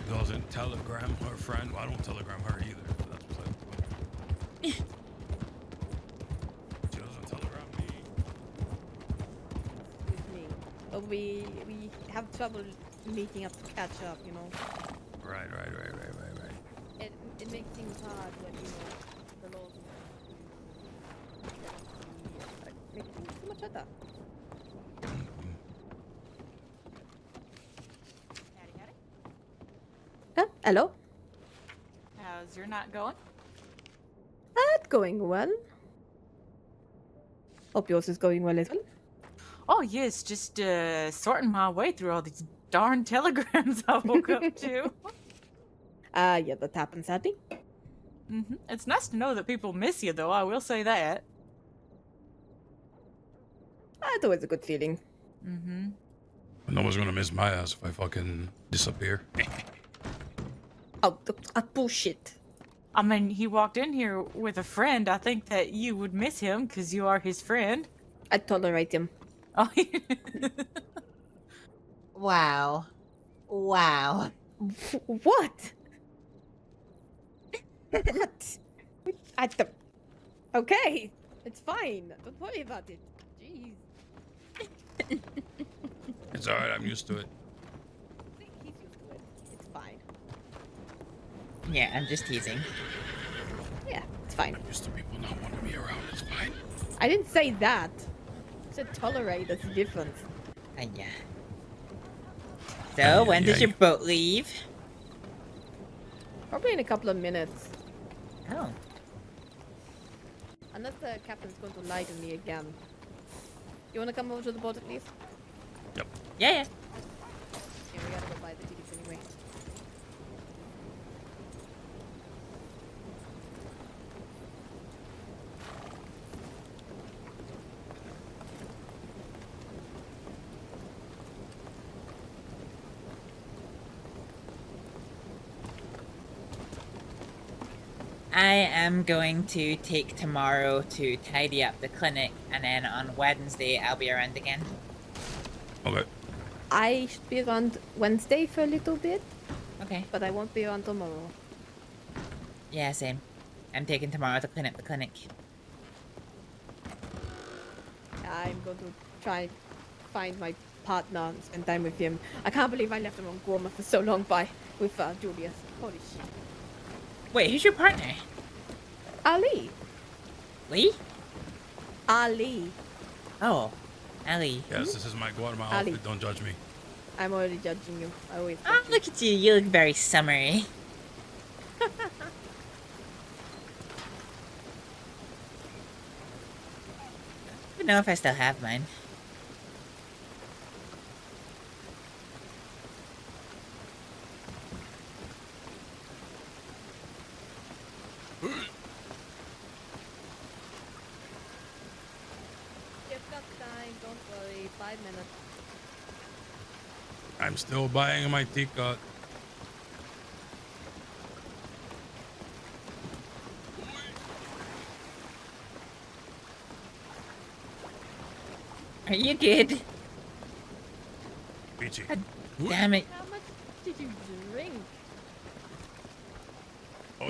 doesn't telegram her friend. Well, I don't telegram her either. So that's what's up. She doesn't telegram me.
Excuse me. But we have trouble meeting up to catch up, you know.
Right.
It makes things hard when, you know, the laws make too much of that. Hello?
How's your night going?
That's going well. Hope yours is going well as well.
Oh, yes, just sorting my way through all these darn telegrams I woke up to.
Yeah, that happens, I think.
It's nice to know that people miss you, though, I will say that.
It's always a good feeling.
No one's gonna miss my ass if I fucking disappear.
Oh, bullshit.
I mean, he walked in here with a friend. I think that you would miss him because you are his friend.
I tolerate him.
Oh,
Wow.
What? What? Okay, it's fine. Don't worry about it. Jeez.
It's alright, I'm used to it.
He's used to it. It's fine.
Yeah, I'm just teasing.
Yeah, it's fine.
I'm used to people not wanting me around, it's fine.
I didn't say that. I said tolerate, that's the difference.
Yeah. So, when does your boat leave?
Probably in a couple of minutes.
Oh.
Unless the captain's going to lie to me again. You wanna come over to the boat at least?
Yep.
Yeah.
Yeah, we gotta go buy the tickets anyway.
I am going to take tomorrow to tidy up the clinic, and then on Wednesday I'll be around again.
Okay.
I should be around Wednesday for a little bit.
Okay.
But I won't be around tomorrow.
Yeah, same. I'm taking tomorrow to clean up the clinic.
I'm going to try find my partner and spend time with him. I can't believe I left him on Gorma for so long with Julius. Holy shit.
Wait, who's your partner?
Ali.
Lee?
Ali.
Oh, Ali.
Yes, this is my Guatemala
Ali.
outfit. Don't judge me.
I'm already judging you. I always.
Oh, look at you. You look very summery. I don't know if I still have mine.
You've got time. Don't worry. 5 minutes.
I'm still buying my ticket.
Are you good?
Peachy.
God damn it.
How much did you drink?
Oh,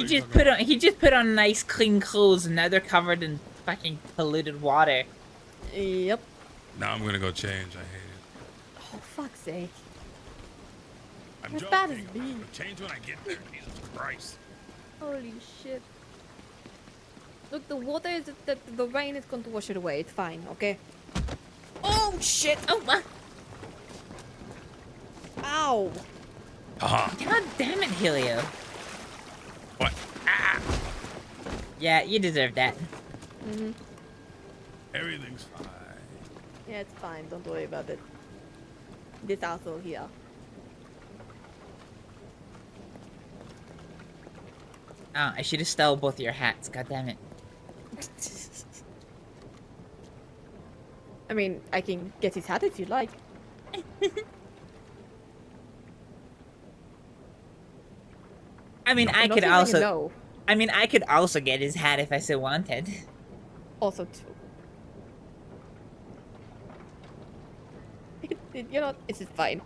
He just put on nice clean clothes, and now they're covered in fucking polluted water.
Yep.
Now I'm gonna go change. I hate it.
Oh, fuck's sake.
I'm
You're as
joking.
bad as me.
I'll change when I get there. Jesus Christ.
Holy shit. Look, the water is the rain is going to wash it away. It's fine, okay?
Oh shit! Oh my!
Ow!
God damn it, Helio!
What?
Ah! Yeah, you deserve that.
Mhm.
Everything's fine.
Yeah, it's fine. Don't worry about it. This asshole here.
Oh, I should have stole both your hats. God damn it!
I mean, I can get his hat if you like.
I mean, I
Not
could
even
also.
no.
I mean, I could also get his hat if I so wanted.
Also true. You know, this is fine.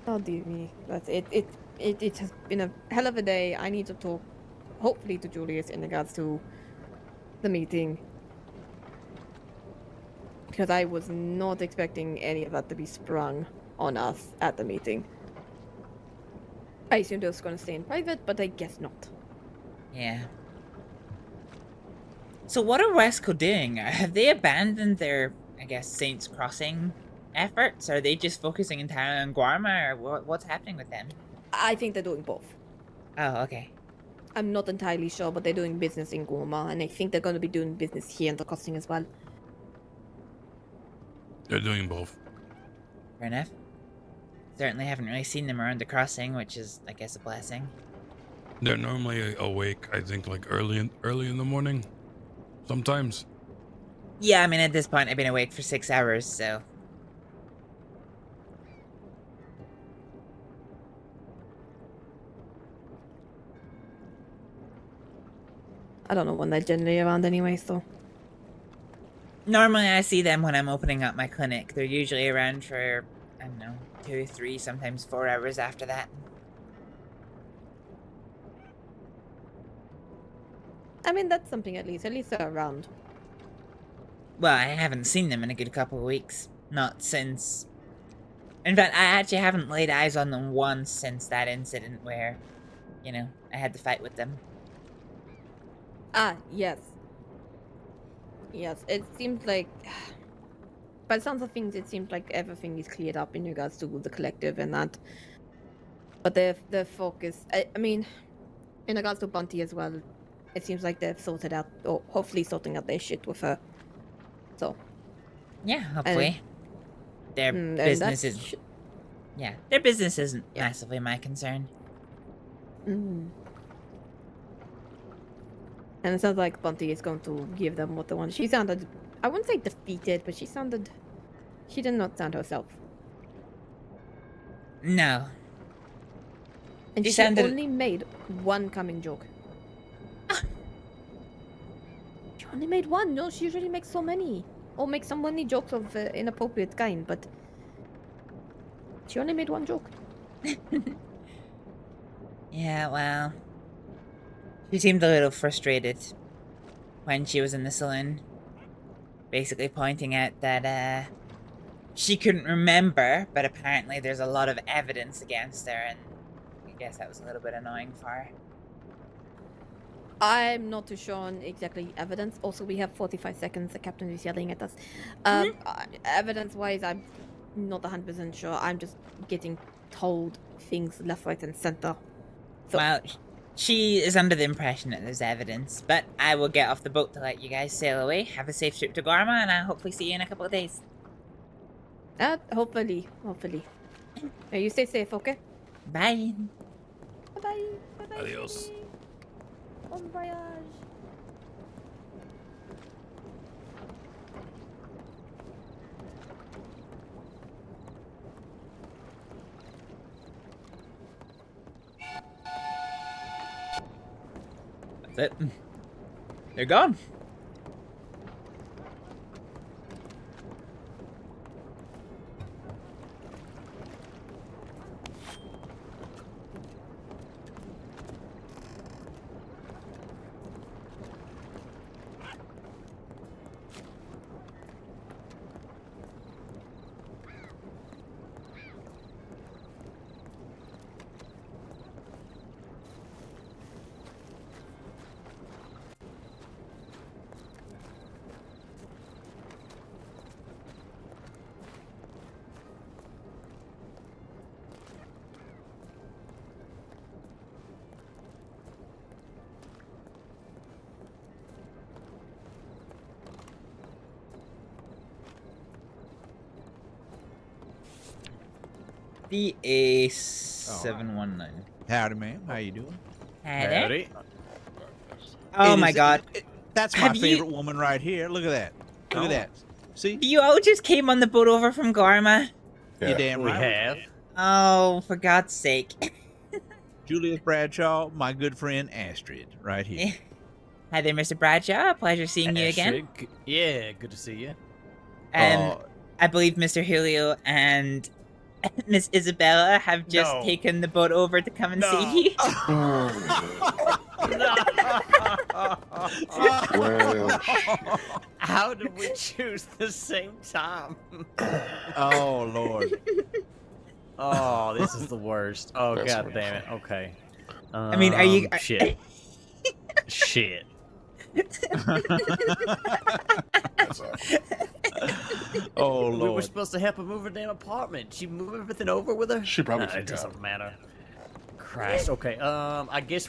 Oh dear me, that's it. It has been a hell of a day. I need to talk, hopefully, to Julius in regards to the meeting, because I was not expecting any of that to be sprung on us at the meeting. I assumed it was going to stay in private, but I guess not.
Yeah. So what are Westco doing? Have they abandoned their, I guess, Saints Crossing efforts? Are they just focusing entirely on Guarma, or what's happening with them?
I think they're doing both.
Oh, okay.
I'm not entirely sure, but they're doing business in Guarma, and I think they're going to be doing business here in the crossing as well.
They're doing both.
Fair enough. Certainly haven't really seen them around the crossing, which is, I guess, a blessing.
They're normally awake. I think like early in the morning. Sometimes.
Yeah, I mean, at this point, I've been awake for 6 hours, so.
I don't know when they're generally around anyway, so.
Normally, I see them when I'm opening up my clinic. They're usually around for, I don't know, 2, 3, sometimes 4 hours after that.
I mean, that's something at least. At least they're around.
Well, I haven't seen them in a good couple of weeks. Not since... In fact, I actually haven't laid eyes on them once since that incident where, you know, I had to fight with them.
Ah, yes. Yes, it seems like... By the sounds of things, it seems like everything is cleared up in regards to the collective and that. But their focus... I mean, in regards to Bunty as well, it seems like they've sorted out, or hopefully sorting out their shit with her. So.
Yeah, hopefully. Their
and
business
that's
is. Yeah, their business isn't massively my concern.
And it sounds like Bunty is going to give them what they want. She sounded, I wouldn't say defeated, but she did not sound herself.
No.
And she only made one coming joke. She only made one. No, she usually makes so many. Or makes so many jokes of inappropriate kind, but she only made one joke.
Yeah, well, she seemed a little frustrated when she was in the saloon. Basically pointing out that she couldn't remember, but apparently there's a lot of evidence against her, and I guess that was a little bit annoying for her.
I'm not too sure on exactly evidence. Also, we have 45 seconds. The captain is yelling at us. Evidence-wise, I'm not 100% sure. I'm just getting told things left, right, and center. So.
Well, she is under the impression that there's evidence, but I will get off the boat to let you guys sail away. Have a safe trip to Garma, and I'll hopefully see you in a couple of days.
Hopefully. You stay safe, okay?
Bye.
Bye-bye. Bye-bye.
Adios.
Bon voyage.
That's it. They're gone. The A719.
Howdy, man. How you doing?
Howdy.
Oh my god.
That's my favorite woman right here. Look at that. Look at that. See?
You all just came on the boat over from Garma?
You're damn right.
We have.
Oh, for God's sake.
Julius Bradshaw, my good friend Astrид, right here.
Hi there, Mr. Bradshaw. Pleasure seeing you again.
Yeah, good to see you.
I believe Mr. Julio and Miss Isabella have just taken the boat over to come and see you.
Well, how did we choose the same time?
Oh, Lord.
Oh, this is the worst. Oh, God damn it. Okay.
I mean, are you...
Shit. Shit.
Oh,
We were
Lord.
supposed to help her move her damn apartment. She moved everything over with her?
She probably
It
forgot.
doesn't matter. Christ. Okay, I guess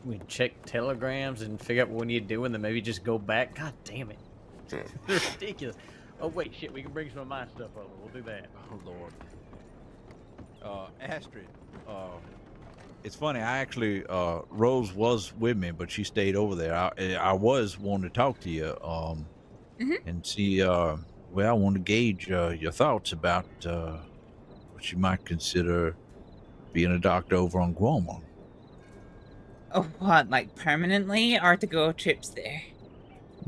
we check telegrams and figure out what we need to do and then maybe just go back. God damn it. It's ridiculous. Oh, wait, shit, we can bring some of my stuff over. We'll do that.
Oh, Lord. Astrид, it's funny. I actually, Rose was with me, but she stayed over there. I was wanting to talk to you, and see, well, I want to gauge your thoughts about what you might consider being a doctor over on Guamon.
Oh, what, like permanently, or to go trips there?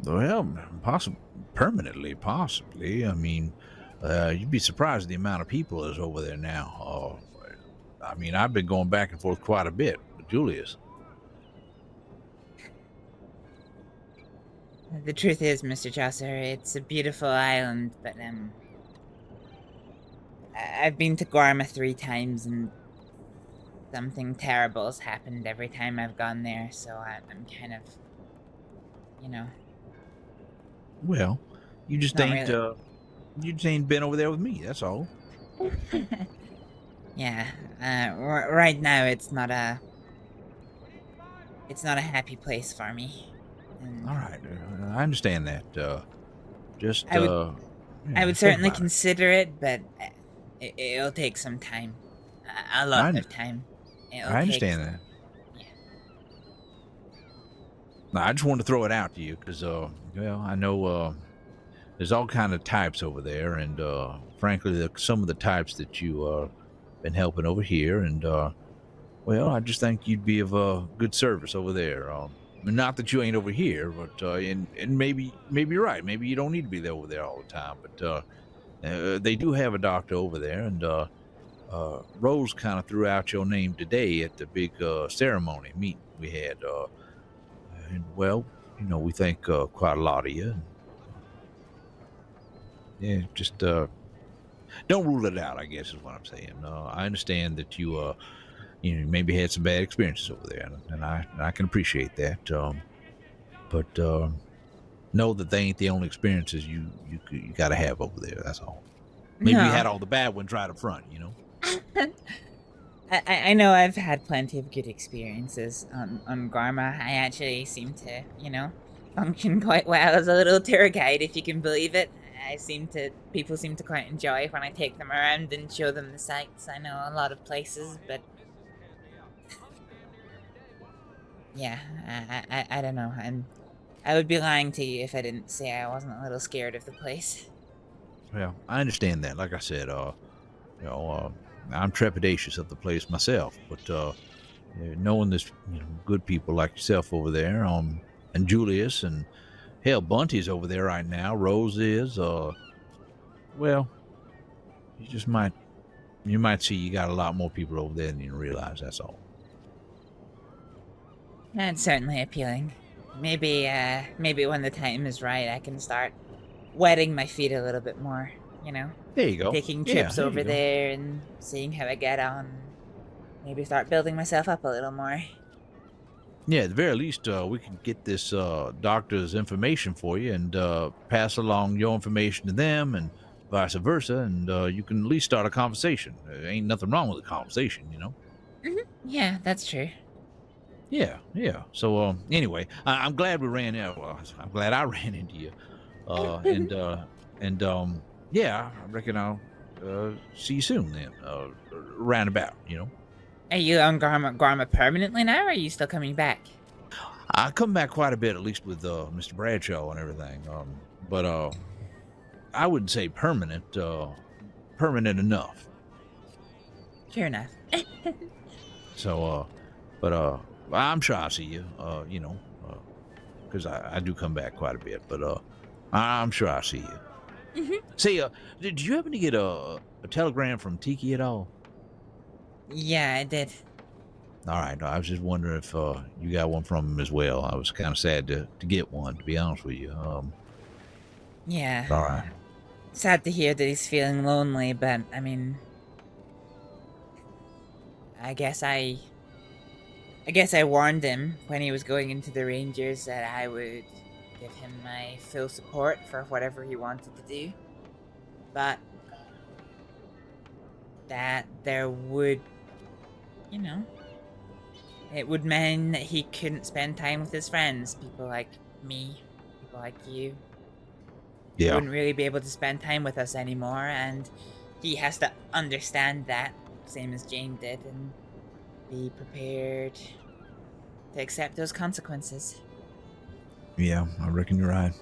Well, permanently, possibly. I mean, you'd be surprised at the amount of people that's over there now. I mean, I've been going back and forth quite a bit with Julius.
The truth is, Mr. Chaucer, it's a beautiful island, but I've been to Guarma 3 times, and something terrible has happened every time I've gone there, so I'm kind of, you know.
Well, you just
Not
ain't
really.
you just ain't been over there with me. That's all.
Yeah, right now it's not a it's not a happy place for me. And
All right, I understand that. Just
I would,
yeah,
I would
think
certainly
about it.
consider it, but it'll take some time. A lot
I-
of time. It'll
I
take-
understand that. No, I just wanted to throw it out to you because, well, I know there's all kind of types over there, and frankly, some of the types that you been helping over here, and well, I just think you'd be of good service over there. Not that you ain't over here, but and maybe you're right. Maybe you don't need to be there over there all the time, but they do have a doctor over there, and Rose kind of threw out your name today at the big ceremony meeting we had. And well, you know, we think quite a lot of you. Yeah, just don't rule it out, I guess is what I'm saying. I understand that you maybe had some bad experiences over there, and I can appreciate that. But know that they ain't the only experiences you got to have over there. That's all. Maybe you
No.
had all the bad ones right up front, you know.
I know I've had plenty of good experiences on Garma. I actually seem to, function quite well as a little tour guide, if you can believe it. People seem to quite enjoy when I take them around and show them the sights. I know a lot of places, but yeah, I don't know. I would be lying to you if I didn't say I wasn't a little scared of the place.
Well, I understand that. Like I said, I'm trepidatious of the place myself, but knowing this, good people like yourself over there, and Julius, and hell, Bunty's over there right now. Rose is, well, you might see you got a lot more people over there than you realize. That's all.
That's certainly appealing. Maybe when the time is right, I can start wetting my feet a little bit more.
There you go.
Taking
Yeah,
trips
there you
over
go.
there and seeing how I get on. Maybe start building myself up a little more.
Yeah, at the very least, we can get this doctor's information for you and pass along your information to them and vice versa, and you can at least start a conversation. There ain't nothing wrong with a conversation, you know?
Yeah, that's true.
Yeah. So, anyway, I'm glad we ran out. Well, I'm glad I ran into you. Yeah, I reckon I'll see you soon then, roundabout, you know?
Are you on Garma permanently now, or are you still coming back?
I come back quite a bit, at least with Mr. Bradshaw and everything. But I wouldn't say permanent. Permanent enough.
Sure enough.
So, but I'm sure I'll see you. Because I do come back quite a bit. But I'm sure I'll see you. Say, did you happen to get a telegram from Tiki at all?
Yeah, I did.
All right. I was just wondering if you got one from him as well. I was kind of sad to get one, to be honest with you.
Yeah.
All right.
Sad to hear that he's feeling lonely, but I mean, I guess I warned him when he was going into the Rangers that I would give him my full support for whatever he wanted to do. But that there would, it would mean that he couldn't spend time with his friends, people like me, people like you. He
Yeah.
wouldn't really be able to spend time with us anymore, and he has to understand that, same as Jane did, and be prepared to accept those consequences.
Yeah, I reckon you're right.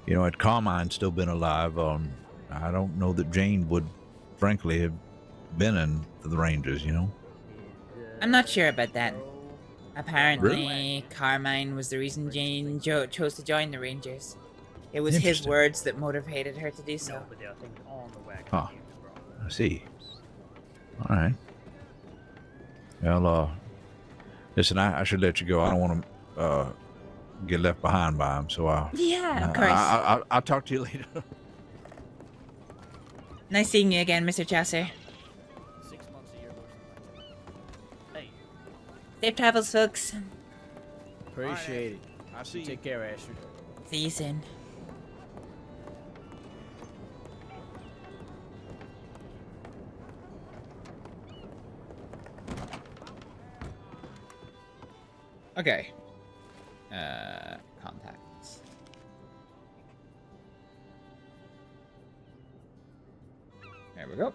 Had Carmine still been alive, I don't know that Jane would, frankly, have been in the Rangers,
I'm not sure about that. Apparently,
Really?
Carmine was the reason Jane chose to join the Rangers. It was his
Interesting.
words that motivated her to do so.
Huh. I see. All right. Well, listen, I should let you go. I don't want to get left behind by him, so
Yeah, of course.
I'll talk to you later.
Nice seeing you again, Mr. Chaucer.
6 months a year Hey.
Safe travels, folks.
Appreciate it.
I see.
Take care, Astryd.
See you soon.
Okay. Contacts. There we go.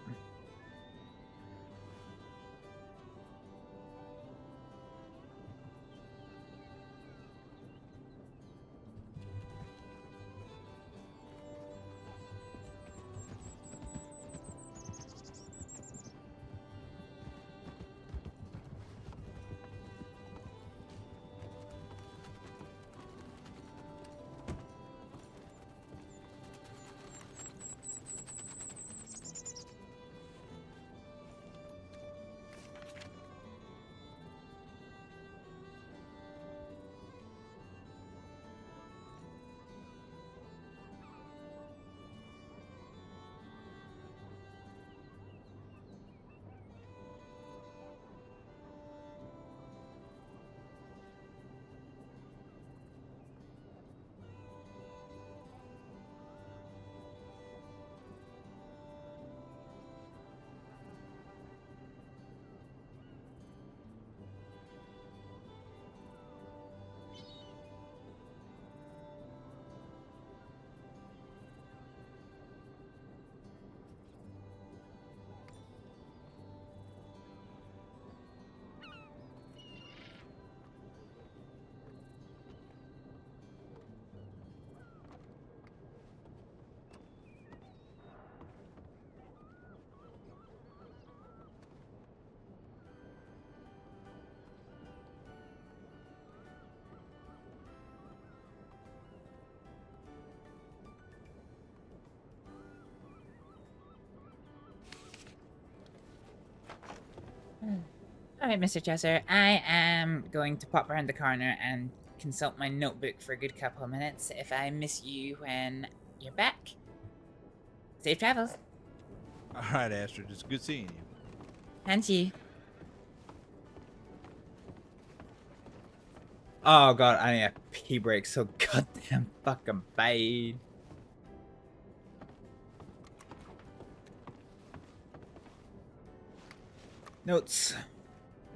Alright, Mr. Chesser, I am going to pop around the corner and consult my notebook for a good couple of minutes. If I miss you when you're back, safe travels.
Alright, Astrид, it's good seeing you.
And you.
Oh god, I need a pee break so goddamn fucking bad. Notes.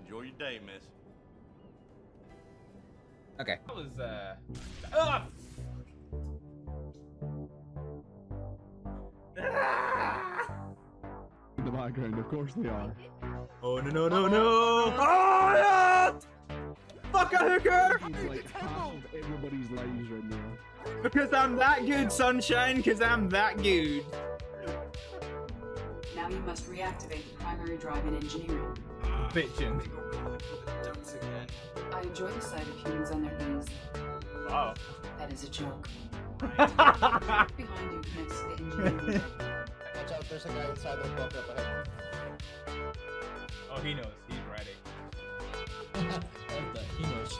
Enjoy your day, miss.
Okay.
That was
In the background, of course they are.
Oh no no no no! Oh yeah! Fuck a hooker!
He's like half of everybody's lives right now.
Because I'm that good, sunshine. Because I'm that good.
Now you must reactivate the primary drive in engineering.
Bitchin'.
I enjoy the sight of humans on their knees.
Wow.
That is a joke. Behind you connects to the engineering.
Watch out, there's a guy inside the book up ahead.
Oh, he knows. He's ready.
He knows.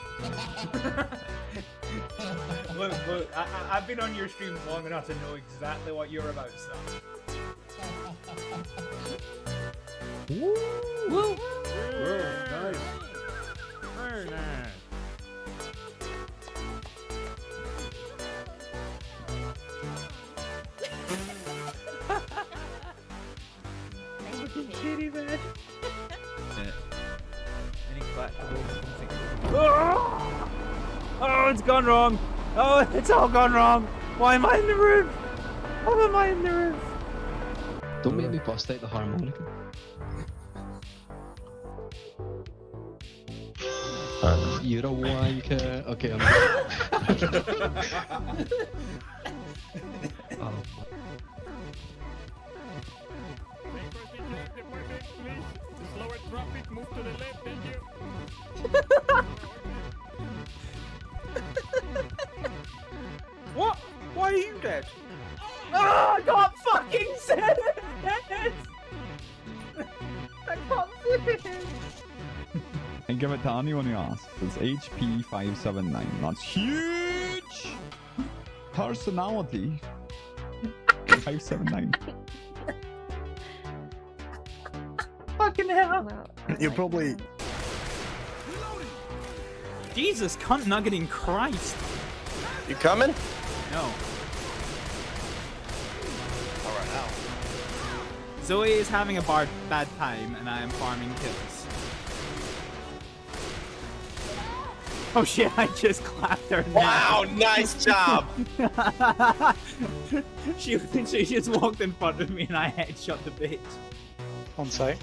Look, I've been on your streams long enough to know exactly what you're about, son.
Woo!
Woo!
Nice.
Very nice. Kitty man. Any collectibles? Oh, it's gone wrong. Oh, it's all gone wrong. Why am I in the roof? Why am I in the roof?
Don't make me bust out the harmonica. You're a wanker. Okay, I'm. Oh.
Slower traffic, move to the left, thank you.
What? Why are you dead? Oh, I can't fucking see it! I can't see it!
And give it to anyone who asks. It's HP 579. That's huge! Personality 579.
Fucking hell!
You're probably.
Jesus, cunt nuggeting Christ!
You coming?
No.
Alright, now.
Zoe is having a bad time, and I am farming kills.
Oh shit, I just clapped her.
Wow, nice job.
She literally just walked in front of me and I headshot the bitch.
On site.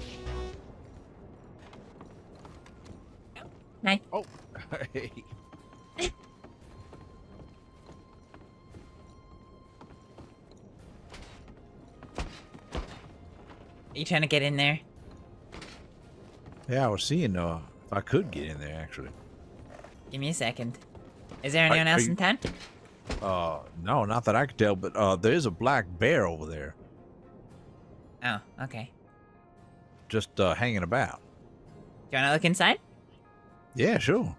Hi.
Oh. Hey.
Are you trying to get in there?
Yeah, I was seeing if I could get in there actually.
Give me a second. Is there anyone else in town?
No, not that I could tell, but there is a black bear over there.
Oh, okay.
Just hanging about.
Do you want to look inside?
Yeah, sure.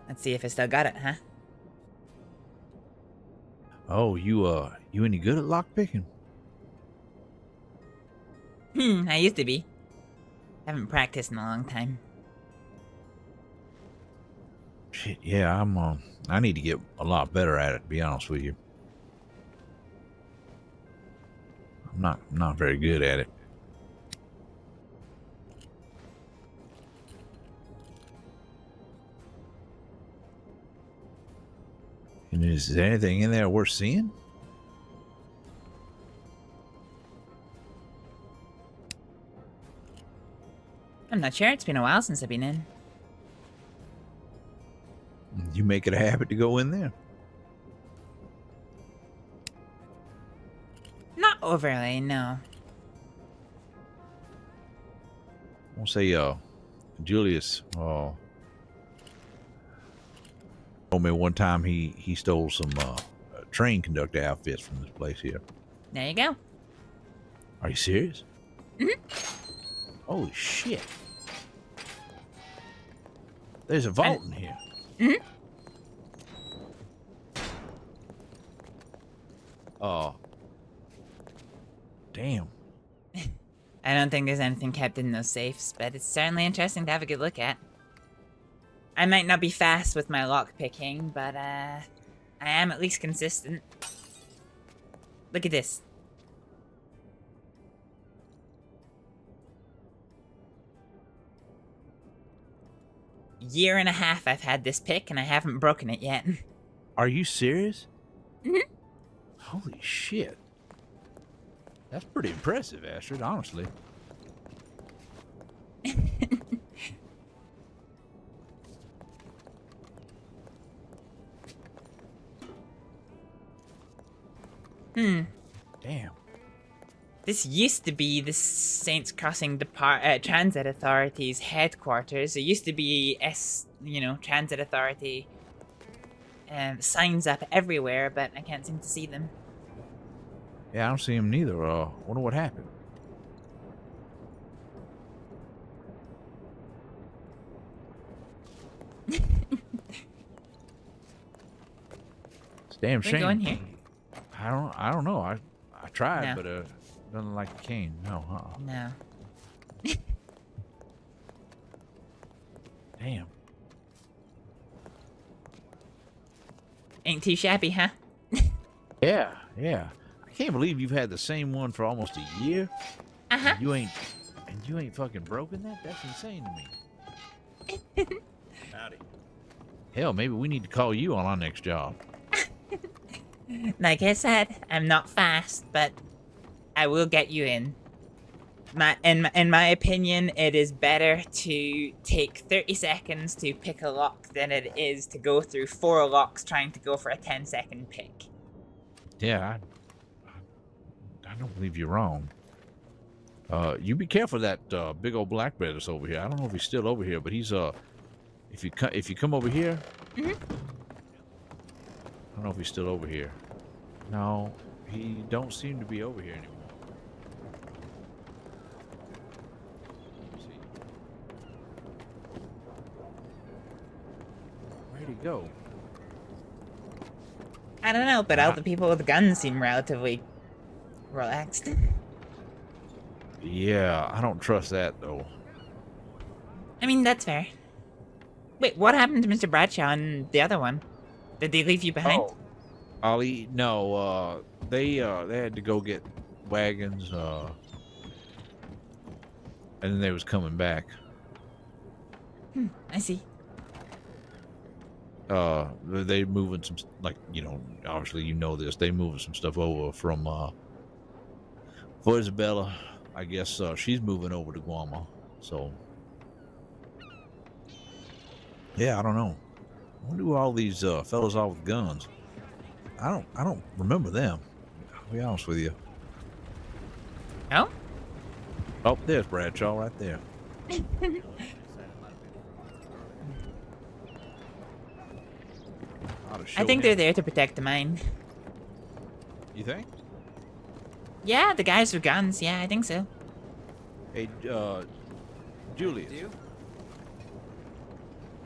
Let's see if I still got it, huh?
Oh, you any good at lockpicking?
I used to be. Haven't practiced in a long time.
Shit, yeah, I need to get a lot better at it, to be honest with you. I'm not very good at it. And is there anything in there worth seeing?
I'm not sure. It's been a while since I've been in.
You make it a habit to go in there?
Not overly, no.
I'll say, Julius, told me one time he stole some train conductor outfits from this place here.
There you go.
Are you serious?
Mm-hmm.
Holy shit. There's a vault in here.
Mm-hmm.
Oh. Damn.
I don't think there's anything kept in those safes, but it's certainly interesting to have a good look at. I might not be fast with my lock picking, but I am at least consistent. Look at this. Year and a half I've had this pick and I haven't broken it yet.
Are you serious?
Mm-hmm.
Holy shit. That's pretty impressive, Astrid, honestly. Damn.
This used to be the Saints Crossing Transit Authority's headquarters. There used to be Transit Authority signs up everywhere, but I can't seem to see them.
Yeah, I don't see him neither. Wonder what happened. It's a damn shame.
Go in here.
I don't know. I tried,
No.
but nothing like the cane. No.
No.
Damn.
Ain't too shabby, huh?
Yeah. I can't believe you've had the same one for almost a year.
Uh-huh.
You ain't fucking broken that? That's insane to me.
Howdy.
Hell, maybe we need to call you on our next job.
Like I said, I'm not fast, but I will get you in. In my opinion, it is better to take 30 seconds to pick a lock than it is to go through 4 locks trying to go for a 10-second pick.
Yeah, I don't believe you're wrong. You be careful of that big old black bear that's over here. I don't know if he's still over here, but he's if you come over here,
Mm-hmm.
I don't know if he's still over here. No, he don't seem to be over here anymore. Let's see. Where'd he go?
I don't know, but all the people with guns seem relatively relaxed.
Yeah, I don't trust that though.
I mean, that's fair. Wait, what happened to Mr. Bradshaw and the other one? Did they leave you behind?
Oh, Ollie, no, they had to go get wagons, and then they was coming back.
I see.
They moving some, like, you know, obviously you know this. They moving some stuff over from for Isabella. I guess she's moving over to Guama. So yeah, I don't know. I wonder who all these fellas are with guns. I don't remember them. I'll be honest with you.
Oh?
Oh, there's Bradshaw right there.
I think they're there to protect the mine.
You think?
Yeah, the guys with guns. Yeah, I think so.
Hey, Julius.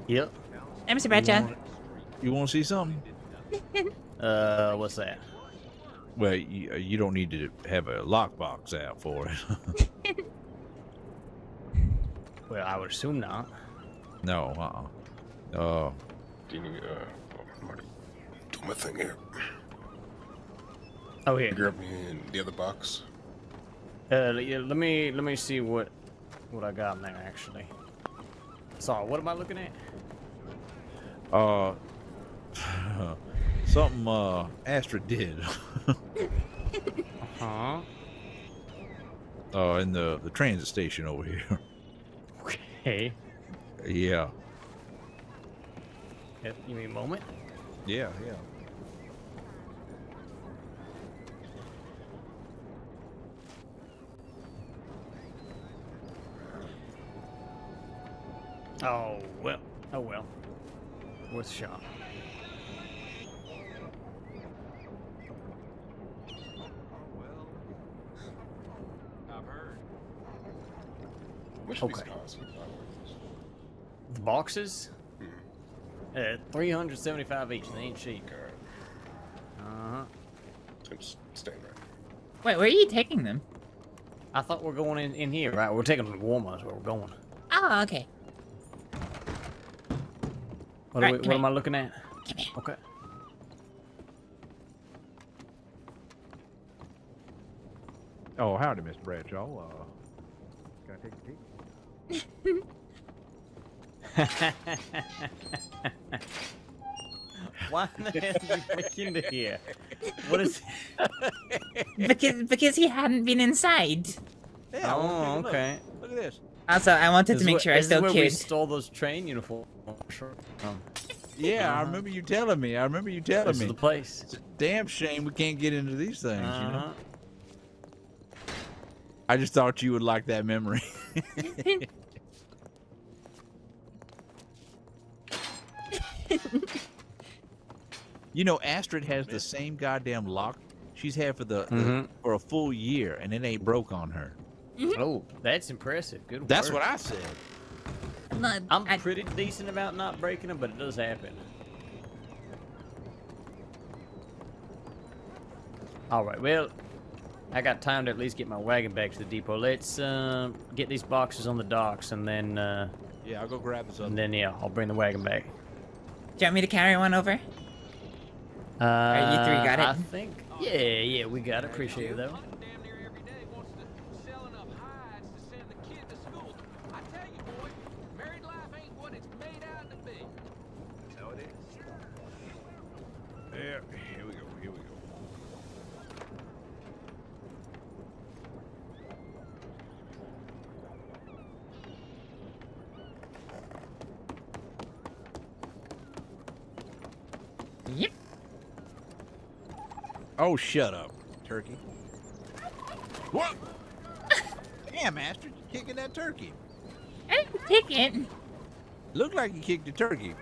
Yep.
Hey, Mr. Bradshaw.
You want to see something?
What's that?
Well, you don't need to have a lockbox out for it.
Well, I would assume not.
No,
Do you need, do my thing here.
Oh, here.
Grab me in the other box.
Yeah, let me see what I got in there actually. Sorry, what am I looking at?
Something Astrид did.
Uh-huh.
In the transit station over here.
Okay.
Yeah.
Yep, give me a moment.
Yeah.
Oh well. Worth a shot. Okay. The boxes? 375 each. They ain't cheap. Uh-huh.
Stand right.
Wait, where are you taking them?
I thought we're going in here, right? We're taking them to Walmart. That's where we're going.
Oh, okay.
What am I looking at?
Come here.
Okay.
Oh, howdy, Mr. Bradshaw. Can I take a peek?
Why in the hell did you break into here? What is
because he hadn't been inside.
Yeah,
oh, okay.
Look at this.
Also, I wanted to make sure I still
could.
could.
We stole those train uniforms.
Yeah, I remember you telling me.
This is the place.
It's a damn shame we can't get into these things, you know? I just thought you would like that memory. You know, Astrид has the same goddamn lock she's had for for a full year, and it ain't broke on her.
Oh, that's impressive. Good work.
That's what I said.
I'm pretty decent about not breaking them, but it does happen. All right, well, I got time to at least get my wagon back to the depot. Let's get these boxes on the docks, and then
yeah, I'll go grab this other.
And then yeah, I'll bring the wagon back.
Do you want me to carry one over? Or you three got it?
I think. Yeah, we got it. Appreciate it though.
There, here we go.
Yep.
Oh, shut up, turkey. What? Damn, Astrid, you kicking that turkey.
I didn't kick it.
Looked like you kicked the turkey.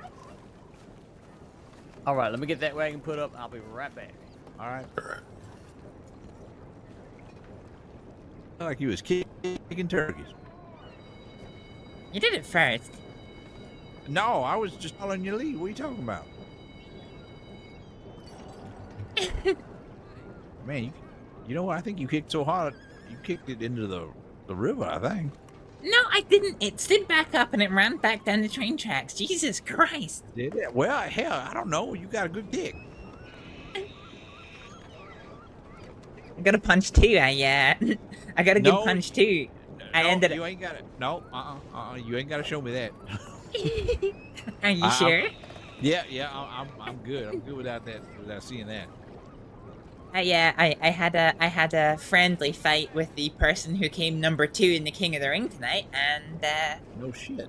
All right, let me get that wagon put up. I'll be right back.
All right. Like he was kicking turkeys.
You did it first.
No, I was just following your lead. What are you talking about? Man, you know what? I think you kicked so hard, you kicked it into the river, I think.
No, I didn't. It stood back up and it ran back down the train tracks. Jesus Christ.
Did it? Well, hell, I don't know. You got a good kick.
I got a punch too. I got a good punch too. I ended up.
You ain't got it. No, you ain't got to show me that.
Are you sure?
I'm good. I'm good without seeing that.
I had a friendly fight with the person who came number 2 in the King of the Ring tonight, and
no shit.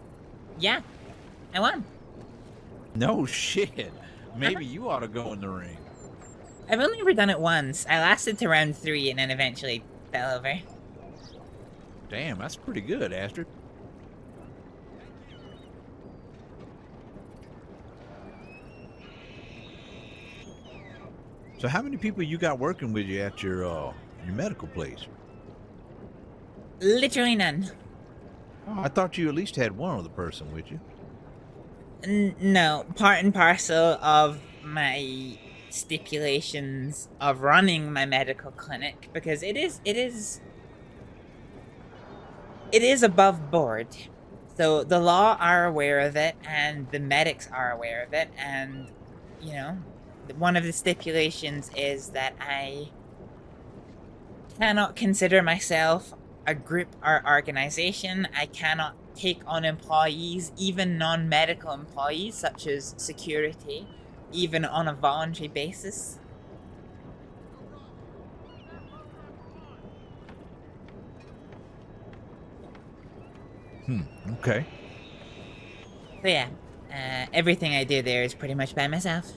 Yeah, I won.
No shit. Maybe you ought to go in the ring.
I've only ever done it once. I lasted to round 3 and then eventually fell over.
Damn, that's pretty good, Astrид. So how many people you got working with you at your medical place?
Literally none.
Oh, I thought you at least had one other person with you.
No, part and parcel of my stipulations of running my medical clinic, because it is above board. So the law are aware of it, and the medics are aware of it, and, you know, one of the stipulations is that I cannot consider myself a group or organization. I cannot take on employees, even non-medical employees, such as security, even on a voluntary basis.
Okay.
So yeah, everything I do there is pretty much by myself.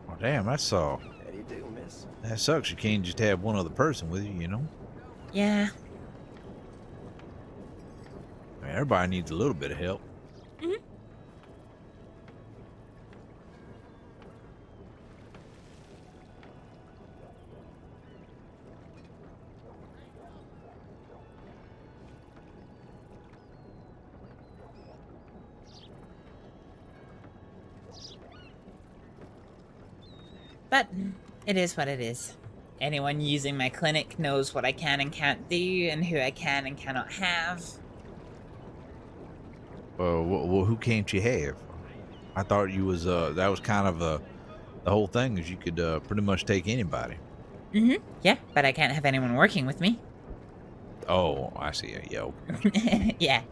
Oh, damn, that's all.
How do you do, miss?
That sucks. You can't just have one other person with you, you know?
Yeah.
I mean, everybody needs a little bit of help.
Mm-hmm. But it is what it is. Anyone using my clinic knows what I can and can't do, and who I can and cannot have.
Well, who can't you have? I thought you was that was kind of the whole thing, is you could pretty much take anybody.
Mm-hmm. Yeah, but I can't have anyone working with me.
Oh, I see. Yeah. Okay.
Yeah.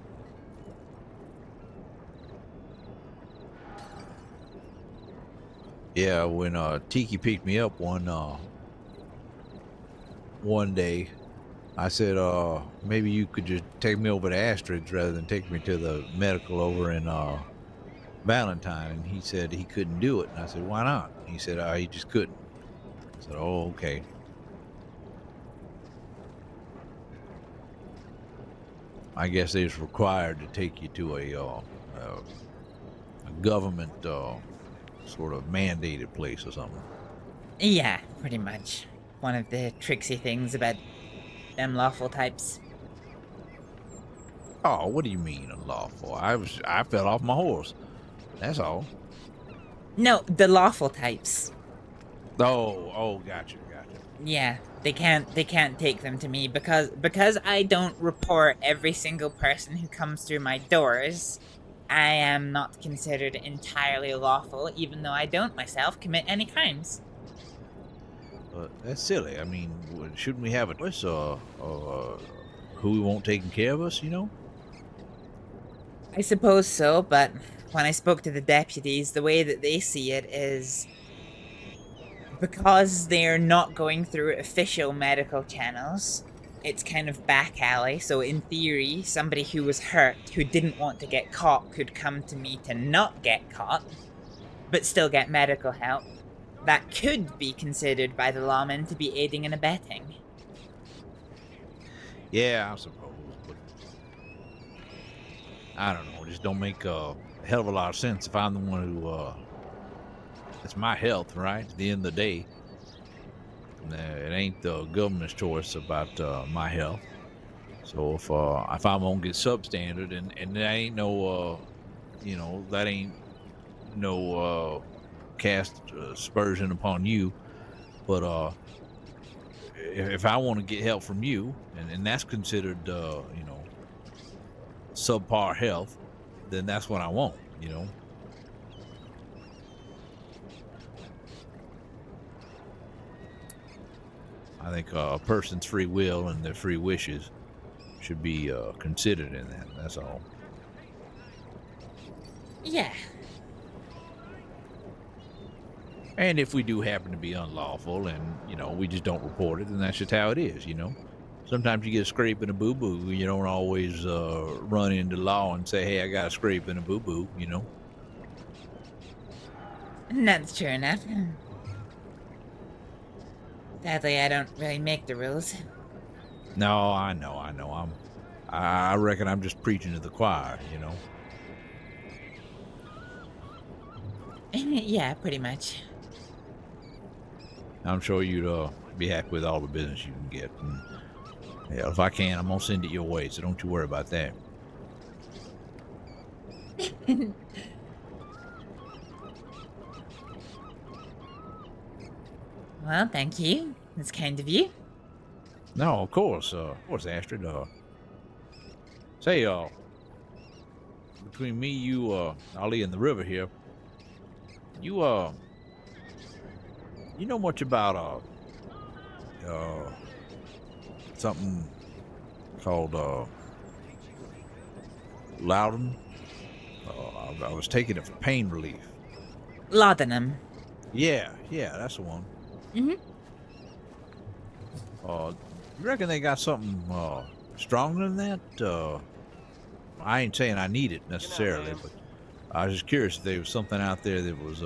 Yeah, when Tiki picked me up one day, I said, maybe you could just take me over to Astrid's rather than take me to the medical over in Valentine. And he said he couldn't do it. And I said, why not? He said, he just couldn't. I said, oh, okay. I guess it's required to take you to a government sort of mandated place or something.
Yeah, pretty much. One of the tricksy things about them lawful types.
Oh, what do you mean unlawful? I fell off my horse. That's all.
No, the lawful types.
Oh, gotcha.
Yeah, they can't take them to me because I don't report every single person who comes through my doors. I am not considered entirely lawful, even though I don't myself commit any crimes.
That's silly. I mean, shouldn't we have a choice who we want taking care of us, you know?
I suppose so, but when I spoke to the deputies, the way that they see it is because they're not going through official medical channels, it's kind of back alley. So in theory, somebody who was hurt, who didn't want to get caught, could come to me to not get caught, but still get medical help. That could be considered by the lawmen to be aiding and abetting.
Yeah, I suppose, but I don't know. It just don't make a hell of a lot of sense if I'm the one who, it's my health, right? At the end of the day, it ain't the government's choice about my health. So if I'm gonna get substandard, and there ain't no, that ain't no cast aspersion upon you, but if I want to get help from you, and that's considered subpar health, then that's what I want, you know. I think a person's free will and their free wishes should be considered in that. That's all.
Yeah.
And if we do happen to be unlawful and, we just don't report it, then that's just how it is, Sometimes you get a scrape and a boo-boo. You don't always run into law and say, hey, I got a scrape and a boo-boo,
That's true enough. Sadly, I don't really make the rules.
No, I know. I reckon I'm just preaching to the choir,
Yeah, pretty much.
I'm sure you'd be happy with all the business you can get. And, yeah, if I can, I'm gonna send it your way, so don't you worry about that.
Well, thank you. That's kind of you.
No, of course, Astrид. Say, between me, you, Ali, and the river here, you know much about, something called, Loudon? I was taking it for pain relief.
Laudanum.
Yeah, that's the one.
Mm-hmm.
You reckon they got something, stronger than that? I ain't saying I need it necessarily, but I was just curious if there was something out there that was,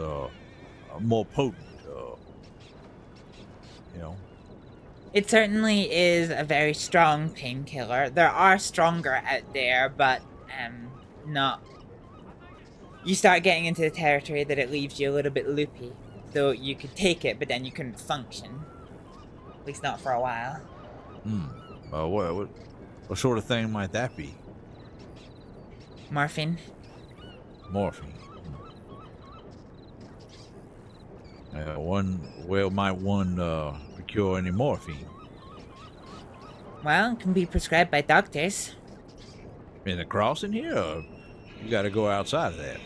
more potent,
It certainly is a very strong painkiller. There are stronger out there, but, not... You start getting into the territory that it leaves you a little bit loopy. So you could take it, but then you couldn't function. At least not for a while.
What sort of thing might that be?
Morphine.
Morphine. Might one procure any morphine?
Well, it can be prescribed by doctors.
In the crossing here, or you gotta go outside of that?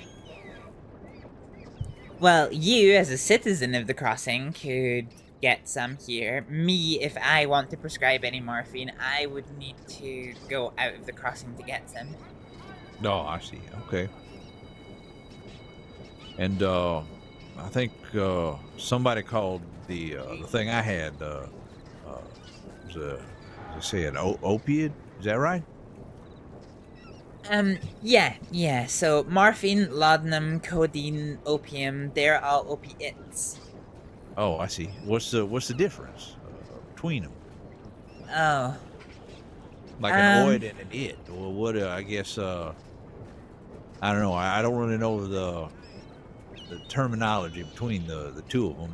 Well, you, as a citizen of the crossing, could get some here. Me, if I want to prescribe any morphine, I would need to go out of the crossing to get some.
Oh, I see. Okay. And, I think, somebody called the thing I had, was an opiate? Is that right?
Yeah. So morphine, laudanum, codeine, opium, they're all opiates.
Oh, I see. What's the difference between them?
Oh.
Like an oid and an it, or what? I guess. I don't know. I don't really know the terminology between the two of them.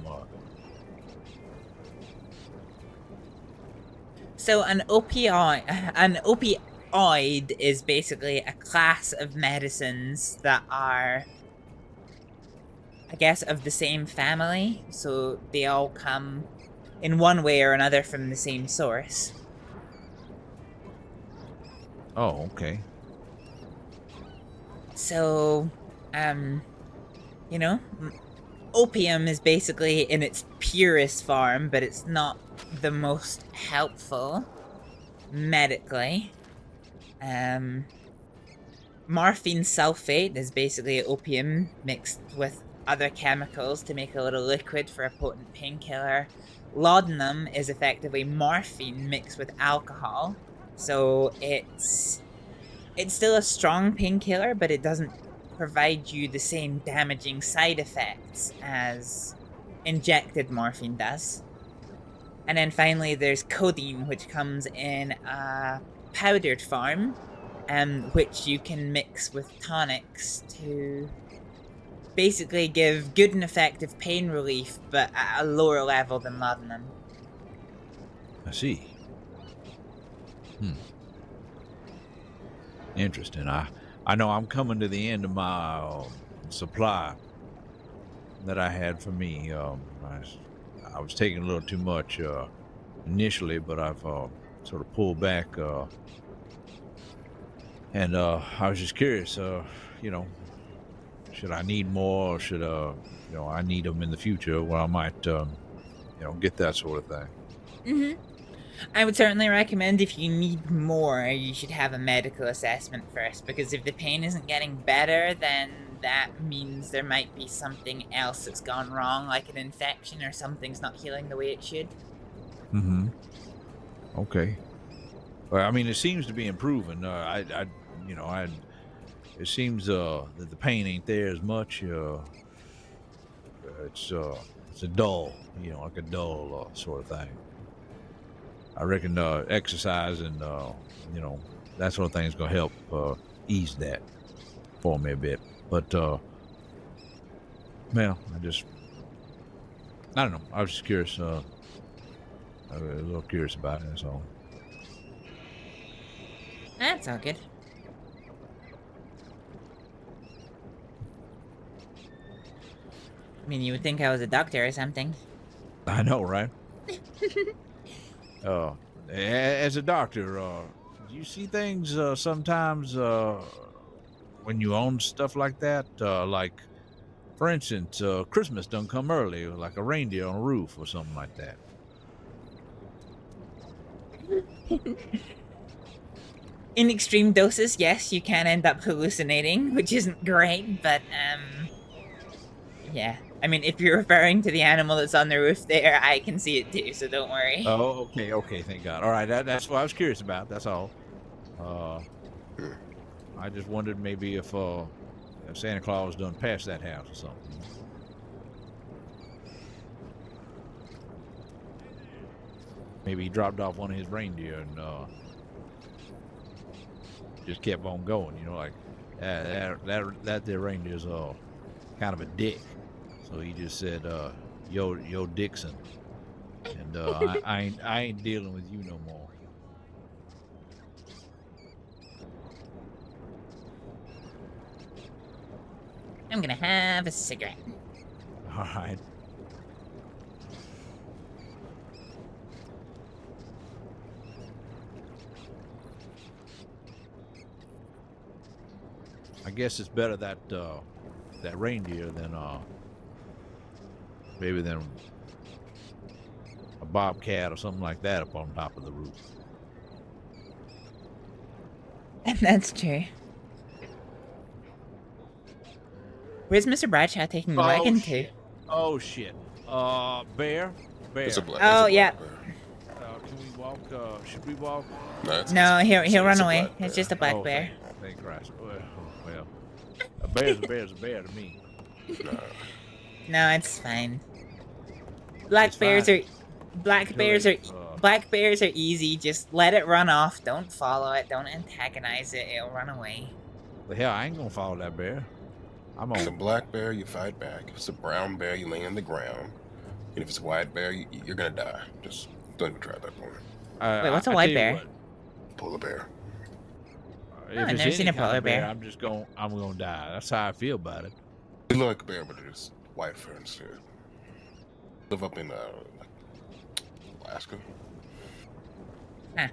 So an opioid is basically a class of medicines that are, I guess, of the same family. So they all come in one way or another from the same source.
Oh, okay.
So, opium is basically in its purest form, but it's not the most helpful medically. Morphine sulfate is basically opium mixed with other chemicals to make a little liquid for a potent painkiller. Laudanum is effectively morphine mixed with alcohol, so it's still a strong painkiller, but it doesn't provide you the same damaging side effects as injected morphine does. And then finally there's codeine, which comes in a powdered form, which you can mix with tonics to basically give good and effective pain relief, but at a lower level than laudanum.
I see. Interesting. I know I'm coming to the end of my supply that I had for me. I was taking a little too much initially, but I've sort of pulled back. And I was just curious, should I need more, or should I need them in the future where I might, get that sort of thing.
Mm-hmm. I would certainly recommend if you need more, you should have a medical assessment first, because if the pain isn't getting better, then that means there might be something else that's gone wrong, like an infection or something's not healing the way it should.
Mm-hmm. Okay. Well, I mean, it seems to be improving. It seems that the pain ain't there as much. It's a dull, like a dull sort of thing. I reckon exercise and that sort of thing is gonna help ease that for me a bit. But well, I don't know. I was just curious. I was a little curious about it. That's all.
That's all good. I mean, you would think I was a doctor or something.
I know, right? As a doctor, do you see things sometimes when you own stuff like that? Like, for instance, Christmas done come early, like a reindeer on a roof or something like that.
In extreme doses, yes, you can end up hallucinating, which isn't great, but, yeah. I mean, if you're referring to the animal that's on the roof there, I can see it too, so don't worry.
Oh, okay, thank God. All right, that's what I was curious about, that's all. I just wondered maybe if Santa Claus done passed that house or something. Maybe he dropped off one of his reindeer and just kept on going, like that there reindeer's kind of a dick. So he just said, yo Dixon. And I ain't dealing with you no more.
I'm gonna have a cigarette.
All right. I guess it's better that reindeer than maybe than a bobcat or something like that up on top of the roof.
That's true. Where's Mr. Bradshaw taking the wagon to?
Oh shit. Bear.
It's a black.
Oh yeah.
Can we walk? Should we walk?
No, he'll run away. It's just a black bear.
Thank Christ. Well, a bear's a bear to me.
No, it's fine. Black bears are easy. Just let it run off. Don't follow it. Don't antagonize it. It'll run away.
The hell, I ain't gonna follow that bear.
If it's a black bear, you fight back. If it's a brown bear, you lay on the ground. And if it's a white bear, you're gonna die. Just don't even try that point.
Wait, what's a white bear?
Polar bear.
I've never seen a polar bear.
I'm gonna die. That's how I feel about it.
They look like a bear, but they're just white fur instead. Live up in Alaska.
Huh.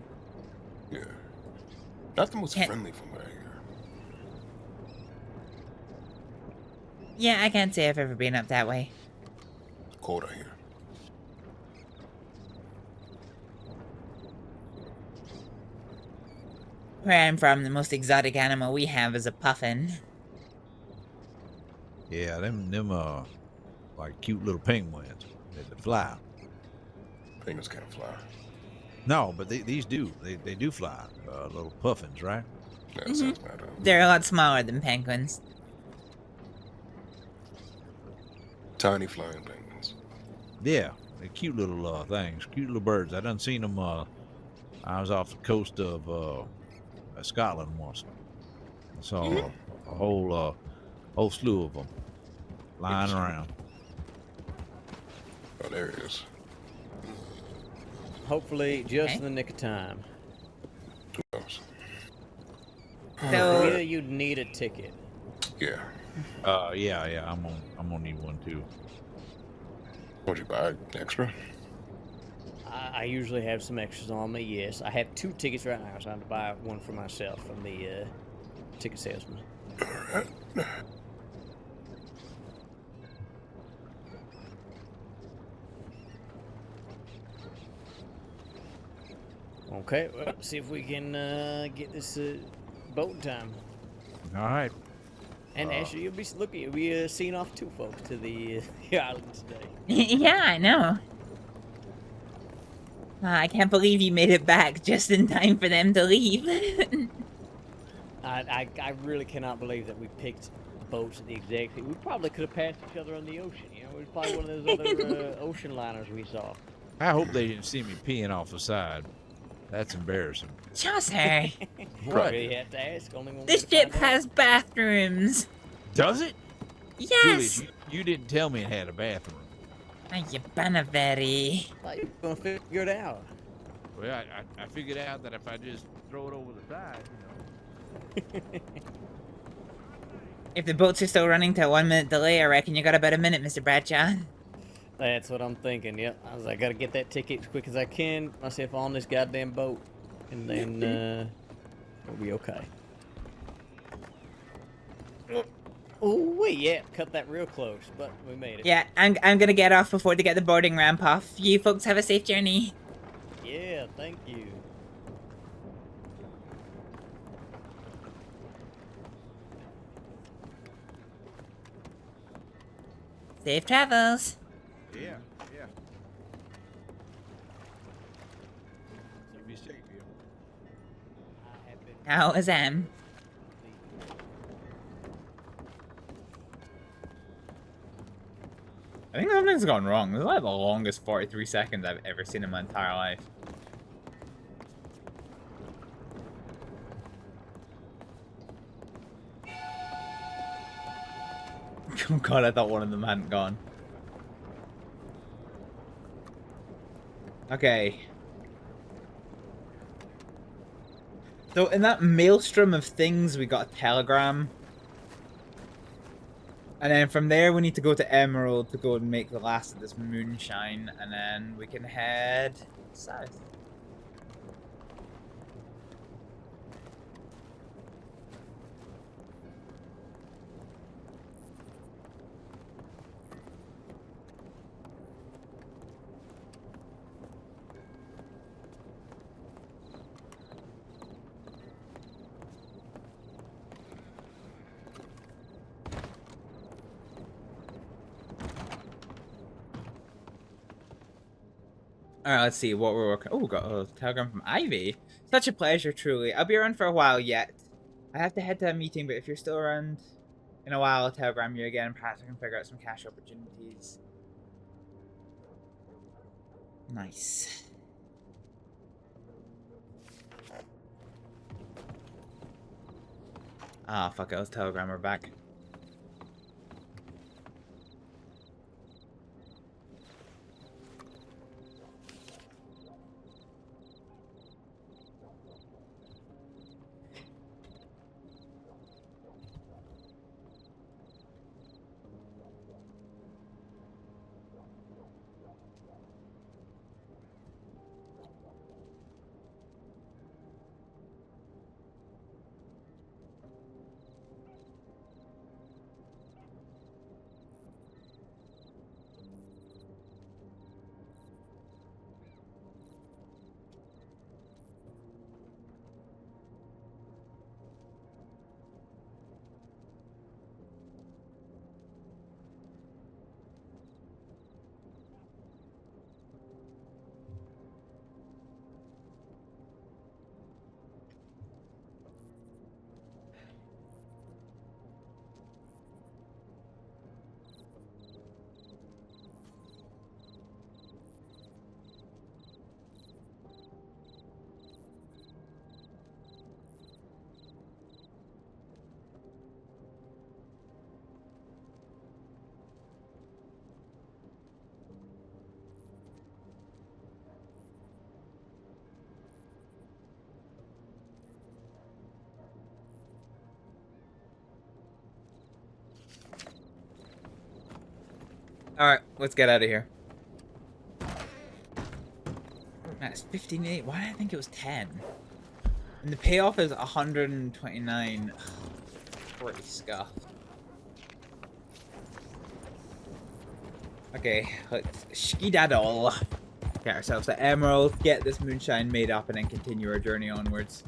Yeah. Not the most friendly from what I hear.
Yeah, I can't say I've ever been up that way.
It's cold out here.
Where I'm from, the most exotic animal we have is a puffin.
Yeah, them like cute little penguins that fly.
Penguins can't fly.
No, but these do. They do fly. Little puffins, right?
Yeah, that sounds bad.
They're a lot smaller than penguins.
Tiny flying penguins.
Yeah, they're cute little things, cute little birds. I done seen them. I was off the coast of Scotland once. I saw a whole slew of them flying around.
Oh, there it is.
Hopefully, just in the nick of time.
Who knows?
So either you'd need a ticket.
Yeah.
Yeah. I'm gonna need one too.
What'd you buy? Extra?
I usually have some extras on me. Yes, I have 2 tickets right now, so I have to buy one for myself from the ticket salesman.
All right.
Okay, well, let's see if we can get this boat in time.
All right.
And Ashley, you'll be seeing off 2 folks to the island today.
Yeah, I know. I can't believe you made it back just in time for them to leave.
I really cannot believe that we picked boats at the exact. We probably could have passed each other on the ocean. You know, it was probably one of those other ocean liners we saw.
I hope they didn't see me peeing off the side. That's embarrassing.
Chaucer,
Probably had to ask. Only one
this ship has bathrooms.
Does it?
Yes.
Julius, you didn't tell me it had a bathroom.
Oh, you Banavetti.
Like, you're gonna figure it out.
Well, I figured out that if I just throw it over the side, you know.
If the boats are still running to a 1 minute delay, I reckon you got about a minute, Mr. Bradshaw.
That's what I'm thinking. Yep. I gotta get that ticket as quick as I can. Myself on this goddamn boat, and then we'll be okay. Oh wait, yeah, cut that real close, but we made it.
Yeah, I'm gonna get off before to get the boarding ramp off. You folks have a safe journey.
Yeah, thank you.
Safe travels.
Yeah. You be safe, yo.
How is Em?
I think something's gone wrong. This is like the longest 43 seconds I've ever seen in my entire life. Oh god, I thought one of them hadn't gone. Okay. So in that maelstrom of things, we got a telegram. And then from there, we need to go to Emerald to go and make the last of this moonshine. And then we can head south. Alright, let's see what we're working. Oh, we got a telegram from Ivy. Such a pleasure, truly. I'll be around for a while yet. I have to head to a meeting, but if you're still around in a while, I'll telegram you again. Perhaps I can figure out some cash opportunities. Nice. Ah, fuck it. Let's telegram her back. Alright, let's get out of here. That's 15.8. Why did I think it was 10? And the payoff is 129. Pretty scuffed. Okay, let's skedaddle. Get ourselves to Emerald, get this moonshine made up, and then continue our journey onwards.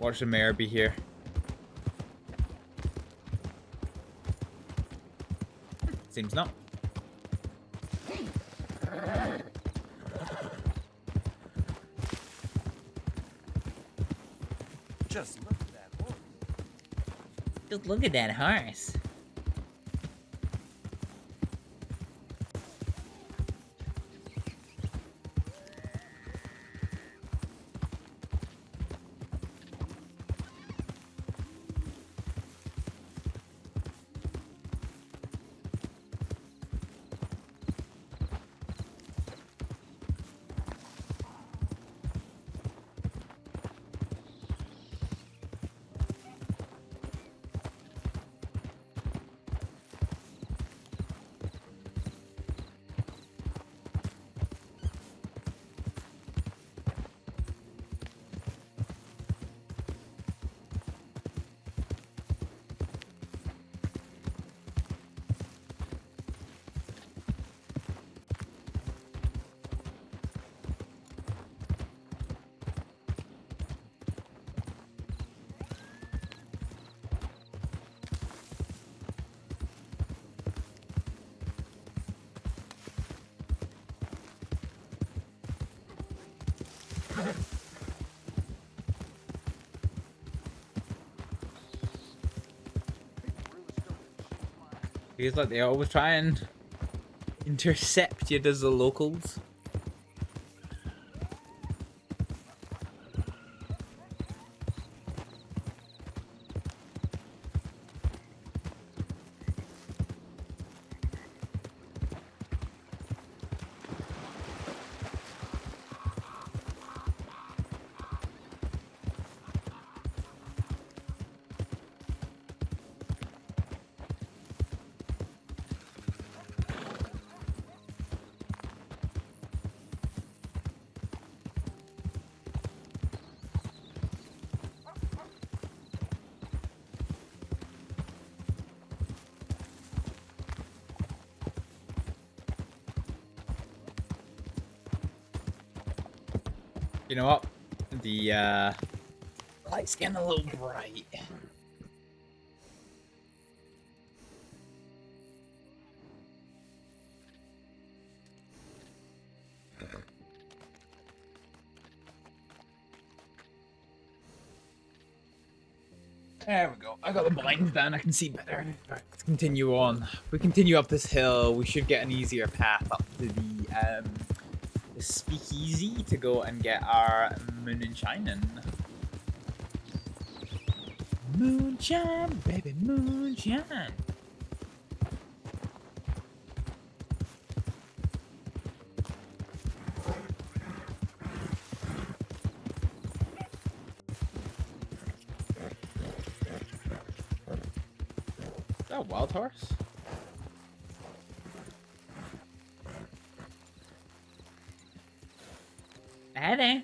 Watch the mayor be here. Seems not.
Just look at that horse.
Just look at that horse.
Feels like they always try and intercept you as the locals. You know what? The light's getting a little bright. There we go. I got the blinds down. I can see better. Right, let's continue on. If we continue up this hill, we should get an easier path up to the speakeasy to go and get our moonshine. Moonshine, baby, moonshine. Is that a wild horse?
Hi there.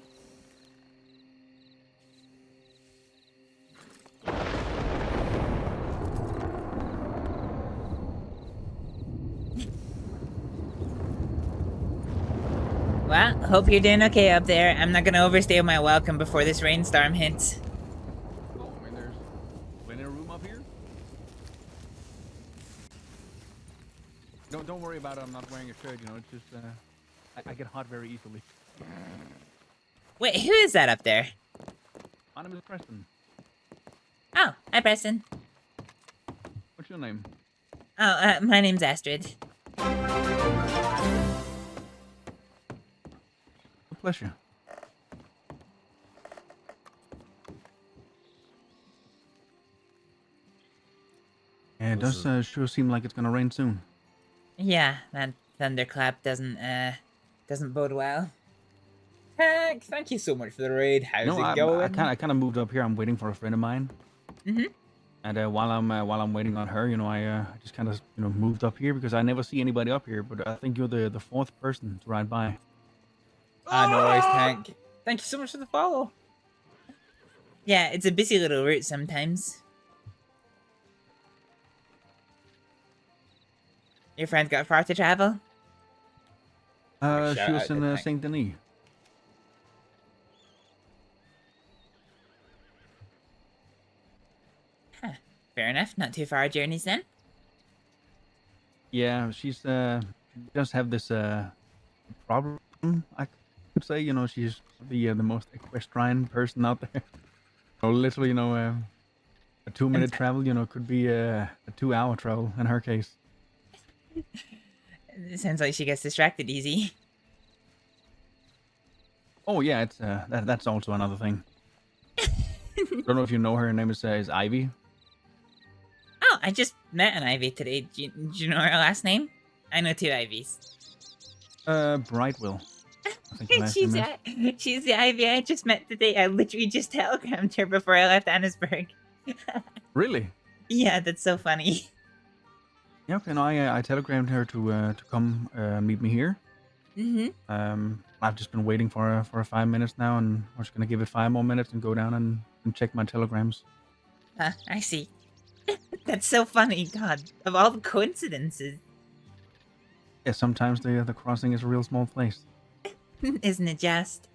Well, hope you're doing okay up there. I'm not gonna overstay my welcome before this rainstorm hits.
Oh, I mean, there's plenty of room up here. Don't worry about it. I'm not wearing a shirt. You know, it's just I get hot very easily.
Wait, who is that up there?
My name is Preston.
Oh, hi Preston.
What's your name?
Oh, my name's Astrid.
A pleasure. Yeah, it does sure seem like it's gonna rain soon.
Yeah, that thunderclap doesn't bode well.
Heck, thank you so much for the raid. How's it going?
I kind of moved up here. I'm waiting for a friend of mine.
Mhm.
And while I'm waiting on her, you know, I just kind of moved up here because I never see anybody up here. But I think you're the fourth person to ride by.
No worries, Tank. Thank you so much for the follow.
Yeah, it's a busy little route sometimes. Your friend got far to travel?
She was in Saint Denis.
enough. Not too far journeys then.
Yeah, she's does have this problem. I could say, you know, she's the most equestrian person out there. So literally, you know, a 2-minute travel, you know, could be a 2-hour travel in her case.
It sounds like she gets distracted easy.
Oh yeah, it's that's also another thing. Don't know if you know her. Her name is Ivy.
Oh, I just met an Ivy today. Do you know her last name? I know 2 Ivies.
Brightwill. I think the last
she's
name is.
she's the Ivy I just met today. I literally just telegrammed her before I left Annesburg.
Really?
Yeah, that's so funny.
Yeah, okay. No, I telegrammed her to come meet me here.
Mm-hmm.
I've just been waiting for 5 minutes now, and I'm just gonna give it 5 more minutes and go down and check my telegrams.
I see. That's so funny. God, of all the coincidences.
Yeah, sometimes the crossing is a real small place.
Isn't it just?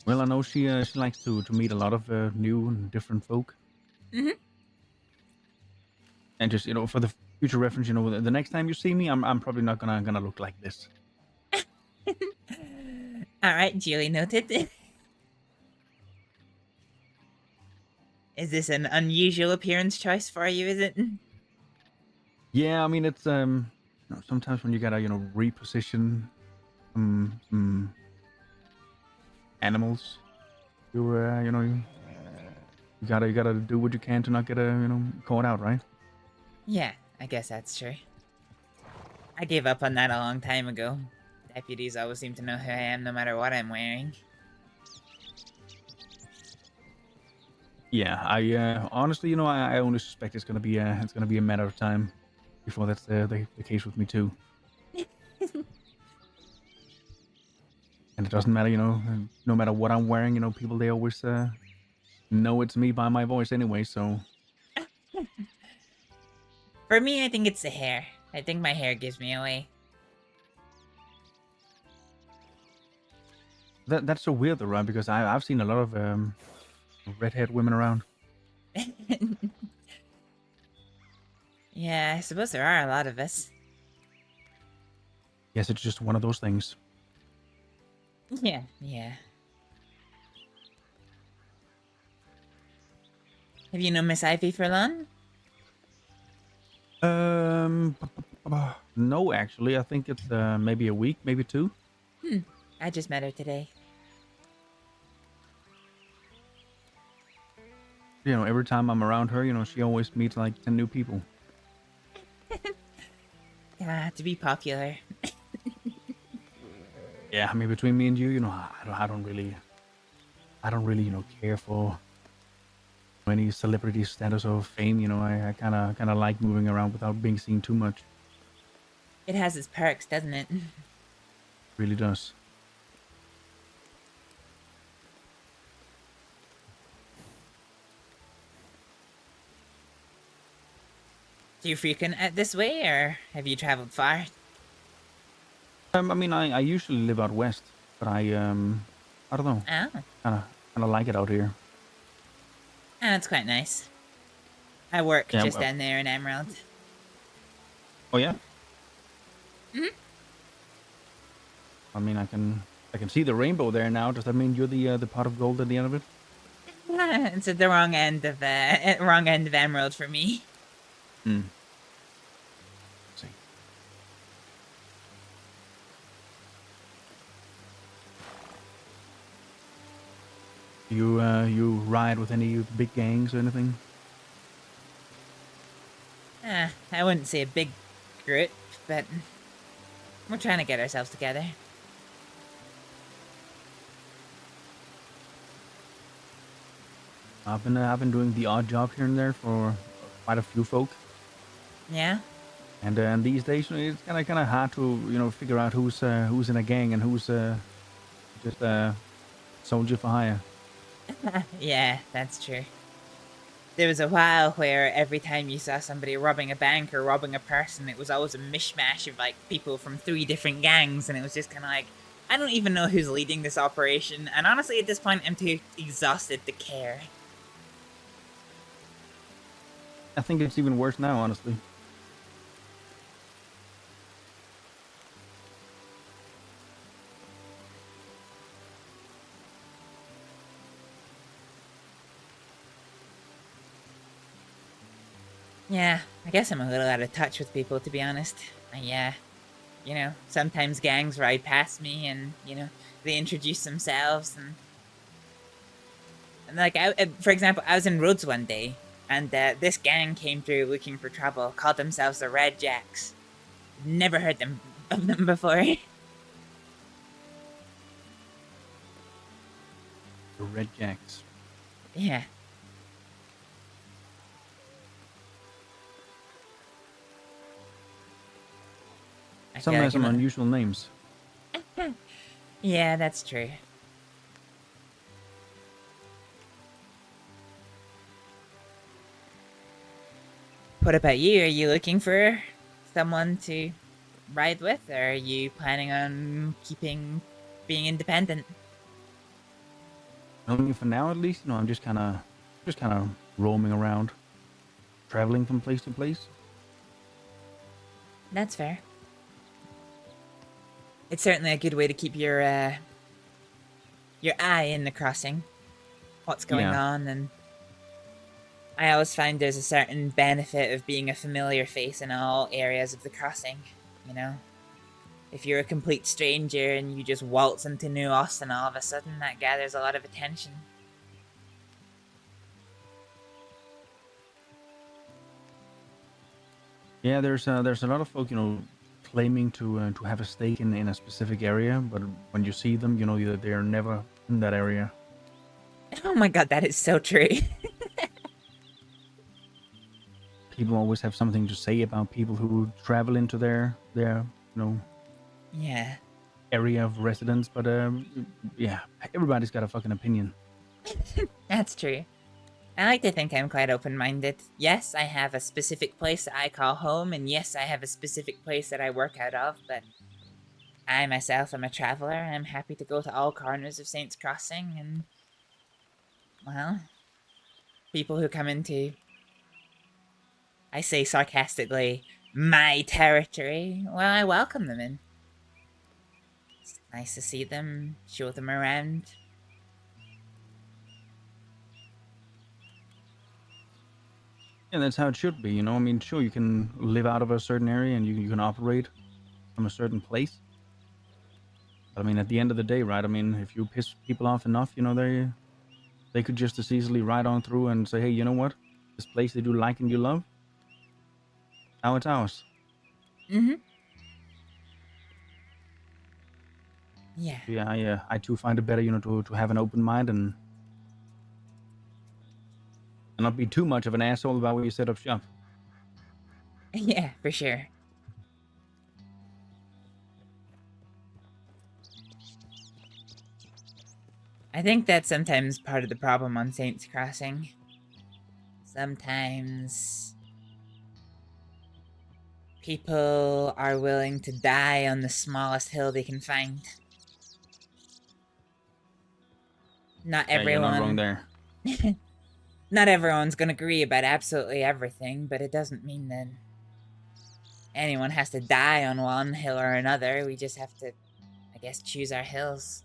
Well, I know she likes to meet a lot of new and different folk.
Mm-hmm.
And just, you know, for the future reference, you know, the next time you see me, I'm probably not gonna look like this.
All right, Julie, noted. Is this an unusual appearance choice for you? Is it?
Yeah, I mean it's you know, sometimes when you gotta, you know, reposition some animals, you know, you gotta do what you can to not get caught out, right?
Yeah, I guess that's true. I gave up on that a long time ago. Deputies always seem to know who I am no matter what I'm wearing.
Yeah, I honestly, you know, I only suspect it's gonna be a matter of time before that's the case with me too. And it doesn't matter, you know, no matter what I'm wearing, you know, people, they always know it's me by my voice anyway, so.
For me, I think it's the hair. I think my hair gives me away.
That's so weird though, right? Because I've seen a lot of redhead women around.
Yeah, I suppose there are a lot of us.
Yes, it's just one of those things.
Yeah, yeah. Have you known Miss Ivy for long?
No, actually, I think it's maybe a week, maybe 2.
I just met her today.
You know, every time I'm around her, you know, she always meets like 10 new people.
To be popular.
Yeah, I mean, between me and you, you know, I don't really, you know, care for any celebrity status or fame. You know, I kind of like moving around without being seen too much.
It has its perks, doesn't it?
Really does.
Do you frequent this way, or have you traveled far?
I mean, I usually live out west, but I don't know.
Oh.
Kind of like it out here.
Oh, it's quite nice. I work
Yeah,
just
well-
down there in Emerald.
Oh yeah.
Mhm.
I mean, I can see the rainbow there now. Does that mean you're the pot of gold at the end of it?
It's at the wrong end of Emerald for me.
Hmm. You ride with any big gangs or anything?
I wouldn't say a big group, but we're trying to get ourselves together.
I've been doing the odd job here and there for quite a few folk,
Yeah?
and these days you know, it's kind of hard to figure out who's in a gang and who's just soldier for hire.
Yeah, that's true. There was a while where every time you saw somebody robbing a bank or robbing a person, it was always a mishmash of, like, people from 3 different gangs, and it was just kind of like, I don't even know who's leading this operation, and honestly, at this point, I'm too exhausted to care.
I think it's even worse now, honestly.
Yeah, I guess I'm a little out of touch with people, to be honest. You know, sometimes gangs ride past me and, you know, they introduce themselves and like, for example, I was in Rhodes one day and this gang came through looking for trouble, called themselves the Red Jacks. Never heard of them before.
The Red Jacks.
Yeah.
Some have some unusual names.
Yeah, that's true. What about you? Are you looking for someone to ride with, or are you planning on being independent?
I mean, for now at least, you know, I'm just kind of roaming around, traveling from place to place.
That's fair. It's certainly a good way to keep your eye in the crossing. What's going on, and I always find there's a certain benefit of being a familiar face in all areas of the crossing, you know? If you're a complete stranger and you just waltz into New Austin all of a sudden, that gathers a lot of attention.
Yeah, there's a lot of folk, you know, claiming to have a stake in a specific area, but when you see them, you know, they're never in that area.
Oh my god, that is so true.
People always have something to say about people who travel into their you know, area of residence, but yeah, everybody's got a fucking opinion.
That's true. I like to think I'm quite open-minded. Yes, I have a specific place that I call home, and yes, I have a specific place that I work out of, but I myself am a traveler, and I'm happy to go to all corners of Saints Crossing, and, well, people who come into, I say sarcastically, my territory, well, I welcome them in. It's nice to see them, show them around.
Yeah, that's how it should be, you know? I mean, sure, you can live out of a certain area and you can operate from a certain place. But, I mean, at the end of the day, right, I mean, if you piss people off enough, you know, they could just as easily ride on through and say, hey, you know what? This place that you like and you love, now it's ours.
Mm-hmm. Yeah.
Yeah, I too find it better, you know, to have an open mind and not be too much of an asshole about where you set up shop.
Yeah, for sure. I think that's sometimes part of the problem on Saints Crossing. Sometimes people are willing to die on the smallest hill they can find. Not everyone.
You're not wrong there.
Not everyone's gonna agree about absolutely everything, but it doesn't mean that anyone has to die on one hill or another. We just have to, I guess, choose our hills.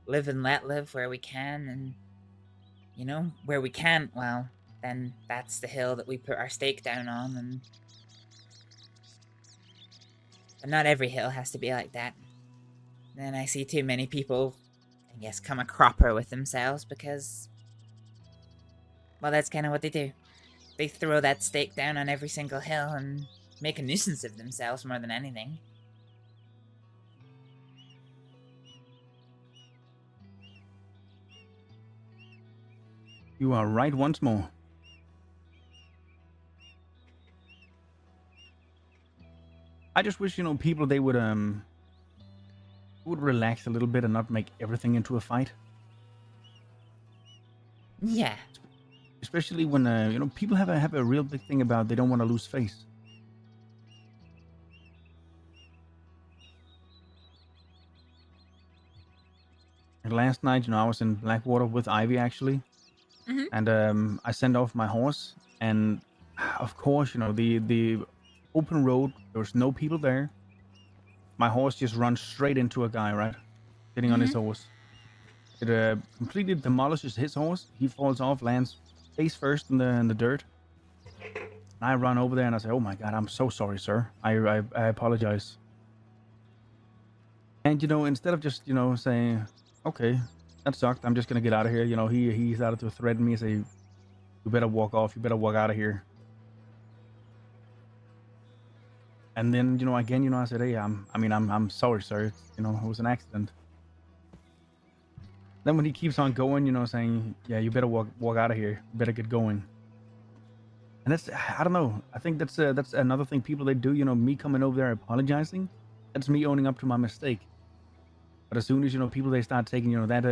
Live and let live where we can, and, you know, where we can't, well, then that's the hill that we put our stake down on, and... But not every hill has to be like that. Then I see too many people, I guess, come a cropper with themselves because... Well, that's kind of what they do. They throw that stake down on every single hill and make a nuisance of themselves more than anything.
You are right once more. I just wish, you know, people, they would relax a little bit and not make everything into a fight.
Yeah.
Especially when, you know, people have a real big thing about they don't want to lose face. And last night, you know, I was in Blackwater with Ivy, actually.
Mm-hmm.
And I sent off my horse, and of course, you know, the open road, there was no people there. My horse just runs straight into a guy, right? Sitting on his horse. It completely demolishes his horse. He falls off, lands face first in the dirt. And I run over there and I say, "Oh my God, I'm so sorry, sir. I apologize." And you know, instead of just, you know, saying, "Okay, that sucked. I'm just gonna get out of here," you know, he started to threaten me and say, "You better walk off. You better walk out of here." And then, you know, again, you know, I said, "Hey, I'm sorry, sir. It's, you know, it was an accident." Then when he keeps on going, you know, saying, "Yeah, you better walk out of here. You better get going." And that's, I don't know. I think that's another thing people they do. You know, me coming over there apologizing, that's me owning up to my mistake. But as soon as, you know, people they start taking, you know, that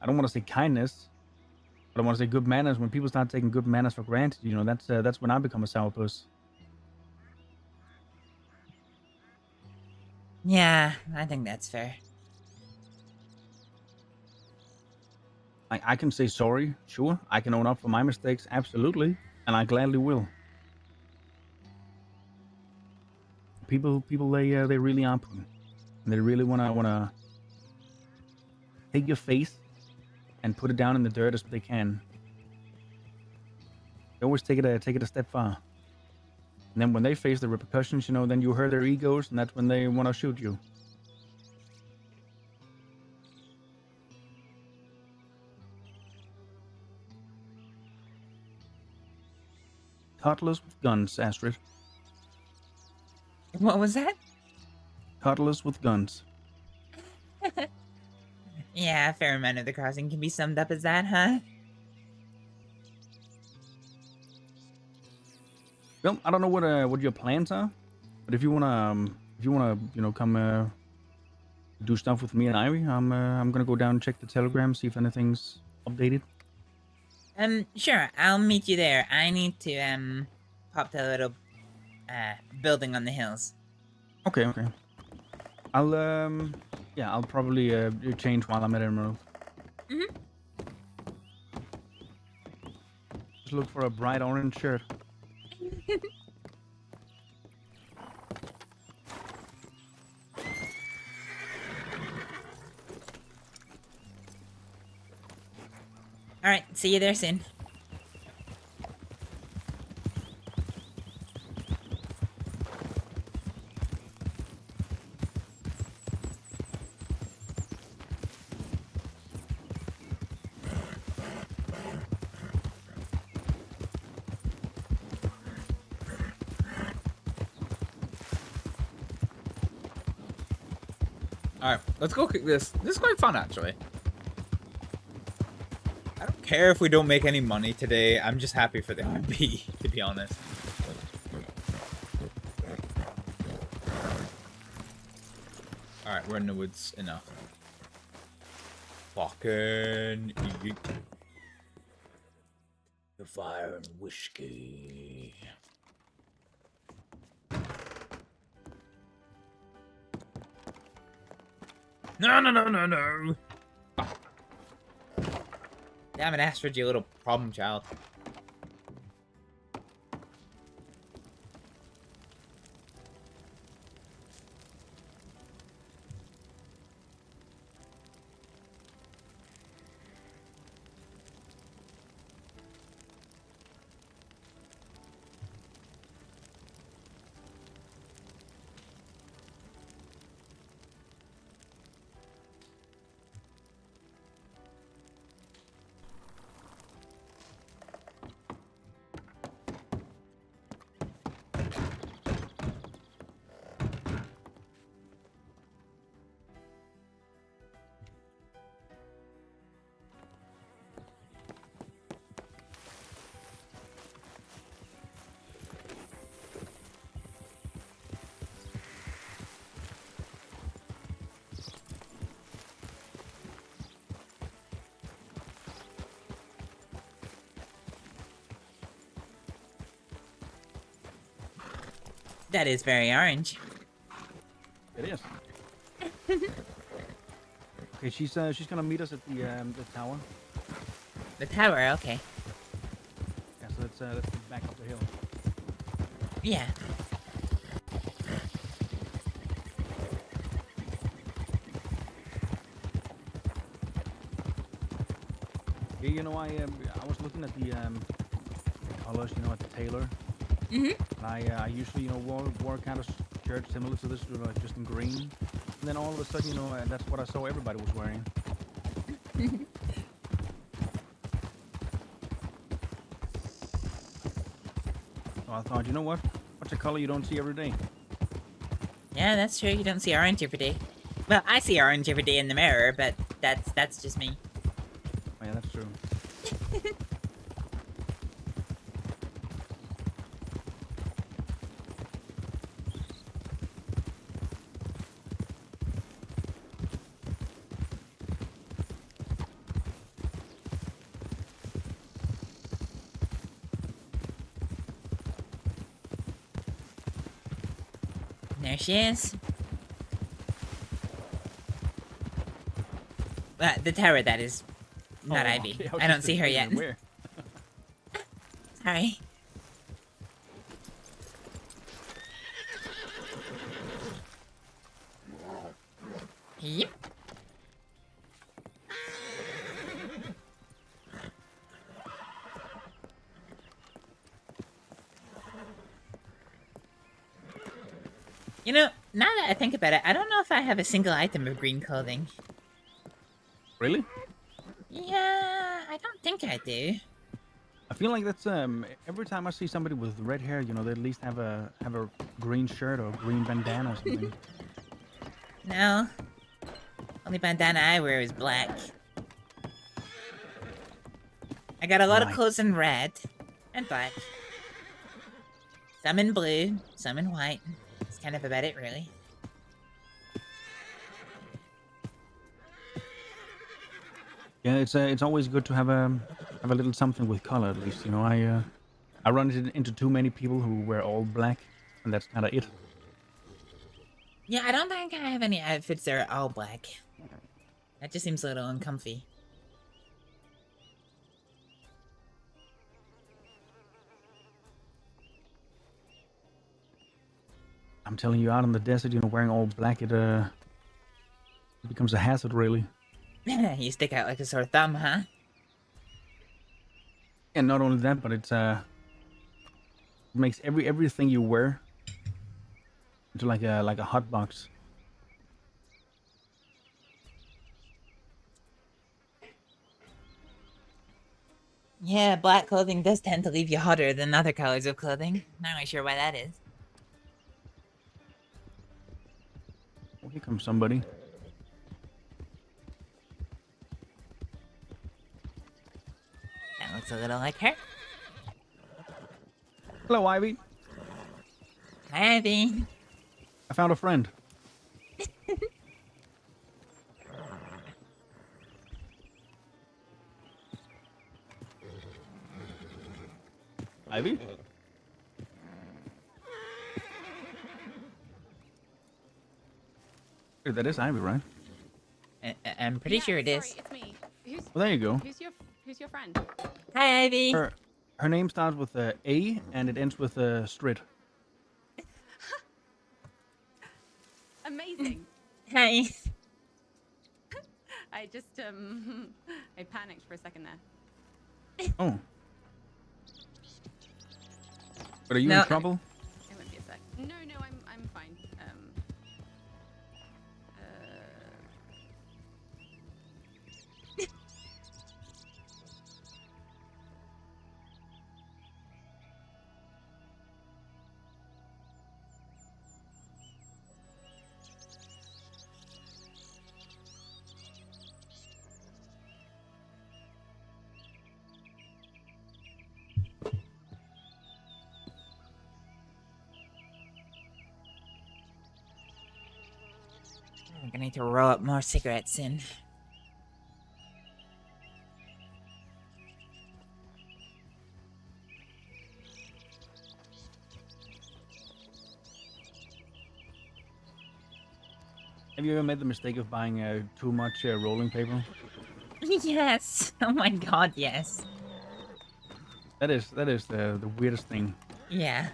I don't want to say kindness, but I want to say good manners. When people start taking good manners for granted, you know, that's when I become a sourpuss.
Yeah, I think that's fair.
I can say sorry, sure. I can own up for my mistakes, absolutely, and I gladly will. People, they really are putting. They really wanna take your face and put it down in the dirt as they can. They always take it a step far. And then when they face the repercussions, you know, then you hurt their egos, and that's when they want to shoot you. Toddlers with guns, Astrид.
What was that?
Toddlers with guns.
Yeah, a fair amount of the crossing can be summed up as that, huh?
Well, I don't know what your plans are, but if you wanna you know come do stuff with me and Ivy, I'm gonna go down and check the telegram, see if anything's updated.
Sure, I'll meet you there. I need to pop to a little building on the hills.
Okay. I'll probably change while I'm at Emerald. Just look for a bright orange shirt.
Alright, see you there soon.
Alright, let's go kick this. This is quite fun, actually. I don't care if we don't make any money today. I'm just happy for the RP, to be honest. Alright, we're in the woods enough. Fucking eat the fire and whiskey. No. Damn it, Astrid, you little problem child.
That is very orange.
It is. Okay, she's gonna meet us at the tower.
The tower, okay.
Yeah, let's get back up the hill.
Yeah.
Yeah, you know, I was looking at the colors, you know, at the tailor.
Mhm.
And I usually, you know, wore kind of shirt similar to this, you know, just in green. And then all of a sudden, you know, that's what I saw everybody was wearing. So I thought, you know what? What's a color you don't see every day?
Yeah, that's true. You don't see orange every day. Well, I see orange every day in the mirror, but that's just me.
Oh, yeah, that's true.
There she is. The tower, that is. Not
Oh,
Ivy.
okay,
I don't see her yet.
Where?
Sorry. Yep. You know, now that I think about it, I don't know if I have a single item of green clothing.
Really?
Yeah, I don't think I do.
I feel like that's every time I see somebody with red hair, you know, they at least have a green shirt or green bandana or something.
No. Only bandana I wear is black. I got a lot of
Right.
clothes in red and black. Some in blue, some in white. That's kind of about it, really.
Yeah, it's always good to have a little something with color at least. You know, I run into too many people who wear all black, and that's kind of it.
Yeah, I don't think I have any outfits that are all black. That just seems a little uncomfy.
I'm telling you, out in the desert, you know, wearing all black, it becomes a hazard, really.
You stick out like a sore thumb, huh?
And not only that, but it makes everything you wear into like a hot box.
Yeah, black clothing does tend to leave you hotter than other colors of clothing. Not really sure why that is.
Oh, here comes somebody.
That looks a little like her.
Hello, Ivy.
Hi, Ivy.
I found a friend. Ivy? Hey, that is Ivy, right?
I'm pretty sure it is.
Sorry, it's me. Who's,
Well, there you go.
Who's your friend?
Hi, Ivy.
Her name starts with a and it ends with a Astrid.
Amazing.
Hi.
I just I panicked for a second there.
Oh. But are you
No,
in trouble?
It won't be a sec. No, I'm fine.
I'm gonna need to roll up more cigarettes soon.
Have you ever made the mistake of buying too much rolling paper?
Yes. Oh my god, yes.
That is the weirdest thing.
Yeah.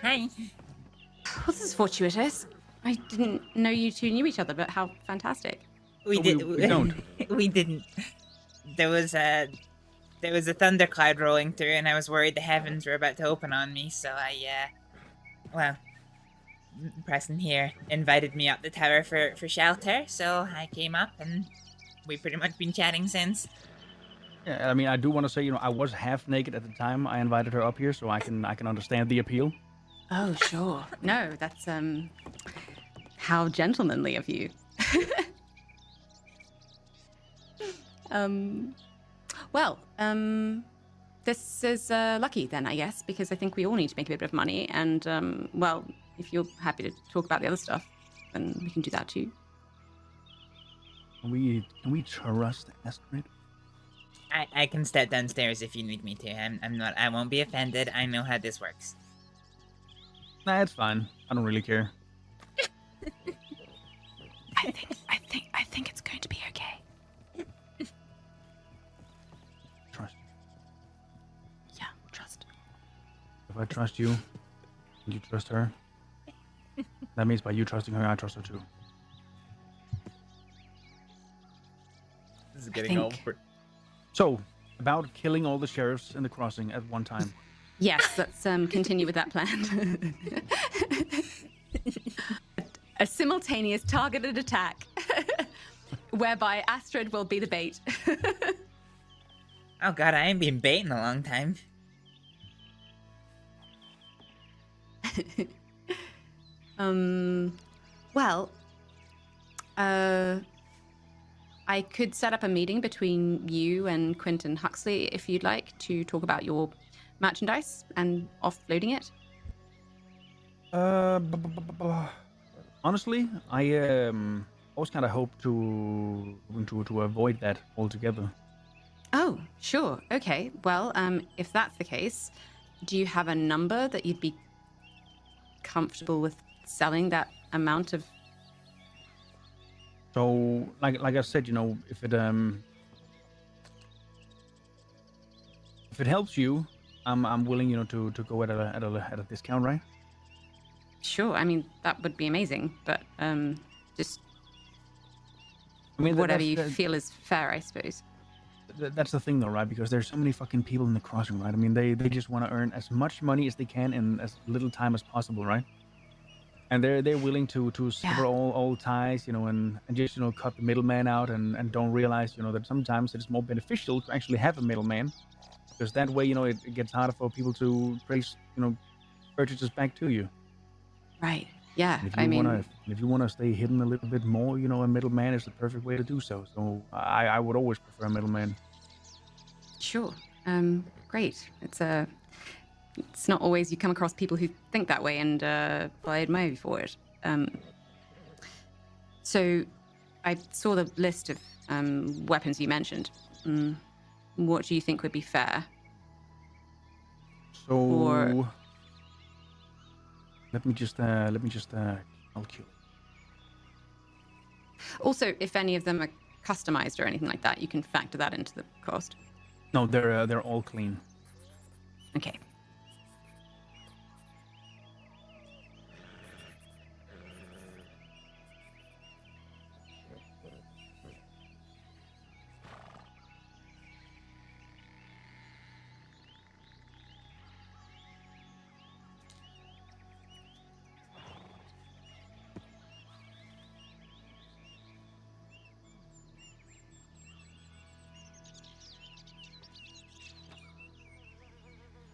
Hi.
Well, this is fortuitous. I didn't know you two knew each other, but how fantastic.
We don't. We didn't. There was a thundercloud rolling through, and I was worried the heavens were about to open on me. So well, Preston here invited me up the tower for shelter. So I came up, and we've pretty much been chatting since.
Yeah, I mean, I do want to say, I was half naked at the time I invited her up here, so I can understand the appeal.
Oh, sure. No, that's how gentlemanly of you. This is lucky then, I guess, because I think we all need to make a bit of money, and well, if you're happy to talk about the other stuff, then we can do that too.
Can we trust Astrид?
I can step downstairs if you need me to. I won't be offended. I know how this works.
Nah, it's fine. I don't really care.
I think it's going to be okay.
Trust.
Yeah, trust.
If I trust you, and you trust her, that means by you trusting her, I trust her too.
This is getting over.
So, about killing all the sheriffs in the crossing at one time.
Yes, let's continue with that plan. A simultaneous targeted attack, whereby Astrид will be the bait.
Oh god, I ain't been bait in a long time.
Well, I could set up a meeting between you and Quentin Huxley if you'd like to talk about your merchandise and offloading it.
Honestly, I always kind of hope to avoid that altogether.
Oh, sure. Okay. Well, if that's the case, do you have a number that you'd be comfortable with selling that amount of?
So, like I said, if it helps you, I'm willing, to go at a discount, right?
Sure. I mean, that would be amazing, but just
whatever
whatever you feel is fair, I suppose.
That's the thing, though, right? Because there's so many fucking people in the crossing, right? I mean, they just want to earn as much money as they can in as little time as possible, right? And they're willing to sever all ties, and just cut the middleman out and don't realize that sometimes it's more beneficial to actually have a middleman, because that way it gets harder for people to trace purchases back to you.
Right. Yeah.
If you wanna stay hidden a little bit more, a middleman is the perfect way to do so. So I would always prefer a middleman.
Sure. Great. It's not always you come across people who think that way, and I admire you for it. So I saw the list of weapons you mentioned. What do you think would be fair?
So let me just calculate.
Also, if any of them are customized or anything like that, you can factor that into the cost.
No, they're all clean.
Okay.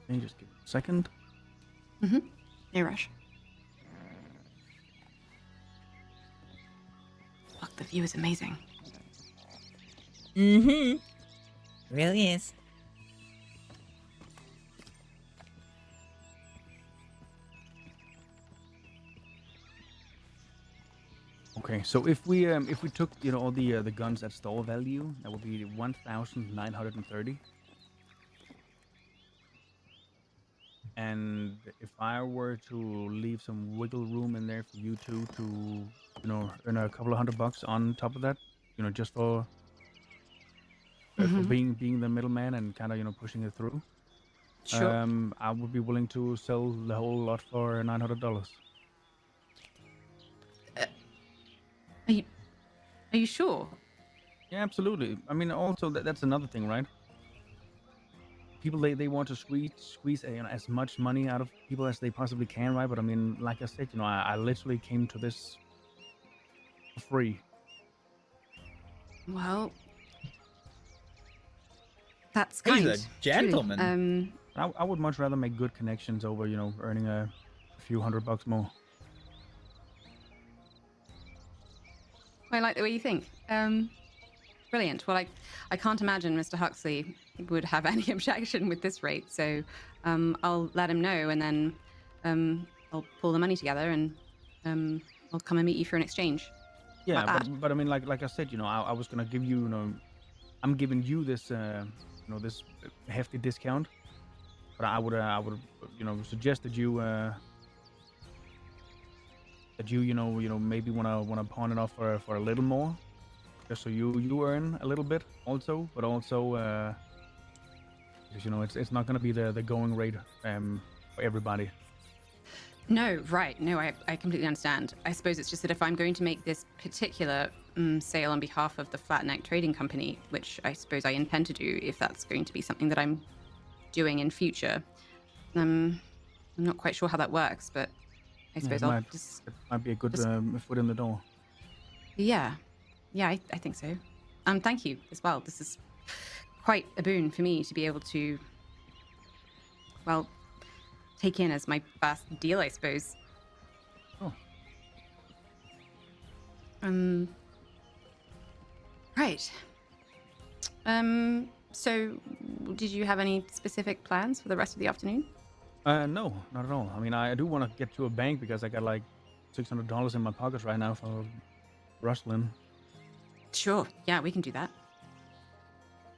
Can you just give me a second?
No rush. Look, the view is amazing.
Really is.
Okay, so if we took all the guns at store value, that would be 1,930. And if I were to leave some wiggle room in there for you two to, earn a couple of $100 on top of that, just for being the middleman and kind of, pushing it through,
Sure.
I would be willing to sell the whole lot for $900.
Are you sure?
Yeah, absolutely. I mean, also that's another thing, right? People they want to squeeze as much money out of people as they possibly can, right? But I mean, like I said, I literally came to this for free.
Well, that's kind.
He's a gentleman.
I would much rather make good connections over, earning a few $100 more.
I like the way you think. Brilliant. Well, I can't imagine Mr. Huxley would have any objection with this rate, so I'll let him know, and then I'll pull the money together, and I'll come and meet you for an exchange.
Yeah, but I mean, like I said, I was gonna give you, I'm giving you this, this hefty discount, but I would, suggest that you, maybe wanna pawn it off for a little more, just so you earn a little bit also, but also, because it's not gonna be the going rate for everybody.
No, right. No, I completely understand. I suppose it's just that if I'm going to make this particular sale on behalf of the Flatneck Trading Company, which I suppose I intend to do, if that's going to be something that I'm doing in future, I'm not quite sure how that works, but I suppose
it might be a good foot in the door.
Yeah, I think so. Thank you as well. This is quite a boon for me to be able to, well, take in as my first deal, I suppose.
Oh.
Right. So did you have any specific plans for the rest of the afternoon?
No, not at all. I mean, I do want to get to a bank because I got like $600 in my pockets right now for rustling.
Sure. Yeah, we can do that.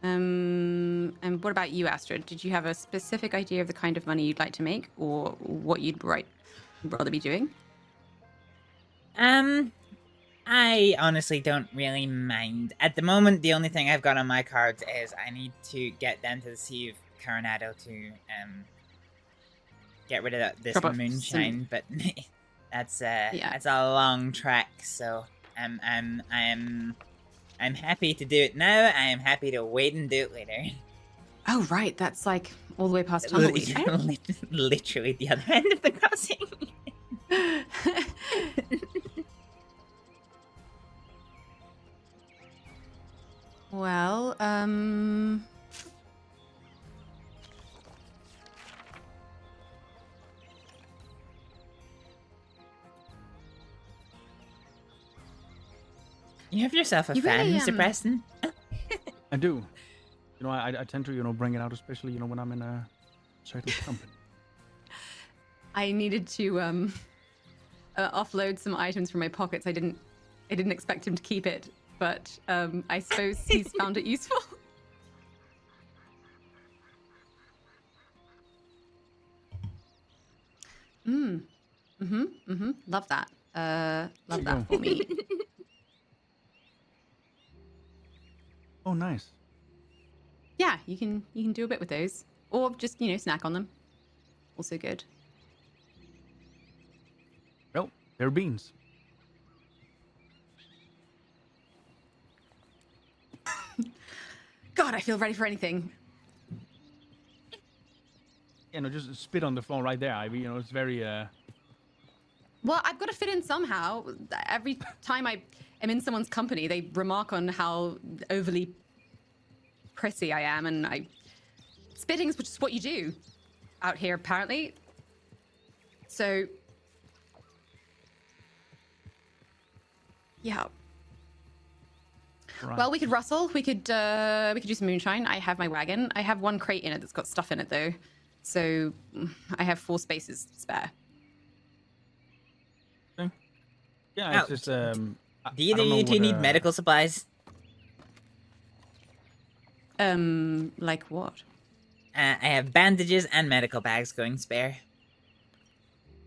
And what about you, Astrид? Did you have a specific idea of the kind of money you'd like to make, or what you'd rather be doing?
I honestly don't really mind. At the moment, the only thing I've got on my cards is I need to get down to the Sea of Coronado to get rid of this moonshine, but that's a long trek. So I'm happy to do it now. I am happy to wait and do it later.
Oh, right. That's like all the way past Tumbleweed, right?
Literally the other end of the crossing.
Well,
You have yourself a fan, Mr. Preston.
I do. I tend to, bring it out, especially, when I'm in a certain company.
I needed to offload some items from my pockets. I didn't expect him to keep it, but I suppose he's found it useful. Love that. Love that for me.
Oh, nice.
Yeah, you can do a bit with those, or just snack on them. Also good.
Well, they're beans.
God, I feel ready for anything.
Just spit on the floor right there, Ivy. It's very
Well, I've got to fit in somehow. Every time I am in someone's company, they remark on how overly prissy I am, and spitting is just what you do out here, apparently. So, yeah.
Right.
Well, we could rustle. We could do some moonshine. I have my wagon. I have one crate in it that's got stuff in it, though. So I have 4 spaces spare.
Okay. Yeah, it's just
Do either of you two need medical supplies?
Like what?
I have bandages and medical bags going spare.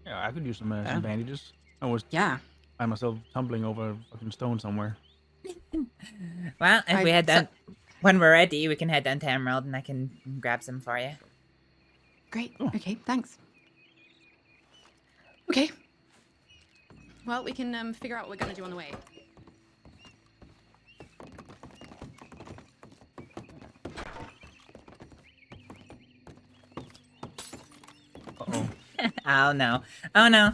Yeah, I could use some bandages. I was find myself tumbling over a fucking stone somewhere.
Well, if we head down, when we're ready, we can head down to Emerald and I can grab some for you.
Great. Okay, thanks. Okay. Well, we can figure out what we're gonna do on the way.
Uh-oh.
Oh no. Oh no.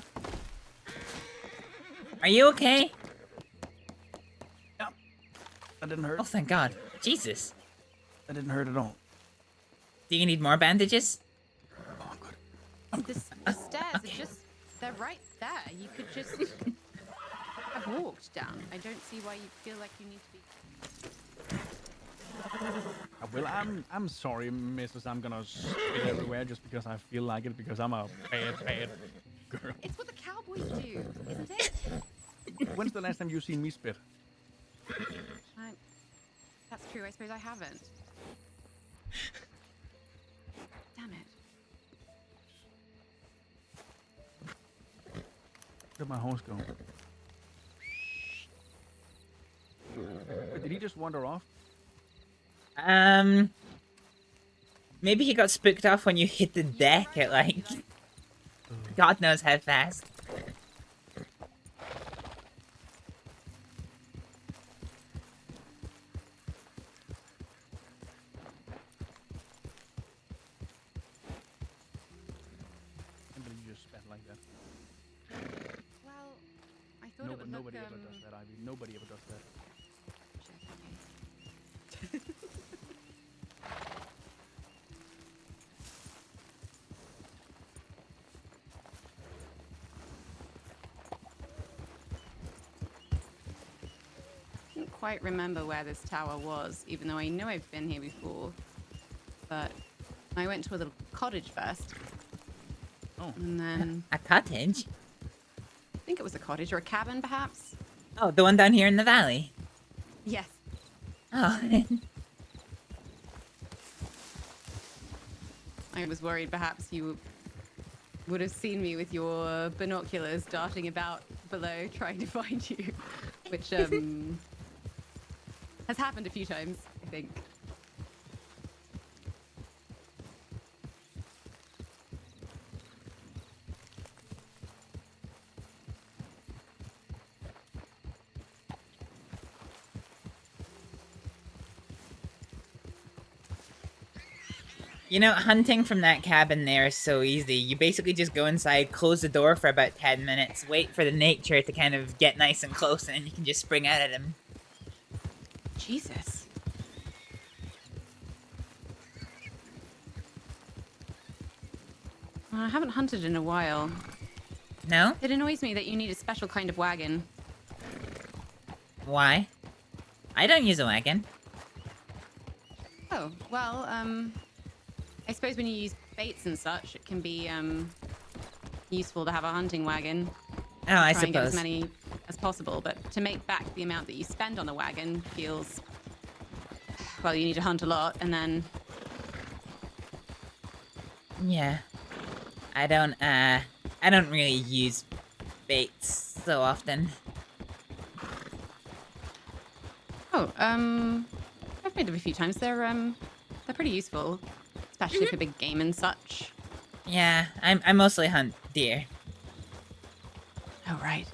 Are you okay?
Yep. That didn't hurt.
Oh, thank God. Jesus.
That didn't hurt at all.
Do you need more bandages?
The stairs are just, they're right there. You could just have walked down. I don't see why you feel like you need to be.
Well, I'm sorry, Mrs. I'm gonna spit everywhere just because I feel like it, because I'm a bad girl.
It's what the cowboys do, isn't it?
When's the last time you seen me spit?
That's true. I suppose I haven't. Damn it.
Where'd my horse go? Did he just wander off?
Maybe he got spooked off when you hit the deck at like God knows how fast.
You just spat like that.
Well, I thought it would look,
Nobody ever does that, Ivy. Nobody ever does that.
I don't quite remember where this tower was, even though I know I've been here before. But I went to a little cottage first.
Oh.
And then...
A cottage?
I think it was a cottage or a cabin, perhaps?
Oh, the one down here in the valley?
Yes.
Oh.
I was worried perhaps you would have seen me with your binoculars darting about below trying to find you, which has happened a few times, I think.
You know, hunting from that cabin there is so easy. You basically just go inside, close the door for about 10 minutes, wait for the nature to kind of get nice and close, and then you can just spring out at him.
Jesus. I haven't hunted in a while.
No?
It annoys me that you need a special kind of wagon.
Why? I don't use a wagon.
Oh, well, I suppose when you use baits and such, it can be useful to have a hunting wagon.
Oh, I
try and get as
suppose.
many as possible, but to make back the amount that you spend on the wagon feels... Well, you need to hunt a lot, and then...
Yeah. I don't really use baits so often.
Oh, I've made them a few times. They're pretty useful, especially for big game and such.
Yeah, I mostly hunt deer.
Oh, right.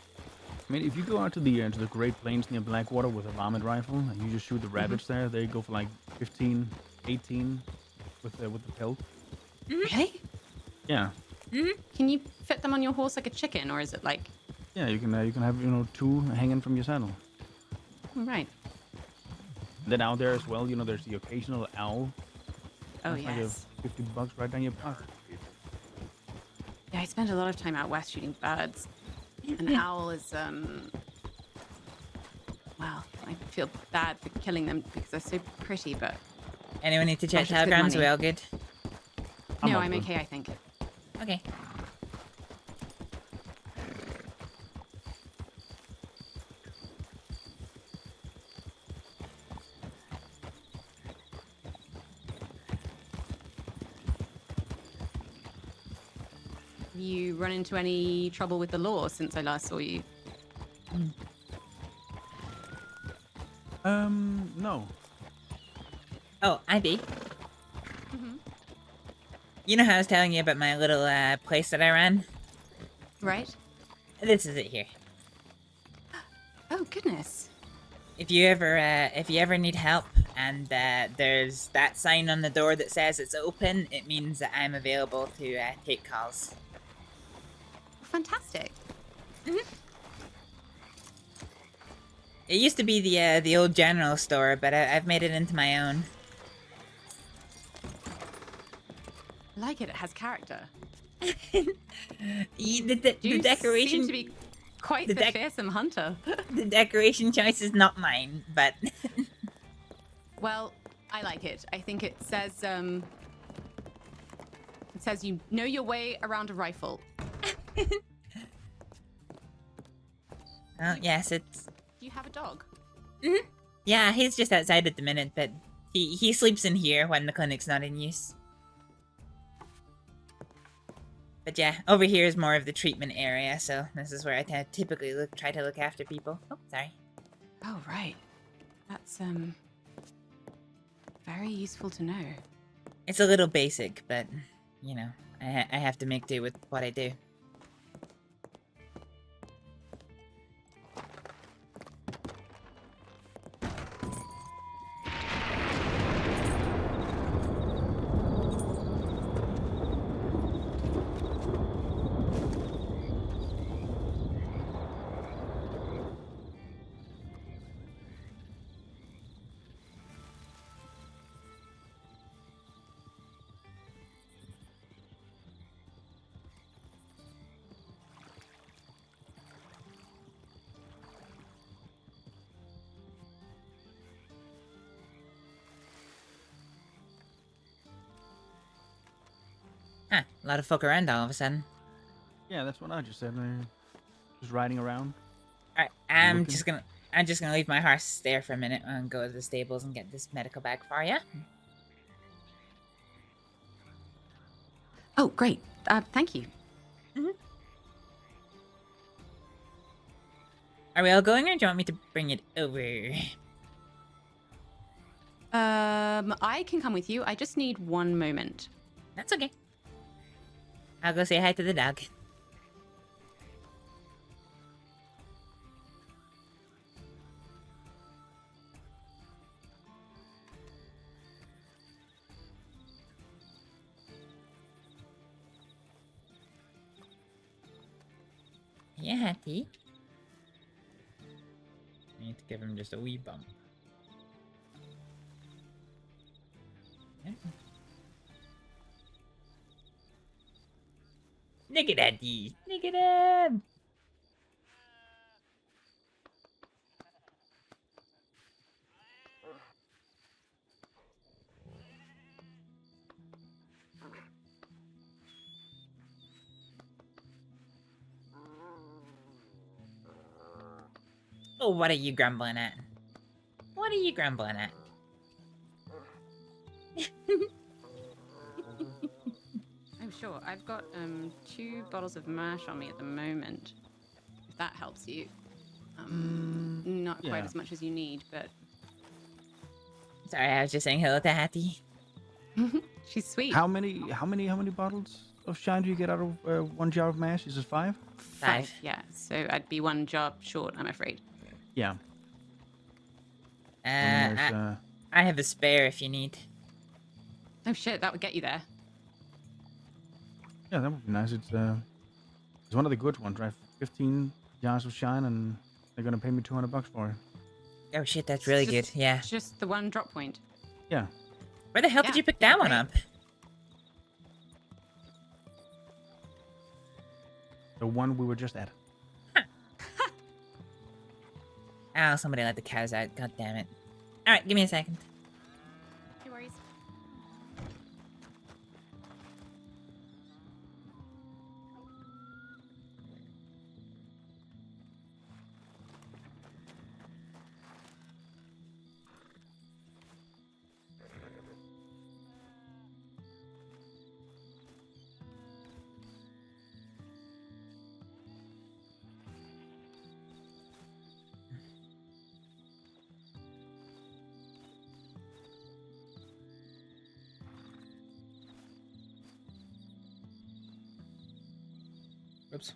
I mean, if you go out to the Great Plains near Blackwater with a varmint rifle and you just shoot the rabbits there, they go for like 15, 18 with the pelt.
Really?
Yeah.
Can you fit them on your horse like a chicken, or is it like...
Yeah, you can have 2 hanging from your saddle.
Oh, right.
Then out there as well, there's the occasional owl.
Oh,
That's
yes.
like $50 right down your pocket.
Yeah, I spend a lot of time out west shooting birds. An owl is, well, I feel bad for killing them because they're so pretty, but...
Anyone need to check
Not just good
telegrams?
money.
We all good?
No, I'm okay, I think.
Okay.
Have you run into any trouble with the law since I last saw you?
No.
Oh, Ivy. You know how I was telling you about my little place that I ran?
Right.
This is it here.
Oh goodness.
If you ever need help and there's that sign on the door that says it's open, it means that I'm available to take calls.
Fantastic.
It used to be the old general store, but I've made it into my own.
I like it. It has character.
The decoration
seem to be quite the fearsome hunter.
The decoration choice is not mine, but
well, I like it. I think it says you know your way around a rifle.
Oh yes, it's.
Do you have a dog?
Mm-hmm. Yeah, he's just outside at the minute, but he sleeps in here when the clinic's not in use. But yeah, over here is more of the treatment area, so this is where I typically try to look after people. Oh, sorry.
Oh, right. That's, very useful to know.
It's a little basic, but, you know, I have to make do with what I do. Huh, a lot of folk around all of a sudden.
Yeah, that's what I just said. Just riding around.
Alright, I'm just gonna leave my horse there for a minute and go to the stables and get this medical bag for you.
Oh, great. Thank you.
Are we all going, or do you want me to bring it over?
I can come with you. I just need one moment.
That's okay. I'll go say hi to the dog. Yeah, Hattie. I need to give him just a wee bump. Yeah. Look at Hattie! Look at him! Oh, what are you grumbling at? What are you grumbling at?
Oh, sure. I've got 2 bottles of mash on me at the moment. If that helps you. Not quite
yeah.
as much as you need, but
Sorry, I was just saying hello to Hattie.
she's sweet.
How many bottles of shine do you get out of 1 jar of mash? Is it 5?
5, yeah. So I'd be 1 job short, I'm afraid.
Yeah.
I have a spare if you need.
Oh shit, that would get you there.
Yeah, that would be nice. It's one of the good ones, right? 15 jars of shine, and they're gonna pay me $200 for it.
Oh shit, that's really good. Yeah.
Just the 1 drop point.
Yeah.
Where the hell did you pick that one up?
The one we were just at.
Oh, somebody let the cows out. God damn it. Alright, give me a second.
No worries.
Oops.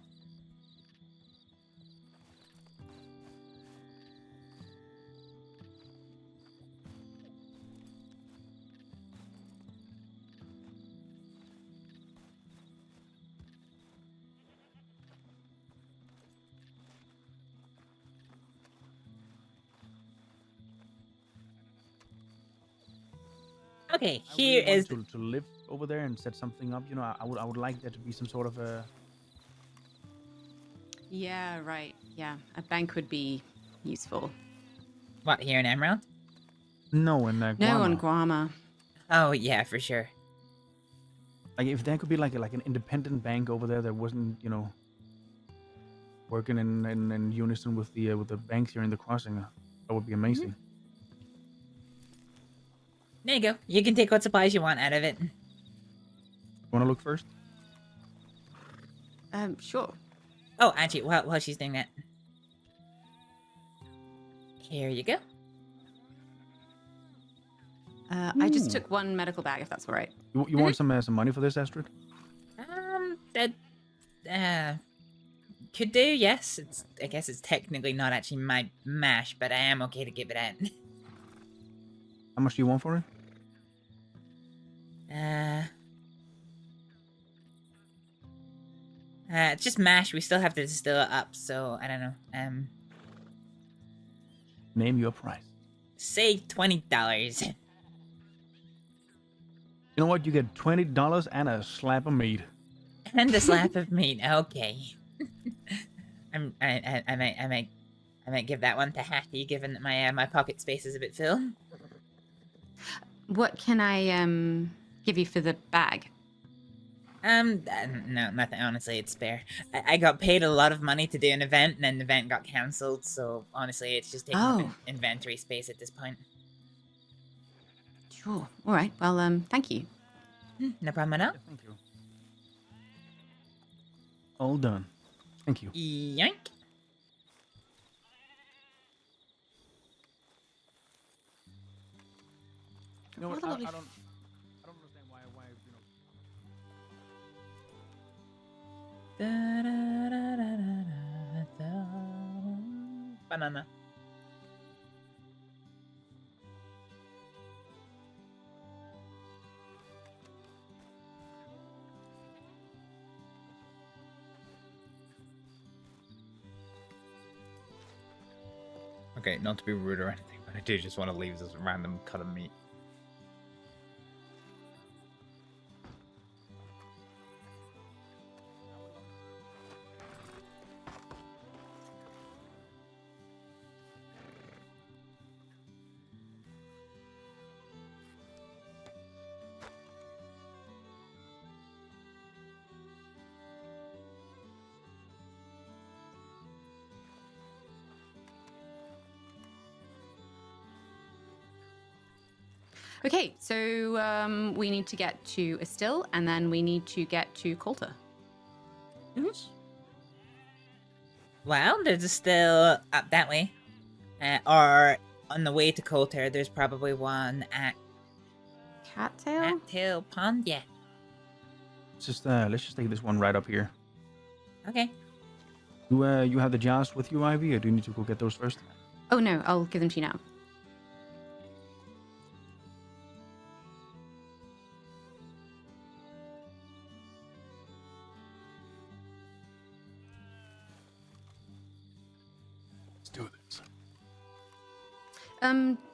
Okay,
I
here
really
is.
wanted to live over there and set something up. You know, I would like there to be some sort of a.
Yeah, right. Yeah, a bank would be useful.
What, here in Emerald?
No, in
No,
Guarma.
on Guarma.
Oh, yeah, for sure.
Like if there could be like an independent bank over there that wasn't, you know, working in unison with the banks here in the crossing, that would be amazing.
There you go. You can take what supplies you want out of it.
Want to look first?
Sure.
Oh, actually, while she's doing that. Here you go.
I just took one medical bag, if that's all right.
You want some money for this, Astrид?
Could do, yes. I guess it's technically not actually my mash, but I am okay to give it out.
How much do you want for it?
It's just mash. We still have to distill it up, so I don't know.
Name your price.
Say $20.
You know what? You get $20 and a slab of meat.
And a slab of meat. Okay. I might give that one to Hattie, given that my pocket space is a bit full.
What can I give you for the bag?
No, nothing. Honestly, it's spare. I got paid a lot of money to do an event, and then the event got cancelled. So honestly, it's just taking up inventory space at this point.
Sure. All right. Well, thank you.
No problem at all.
Thank you. All done. Thank you.
Yoink.
You know what? I don't understand why you know.
Banana.
Okay, not to be rude or anything, but I do just want to leave this random cut of meat.
Okay, so we need to get to Astrið, and then we need to get to Coulter.
Yes. Well, there's a still up that way. Or on the way to Coulter, there's probably one at Cattail Pond, yeah.
Let's just take this one right up here.
Okay.
You have the jars with you, Ivy, or do you need to go get those first?
Oh no, I'll give them to you now.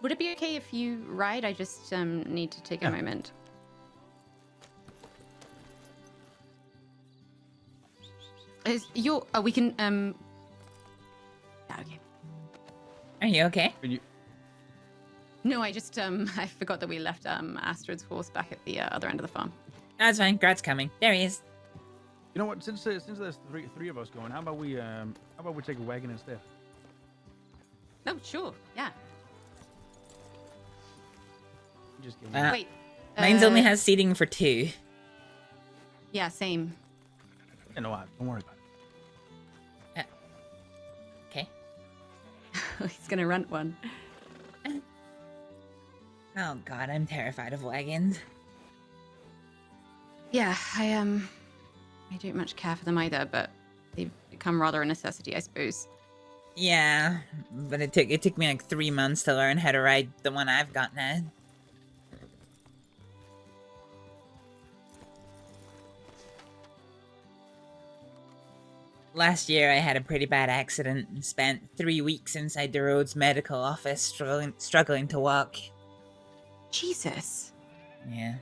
Would it be okay if you ride? I just need to take a moment. We can yeah, okay.
Are you okay?
No, I just I forgot that we left Astrid's horse back at the other end of the farm.
That's fine. Grad's coming. There he is.
You know what? Since there's three of us going, how about we take a wagon instead?
No, sure, yeah.
Just give
Wait.
Mine's only has seating for 2.
Yeah, same.
Yeah, no, don't worry about it.
Okay.
He's gonna rent one.
Oh god, I'm terrified of wagons.
Yeah, I don't much care for them either, but they've become rather a necessity, I suppose.
Yeah, but it took me like 3 months to learn how to ride the one I've got now. Last year I had a pretty bad accident and spent 3 weeks inside the road's medical office struggling to walk.
Jesus.
Yeah.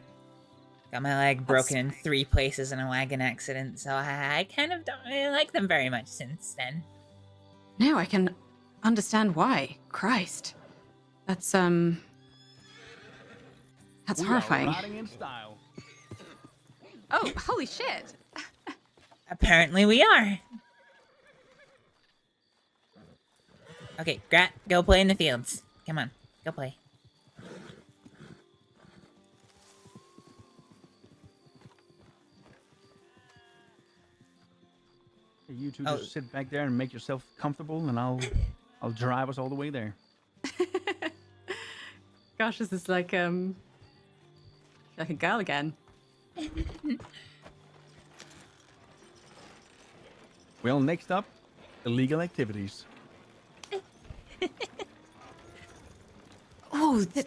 Got my leg broken in 3 places in a wagon accident, so I kind of don't really like them very much since then.
No, I can understand why. Christ. That's horrifying.
Riding in style.
Oh, holy shit.
Apparently we are. Okay, Grat, go play in the fields. Come on, go play.
You two just sit back there and make yourself comfortable, and I'll drive us all the way there.
Gosh, this is like a girl again.
Well, next up, illegal activities.
Oh, the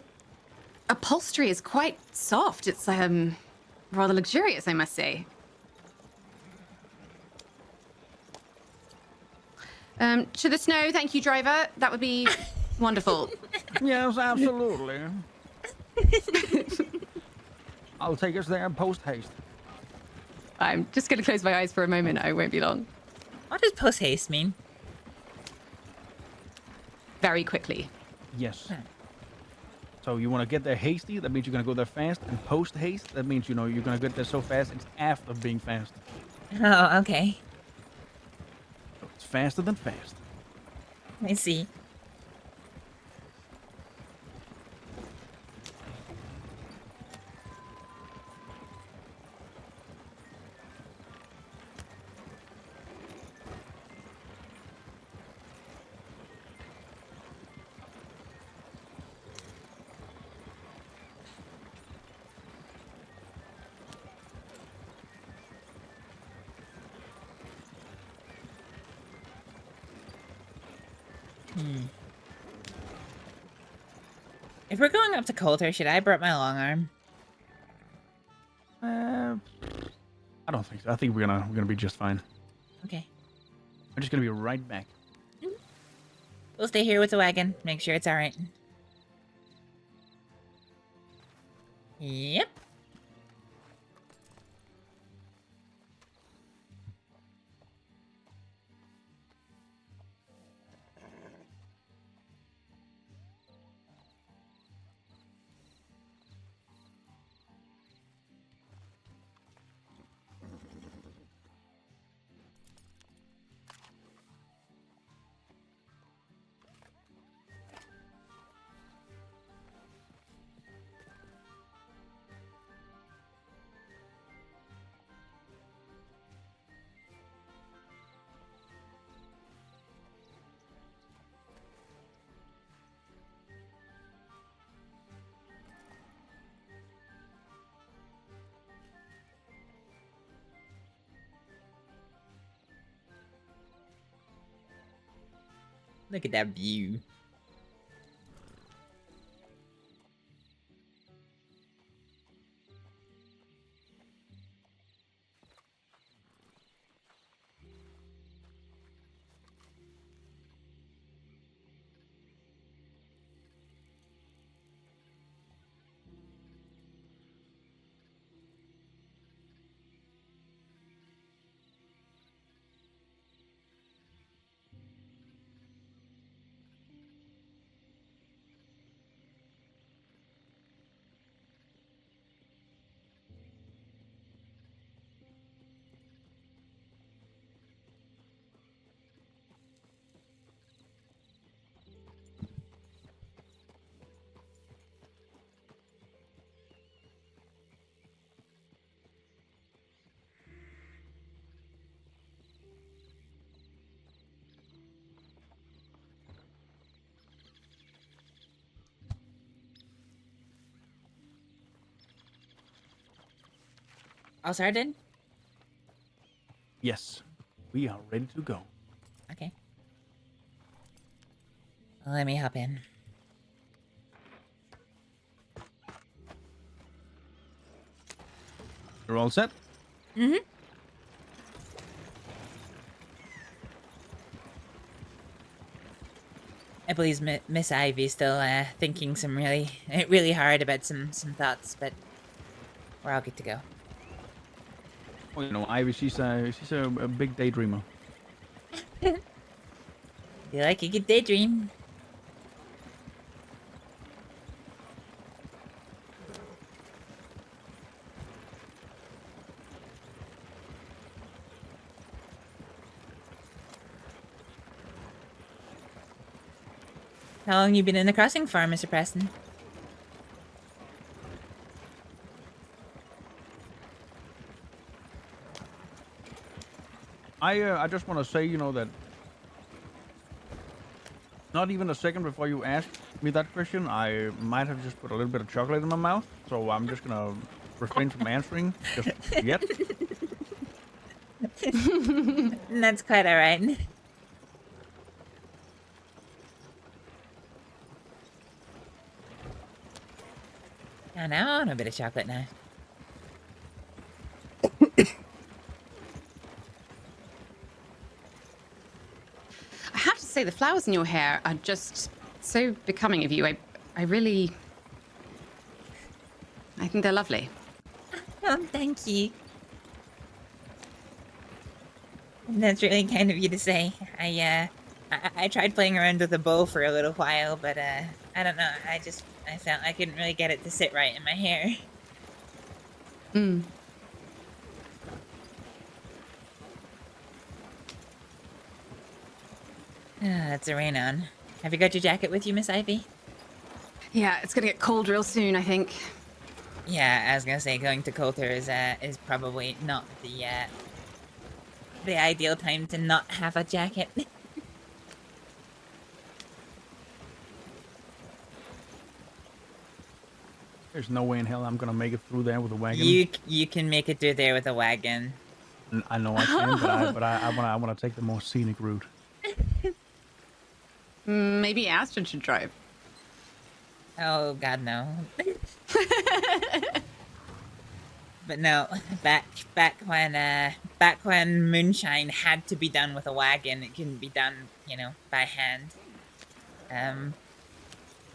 upholstery is quite soft. It's rather luxurious, I must say. To the snow, thank you, driver. That would be wonderful.
Yes, absolutely. I'll take us there post haste.
I'm just going to close my eyes for a moment. I won't be long.
What does post haste mean?
Very quickly.
Yes. So you want to get there hasty, that means you're going to go there fast. And post haste, that means, you're going to get there so fast, it's after being fast.
Oh, okay.
So it's faster than fast.
I see. If we're going up to Coulter, should I brought my long arm?
I don't think so. I think we're gonna be just fine.
Okay.
I'm just gonna be right back.
We'll stay here with the wagon. Make sure it's alright. Yep. Look at that view. All started?
Yes. we are ready to go.
Okay. Well, let me hop in.
You're all set?
Mm-hmm. I believe Miss Ivy's still thinking some really hard about some thoughts, but we're all good to go.
Well, you know, Ivy, she's a big daydreamer.
You like a good daydream? How long you been in the crossing for, Mr. Preston?
I just want to say, you know, that not even a second before you asked me that question, I might have just put a little bit of chocolate in my mouth. So I'm just gonna refrain from answering just yet.
That's quite alright. Oh, now I want a bit of chocolate now.
I have to say, the flowers in your hair are just so becoming of you. I think they're lovely.
Oh, thank you. That's really kind of you to say. I tried playing around with a bow for a little while, but I don't know. I felt I couldn't really get it to sit right in my hair.
Hmm.
It's a rain on. Have you got your jacket with you, Miss Ivy?
Yeah, it's gonna get cold real soon, I think.
Yeah, I was gonna say going to Coulter is probably not the ideal time to not have a jacket.
There's no way in hell I'm gonna make it through there with a wagon.
You can make it through there with a wagon.
I know I can, but I wanna take the more scenic route.
Maybe Astrид should drive.
Oh God, no. But no, back when moonshine had to be done with a wagon, it couldn't be done, you know, by hand.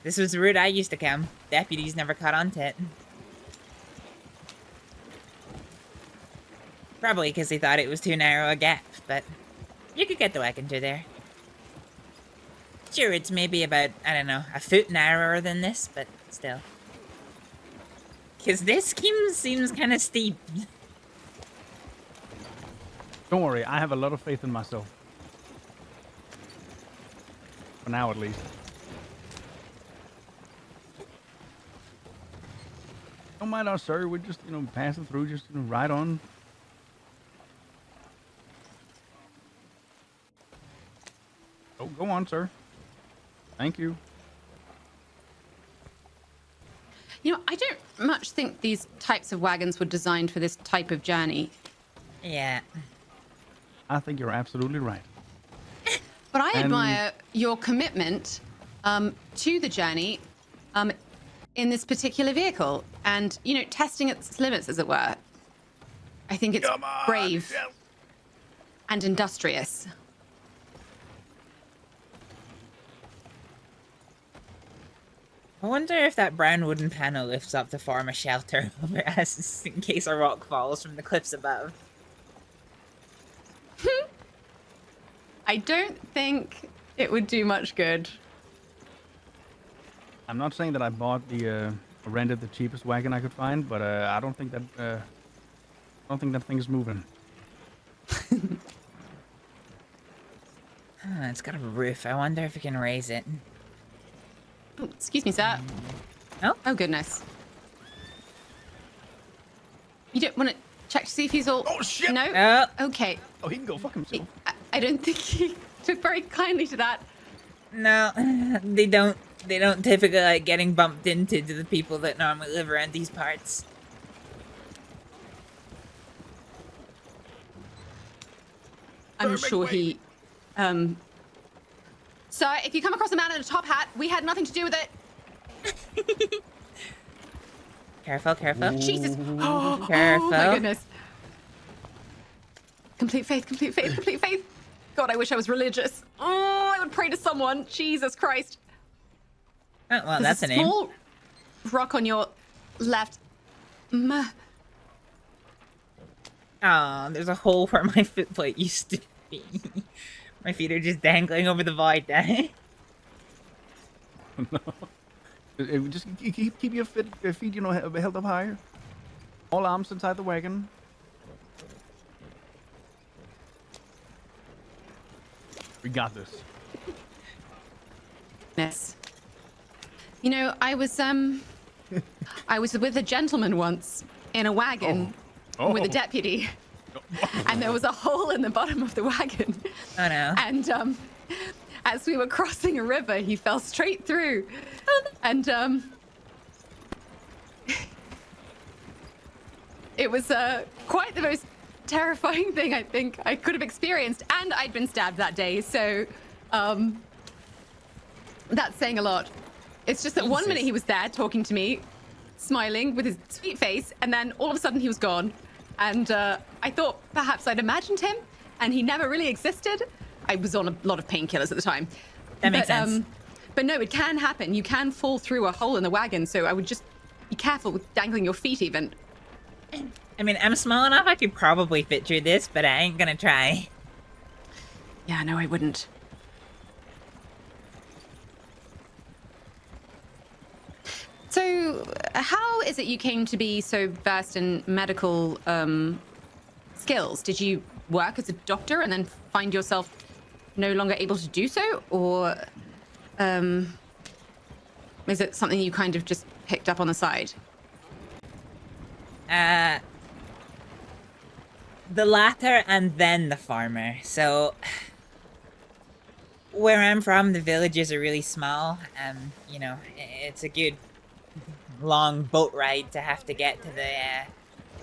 This was the route I used to come. Deputies never caught on to it. Probably because they thought it was too narrow a gap, but you could get the wagon through there. Sure, it's maybe about, I don't know, a foot narrower than this, but still. Because this seems kind of steep.
Don't worry, I have a lot of faith in myself. For now, at least. Don't mind us, sir. We're just, you know, passing through, just, you know, right on. Oh, go on, sir. Thank you.
You know, I don't much think these types of wagons were designed for this type of journey.
Yeah.
I think you're absolutely right.
But I admire your commitment to the journey in this particular vehicle and, you know, testing its limits, as it were. I think it's brave and industrious.
I wonder if that brown wooden panel lifts up to form a shelter over us in case a rock falls from the cliffs above.
I don't think it would do much good.
I'm not saying that I bought rented the cheapest wagon I could find, but I don't think that thing is moving.
It's got a roof. I wonder if we can raise it.
Oh, excuse me, sir.
Oh?
Oh, goodness. You don't want to check to see if he's all...
Oh, shit!
No? Okay.
Oh, he can go fuck himself.
I don't think he took very kindly to that.
No, they don't typically like getting bumped into to the people that normally live around these parts.
I'm sure he. Sir, if you come across a man in a top hat, we had nothing to do with it.
Careful, careful.
Jesus. Oh,
Careful.
oh my goodness. Complete faith, complete faith, complete faith. God, I wish I was religious. Oh, I would pray to someone. Jesus Christ.
Oh, well,
There's
that's
a
a name.
small rock on your left.
Oh, there's a hole where my footplate used to be. My feet are just dangling over the void there.
Just keep your feet, you know, held up higher. All arms inside the wagon. We got this.
Yes. You know, I was with a gentleman once in a wagon with a deputy. And there was a hole in the bottom of the wagon.
Oh no.
And as we were crossing a river, he fell straight through. And it was quite the most terrifying thing I think I could have experienced. And I'd been stabbed that day, so that's saying a lot. It's just that one minute he was there talking to me, smiling with his sweet face, and then all of a sudden he was gone. And I thought perhaps I'd imagined him, and he never really existed. I was on a lot of painkillers at the time.
That makes sense.
But no, it can happen. You can fall through a hole in the wagon, so I would just be careful with dangling your feet even.
I mean, I'm small enough I could probably fit through this, but I ain't gonna try.
Yeah, no, I wouldn't. So, how is it you came to be so versed in medical skills? Did you work as a doctor and then find yourself no longer able to do so? Or is it something you kind of just picked up on the side?
The latter and then the farmer. So, where I'm from, the villages are really small. You know, it's a good long boat ride to have to get to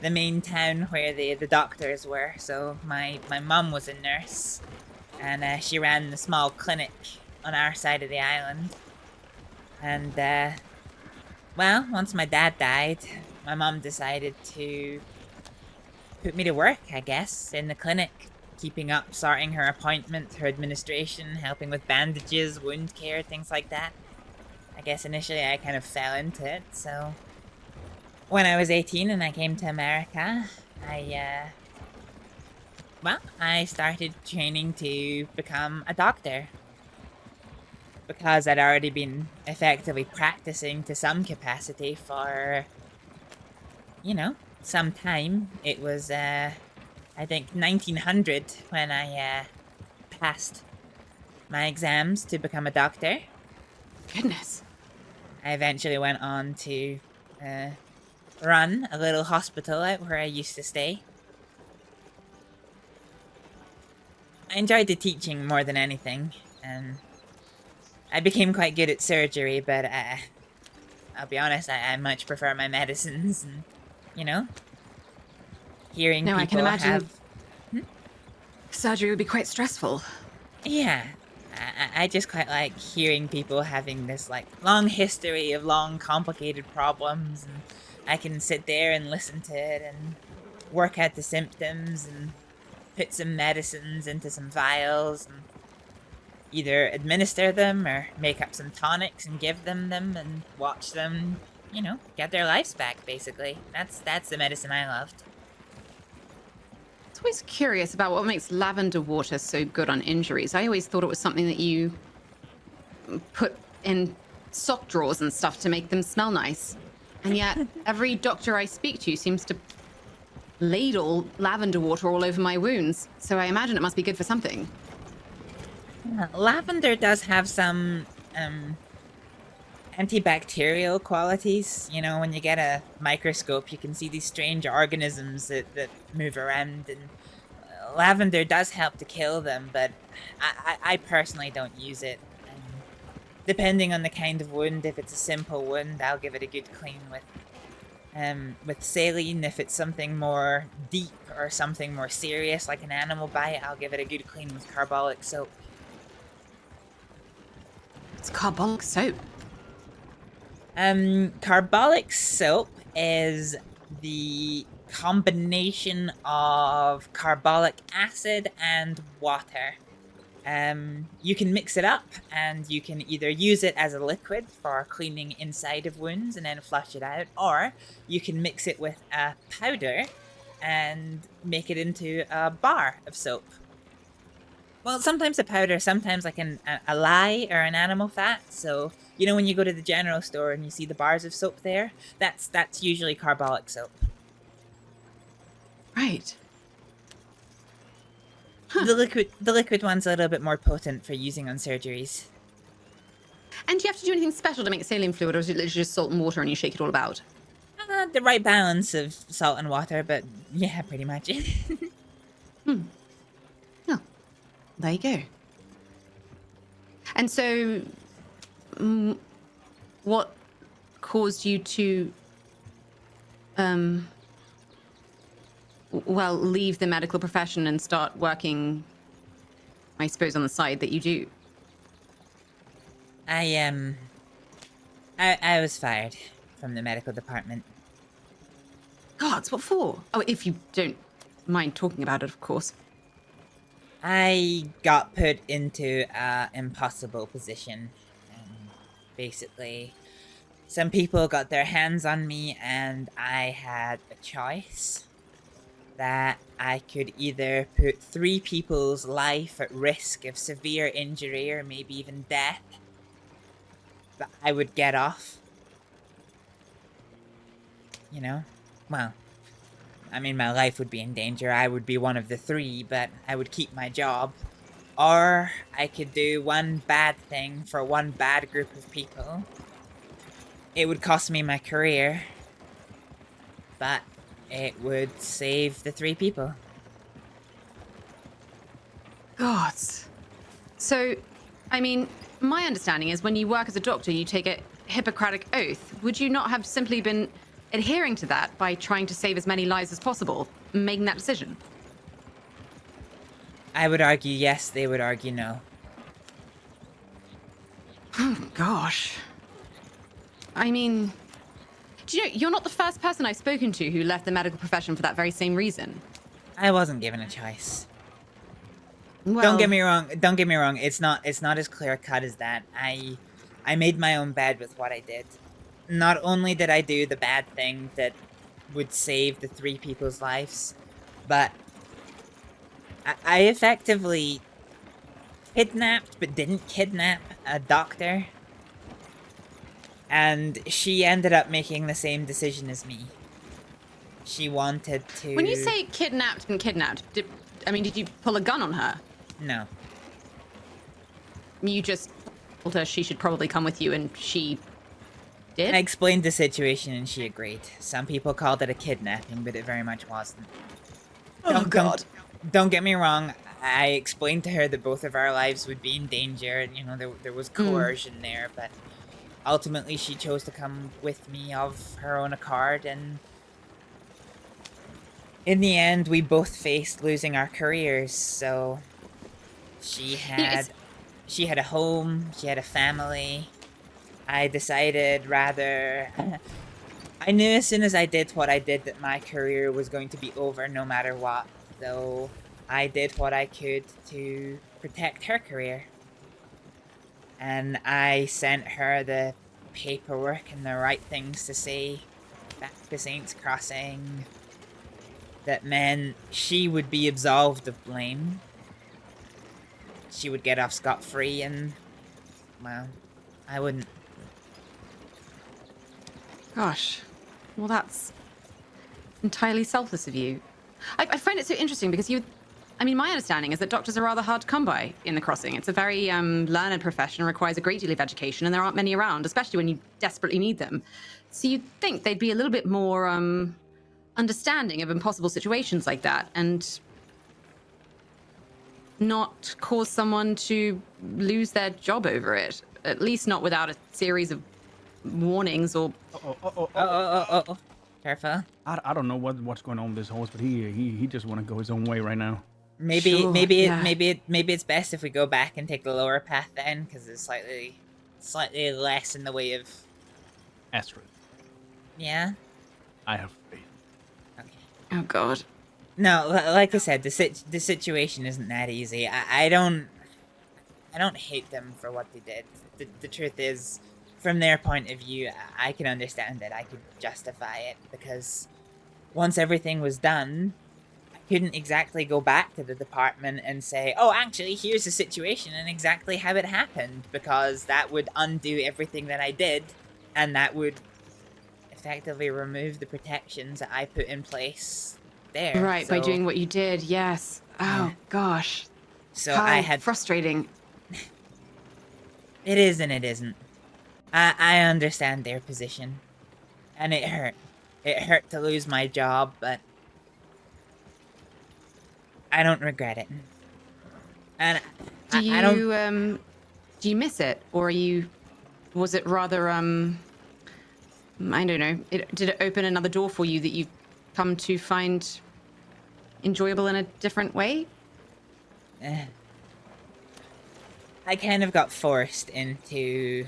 the main town where the doctors were. So my mum was a nurse, and she ran the small clinic on our side of the island. And well, once my dad died, my mum decided to put me to work, I guess, in the clinic, keeping up, sorting her appointments, her administration, helping with bandages, wound care, things like that. I guess initially I kind of fell into it, so when I was 18 and I came to America, I started training to become a doctor. Because I'd already been effectively practicing to some capacity for, you know, some time. It was, I think 1900 when I passed my exams to become a doctor.
Goodness.
I eventually went on to run a little hospital out where I used to stay. I enjoyed the teaching more than anything, and I became quite good at surgery, but I'll be honest, I much prefer my medicines, and, you know, hearing people
I can imagine
have...
surgery would be quite stressful.
Yeah. I just quite like hearing people having this, like, long history of long, complicated problems, and I can sit there and listen to it and work out the symptoms and put some medicines into some vials and either administer them or make up some tonics and give them and watch them, you know, get their lives back, basically. That's the medicine I loved.
I was always curious about what makes lavender water so good on injuries. I always thought it was something that you put in sock drawers and stuff to make them smell nice. And yet, every doctor I speak to seems to ladle lavender water all over my wounds. So I imagine it must be good for something.
Lavender does have some antibacterial qualities. You know, when you get a microscope, you can see these strange organisms that move around, and lavender does help to kill them, but I personally don't use it. Depending on the kind of wound, if it's a simple wound, I'll give it a good clean with With saline, if it's something more deep or something more serious, like an animal bite, I'll give it a good clean with carbolic soap.
It's carbolic soap.
Carbolic soap is the combination of carbolic acid and water. You can mix it up, and you can either use it as a liquid for cleaning inside of wounds and then flush it out, or you can mix it with a powder and make it into a bar of soap. Well, sometimes a powder, sometimes like a lye or an animal fat. So, you know when you go to the general store and you see the bars of soap there? That's usually carbolic soap.
Right.
The liquid one's a little bit more potent for using on surgeries.
And do you have to do anything special to make the saline fluid, or is it literally just salt and water and you shake it all about?
The right balance of salt and water, but yeah, pretty much.
Oh, there you go. And so, what caused you to, well, leave the medical profession and start working, I suppose, on the side that you do?
I was fired from the medical department.
Gods, what for? Oh, if you don't mind talking about it, of course.
I got put into an impossible position. Basically, some people got their hands on me, and I had a choice that I could either put 3 people's life at risk of severe injury or maybe even death, but I would get off. You know? Well, I mean, my life would be in danger. I would be one of the 3, but I would keep my job. Or I could do one bad thing for one bad group of people. It would cost me my career, but it would save the 3 people.
Gods. So, I mean, my understanding is when you work as a doctor, you take a Hippocratic oath. Would you not have simply been adhering to that by trying to save as many lives as possible, making that decision?
I would argue yes, they would argue no.
Oh, gosh. I mean, do you know, you're not the first person I've spoken to who left the medical profession for that very same reason.
I wasn't given a choice.
Well,
Don't get me wrong, it's not as clear cut as that. I made my own bed with what I did. Not only did I do the bad thing that would save the 3 people's lives, but I effectively kidnapped but didn't kidnap a doctor. And she ended up making the same decision as me. She wanted to...
When you say kidnapped and kidnapped, did you pull a gun on her?
No.
You just told her she should probably come with you, and she did?
I explained the situation and she agreed. Some people called it a kidnapping, but it very much wasn't. Don't get me wrong. I explained to her that both of our lives would be in danger, and, you know, there was coercion there, but ultimately she chose to come with me of her own accord, and in the end, we both faced losing our careers, so she had a home, she had a family. I decided rather... I knew as soon as I did what I did that my career was going to be over no matter what, so I did what I could to protect her career. And I sent her the paperwork and the right things to say back to Saints Crossing that meant she would be absolved of blame. She would get off scot-free and, well, I wouldn't.
Gosh, well, that's entirely selfless of you. I find it so interesting because my understanding is that doctors are rather hard to come by in the Crossing. It's a very learned profession and requires a great deal of education, and there aren't many around, especially when you desperately need them. So you'd think they'd be a little bit more understanding of impossible situations like that, and not cause someone to lose their job over it. At least not without a series of warnings or...
Careful.
I don't know what's going on with this horse, but he just want to go his own way right now.
Maybe
Sure,
maybe
yeah.
maybe it's best if we go back and take the lower path then, because it's slightly less in the way of.
Astrid,
Yeah.
I have faith.
Oh God.
No, like I said, the situation isn't that easy. I don't hate them for what they did. The truth is, from their point of view, I can understand it. I could justify it because once everything was done, I couldn't exactly go back to the department and say, "Oh, actually, here's the situation and exactly how it happened," because that would undo everything that I did, and that would effectively remove the protections that I put in place there.
Right, by
So-
doing what you did, yes. Oh, gosh.
So
How
I had
frustrating.
It is and it isn't. I understand their position. And it hurt. It hurt to lose my job, but I don't regret it. And
Do
I don't...
you, do you miss it? Or was it rather, I don't know, did it open another door for you that you've come to find enjoyable in a different way?
I kind of got forced into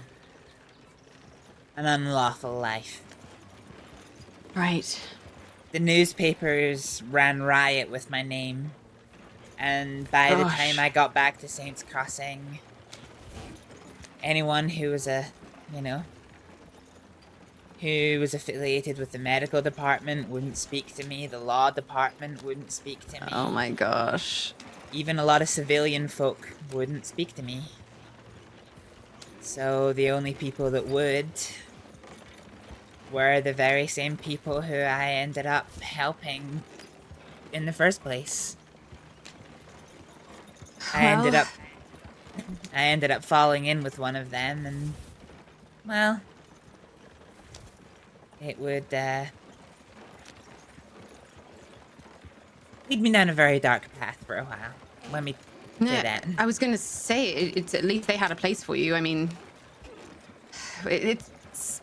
an unlawful life.
Right.
The newspapers ran riot with my name. And by the
Gosh.
time I got back to Saints Crossing, anyone who was who was affiliated with the medical department wouldn't speak to me. The law department wouldn't speak to me.
Oh my gosh.
Even a lot of civilian folk wouldn't speak to me. So the only people that would were the very same people who I ended up helping in the first place. I ended up falling in with one of them, and well, it would lead me down a very dark path for a while. Let me say that.
I was going to say, it's at least they had a place for you. I mean, it's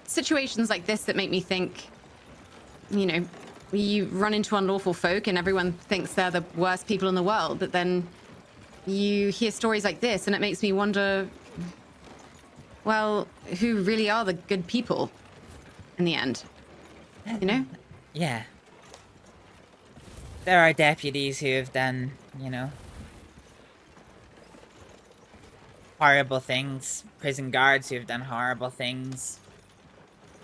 situations like this that make me think, you know, you run into unlawful folk and everyone thinks they're the worst people in the world, but then you hear stories like this and it makes me wonder, well, who really are the good people in the end? You know?
Yeah. There are deputies who have done, you know, horrible things. Prison guards who have done horrible things.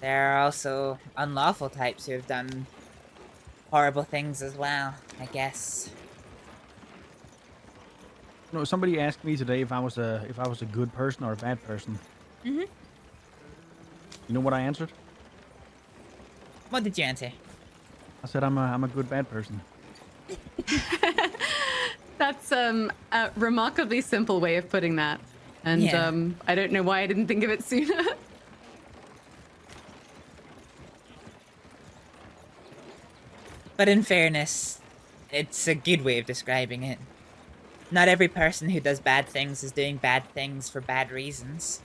There are also unlawful types who have done horrible things as well, I guess.
No, somebody asked me today if I was a good person or a bad person.
Mm-hmm.
You know what I answered?
What did you answer?
I said I'm a good bad person.
That's a remarkably simple way of putting that. And
Yeah.
I don't know why I didn't think of it sooner.
But in fairness, it's a good way of describing it. Not every person who does bad things is doing bad things for bad reasons.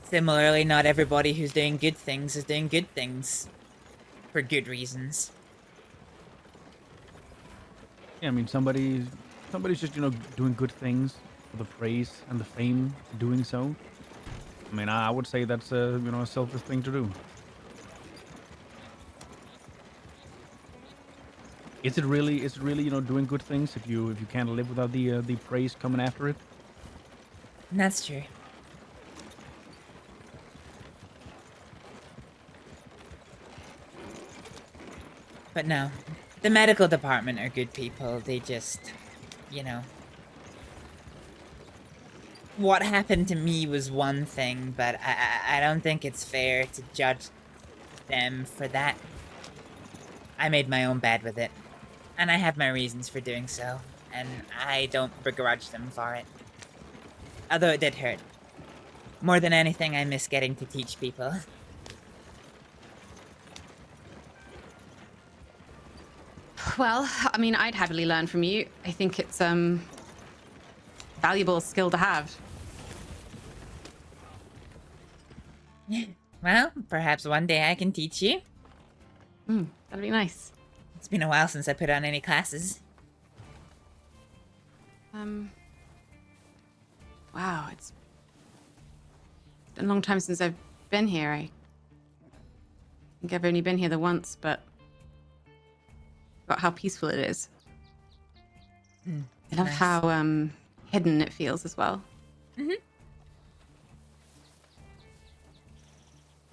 Similarly, not everybody who's doing good things is doing good things for good reasons.
Yeah, I mean somebody's just doing good things for the praise and the fame for doing so. I mean, I would say that's a a selfish thing to do. Is it really doing good things if you can't live without the praise coming after it?
That's true. But no, the medical department are good people. They just, what happened to me was one thing, but I don't think it's fair to judge them for that. I made my own bed with it, and I have my reasons for doing so, and I don't begrudge them for it. Although it did hurt. More than anything, I miss getting to teach people.
Well, I mean, I'd happily learn from you. I think it's valuable skill to have.
Well, perhaps one day I can teach you.
That'd be nice.
It's been a while since I put on any classes.
Wow, it's been a long time since I've been here. I think I've only been here the once, but about how peaceful it is. I love how hidden it feels as well.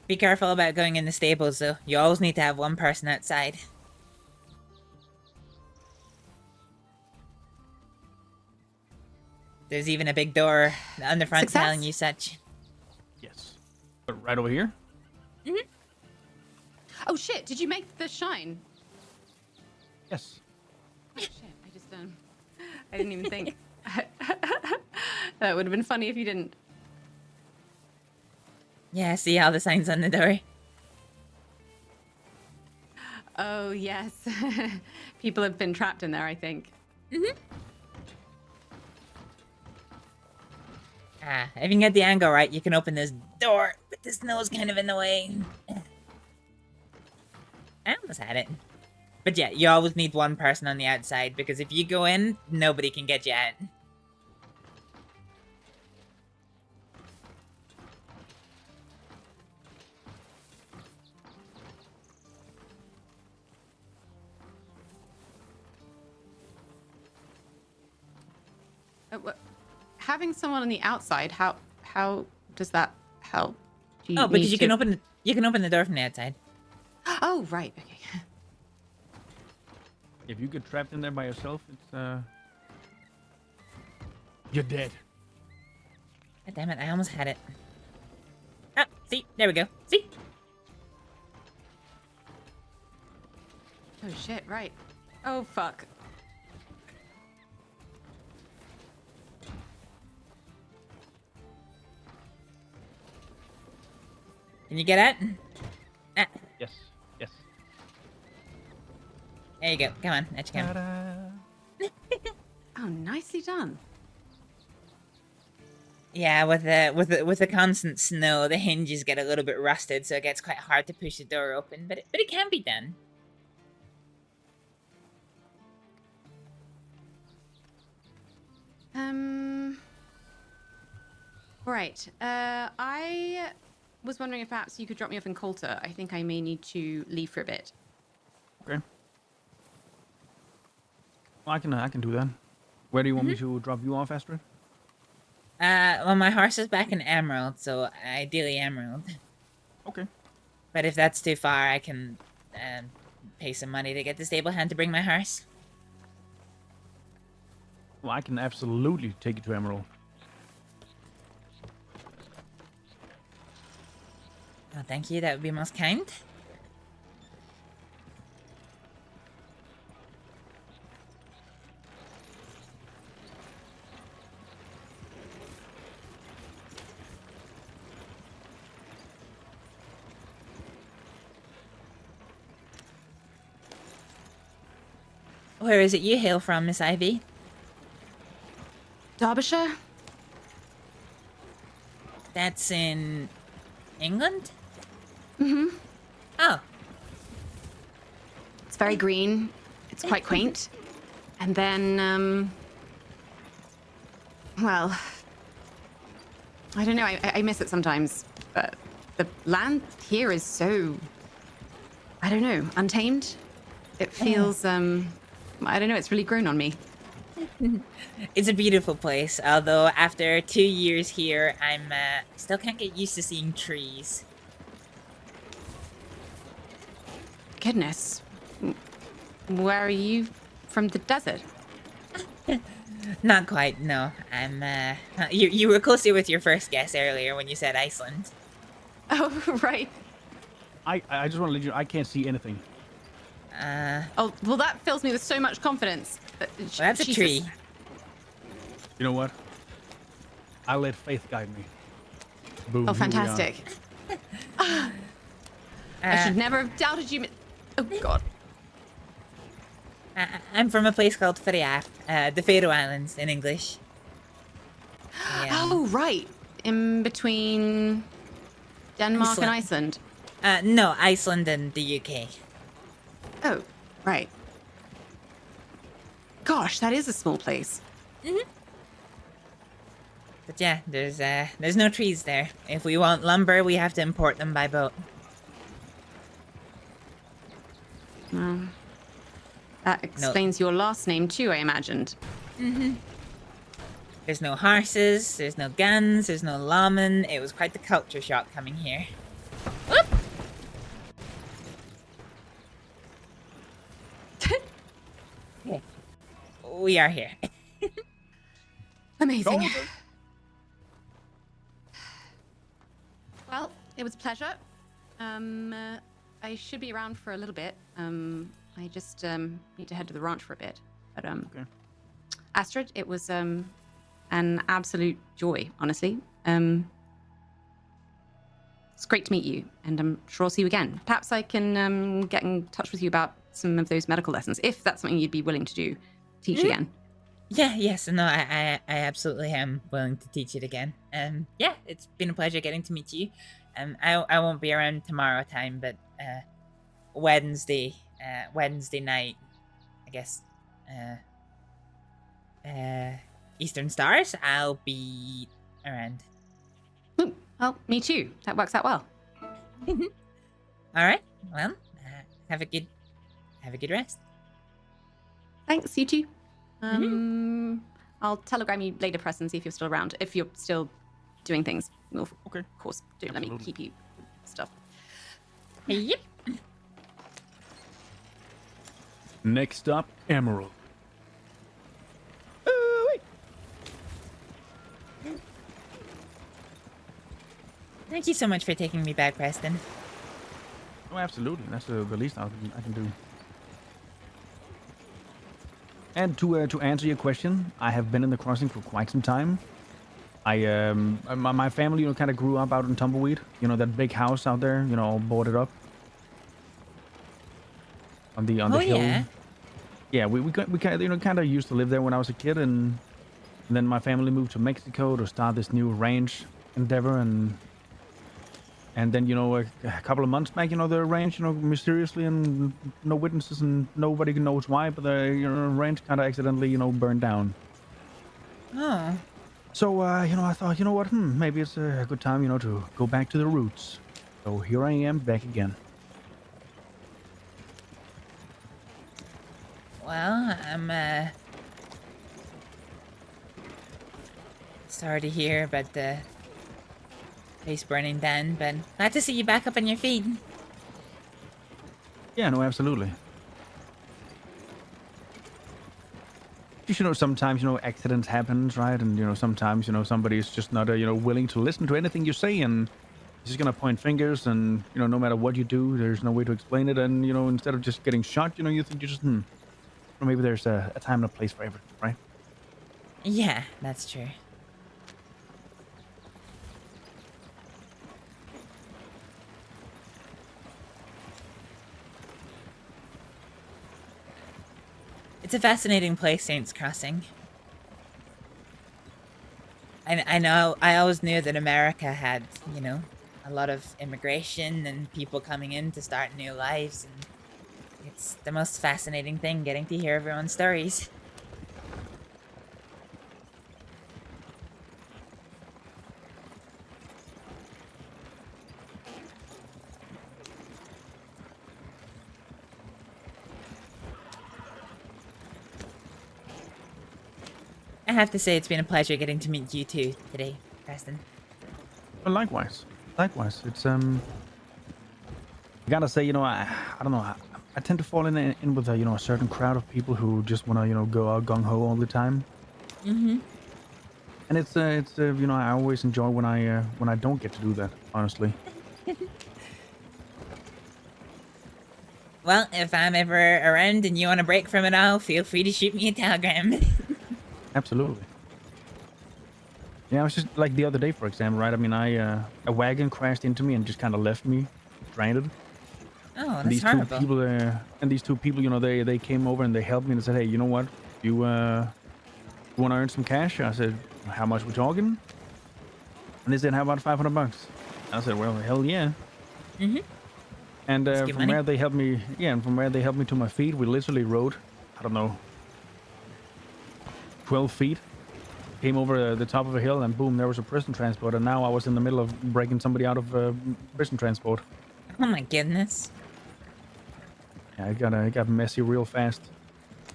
Be careful about going in the stables, though. You always need to have one person outside. There's even a big door on the front telling you such.
Yes. Right over here?
Oh shit, did you make the shine?
Yes.
Oh shit, I just I didn't even think. That would have been funny if you didn't.
Yeah, see all the signs on the door?
Oh yes. People have been trapped in there, I think.
If you can get the angle right, you can open this door, but the snow's kind of in the way. I almost had it. But yeah, you always need one person on the outside, because if you go in, nobody can get you out.
Having someone on the outside, how does that help? Do
Oh, because
need
you can open the door from the outside.
Oh, right. Okay.
If you get trapped in there by yourself, it's you're dead.
God damn it, I almost had it. Oh, see? There we go. See?
Oh shit, right. Oh fuck.
Can you get it?
Yes. Yes.
There you go. Come on, let you go.
Oh, nicely done.
Yeah, with the constant snow, the hinges get a little bit rusted, so it gets quite hard to push the door open. But it can be done.
Right. I was wondering if perhaps you could drop me off in Coulter. I think I may need to leave for a bit.
Okay. Well, I can do that. Where do you want me to drop you off, Astrид?
Well, my horse is back in Emerald, so ideally Emerald.
Okay.
But if that's too far, I can pay some money to get the stable hand to bring my horse.
Well, I can absolutely take you to Emerald.
Oh, thank you. That would be most kind. Where is it you hail from, Miss Ivy?
Derbyshire?
That's in England?
Oh. It's very green. It's quite quaint. And then, well, I don't know. I miss it sometimes. But the land here is so, I don't know, untamed. It feels, I don't know, it's really grown on me.
It's a beautiful place, although after 2 years here, I'm still can't get used to seeing trees.
Goodness. Where are you from? The desert?
Not quite, no. I'm, you were closer with your first guess earlier when you said Iceland.
Oh, right.
I just want to let you know, I can't see anything.
Oh, well, that fills me with so much confidence.
Well, that's a tree.
You know what? I let faith guide me. Boom.
Oh, fantastic. I should never have doubted you. Oh, God.
I'm from a place called Friar, the Faroe Islands in English.
Oh, right. In between Denmark and Iceland?
No, Iceland and the UK.
Oh, right. Gosh, that is a small place.
But yeah, there's no trees there. If we want lumber, we have to import them by boat.
That explains your last name too, I imagined.
There's no horses, there's no guns, there's no lawmen. It was quite the culture shock coming here. Whoop! Okay. We are here.
Amazing. Well, it was a pleasure. I should be around for a little bit. I just need to head to the ranch for a bit. But
Okay.
Astrид, it was an absolute joy, honestly. It's great to meet you, and I'm sure I'll see you again. Perhaps I can get in touch with you about some of those medical lessons, if that's something you'd be willing to do. Teach again.
Yeah, yes, no, I absolutely am willing to teach it again. Yeah, it's been a pleasure getting to meet you. I won't be around tomorrow time, but Wednesday night, I guess, Eastern Stars, I'll be around.
Well, me too. That works out well.
All right. Well, have a good rest.
Thanks, you too. I'll telegram you later, Preston, see if you're still around. If you're still doing things, we'll, of course, don't let me keep you stuff.
Yep.
Next up, Emerald.
Thank you so much for taking me back, Preston.
Oh, absolutely. That's the least I can do. And to answer your question, I have been in the crossing for quite some time. My family, kind of grew up out in Tumbleweed. That big house out there, all boarded up. On the hill.
Yeah.
Yeah, we kind of used to live there when I was a kid, and then my family moved to Mexico to start this new ranch endeavor, and then a couple of months back, the ranch, mysteriously, and no witnesses and nobody knows why, but the ranch kind of accidentally, burned down.
Oh.
So I thought, what, maybe it's a good time, to go back to the roots. So here I am, back again.
Well, I'm sorry to hear about the place burning down, but glad to see you back up on your feet.
Yeah, no, absolutely. Sometimes, accidents happen, right? And, sometimes, somebody's just not, willing to listen to anything you say, and he's just gonna point fingers, and, no matter what you do, there's no way to explain it, and, instead of just getting shot, you think you just, or maybe there's a time and a place for everything, right?
Yeah, that's true. It's a fascinating place, Saints Crossing. I know, I always knew that America had, a lot of immigration and people coming in to start new lives, and it's the most fascinating thing, getting to hear everyone's stories. I have to say it's been a pleasure getting to meet you too today, Preston.
Well, likewise. It's I gotta say, I don't know. I tend to fall in with a certain crowd of people who just wanna go out gung ho all the time. And it's I always enjoy when I don't get to do that, honestly.
Well, if I'm ever around and you want to break from it all, feel free to shoot me a telegram.
Absolutely. Yeah, it was just like the other day, for example, right? I mean, a wagon crashed into me and just kind of left me stranded.
Oh, that's horrible.
These two people, they came over and they helped me and said, hey, you know what? You want to earn some cash? I said, how much we talking? And they said, how about $500? I said, well, hell yeah.
Mm-hmm.
And
good
from
money.
where they helped me, and from where they helped me to my feet, we literally rode, I don't know, 12 feet. Came over the top of a hill, and boom, there was a prison transport. And now I was in the middle of breaking somebody out of prison transport.
Oh my goodness.
Yeah, it got messy real fast.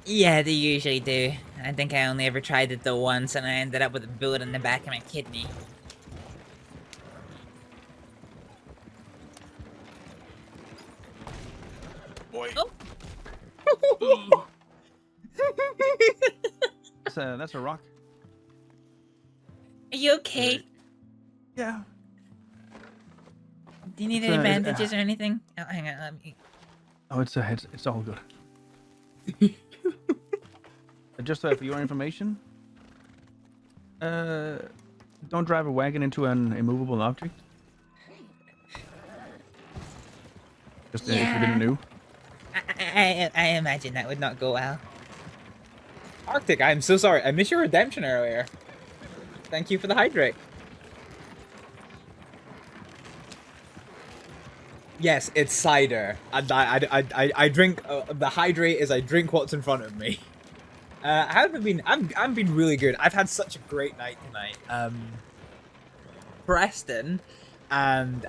Yeah, they usually do. I think I only ever tried it though once, and I ended up with a bullet in the back of my kidney.
Boy.
Oh.
That's a rock.
Are you okay?
Yeah.
Do you need
It's,
any
uh,
bandages or anything? Oh, hang on, let me...
Oh, it's all good. Just for your information, don't drive a wagon into an immovable object. Just if you didn't know.
I imagine that would not go well.
Arctic, I'm so sorry. I missed your redemption earlier. Thank you for the hydrate. Yes, it's cider. I drink the hydrate is I drink what's in front of me. I haven't been. I've been really good. I've had such a great night tonight. Preston and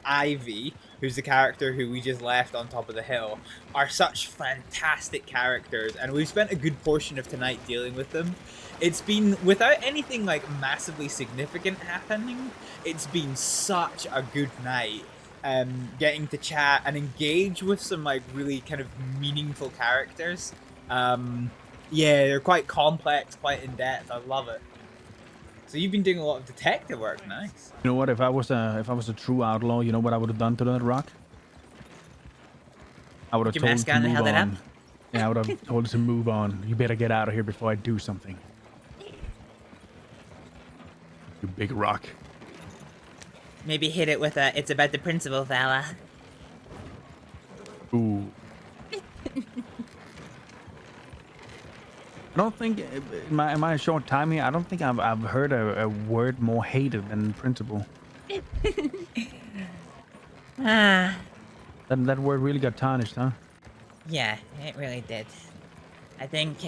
Ivy, who's the character who we just left on top of the hill, are such fantastic characters, and we've spent a good portion of tonight dealing with them. It's been, without anything like massively significant happening, it's been such a good night. Getting to chat and engage with some like really kind of meaningful characters. Yeah, they're quite complex, quite in depth. I love it. So you've been doing a lot of detective work, nice.
You know what? If I was a true outlaw, you know what I would have done to that rock? I would have told it to move on. Yeah, I would have told it to move on. You better get out of here before I do something. You big rock.
Maybe hit it with a, it's about the principle, fella.
Ooh. I don't think, in my short time here, I don't think I've heard a word more hated than principle.
Ah.
That word really got tarnished, huh?
Yeah, it really did. I think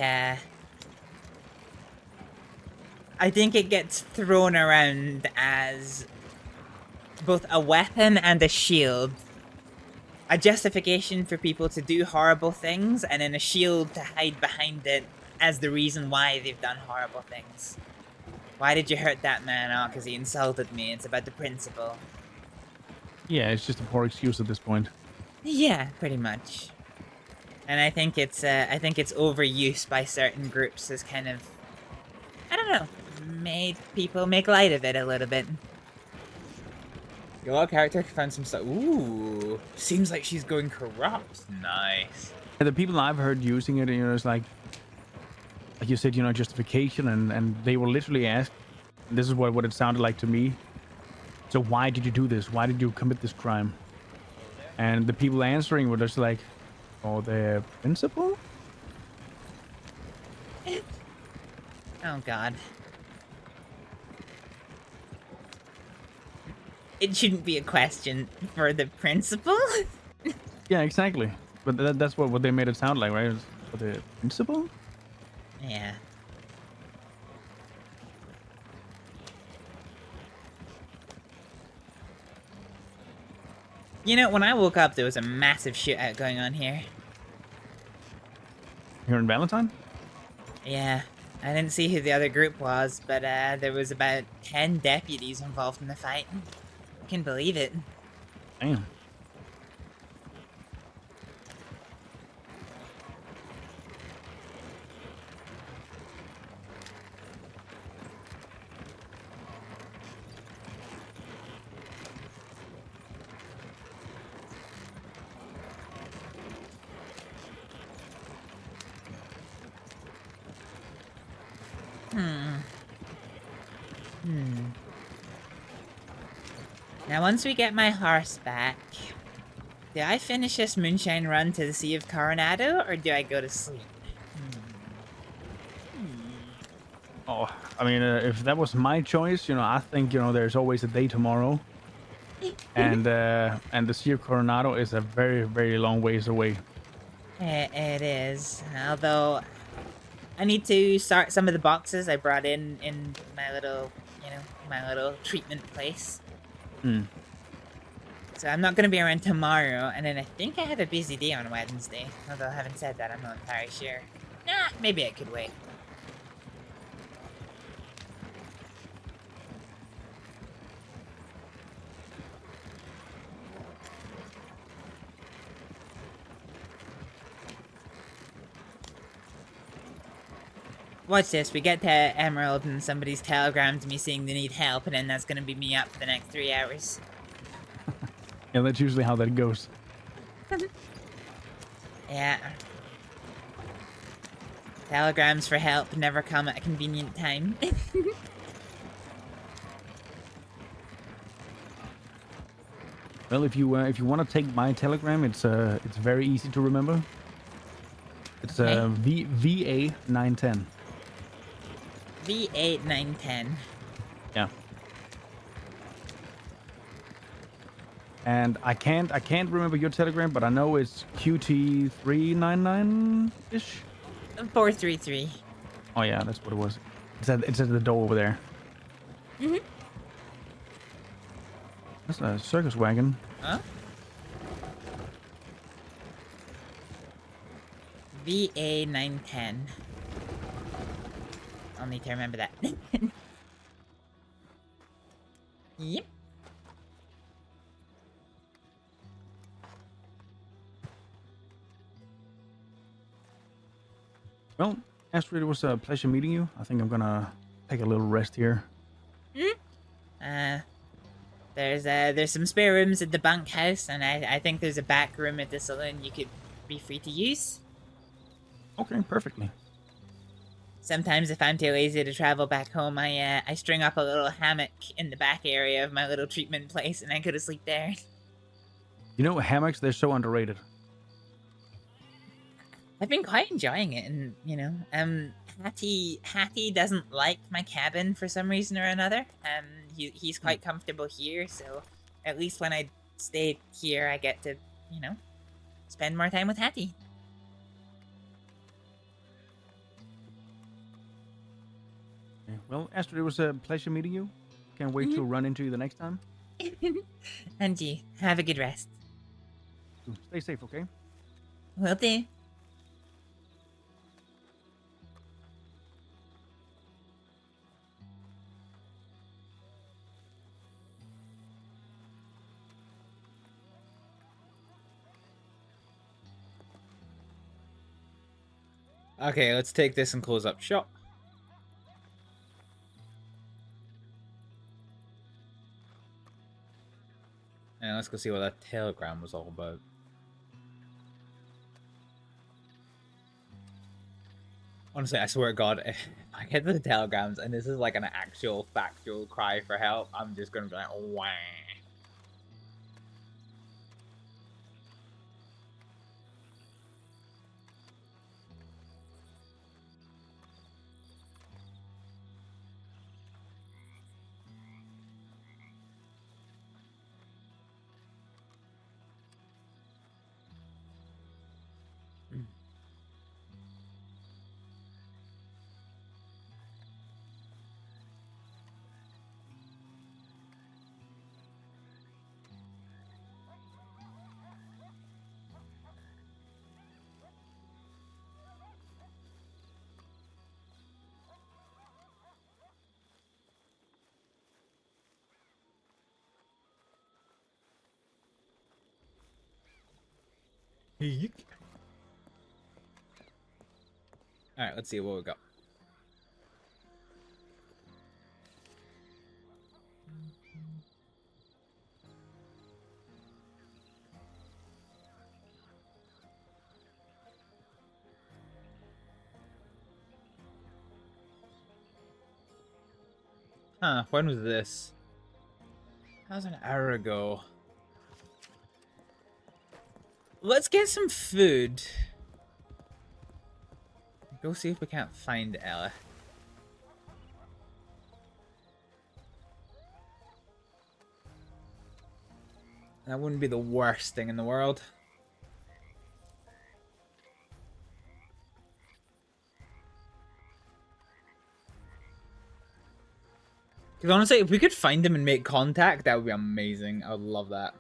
it gets thrown around as both a weapon and a shield. A justification for people to do horrible things, and then a shield to hide behind it as the reason why they've done horrible things. Why did you hurt that man? Oh, because he insulted me. It's about the principle.
Yeah, it's just a poor excuse at this point.
Yeah, pretty much. And I think it's overuse by certain groups as kind of, I don't know, made people make light of it a little bit.
Your character found some stuff. Ooh, seems like she's going corrupt. Nice.
And the people I've heard using it, you know, it's like you said, you know, justification, and they will literally ask, this is what it sounded like to me. So why did you do this? Why did you commit this crime? And the people answering were just like, for the principle?
Oh God. It shouldn't be a question for the principal.
Yeah, exactly. But that's what they made it sound like, right? For the principle?
Yeah. You know, when I woke up, there was a massive shootout going on here.
Here in Valentine?
Yeah. I didn't see who the other group was, but there was about 10 deputies involved in the fight. I can't believe it.
Damn.
Now, once we get my horse back, do I finish this moonshine run to the Sea of Coronado, or do I go to sleep?
Oh, I mean, if that was my choice, you know, I think, you know, there's always a day tomorrow. and the Sierra Coronado is a very, very long ways away.
It is. Although I need to start some of the boxes I brought in my little, my little treatment place.
Hmm.
So I'm not going to be around tomorrow, and then I think I have a busy day on Wednesday. Although having said that, I'm not entirely sure. Nah, maybe I could wait. Watch this, we get to Emerald and somebody's telegrammed me saying they need help, and then that's gonna be me up for the next 3 hours.
Yeah, that's usually how that goes.
Yeah. Telegrams for help never come at a convenient time.
Well, if you want to take my telegram, it's very easy to remember. It's VA 910.
V8 910.
Yeah. And I can't remember your telegram, but I know it's QT 399-ish.
433.
Oh yeah, that's what it was. It's at the door over there.
Mhm.
That's a circus wagon.
Huh? VA 910. I'll need to remember that. Yep.
Well, Astrид, it was a pleasure meeting you. I think I'm gonna take a little rest here.
There's some spare rooms at the bunkhouse, and I think there's a back room at the saloon you could be free to use.
Okay, perfectly.
Sometimes if I'm too lazy to travel back home, I string up a little hammock in the back area of my little treatment place, and I go to sleep there.
You know, hammocks, they're so underrated.
I've been quite enjoying it, and Hattie doesn't like my cabin for some reason or another. He's quite comfortable here, so at least when I stay here, I get to, spend more time with Hattie.
Okay. Well, Astrид, it was a pleasure meeting you. Can't wait to run into you the next time.
And you, have a good rest.
Stay safe, okay?
Will do.
Okay, let's take this and close up shop. And let's go see what that telegram was all about. Honestly, I swear to God, if I get the telegrams and this is like an actual factual cry for help, I'm just gonna be like, wah. Alright, let's see what we got. Huh, when was this? That was an hour ago. Let's get some food. Go see if we can't find Ella. That wouldn't be the worst thing in the world. Because honestly, if we could find him and make contact, that would be amazing. I would love that.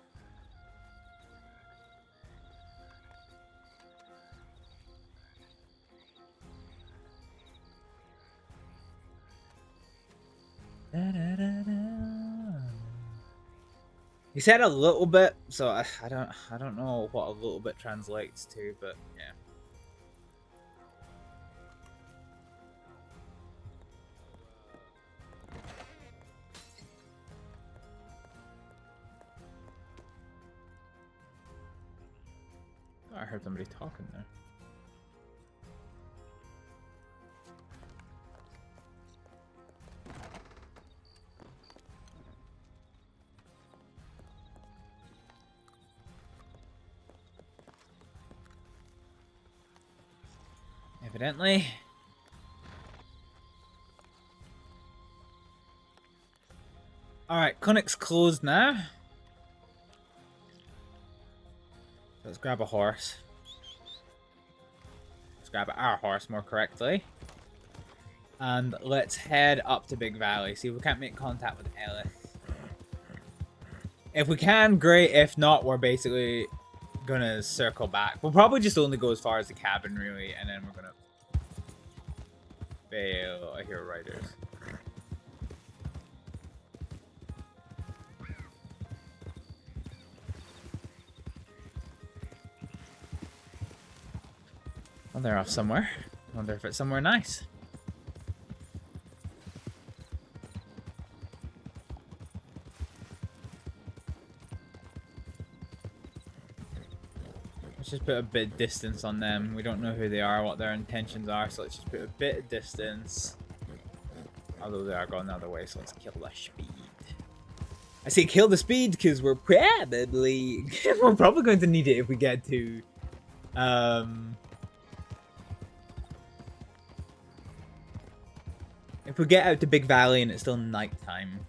He said a little bit, so I don't know what a little bit translates to, but yeah. Oh, I heard somebody talking there. Evidently. Alright, clinic's closed now. Let's grab a horse. Let's grab our horse more correctly. And let's head up to Big Valley. See if we can't make contact with Ellis. If we can, great. If not, we're basically gonna circle back. We'll probably just only go as far as the cabin, really, and then we're gonna fail. I hear riders. Well, they're off somewhere. Wonder if it's somewhere nice. Let's just put a bit of distance on them. We don't know who they are, what their intentions are, so let's just put a bit of distance. Although they are going the other way, so let's kill the speed. I say kill the speed because we're probably going to need it if we get to if we get out to Big Valley and it's still nighttime.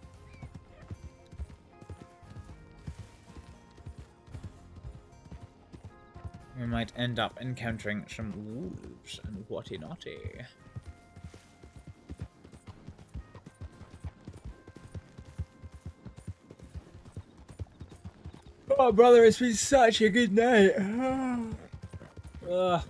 We might end up encountering some wolves and whatty-naughty. Oh, brother, it's been such a good night. Ugh.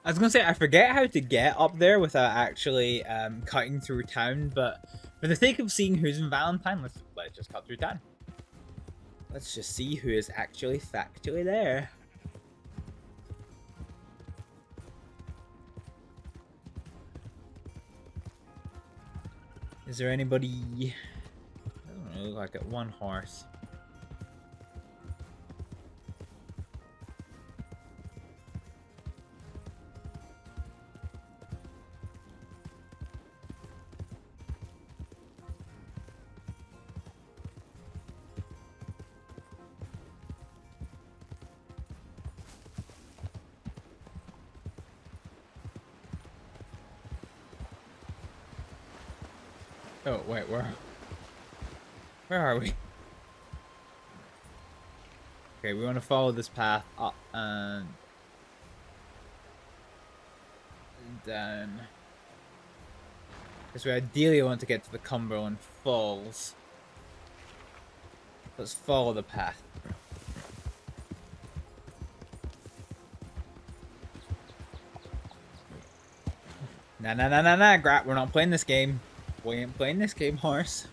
I was gonna say, I forget how to get up there without actually cutting through town, but for the sake of seeing who's in Valentine, let's just cut through town. Let's just see who is actually factually there. Is there anybody? I don't know, look like at one horse. Oh, wait, where are we? Okay, we want to follow this path up and... down. Because we ideally want to get to the Cumberland Falls. Let's follow the path. Nah, Grat, we're not playing this game. We ain't playing this game, horse.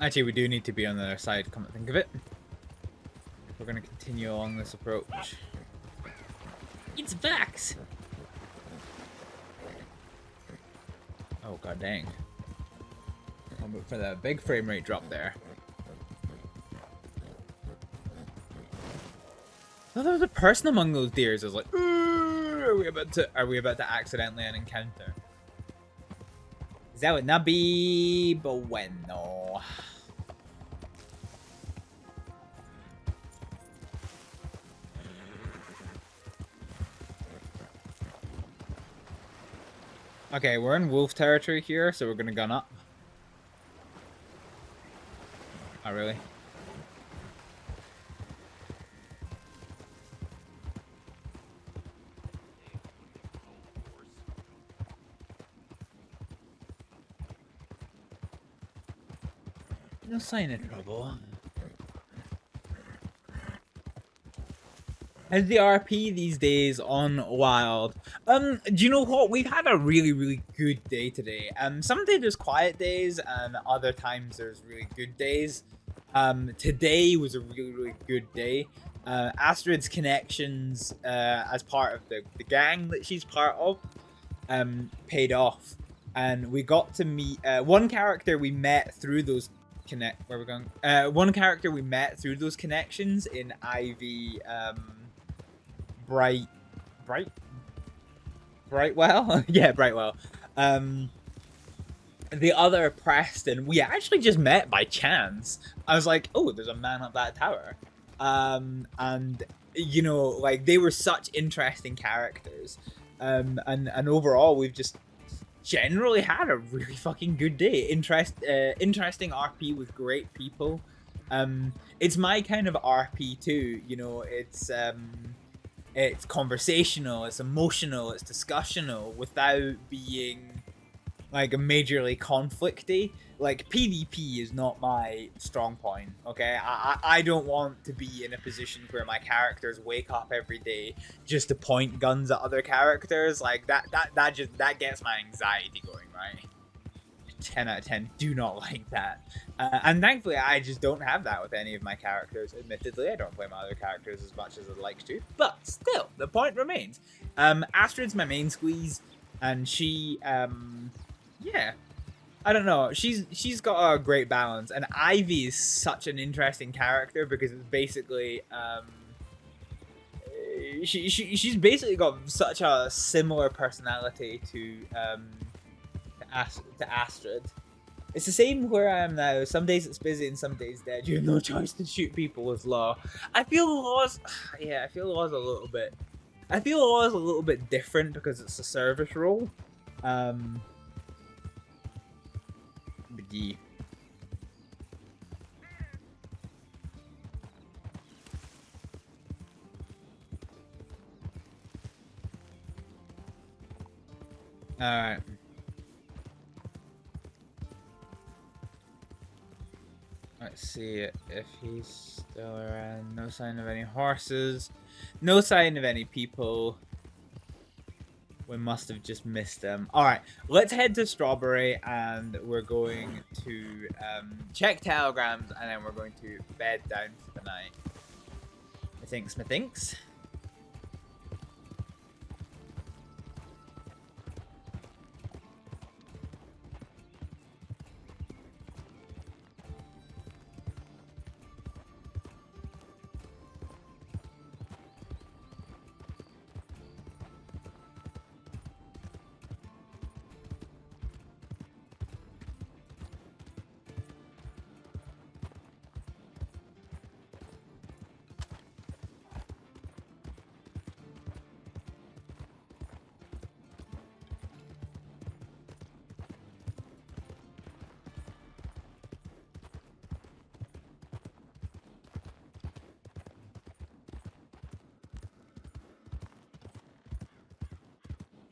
Actually, we do need to be on the other side, come to think of it. We're going to continue along this approach. It's Vax! Oh, god dang. I'll move for that big frame rate drop there. Oh, there was a person among those deers. I was like, ooh, are we about to accidentally an encounter? That would not be bueno. Okay, we're in wolf territory here, so we're gonna gun up. Oh, really? No sign of trouble. How's the RP these days on Wild? Do you know what? We've had a really good day today. Some days there's quiet days, and other times there's really good days. Today was a really good day. Astrid's connections as part of the gang that she's part of paid off, and we got to meet one character we met through those one character we met through those connections in Ivy. Brightwell? Yeah, Brightwell. The other Preston, we actually just met by chance. I was like, oh, there's a man up that tower. And, you know, like, they were such interesting characters. And overall, we've just generally had a really fucking good day. Interesting RP with great people. It's my kind of RP too, you know, it's conversational, it's emotional, it's discussional without being like majorly conflicty. Like PvP is not my strong point, okay? I don't want to be in a position where my characters wake up every day just to point guns at other characters. Like that gets my anxiety going, right? 10 out of 10 do not like that. And thankfully I just don't have that with any of my characters. Admittedly, I don't play my other characters as much as I'd like to, but still, the point remains. Astrid's my main squeeze, and she, yeah, I don't know, she's got a great balance, and Ivy is such an interesting character because it's basically, she's basically got such a similar personality to Astrid. It's the same where I am now. Some days it's busy and some days dead. You have no choice to shoot people with law. I feel laws, yeah, I feel laws a little bit. I feel laws a little bit different because it's a service role. But yeah. Alright. Let's see if he's still around. No sign of any horses. No sign of any people. We must have just missed them. Alright, let's head to Strawberry and we're going to check telegrams and then we're going to bed down for the night. Methinks.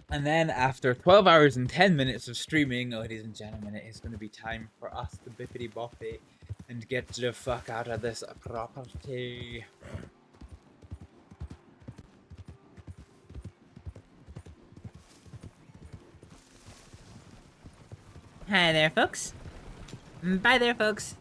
And then after 12 hours and 10 minutes of streaming, ladies and gentlemen, it is going to be time for us to bippity boppy and get the fuck out of this property.
Hi there, folks. Bye there, folks.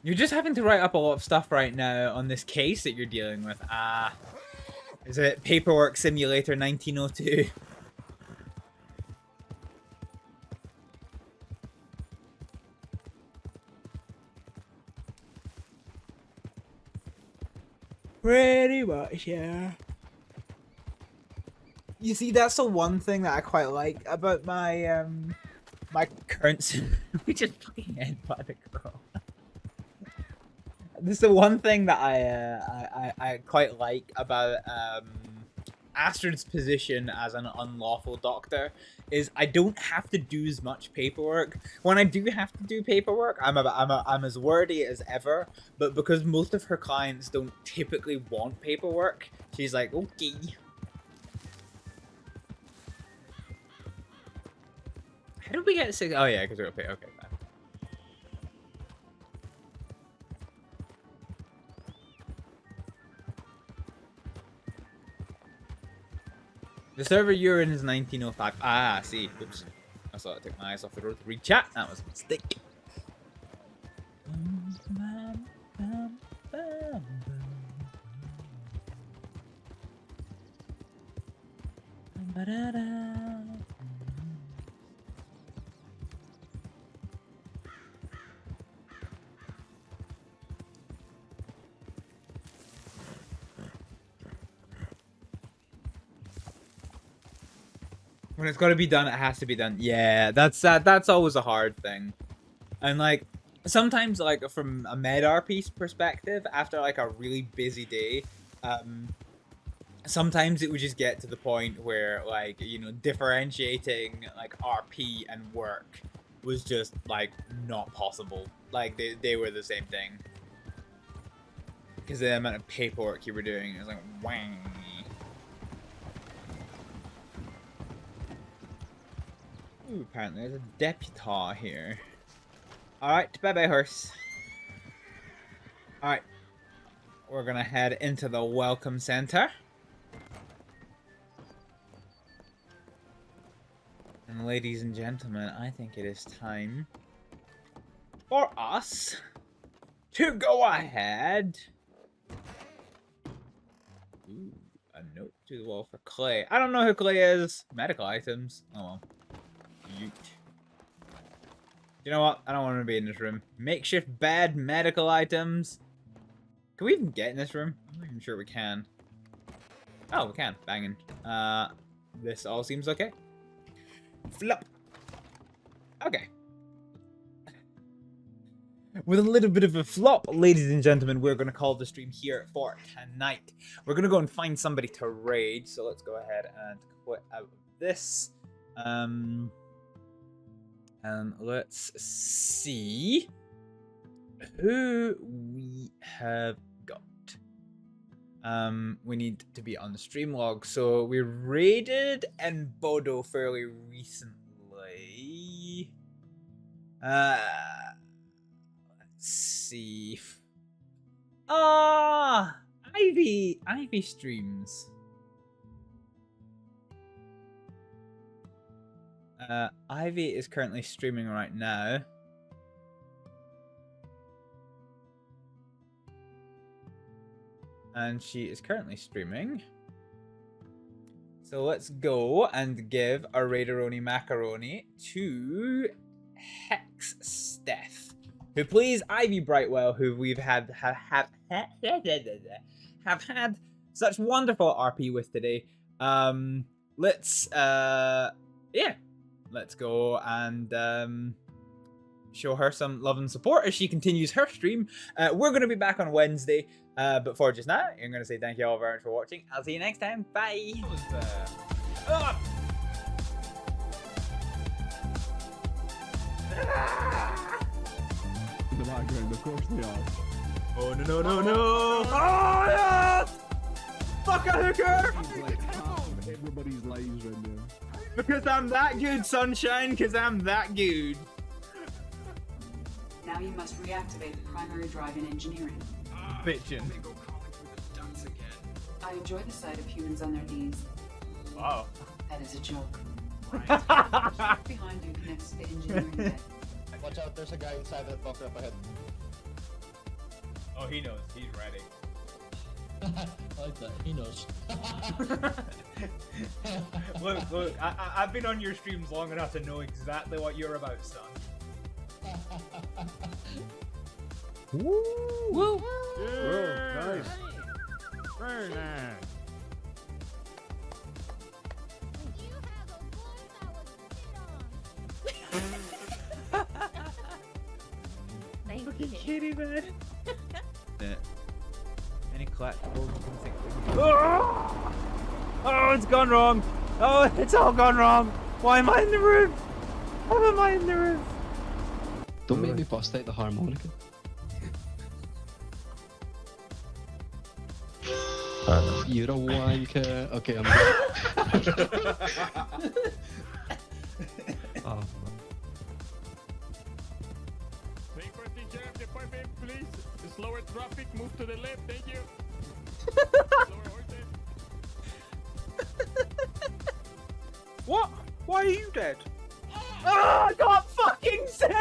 You're just having to write up a lot of stuff right now on this case that you're dealing with. Is it Paperwork Simulator 1902? Pretty much, yeah. You see, that's the one thing that I quite like about my my current. We just fucking headbutt the girl. This is the one thing that I quite like about Astrid's position as an unlawful doctor is I don't have to do as much paperwork. When I do have to do paperwork, I'm as wordy as ever. But because most of her clients don't typically want paperwork, she's like, okay. How did we get 6? Oh yeah, because we're okay. Okay, fine. The server you're in is 1905. Ah, see. Oops. I thought I took my eyes off the road to read chat. That was a mistake. When it's got to be done, it has to be done. Yeah, that's always a hard thing. And like sometimes, like from a med RP perspective, after like a really busy day, sometimes it would just get to the point where like, you know, differentiating like RP and work was just like not possible. Like they were the same thing. Because the amount of paperwork you were doing, it was like wang. Ooh, apparently there's a deputy here. Alright, bye-bye, horse. Alright. We're gonna head into the welcome center. And ladies and gentlemen, I think it is time for us to go ahead. Ooh, a note to the wall for Clay. I don't know who Clay is. Medical items. Oh well. Yeet. You know what? I don't want to be in this room. Makeshift bad medical items. Can we even get in this room? I'm not even sure we can. Oh, we can. Banging. This all seems okay. Flop. Okay. With a little bit of a flop, ladies and gentlemen, we're going to call the stream here for tonight. We're going to go and find somebody to raid. So let's go ahead and quit out of this. And let's see who we have got. We need to be on the stream log. So we raided in Bodo fairly recently. Let's see. Ivy streams. Ivy is currently streaming right now. And she is currently streaming. So let's go and give a Raideroni Macaroni to Hex Steph, who plays Ivy Brightwell, who we've have had such wonderful RP with today. Let's go and show her some love and support as she continues her stream. We're going to be back on Wednesday, but for just now, I'm going to say thank you all very much for watching. I'll see you next time. Bye.
In the background, of course they are.
Oh no! Oh yes! Fuck a hooker!
Like half everybody's lives right now.
Because I'm that good, sunshine. Because I'm that good.
Now you must reactivate the primary drive in engineering.
Bitchin'.
I enjoy the sight of humans on their knees.
Wow.
That is a joke. Behind you connects to the engineering bed.
Watch out, there's a guy inside that bunker up ahead.
Oh, he knows. He's ready.
I like that. He knows.
Look, I've been on your streams long enough to know exactly what you're about, son.
Woo! Woo!
Yeah.
Nice.
Very nice.
Thank you.
Kitty, man. Any collectibles you can think of? Oh, it's gone wrong. Oh, it's all gone wrong. Why am I in the roof? Why am I in the roof?
Don't make me bust out the harmonica. You're a wanker. Okay, I'm good. Oh,
Take first sheriff department, please. The slower traffic, move to the left, thank you. Slower horses.
What? Why are you dead? Oh, I got fucking 7!